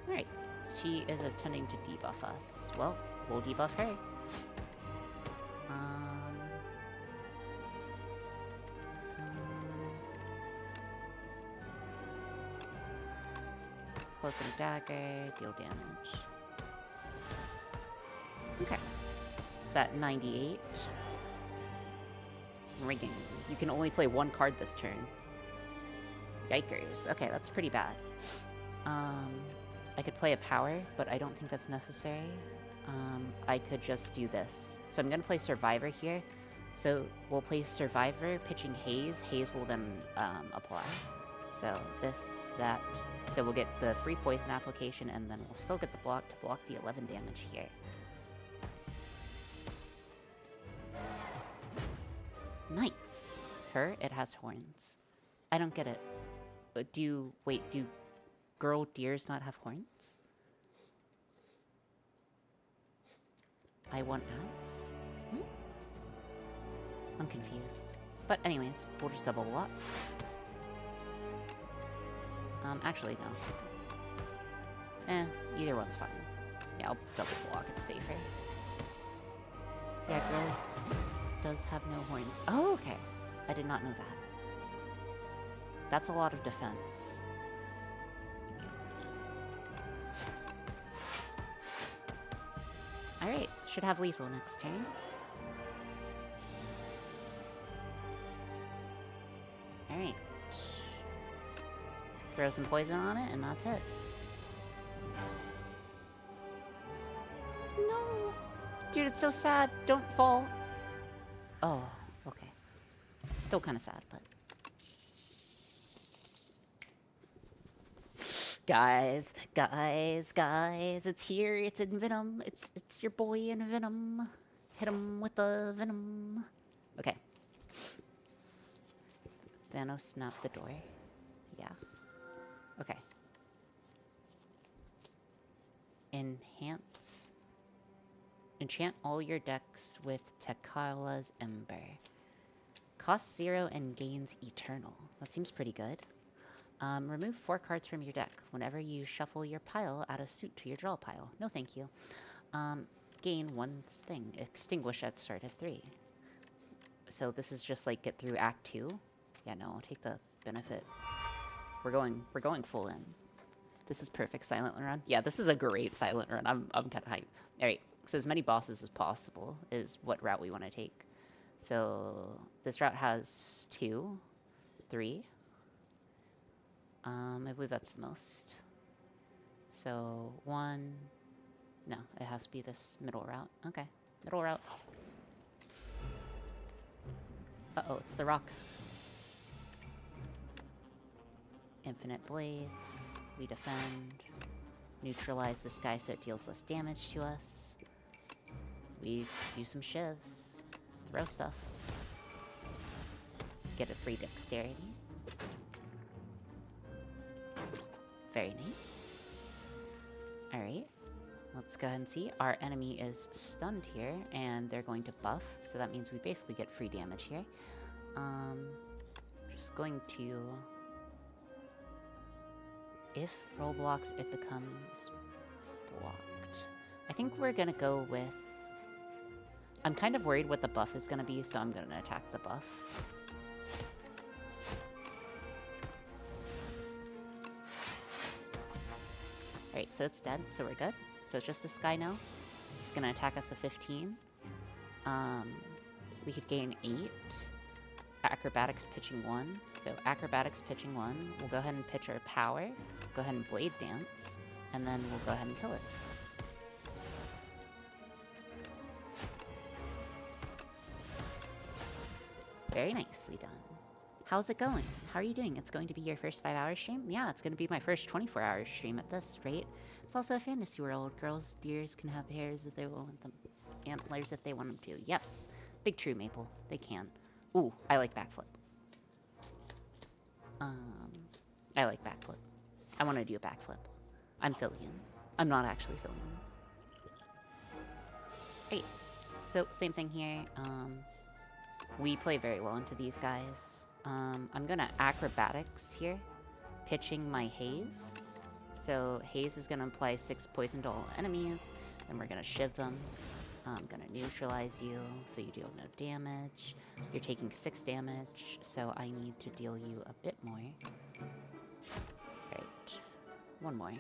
Alright, she is attempting to debuff us. Well, we'll debuff her. Cloak and Dagger, deal damage. Okay. It's at 98. Rigging. You can only play 1 card this turn. Yikers. Okay, that's pretty bad. I could play a power, but I don't think that's necessary. I could just do this. So I'm going to play Survivor here. So we'll play Survivor, pitching Haze. Haze will then apply. So this, that. So we'll get the free poison application, and then we'll still get the block to block the 11 damage here. Nice. Her, it has horns. I don't get it. Do girl deers not have horns? I want ads? What? I'm confused. But anyways, we'll just double block. Actually, no. Either one's fine. Yeah, I'll double block. It's safer. Yeah, Grizz does have no horns. Oh, okay. I did not know that. That's a lot of defense. Alright, should have lethal next turn. Alright. Throw some poison on it, and that's it. No! Dude, it's so sad. Don't fall. Oh, okay. Still kind of sad, but... Guys, it's here. It's in Venom. It's your boy in Venom. Hit him with the Venom. Okay. Thanos snapped the door. Yeah. Okay. Enhance. Enchant all your decks with Tekala's Ember. Costs 0 and gains eternal. That seems pretty good. Remove 4 cards from your deck. Whenever you shuffle your pile, add a suit to your draw pile. No thank you. Gain 1 thing. Extinguish at start of 3. So this is just like get through Act 2. Yeah, no, I'll take the benefit. We're going full in. This is perfect silent run. Yeah, this is a great silent run. I'm kind of hyped. All right, so as many bosses as possible is what route we want to take. So this route has 2, 3. I believe that's the most. So 1. No, it has to be this middle route. Okay, middle route. Uh-oh, it's the rock. Infinite blades. We defend. Neutralize this guy so it deals less damage to us. We do some shivs. Throw stuff. Get a free dexterity. Very nice. Alright. Let's go ahead and see. Our enemy is stunned here, and they're going to buff, so that means we basically get free damage here. Just going to... If Roblox, it becomes blocked. I think we're gonna go with... I'm kind of worried what the buff is gonna be, so I'm gonna attack the buff. Alright, so it's dead, so we're good. So it's just this guy now. He's gonna attack us a 15. We could gain 8. Acrobatics pitching 1. So acrobatics pitching 1. We'll go ahead and pitch our power. Go ahead and blade dance. And then we'll go ahead and kill it. Very nicely done. How's it going? How are you doing? It's going to be your first 5-hour stream? Yeah, it's going to be my first 24-hour stream at this rate. It's also a fantasy world. Girls, deers can have hairs if they want them. Antlers if they want them to. Yes. Big true, Maple. They can. Ooh, I like backflip. I like backflip. I want to do a backflip. I'm Fillion. I'm not actually Fillion. Great. So, same thing here. We play very well into these guys. I'm gonna acrobatics here, pitching my haze. So haze is gonna apply 6 poison to all enemies, and we're gonna shiv them. I'm gonna neutralize you, so you deal no damage. You're taking 6 damage, so I need to deal you a bit more. Right, 1 more.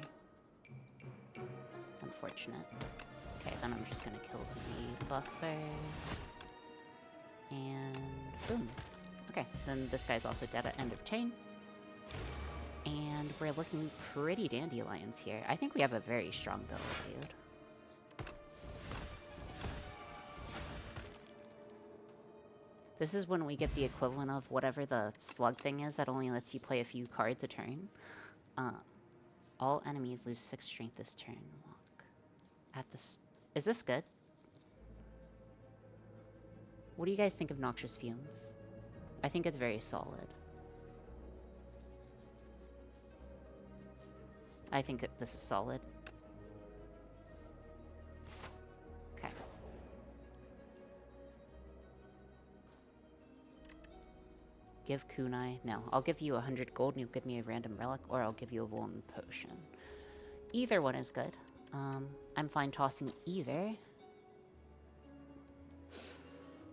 Unfortunate. Okay, then I'm just gonna kill the buffer. And boom. Okay, then this guy's also dead at end of chain. And we're looking pretty dandelions here. I think we have a very strong build, dude. This is when we get the equivalent of whatever the slug thing is that only lets you play a few cards a turn. All enemies lose 6 strength this turn. Walk. At this... Is this good? What do you guys think of Noxious Fumes? I think it's very solid. I think this is solid. Okay. Give kunai. No, I'll give you 100 gold and you'll give me a random relic, or I'll give you a golden potion. Either one is good. I'm fine tossing either.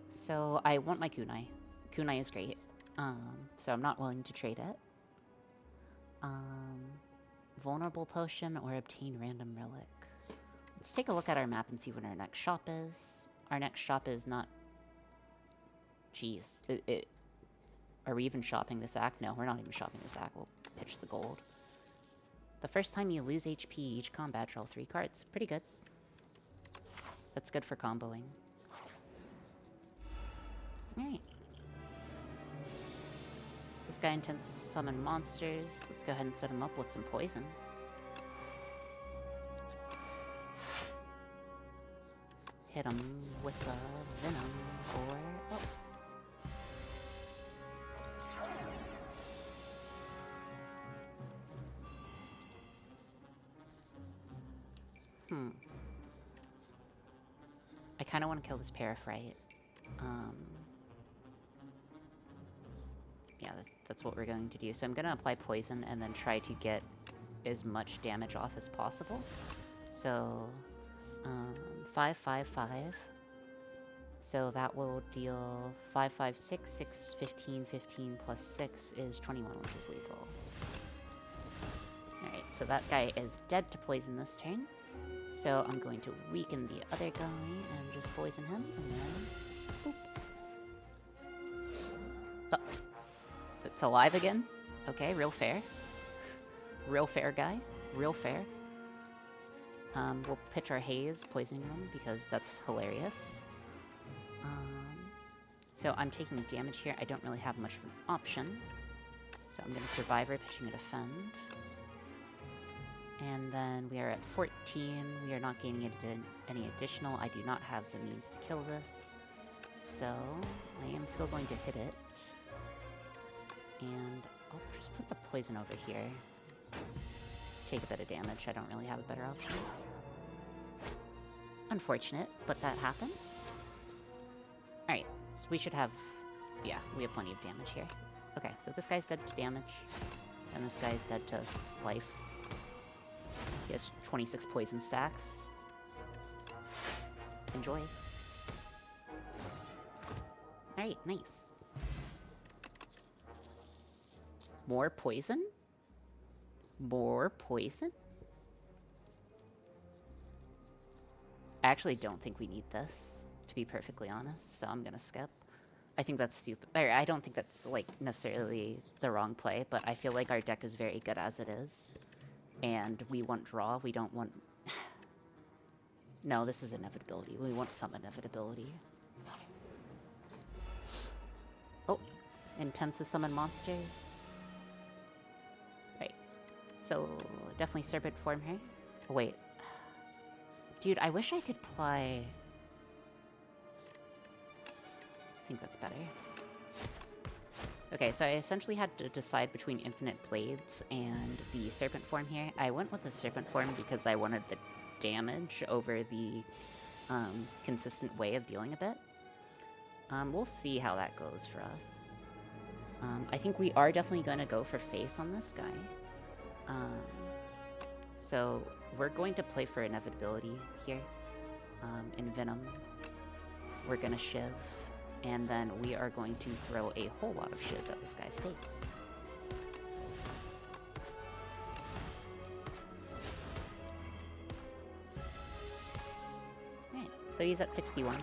So I want my kunai. Kunai is great. So I'm not willing to trade it. Vulnerable potion or obtain random relic. Let's take a look at our map and see what our next shop is. Our next shop is not... Jeez. Are we even shopping this act? No, we're not even shopping this act. We'll pitch the gold. The first time you lose HP each combat, draw 3 cards. Pretty good. That's good for comboing. Alright. This guy intends to summon monsters. Let's go ahead and set him up with some poison. Hit him with a venom or else. I kind of want to kill this Paraphrite. Yeah, that's what we're going to do. So I'm going to apply poison and then try to get as much damage off as possible. So, 5, 5, 5. So that will deal 5, 5, 6, 6, 15, 15 plus 6 is 21, which is lethal. Alright, so that guy is dead to poison this turn. So I'm going to weaken the other guy and just poison him, and then... boop. Oh. It's alive again? Okay, real fair. Real fair guy. Real fair. We'll pitch our haze, poisoning them, because that's hilarious. So I'm taking damage here. I don't really have much of an option. So I'm going to Survivor, pitching a Defend. And then we are at 14. We are not gaining any additional. I do not have the means to kill this. So I am still going to hit it. And I'll just put the poison over here. Take a bit of damage. I don't really have a better option. Unfortunate, but that happens. Alright, so we should have... yeah, we have plenty of damage here. Okay, so this guy's dead to damage. And this guy's dead to life. He has 26 poison stacks. Enjoy. Alright, nice. More poison? More poison? I actually don't think we need this, to be perfectly honest, so I'm gonna skip. I think that's stupid. I don't think that's, like, necessarily the wrong play, but I feel like our deck is very good as it is. And we want draw, we don't want... No, this is inevitability. We want some inevitability. Oh, intends to summon monsters. Right. So, definitely Serpent form here. Oh, wait. Dude, I wish I could play... I think that's better. Okay, so I essentially had to decide between Infinite Blades and the Serpent form here. I went with the Serpent form because I wanted the damage over the consistent way of dealing a bit. We'll see how that goes for us. I think we are definitely going to go for face on this guy. So we're going to play for inevitability here. In Venom, we're going to Shiv. And then we are going to throw a whole lot of shivs at this guy's face. Alright, so he's at 61.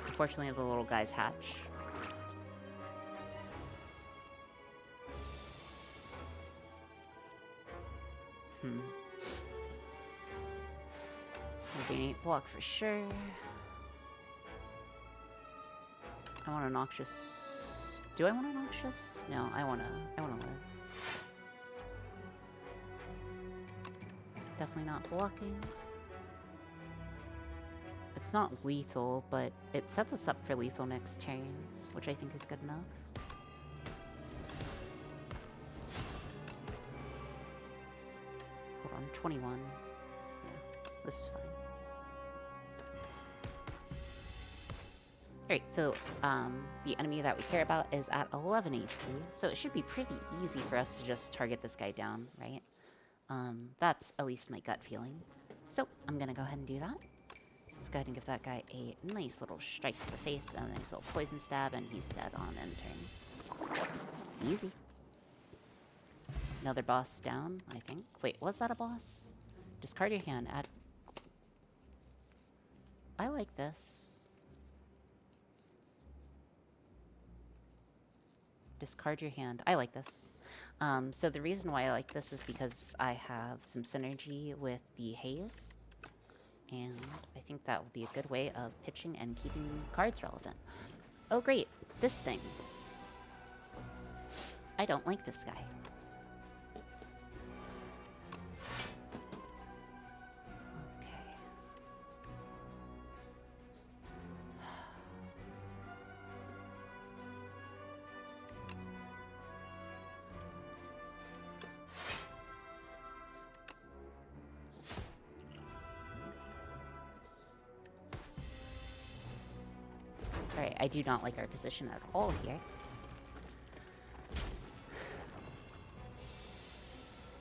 Unfortunately, the little guys hatch. We'll gain 8 block for sure. I want a Noxious. Do I want a Noxious? No, I wanna live. Definitely not blocking. It's not lethal, but it sets us up for lethal next turn, which I think is good enough. Hold on, 21. Yeah, this is fine. Alright, so the enemy that we care about is at 11 HP, so it should be pretty easy for us to just target this guy down, right? That's at least my gut feeling. So I'm gonna go ahead and do that. So let's go ahead and give that guy a nice little strike to the face and a nice little poison stab, and he's dead on end turn. Easy. Another boss down, I think. Wait, was that a boss? Discard your hand. Add. I like this. Discard your hand. I like this. So the reason why I like this is because I have some synergy with the haze. And I think that would be a good way of pitching and keeping cards relevant. Oh great, this thing. I don't like this guy. Okay. Alright, I do not like our position at all here.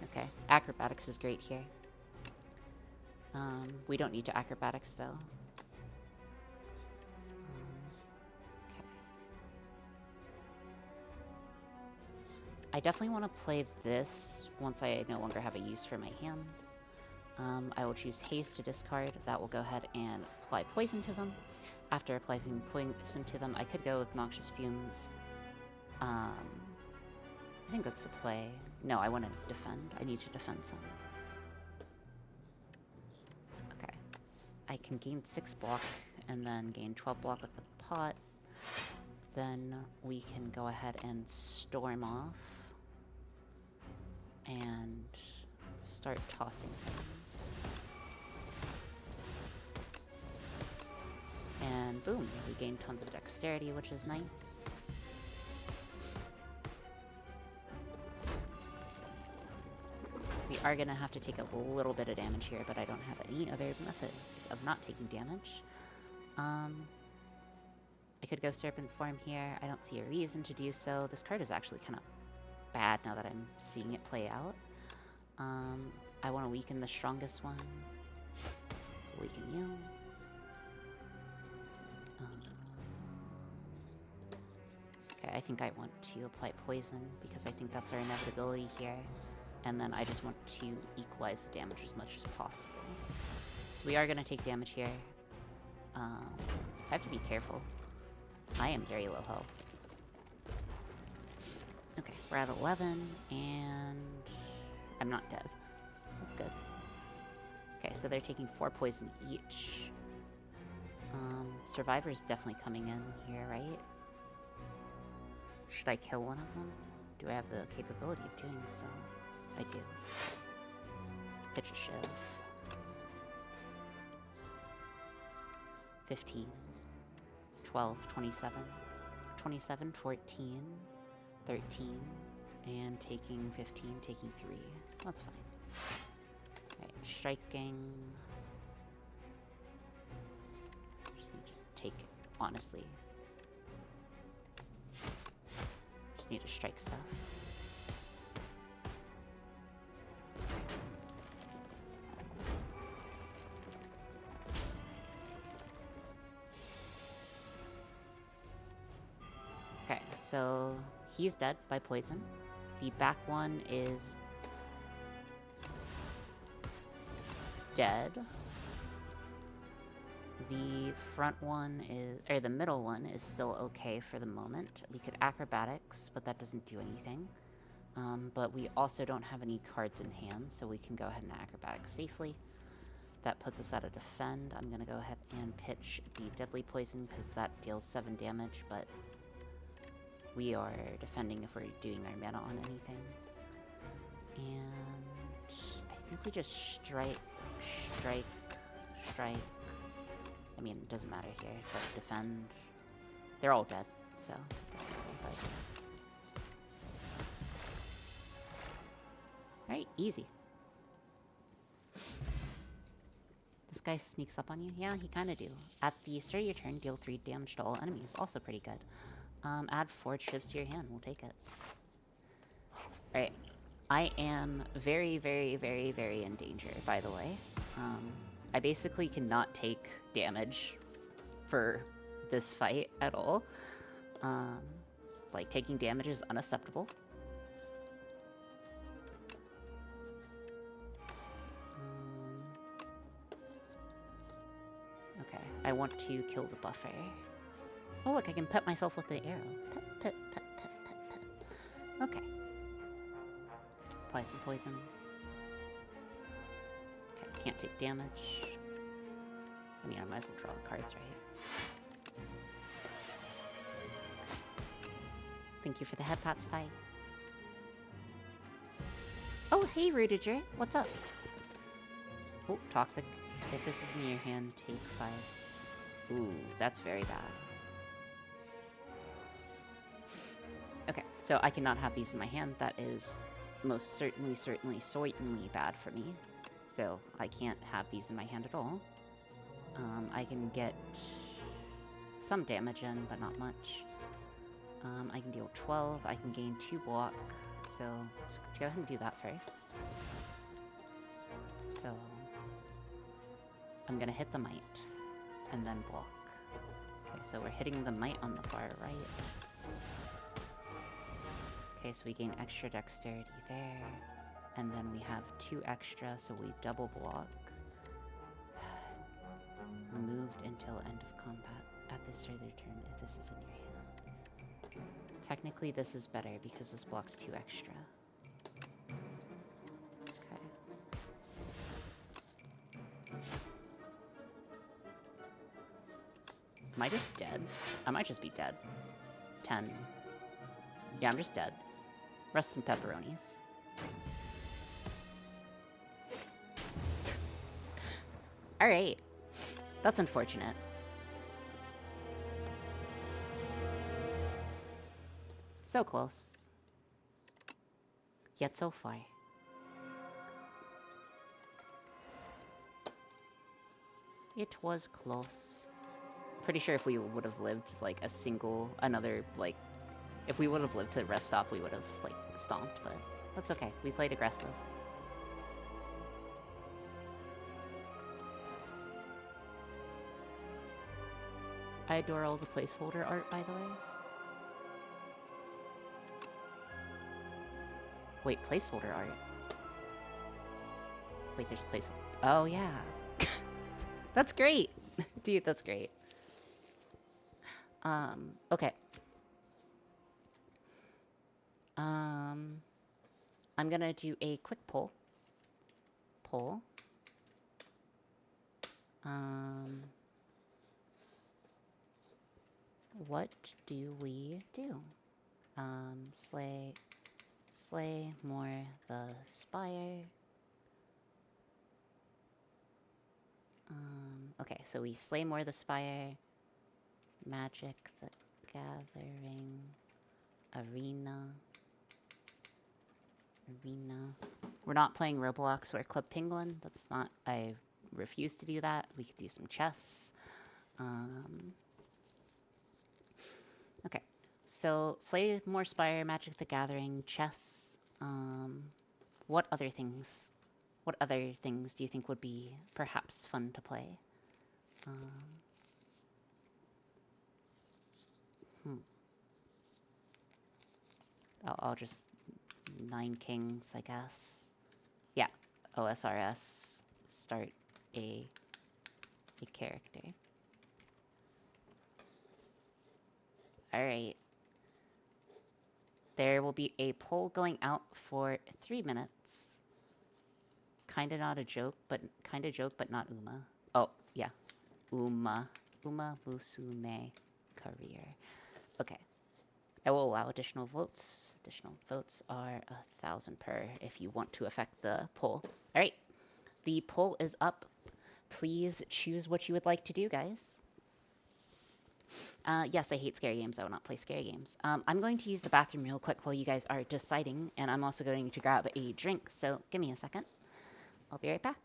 Okay, acrobatics is great here. We don't need to acrobatics though. Okay. I definitely want to play this once I no longer have a use for my hand. I will choose haste to discard. That will go ahead and apply poison to them. After applying poison to them, I could go with Noxious Fumes. I think that's the play. No, I want to defend. I need to defend some. Okay. I can gain 6 block and then gain 12 block with the pot. Then we can go ahead and storm off and start tossing things. And boom, we gain tons of dexterity, which is nice. We are going to have to take a little bit of damage here, but I don't have any other methods of not taking damage. I could go Serpent Form here. I don't see a reason to do so. This card is actually kind of bad now that I'm seeing it play out. I want to weaken the strongest one. So weaken you. Okay, I think I want to apply poison because I think that's our inevitability here. And then I just want to equalize the damage as much as possible. So we are going to take damage here. I have to be careful. I am very low health. Okay, we're at 11, and I'm not dead. That's good. Okay, so they're taking 4 poison each. Survivor's definitely coming in here, right? Should I kill one of them? Do I have the capability of doing so? I do. Pitch a shiv. 15. 12, 27. 27, 14, 13, and taking 15, taking 3. That's fine. Alright, striking. Just need to take it, honestly. Just need to strike stuff. Okay, so he's dead by poison. The back one is dead. The front one is, or the middle one is still okay for the moment. We could acrobatics, but that doesn't do anything. But we also don't have any cards in hand, so we can go ahead and acrobatics safely. That puts us at a defend. I'm gonna go ahead and pitch the deadly poison because that deals 7 damage, but we are defending if we're doing our mana on anything. And I think we just strike. I mean, it doesn't matter here, but defend. They're all dead, so it doesn't matter. Alright, easy. This guy sneaks up on you? Yeah, he kinda do. At the start of your turn, deal 3 damage to all enemies. Also pretty good. Add 4 shivs to your hand. We'll take it. Alright. I am very, very, very, very in danger, by the way. I basically cannot take damage for this fight at all. Um, like, taking damage is unacceptable. Okay, I want to kill the buffer. Oh, look, I can pet myself with the arrow. Pet, pet, pet, pet, pet, pet. Okay. Apply some poison. Okay, can't take damage. I mean, I might as well draw the cards, right? Thank you for the head pats, Ty. Oh, hey, Rudiger. What's up? Oh, toxic. If this is in your hand, take 5. Ooh, that's very bad. Okay, so I cannot have these in my hand. That is most certainly bad for me. So I can't have these in my hand at all. I can get some damage in, but not much. I can deal 12. I can gain 2 block. So let's go ahead and do that first. So I'm gonna hit the might and then block. Okay, so we're hitting the might on the far right. Okay, so we gain extra dexterity there. And then we have 2 extra, so we double block. Removed until end of combat at the start of their turn if this is in your hand. Technically, this is better because this blocks 2 extra. Okay. Am I just dead? I might just be dead. 10. Yeah, I'm just dead. Rest in pepperonis. Alright. That's unfortunate. So close. Yet so far. It was close. Pretty sure if we would have lived, like, if we would have lived to the rest stop, we would have, like, stomped, but that's okay. We played aggressive. I adore all the placeholder art, by the way. Wait, placeholder art? Wait, there's placeholder... Oh, yeah. That's great! Dude, that's great. Okay. I'm gonna do a quick poll. What do we do? Slay more the spire. Okay, so we slay more the spire. Magic the Gathering. Arena. We're not playing Roblox or Club Penguin. That's not... I refuse to do that. We could do some chess. Okay. So, slay more spire, Magic the Gathering, chess. What other things do you think would be perhaps fun to play? I'll just 9 kings, I guess. Yeah, OSRS. Start a character. Alright. There will be a poll going out for 3 minutes. Kinda not a joke, but kinda joke, but not Uma. Oh, yeah. Uma Musume career. Okay. I will allow additional votes. Additional votes are 1,000 per if you want to affect the poll. All right. The poll is up. Please choose what you would like to do, guys. Yes, I hate scary games. I will not play scary games. I'm going to use the bathroom real quick while you guys are deciding, and I'm also going to grab a drink, so give me a second. I'll be right back.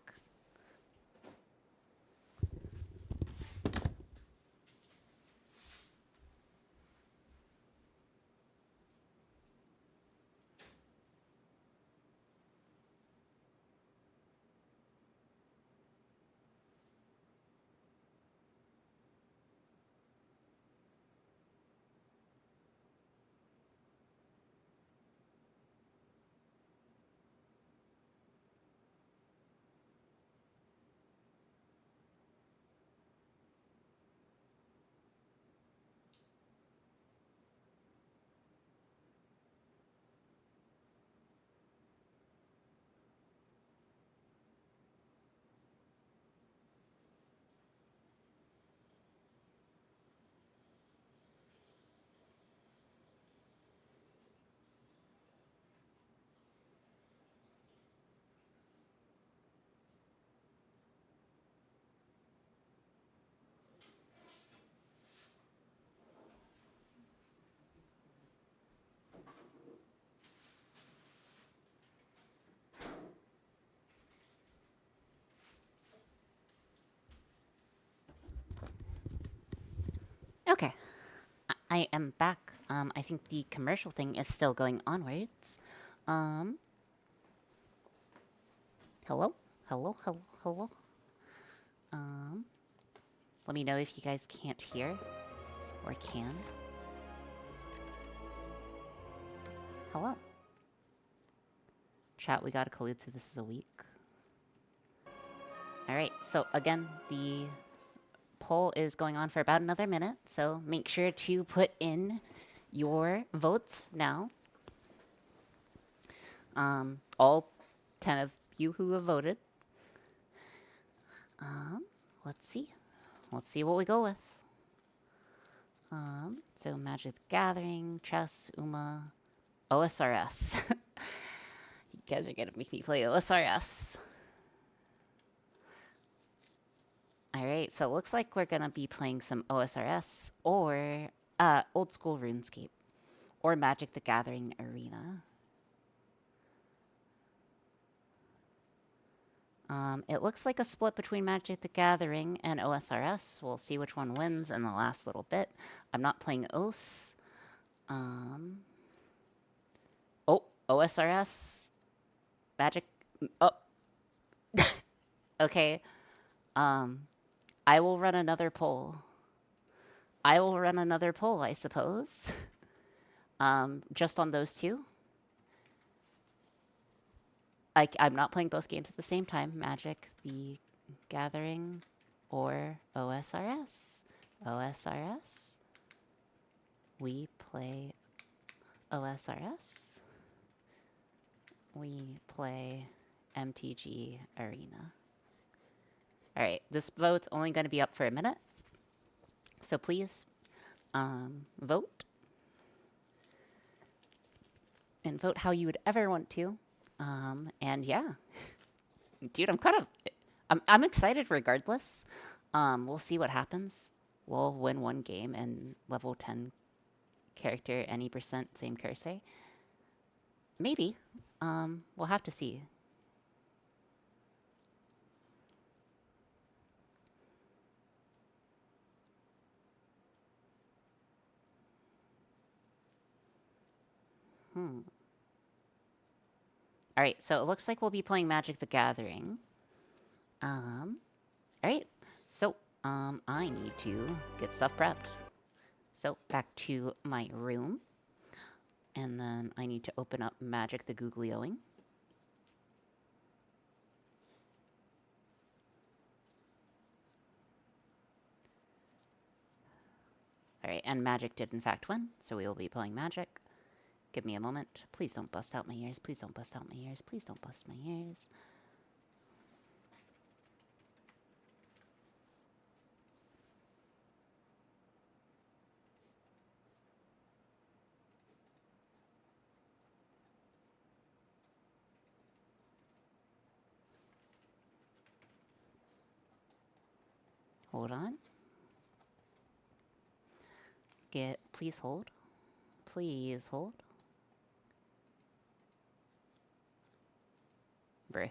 Okay, I am back. I think the commercial thing is still going onwards. Um, hello? Hello, hello, hello. Let me know if you guys can't hear or can. Hello. Chat, we got to collude, so this is a week. All right, so again, the poll is going on for about another minute, so make sure to put in your votes now. All 10 of you who have voted. Let's see. Let's see what we go with. So Magic the Gathering, chess, Uma, OSRS. You guys are gonna make me play OSRS. Alright, so it looks like we're gonna be playing some OSRS or old school RuneScape or Magic the Gathering Arena. It looks like a split between Magic the Gathering and OSRS. We'll see which one wins in the last little bit. I'm not playing OS. Oh, OSRS. Magic. Oh. Okay. I will run another poll. I suppose. Just on those two. I'm not playing both games at the same time. Magic the Gathering or OSRS. OSRS. We play OSRS. We play MTG Arena. All right, this vote's only going to be up for a minute. So please vote. And vote how you would ever want to. And yeah, dude, I'm excited regardless. We'll see what happens. We'll win one game and level 10 character, any percent, same cursor. Maybe. We'll have to see. All right, so it looks like we'll be playing Magic the Gathering. All right, so I need to get stuff prepped. So back to my room. And then I need to open up Magic the Googlioing. All right, and Magic did in fact win, so we will be playing Magic. Give me a moment. Please don't bust out my ears. Please don't bust out my ears. Please don't bust my ears. Hold on. Please hold. Please hold. Bruh.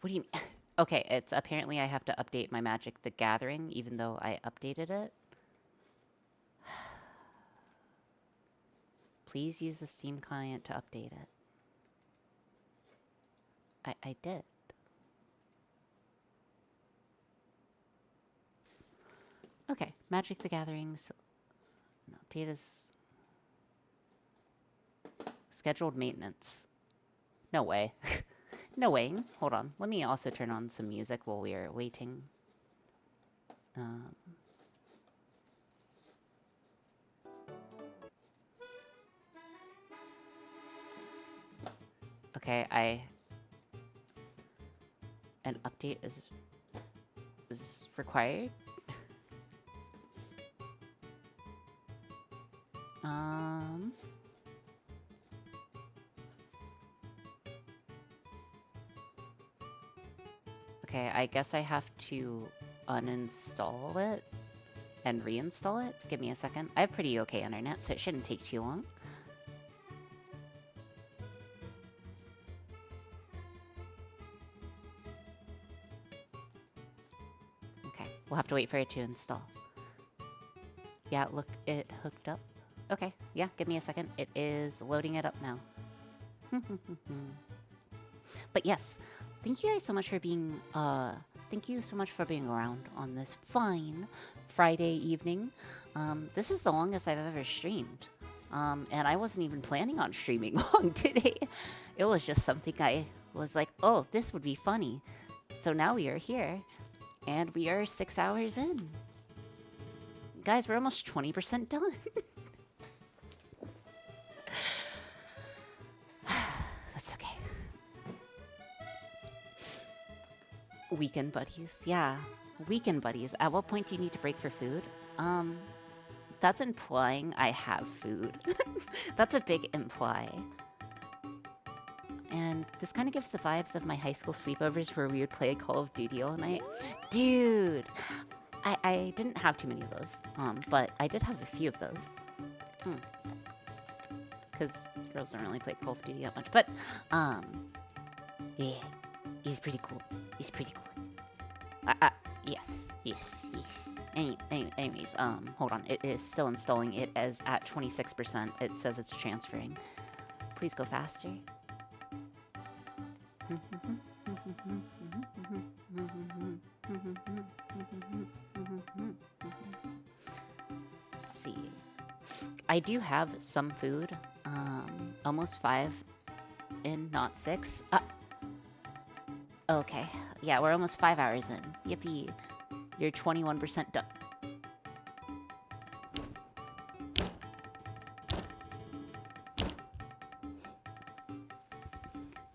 What do you mean? Okay, it's apparently I have to update my Magic the Gathering, even though I updated it. Please use the Steam client to update it. I did. Okay, Magic the Gatherings. No, data's scheduled maintenance. No way. No way. Hold on. Let me also turn on some music while we are waiting. Okay, an update is required. Okay, I guess I have to uninstall it and reinstall it. Give me a second. I have pretty okay internet, so it shouldn't take too long. We'll have to wait for it to install. Yeah, look, it hooked up. Okay, yeah, give me a second. It is loading it up now. But yes, thank you guys so much for being, thank you so much for being around on this fine Friday evening. This is the longest I've ever streamed. And I wasn't even planning on streaming long today. It was just something I was like, oh, this would be funny. So now we are here, and we are 6 hours in. Guys, we're almost 20% done. That's okay. Weekend buddies, yeah. Weekend buddies. At what point do you need to break for food? That's implying I have food. That's a big imply. And this kind of gives the vibes of my high school sleepovers where we would play Call of Duty all night. Dude, I didn't have too many of those, but I did have a few of those. Because girls don't really play Call of Duty that much. But, yeah, he's pretty cool. He's pretty cool. Yes. Anyways, hold on. It is still installing. It is at 26%. It says it's transferring. Please go faster. Let's see. I do have some food. Almost 5 in, not 6. Okay. Yeah, we're almost 5 hours in. Yippee. You're 21% done.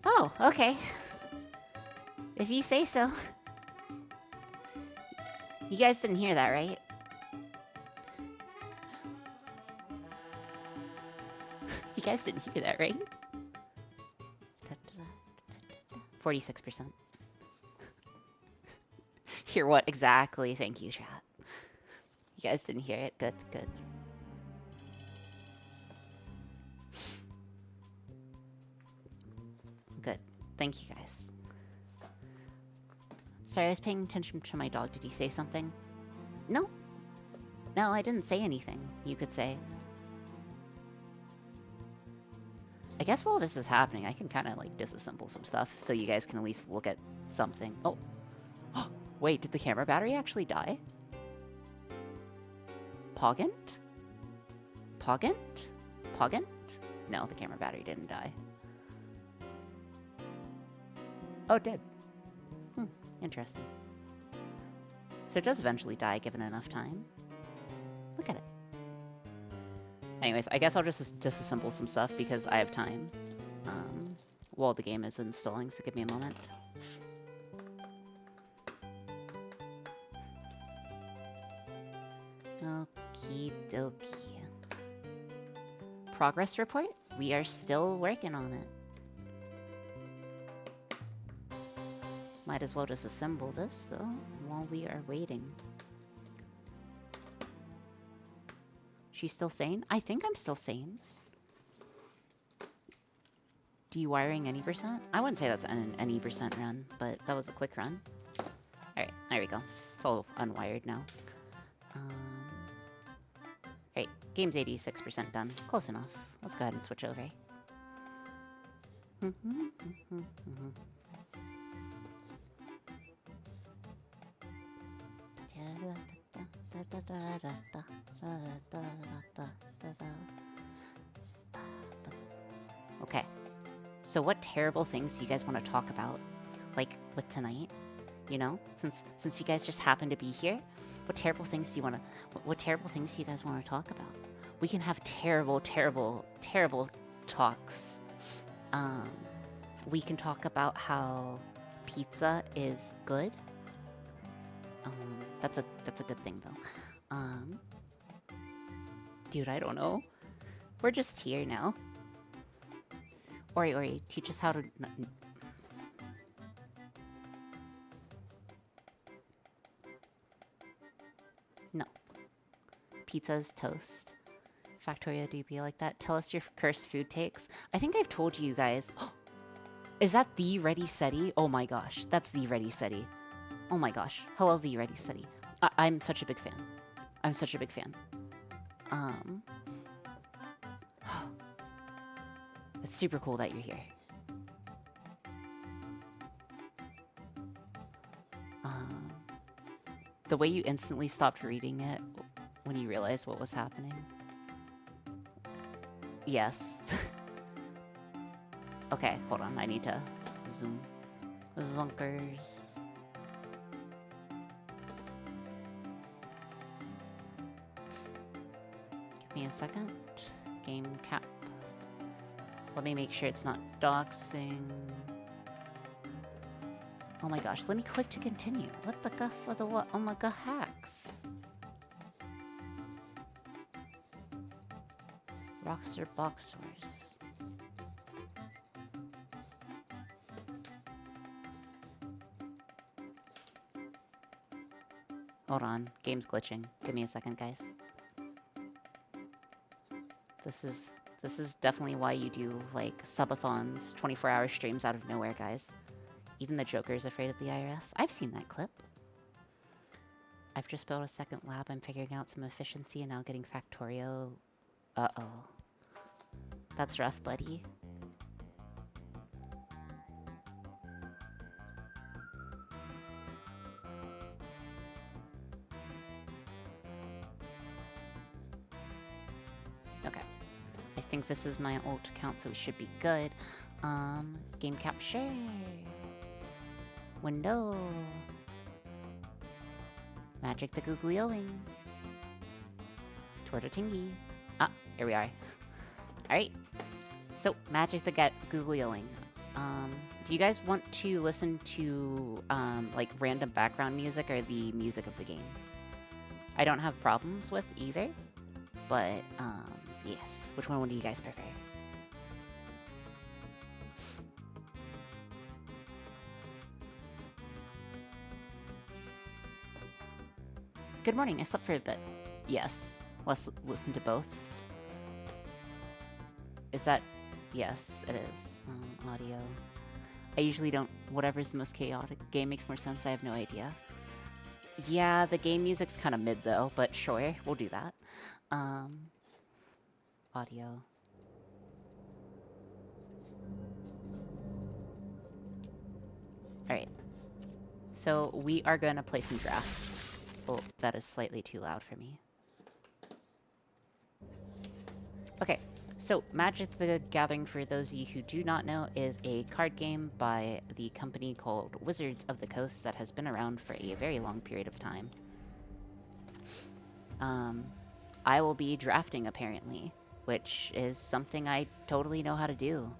Oh, okay. If you say so. You guys didn't hear that, right? You guys didn't hear that, right? 46%. Hear what exactly? Thank you, chat. You guys didn't hear it? Good, good. Good. Thank you, guys. Sorry, I was paying attention to my dog. Did he say something? No. No, I didn't say anything, you could say. I guess while this is happening, I can kind of, like, disassemble some stuff so you guys can at least look at something. Oh. Wait, did the camera battery actually die? Poggant? Poggant? Poggant? No, the camera battery didn't die. Oh, it did. Interesting. So it does eventually die given enough time. Look at it. Anyways, I guess I'll just disassemble some stuff because I have time. While the game is installing, so give me a moment. Okie dokie. Progress report? We are still working on it. Might as well disassemble this, though, while we are waiting. She's still sane? I think I'm still sane. Dewiring any percent? I wouldn't say that's an any percent run, but that was a quick run. Alright, there we go. It's all unwired now. Alright, game's 86% done. Close enough. Let's go ahead and switch over. Okay. So what terrible things do you guys want to talk about? Like, with tonight? You know? Since you guys just happen to be here? What terrible things do you want to... What terrible things do you guys want to talk about? We can have terrible, terrible, terrible talks. We can talk about how pizza is good. That's a good thing, though. Dude, I don't know. We're just here now. Ori, teach us how to... No. Pizza's toast. Factorio, do you be like that? Tell us your cursed food takes. I think I've told you guys... Is that the Ready Seti? Oh my gosh, that's the Ready Seti. Oh my gosh. Hello, the Ready Seti. I'm such a big fan. I'm such a big fan. It's super cool that you're here. The way you instantly stopped reading it when you realized what was happening. Yes. Okay, hold on. I need to zoom. Zonkers. Give me a second. Game cap. Let me make sure it's not doxing. Oh my gosh, let me click to continue. What the guff for the what? Oh my god, hacks. Rockstar Boxers. Hold on, game's glitching. Give me a second, guys. This is definitely why you do like subathons, 24-hour streams out of nowhere, guys. Even the Joker's afraid of the IRS. I've seen that clip. I've just built a second lab. I'm figuring out some efficiency and now getting Factorio. Uh-oh. That's rough, buddy. Okay. I think this is my old account, so we should be good. Game capture. Window. Magic the Googlioing. Tortatingy. Ah, here we are. Alright. So, Magic the Googlioing. Do you guys want to listen to, like, random background music or the music of the game? I don't have problems with either, but, yes. Which one do you guys prefer? Good morning, I slept for a bit. Yes. Let's listen to both. Is that... Yes, it is. Audio. I usually don't... Whatever's the most chaotic game makes more sense. I have no idea. Yeah, the game music's kind of mid, though. But sure, we'll do that. Audio. Alright. So, we are going to play some draft. Oh, that is slightly too loud for me. Okay. So, Magic the Gathering, for those of you who do not know, is a card game by the company called Wizards of the Coast that has been around for a very long period of time. I will be drafting, apparently, which is something I totally know how to do.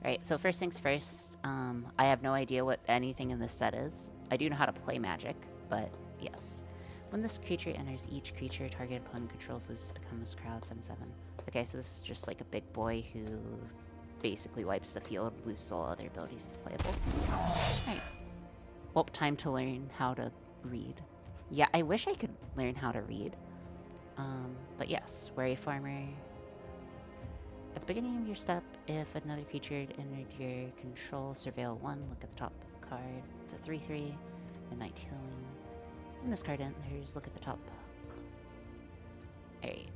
Right, so first things first, I have no idea what anything in this set is. I do know how to play Magic, but yes. When this creature enters, each creature target opponent controls becomes crowd 7/7. Okay, so this is just like a big boy who basically wipes the field, loses all other abilities. It's playable. Alright. Well, time to learn how to read. Yeah, I wish I could learn how to read. But yes, we're a farmer. At the beginning of your step, if another creature entered your control, surveil 1, look at the top card. It's a 3/3, Midnight Healing. When this card enters, look at the top. Alright.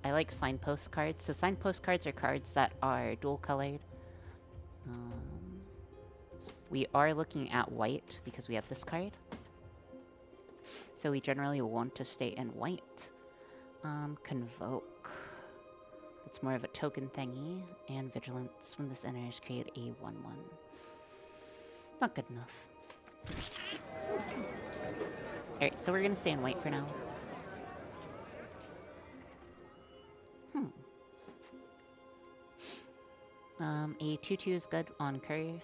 I like signpost cards. So signpost cards are cards that are dual colored. We are looking at white because we have this card. So we generally want to stay in white. Convoke. It's more of a token thingy. And Vigilance. When this enters, create a 1/1. Not good enough. Alright, so we're gonna stay in white for now. A 2/2 is good on curve.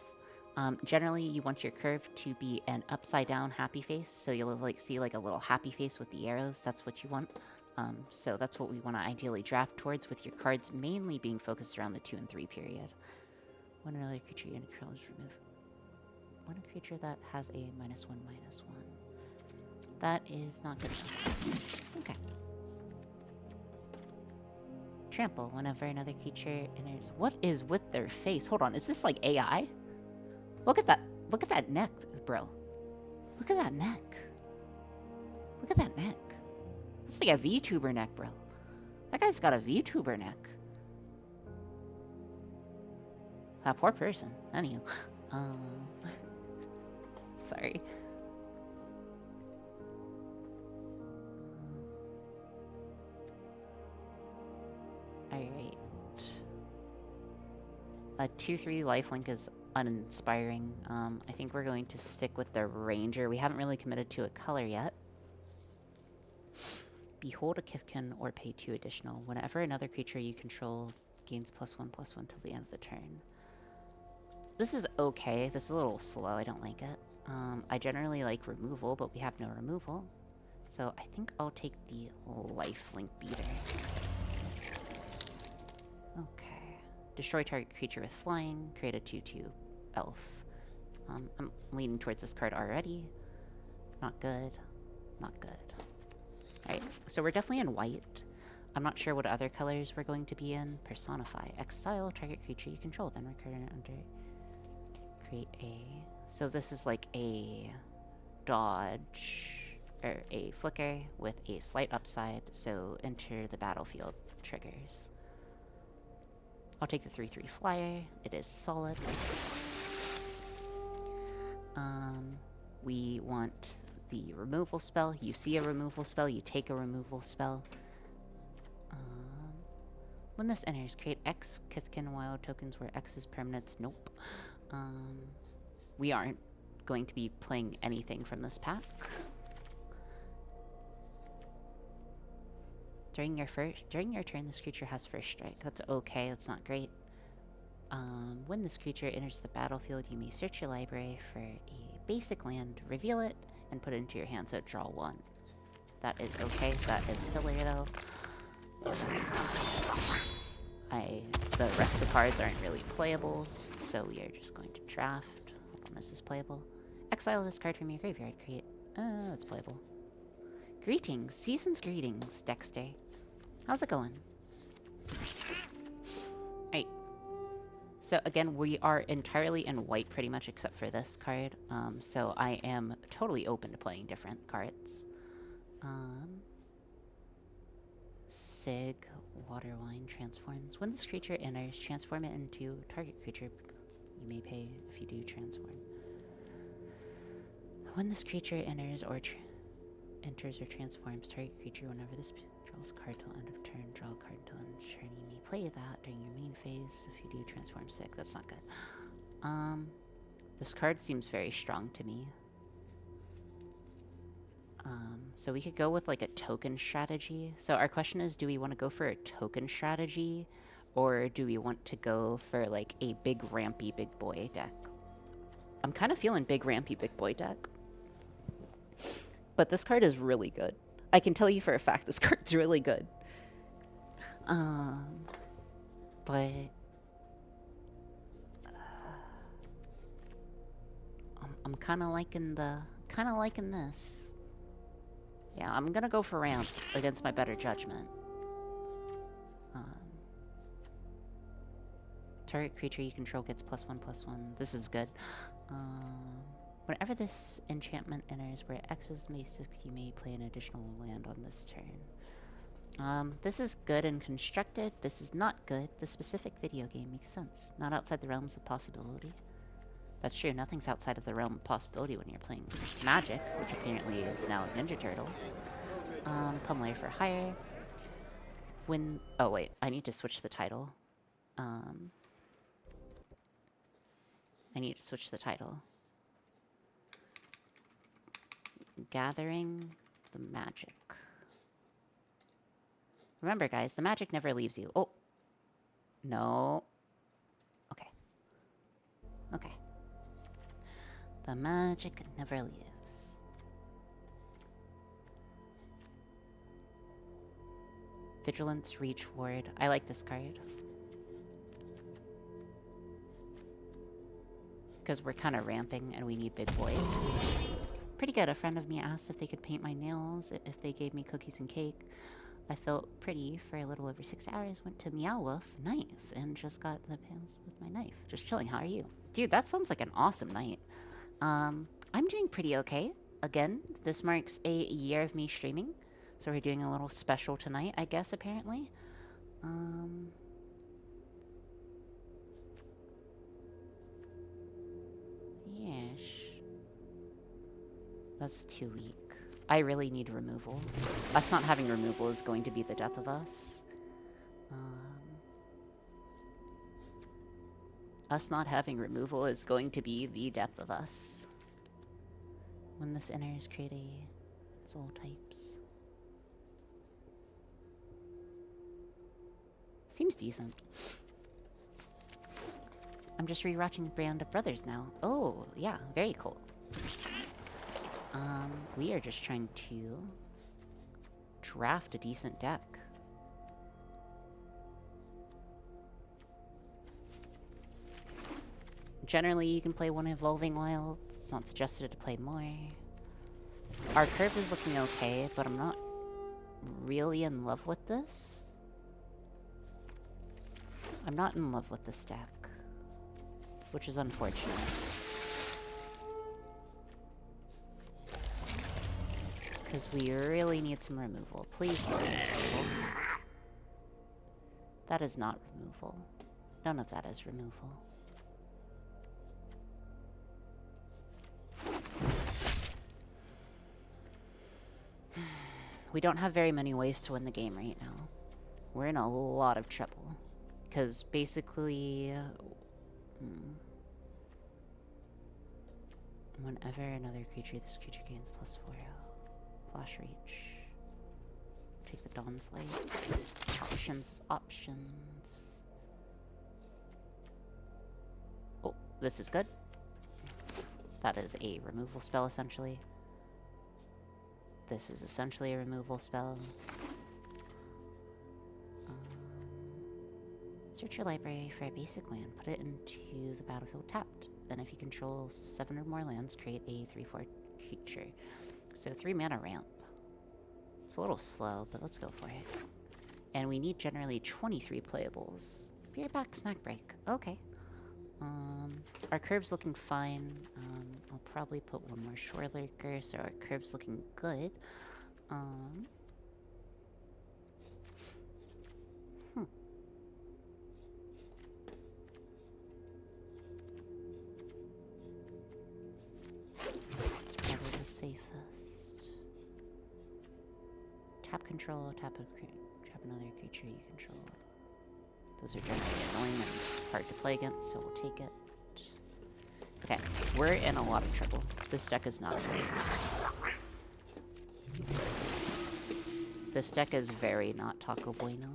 Generally, you want your curve to be an upside down happy face, so you'll like see like a little happy face with the arrows. That's what you want. So that's what we want to ideally draft towards, with your cards mainly being focused around the 2 and 3 period. When another creature you control is removed. One creature that has a -1/-1. That is not good enough. Okay. Trample. Whenever another creature enters... What is with their face? Hold on. Is this like AI? Look at that. Look at that neck, bro. Look at that neck. Look at that neck. It's like a VTuber neck, bro. That guy's got a VTuber neck. That poor person. Anywho. Sorry. Alright. A 2-3 lifelink is uninspiring. I think we're going to stick with the Ranger. We haven't really committed to a color yet. Behold a Kithkin or pay 2 additional. Whenever another creature you control gains +1/+1 till the end of the turn. This is okay. This is a little slow. I don't like it. I generally like removal, but we have no removal. So I think I'll take the lifelink beater. Okay. Destroy target creature with flying. Create a 2/2 elf. I'm leaning towards this card already. Not good. Not good. Alright, so we're definitely in white. I'm not sure what other colors we're going to be in. Personify. Exile target creature you control. Then return it under... Create a... So this is like a dodge... Or a flicker with a slight upside. So enter the battlefield triggers. I'll take the 3/3 flyer. It is solid. We want the removal spell. You see a removal spell, you take a removal spell. When this enters, create X Kithkin wild tokens where X is permanents. Nope. We aren't going to be playing anything from this pack. During your turn, this creature has first strike. That's okay, that's not great. When this creature enters the battlefield, you may search your library for a basic land, reveal it, and put it into your hand, so draw 1. That is okay. That is filler, though. The rest of the cards aren't really playables, so we are just going to draft. Hold on, is this playable? Exile this card from your graveyard. Create... it's playable. Greetings. Season's greetings, Dexter. How's it going? Alright. So again, we are entirely in white pretty much except for this card. So I am totally open to playing different cards. Sig Water Wine transforms. When this creature enters, transform it into target creature. You may pay if you do transform. When this creature enters or transforms target creature, whenever this draws a card till end of turn, draw a card till end of turn. You may play that during your main phase. If you do transform sick, that's not good. This card seems very strong to me. So we could go with like a token strategy. So our question is, do we want to go for a token strategy, or do we want to go for like a big rampy big boy deck? I'm kind of feeling big rampy big boy deck. But this card is really good. I can tell you for a fact this card's really good. But I'm kind of liking this. Yeah, I'm gonna go for ramp against my better judgment. Target creature you control gets +1/+1. This is good. Whenever this enchantment enters where X is basic, you may play an additional land on this turn. This is good and constructed. This is not good. The specific video game makes sense. Not outside the realms of possibility. That's true. Nothing's outside of the realm of possibility when you're playing Magic, which apparently is now Ninja Turtles. Pummeler for hire. When... Oh, wait. I need to switch the title. Gathering the magic. Remember, guys, the magic never leaves you. Oh. No. Okay. Okay. The magic never leaves. Vigilance, Reach, Ward. I like this card. Because we're kind of ramping and we need big boys. Pretty good. A friend of me asked if they could paint my nails, if they gave me cookies and cake. I felt pretty for a little over 6 hours, went to Meow Wolf, nice, and just got the panels with my knife. Just chilling. How are you? Dude, that sounds like an awesome night. I'm doing pretty okay. again, this marks a year of me streaming. So we're doing a little special tonight, I guess, apparently. Yes. That's too weak. I really need removal. Us not having removal is going to be the death of us. Us not having removal is going to be the death of us. When this enters, create a soul types. Seems decent. I'm just rewatching Band of Brothers now. Oh, yeah, very cool. We are just trying to draft a decent deck. Generally, you can play one Evolving Wild. It's not suggested to play more. Our curve is looking okay, but I'm not really in love with this. I'm not in love with this deck, which is unfortunate. Because we really need some removal. Please give me removal. That is not removal. None of that is removal. We don't have very many ways to win the game right now. We're in a lot of trouble. Because basically... whenever another creature, this creature gains +4. Flash Reach. Take the Dawn's Light. Options. Oh, this is good. That is a removal spell, essentially. This is essentially a removal spell. Search your library for a basic land. Put it into the battlefield tapped. Then if you control 7 or more lands, create a 3/4 creature. So 3 mana ramp. It's a little slow, but let's go for it. And we need generally 23 playables. Be right back, snack break. Okay. Our curve's looking fine. I'll probably put one more Shore Lurker, so our curve's looking good. It's probably the safest. Tap control, tap another creature you control. Those are generally annoying and hard to play against, so we'll take it. Okay, we're in a lot of trouble. This deck is not great. This deck is very not Taco Bueno.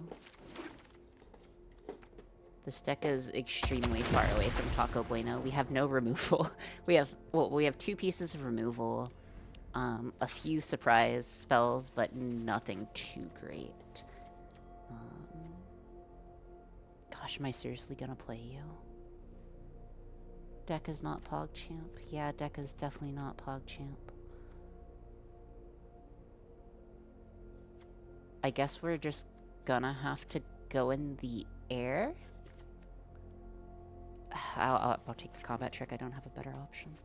This deck is extremely far away from Taco Bueno. We have no removal. we have 2 pieces of removal, a few surprise spells, but nothing too great. Gosh, am I seriously gonna play you? Deck is not PogChamp. Yeah, deck is definitely not PogChamp. I guess we're just gonna have to go in the air. I'll take the combat trick. I don't have a better option.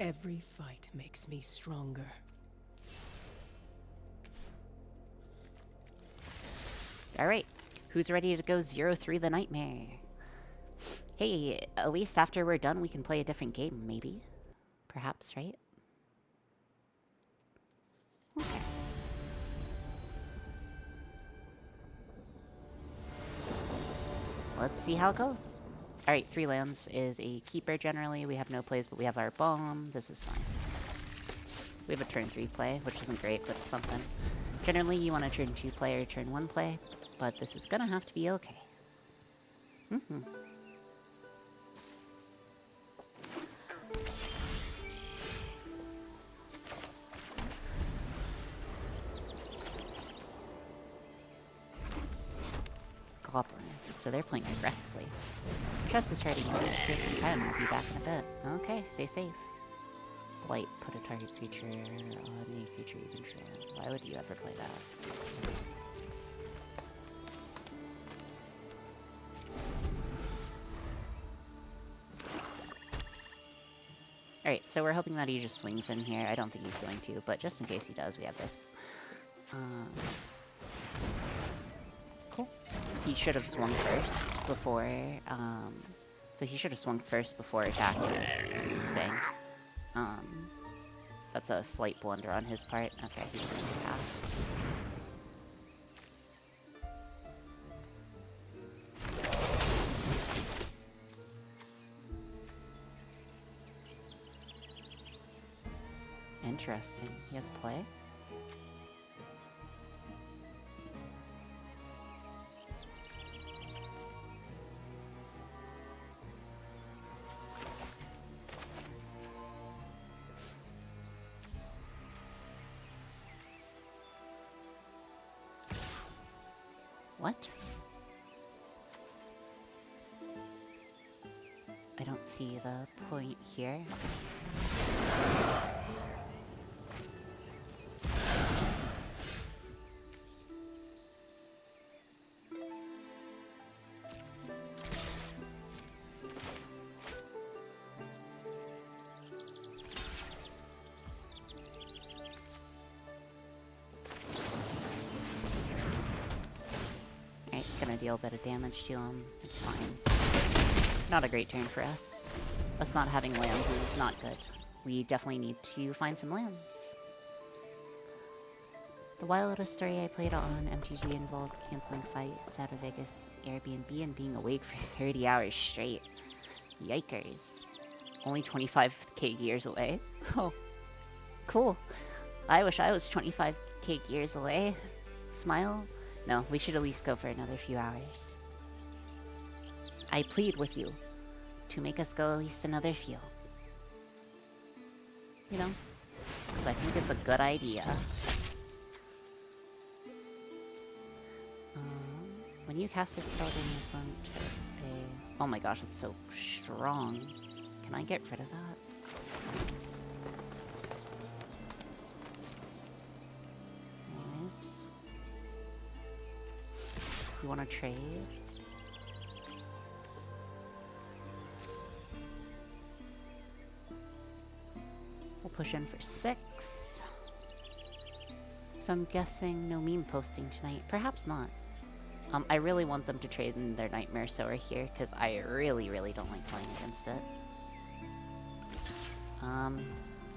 Every fight makes me stronger.
Alright, who's ready to go 0-3 the Nightmare? Hey, at least after we're done we can play a different game, maybe? Perhaps, right? Okay. Let's see how it goes. Alright, 3 lands is a keeper generally. We have no plays, but we have our bomb. This is fine. We have a turn 3 play, which isn't great, but it's something. Generally, you want a turn 2 play or turn 1 play, but this is gonna have to be okay. Goblin. So they're playing aggressively. Trust is hurting me. Take some time. I'll be back in a bit. Okay, stay safe. Blight. Put a target creature on any creature you control. Why would you ever play that? Alright, so we're hoping that he just swings in here. I don't think he's going to, but just in case he does, we have this. Cool. He should have swung first before, so he should have swung first before attacking, just saying. That's a slight blunder on his part. Okay, he's going to pass. Interesting. He has play? What? I don't see the point here. Gonna deal a bit of damage to him. It's fine. Not a great turn for us. Us not having lands is not good. We definitely need to find some lands. The wildest story I played on MTG involved canceling fights out of Vegas Airbnb and being awake for 30 hours straight. Yikers. Only 25k gears away. Oh, cool. I wish I was 25k gears away. Smile. No, we should at least go for another few hours. I plead with you to make us go at least another few. You know? Because I think it's a good idea. When you cast a spell in your front, oh my gosh, it's so strong. Can I get rid of that? Nice. You want to trade? We'll push in for 6. So I'm guessing no meme posting tonight. Perhaps not. I really want them to trade in their Nightmare Sower here, because I really, really don't like playing against it.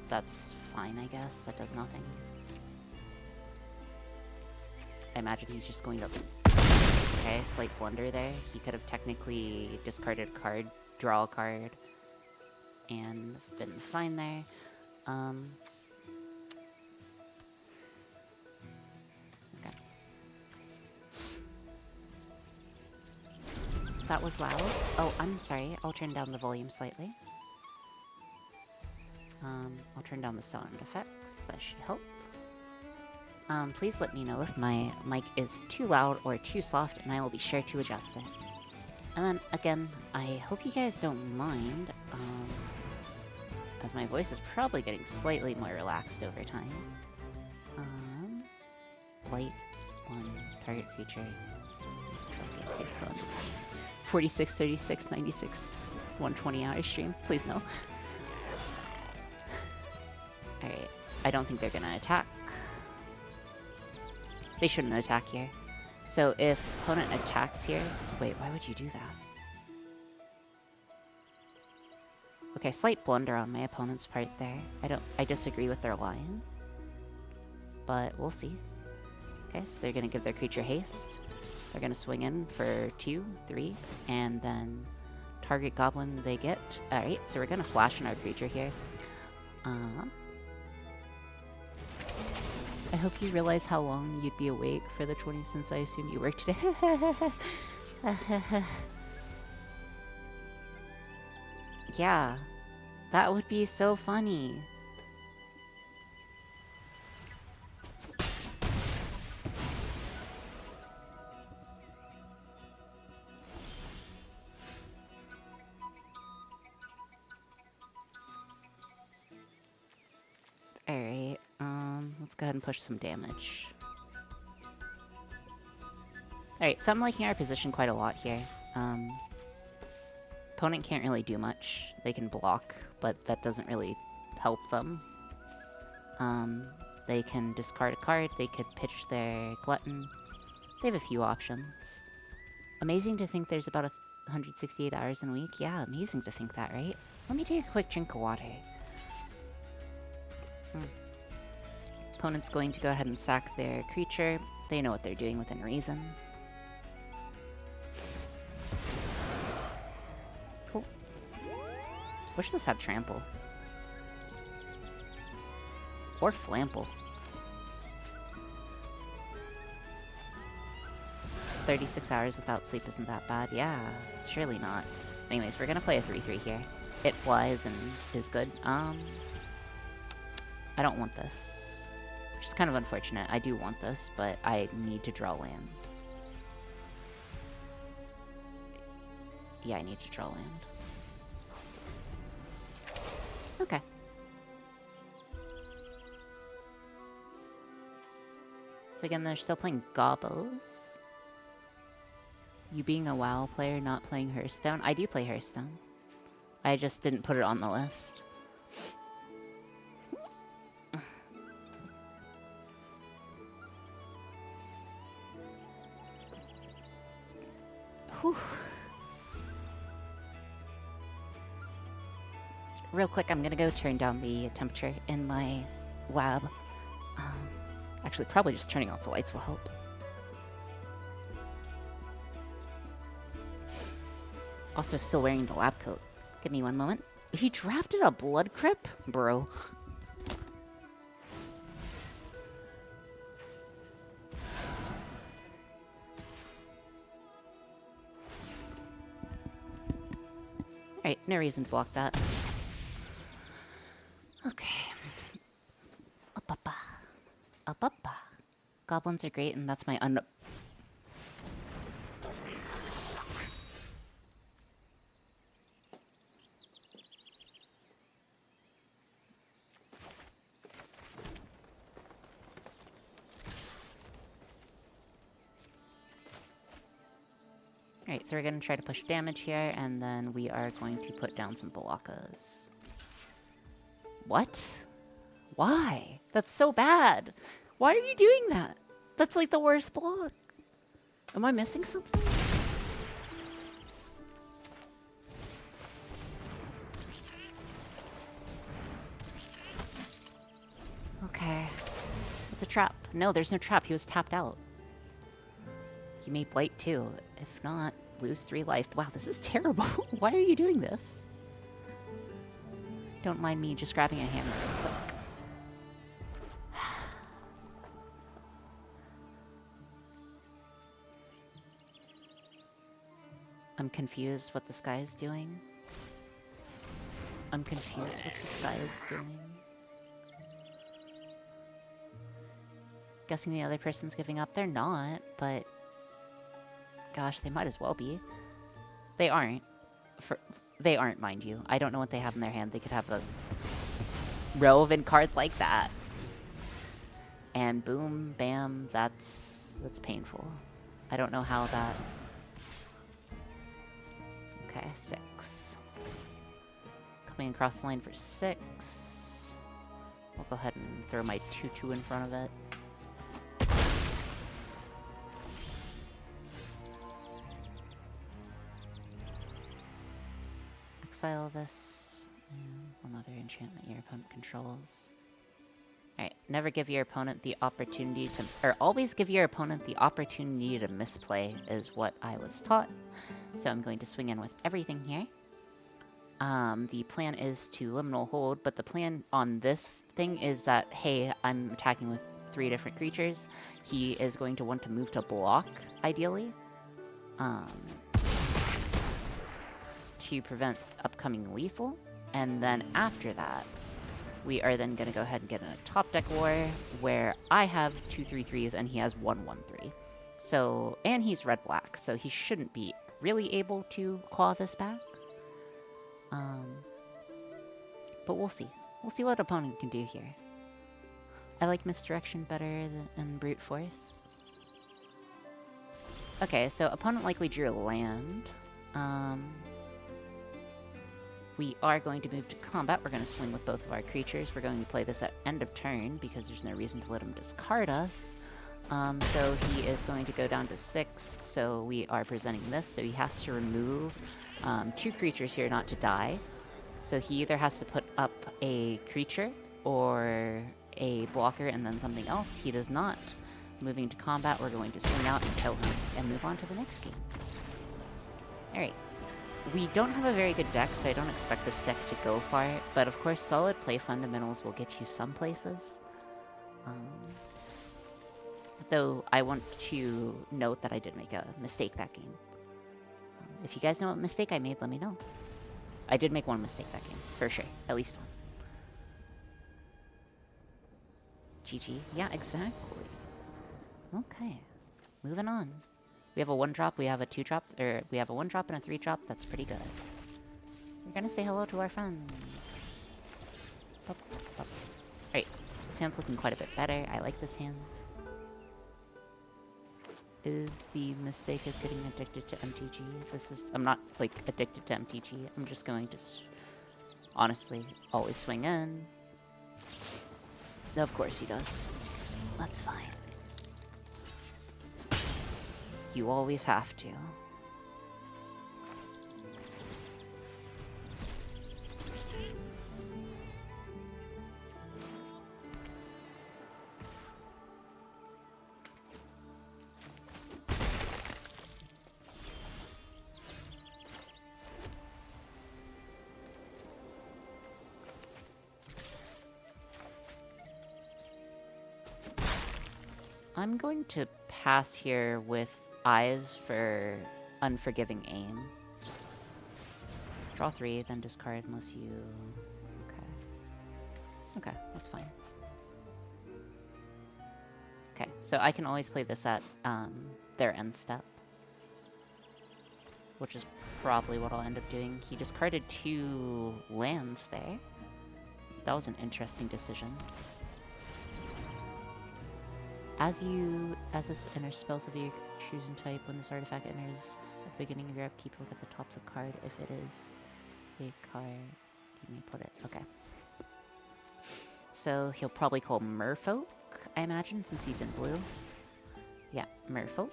That's fine, I guess. That does nothing. I imagine he's just going to... Okay, slight blunder there. He could have technically discarded a card, draw a card, and been fine there. Okay. That was loud. Oh, I'm sorry. I'll turn down the volume slightly. I'll turn down the sound effects. That should help. Please let me know if my mic is too loud or too soft, and I will be sure to adjust it. And then, again, I hope you guys don't mind, as my voice is probably getting slightly more relaxed over time. Blight on target creature. Trophy taste on 46, 36, 96, 120 hour stream. Please no. Alright, I don't think they're gonna attack. They shouldn't attack here. So if opponent attacks here... Wait, why would you do that? Okay, slight blunder on my opponent's part there. I disagree with their line. But we'll see. Okay, so they're gonna give their creature haste. They're gonna swing in for 2, 3, and then target goblin they get. Alright, so we're gonna flash in our creature here. I hope you realize how long you'd be awake for the 20 since I assume you work today. Yeah, that would be so funny. Alright, let's go ahead and push some damage. Alright, so I'm liking our position quite a lot here. opponent can't really do much. They can block, but that doesn't really help them. They can discard a card, they could pitch their Glutton. They have a few options. Amazing to think there's about 168 hours in a week. Yeah, amazing to think that, right? Let me take a quick drink of water. Opponent's going to go ahead and sack their creature. They know what they're doing within reason. Cool. Wish this had trample. Or flample. 36 hours without sleep isn't that bad. Yeah, surely not. Anyways, we're gonna play a 3/3 here. It flies and is good. I don't want this. Which is kind of unfortunate. I do want this, but I need to draw land. Yeah, I need to draw land. Okay. So again, they're still playing Gobos. You being a WoW player, not playing Hearthstone? I do play Hearthstone. I just didn't put it on the list. Whew. Real quick, I'm gonna go turn down the temperature in my lab. Actually, probably just turning off the lights will help. Also, still wearing the lab coat. Give me one moment. He drafted a blood crypt? Bro. Alright, no reason to block that. Okay. Up-up-a. Up-up-a. Goblins are great, and that's my Alright, so we're going to try to push damage here, and then we are going to put down some Balakas. What? Why? That's so bad. Why are you doing that? That's like the worst block. Am I missing something? Okay. It's a trap. No, there's no trap. He was tapped out. You may blight too. If not, lose 3 life. Wow, this is terrible. Why are you doing this? Don't mind me just grabbing a hammer real quick. I'm confused what this guy is doing. I'm confused what this guy is doing. Guessing the other person's giving up. They're not, but gosh, they might as well be. They aren't. They aren't, mind you. I don't know what they have in their hand. They could have a relevant card like that. And boom, bam, that's painful. I don't know how that... Okay, 6. Coming across the line for 6. I'll go ahead and throw my 2/2 in front of it. Exile this. One other enchantment your opponent controls. Alright, never give your opponent the opportunity to... Or always give your opponent the opportunity to misplay is what I was taught. So I'm going to swing in with everything here. The plan is to liminal hold, but the plan on this thing is that, hey, I'm attacking with 3 different creatures. He is going to want to move to block, ideally. To prevent upcoming lethal. And then after that, we are then going to go ahead and get in a top deck war where I have 2 3/3s and he has 1 1/3. So, and he's red-black, so he shouldn't be really able to claw this back. But we'll see. We'll see what opponent can do here. I like misdirection better than brute force. Okay, so opponent likely drew a land. We are going to move to combat. We're going to swing with both of our creatures. We're going to play this at end of turn because there's no reason to let him discard us. So he is going to go down to 6. So we are presenting this. So he has to remove 2 creatures here not to die. So he either has to put up a creature or a blocker and then something else. He does not. Moving to combat, we're going to swing out and kill him and move on to the next game. Alright. We don't have a very good deck, so I don't expect this deck to go far, but of course solid play fundamentals will get you some places. Though I want to note that I did make a mistake that game. If you guys know what mistake I made, let me know. I did make one mistake that game, for sure. At least one. GG. Yeah, exactly. Okay. Moving on. We have a 1-drop, we have a 2-drop, or we have a 1-drop and a 3-drop. That's pretty good. We're gonna say hello to our friends. Alright, this hand's looking quite a bit better. I like this hand. Is the mistake is getting addicted to MTG? I'm not, like, addicted to MTG. I'm just going to, honestly, always swing in. Of course he does. That's fine. You always have to. I'm going to pass here with eyes for Unforgiving Aim. Draw 3, then discard unless you... Okay. Okay, that's fine. Okay, so I can always play this at their end step. Which is probably what I'll end up doing. He discarded 2 lands there. That was an interesting decision. As this enters spells of your choosing type, when this artifact enters at the beginning of your upkeep, look at the top of the card. If it is a card, you may put it. Okay. So he'll probably call Merfolk, I imagine, since he's in blue. Yeah, Merfolk.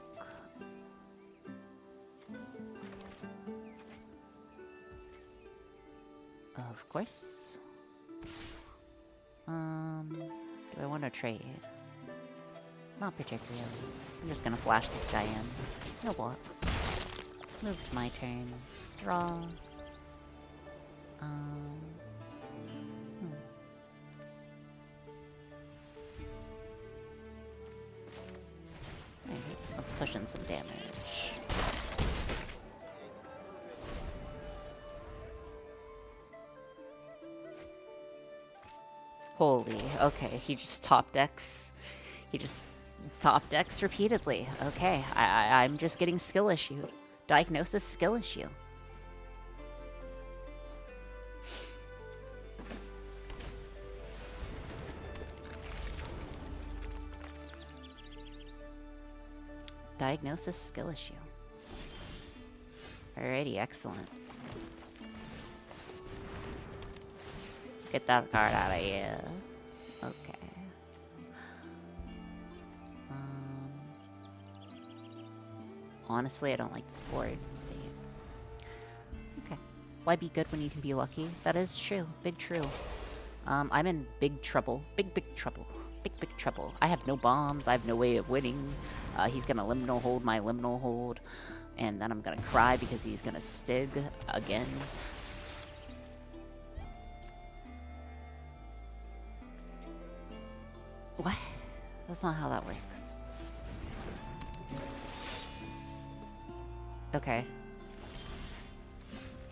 Of course. Do I want to trade? Not particularly. I'm just gonna flash this guy in. No blocks. Move to my turn. Draw. Alright, let's push in some damage. Holy, okay, he just top decks. He just top decks repeatedly. Okay, I'm just getting skill issue. Diagnosis skill issue. Diagnosis skill issue. Alrighty, excellent. Get that card out of here. Okay. Honestly, I don't like this board state. Okay. Why be good when you can be lucky? That is true. Big true. I'm in big trouble. Big trouble. Big trouble. I have no bombs. I have no way of winning. He's gonna liminal hold my liminal hold. And then I'm gonna cry because he's gonna Stig again. What? That's not how that works. Okay.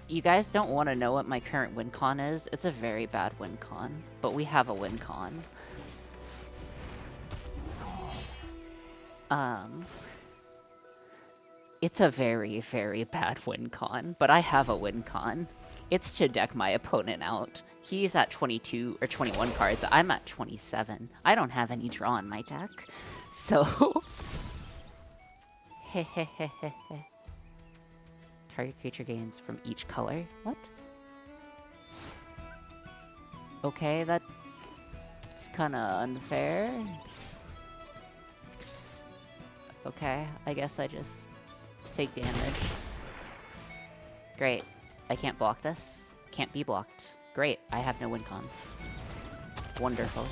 You guys don't want to know what my current win con is. It's a very bad win con, but we have a win con. It's a very, very bad win con, but I have a win con. It's to deck my opponent out. He's at 22 or 21 cards. I'm at 27. I don't have any draw in my deck. So... Hehehehe. Target creature gains from each color. What? Okay, that's kind of unfair. Okay, I guess I just take damage. Great. I can't block this. Can't be blocked. Great, I have no win con. Wonderful.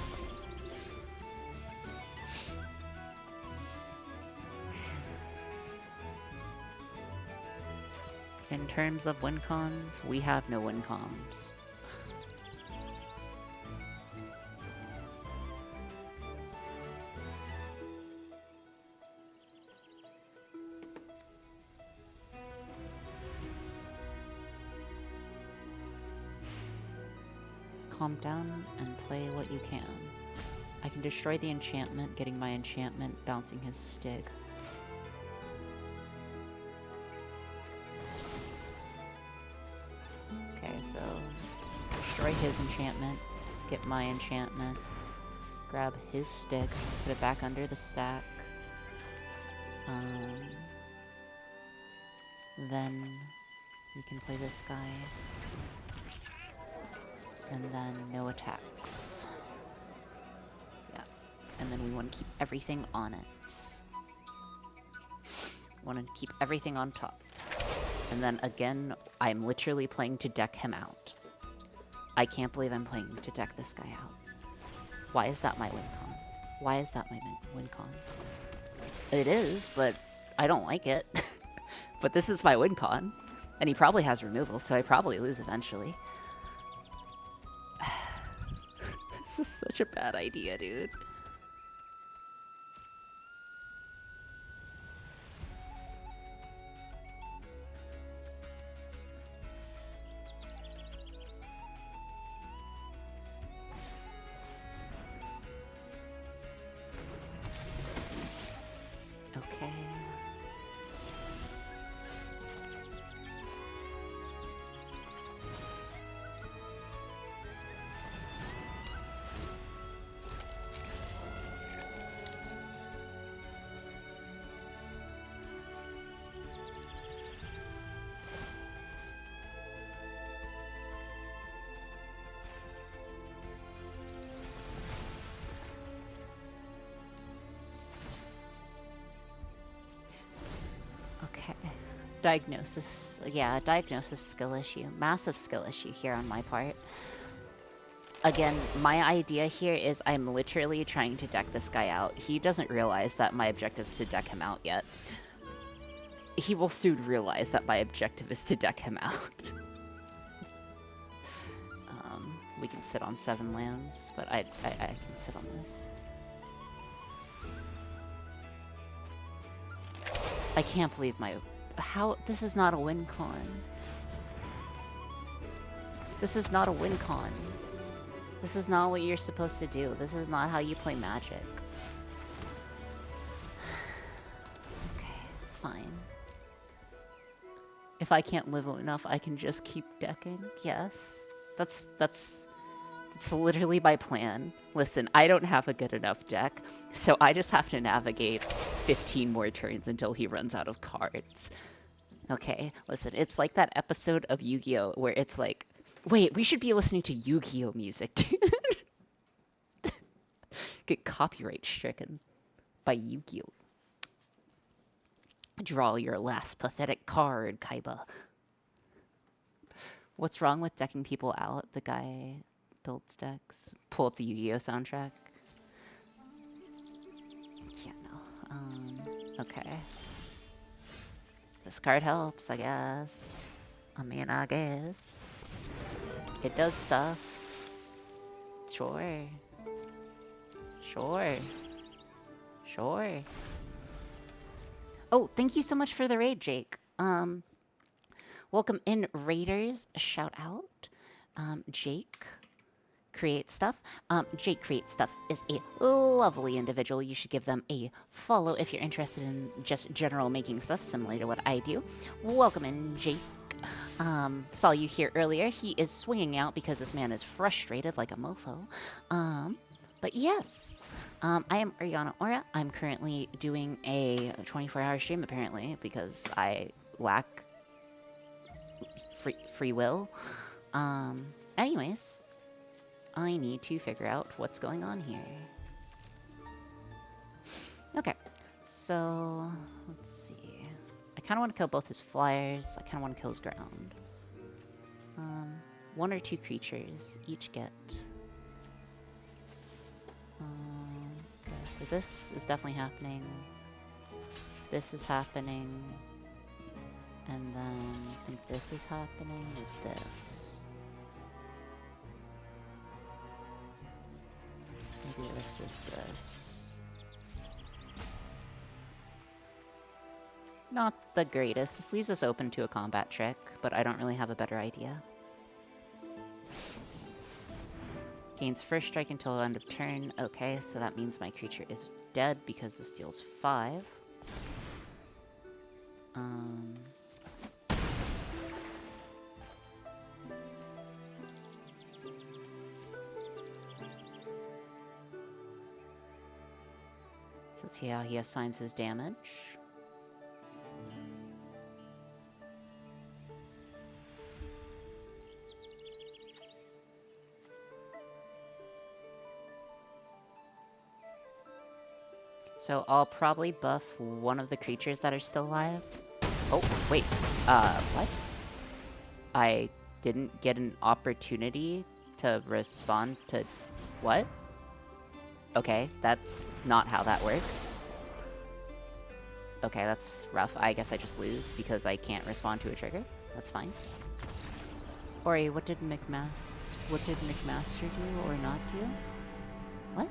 In terms of win cons, we have no win cons. Calm down and play what you can. I can destroy the enchantment, getting my enchantment, bouncing his Stig. Okay, so destroy his enchantment, get my enchantment, grab his Stig, put it back under the stack. Then we can play this guy. And then no attacks. Yeah. And then we want to keep everything on it. Want to keep everything on top. And then again, I'm literally playing to deck him out. I can't believe I'm playing to deck this guy out. Why is that my win con? Why is that my win con? It is, but I don't like it. But this is my win con. And he probably has removal, so I probably lose eventually. This is such a bad idea, dude. Okay. Okay. Diagnosis. Yeah, diagnosis skill issue. Massive skill issue here on my part. Again, my idea here is I'm literally trying to deck this guy out. He doesn't realize that my objective is to deck him out yet. He will soon realize that my objective is to deck him out. We can sit on 7 lands, but I can sit on this. I can't believe my... How? This is not a win con. This is not a win con. This is not what you're supposed to do. This is not how you play Magic. Okay, it's fine. If I can't live enough, I can just keep decking. Yes. That's literally my plan. Listen, I don't have a good enough deck, so I just have to navigate 15 more turns until he runs out of cards. Okay, listen, it's like that episode of Yu-Gi-Oh! Where it's like, wait, we should be listening to Yu-Gi-Oh! Music, dude. Get copyright stricken by Yu-Gi-Oh! Draw your last pathetic card, Kaiba. What's wrong with decking people out? The guy builds decks. Pull up the Yu-Gi-Oh! Soundtrack. Yeah, no. Okay. This card helps, I guess. I mean, I guess. It does stuff. Sure. Sure. Sure. Oh, thank you so much for the raid, Jake. Welcome in, Raiders. Shout out. Jake Create Stuff. Jake Create Stuff is a lovely individual. You should give them a follow if you're interested in just general making stuff similar to what I do. Welcome in, Jake. Saw you here earlier. He is swinging out because this man is frustrated like a mofo. But yes, I am Ariana Aura. I'm currently doing a 24-hour stream, apparently, because I lack free will. Anyways, I need to figure out what's going on here. Okay, so let's see. I kind of want to kill both his flyers. I kind of want to kill his ground. One or two creatures each get. Okay, so this is definitely happening. This is happening. And then I think this is happening with this. Maybe this. Not the greatest. This leaves us open to a combat trick, but I don't really have a better idea. Gains first strike until the end of turn. Okay, so that means my creature is dead because this deals 5. So let's see how he assigns his damage. So I'll probably buff one of the creatures that are still alive. Oh, wait. What? I didn't get an opportunity to respond to... What? Okay, that's not how that works. Okay, that's rough. I guess I just lose because I can't respond to a trigger. That's fine. Ori, what did McMaster do or not do? What?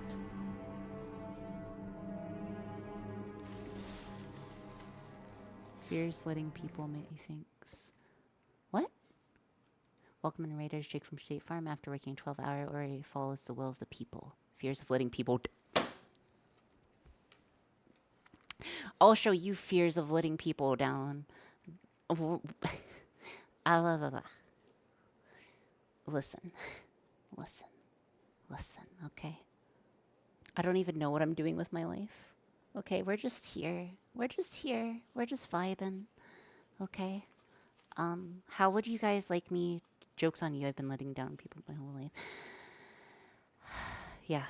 Fears letting people make things. What? Welcome in Raiders, Jake from State Farm. After working 12-hour, Ori follows the will of the people. Fears of letting people... I'll show you fears of letting people down. Listen. Listen, okay? I don't even know what I'm doing with my life. Okay, we're just here. We're just vibing. Okay? How would you guys like me? Joke's on you, I've been letting down people my whole life. Yeah.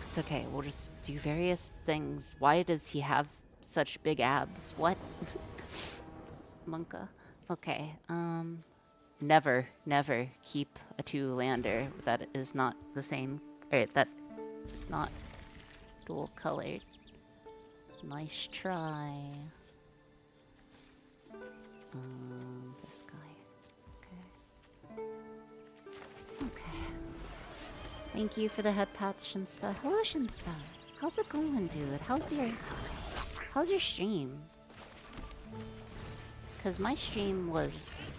It's okay, we'll just do various things. Why does he have such big abs? What? Monka. Okay, never keep a 2-lander that is not the same, or that is not dual colored. Nice try. This guy. Okay. Thank you for the head pats, Shinsta. Hello, Shinsta. How's it going, dude? How's your stream? Cause my stream was...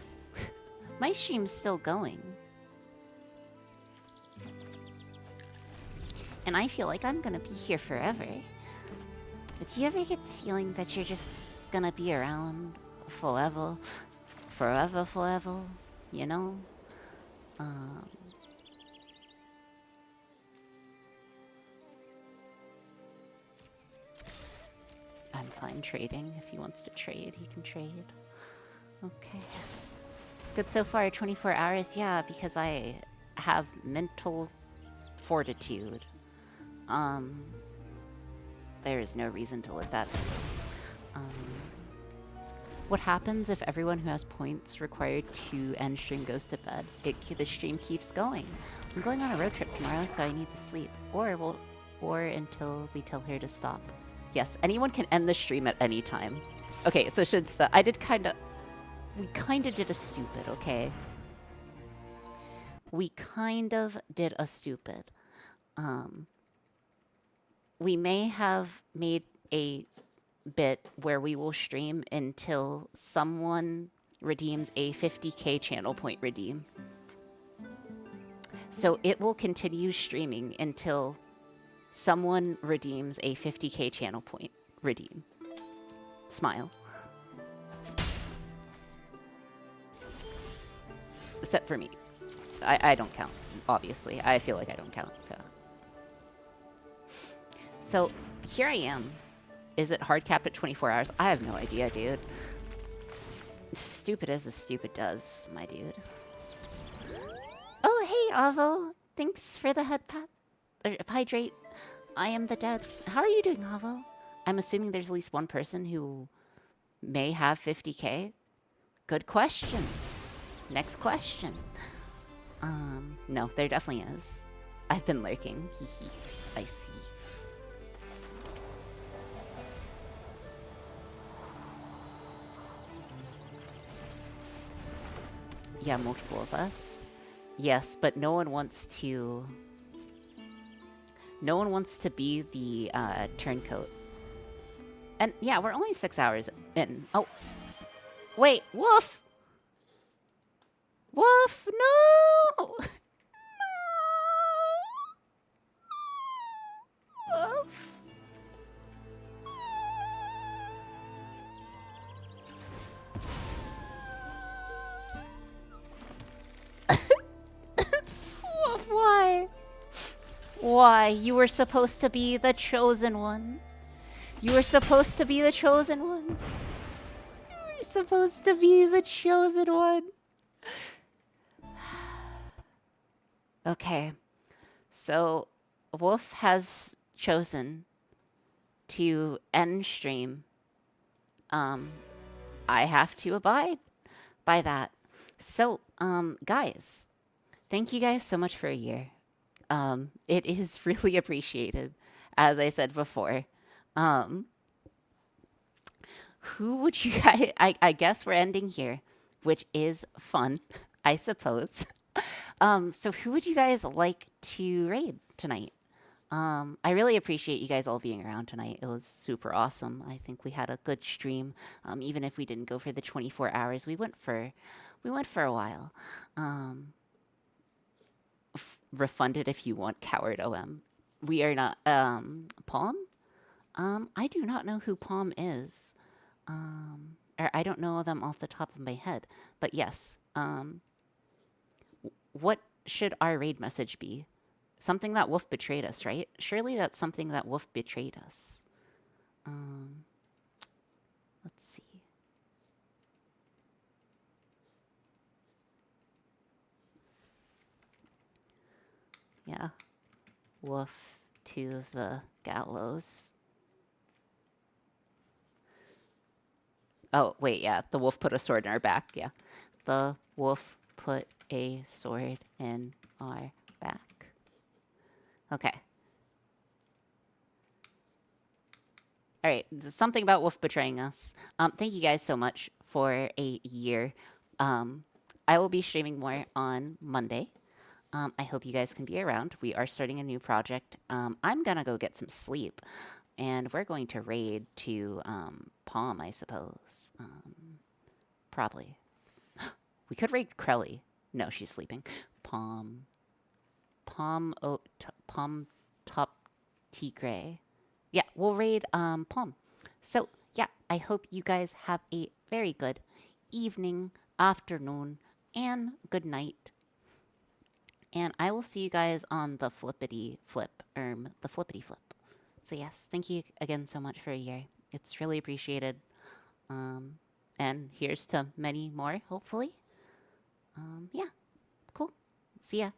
my stream's still going. And I feel like I'm gonna be here forever. But do you ever get the feeling that you're just gonna be around forever? Forever? You know? I'm fine trading. If he wants to trade, he can trade. Okay. Good so far, 24 hours? Yeah, because I have mental fortitude. There is no reason to let that... what happens if everyone who has points required to end stream goes to bed? The stream keeps going. I'm going on a road trip tomorrow, so I need to sleep. Or until we tell her to stop. Yes, anyone can end the stream at any time. Okay, so Shinsta, we kinda did a stupid, okay? We kind of did a stupid. We may have made a bit where we will stream until someone redeems a 50k channel point redeem. So it will continue streaming until someone redeems a 50k channel point redeem. Smile. Except for me. I don't count, obviously. I feel like I don't count. So, here I am. Is it hard capped at 24 hours? I have no idea, dude. Stupid as stupid does, my dude. Avo. Thanks for the head pat. Or hydrate. I am the dead. How are you doing, Avo? I'm assuming there's at least one person who may have 50k. Good question. Next question. No, there definitely is. I've been lurking. Hee. I see. Yeah, multiple of us. Yes, but no one wants to... No one wants to be the turncoat. And yeah, we're only 6 hours in. Oh. Wait, Wolf! Wolf, no! No! Wolf. Wolf, why? Why? You were supposed to be the chosen one. You were supposed to be the chosen one. You were supposed to be the chosen one. Okay. So, Wolf has chosen to end stream. I have to abide by that. So, guys, thank you guys so much for a year. It is really appreciated, as I said before. Who would you guys... I guess we're ending here, which is fun, I suppose. So who would you guys like to raid tonight? I really appreciate you guys all being around tonight. It was super awesome. I think we had a good stream. Even if we didn't go for the 24 hours, we went for a while. Refunded if you want, coward OM. We are not Palm? I do not know who Palm is. Or I don't know them off the top of my head. But yes, what should our raid message be? Something that Wolf betrayed us, right? Surely that's something that Wolf betrayed us. Let's see. Yeah. Wolf to the gallows. Oh, wait, yeah. The wolf put a sword in our back. Yeah. The wolf put a sword in our back. Okay. All right. Something about Wolf betraying us. Thank you guys so much for a year. I will be streaming more on Monday. I hope you guys can be around. We are starting a new project. I'm going to go get some sleep. And we're going to raid to Palm, I suppose. Probably. We could raid Krelly. No, she's sleeping. Palm Top Tigre. Yeah, we'll raid Palm. So, yeah, I hope you guys have a very good evening, afternoon, and good night. And I will see you guys on the flippity flip. So yes, thank you again so much for a year. It's really appreciated. And here's to many more, hopefully. Yeah, cool. See ya.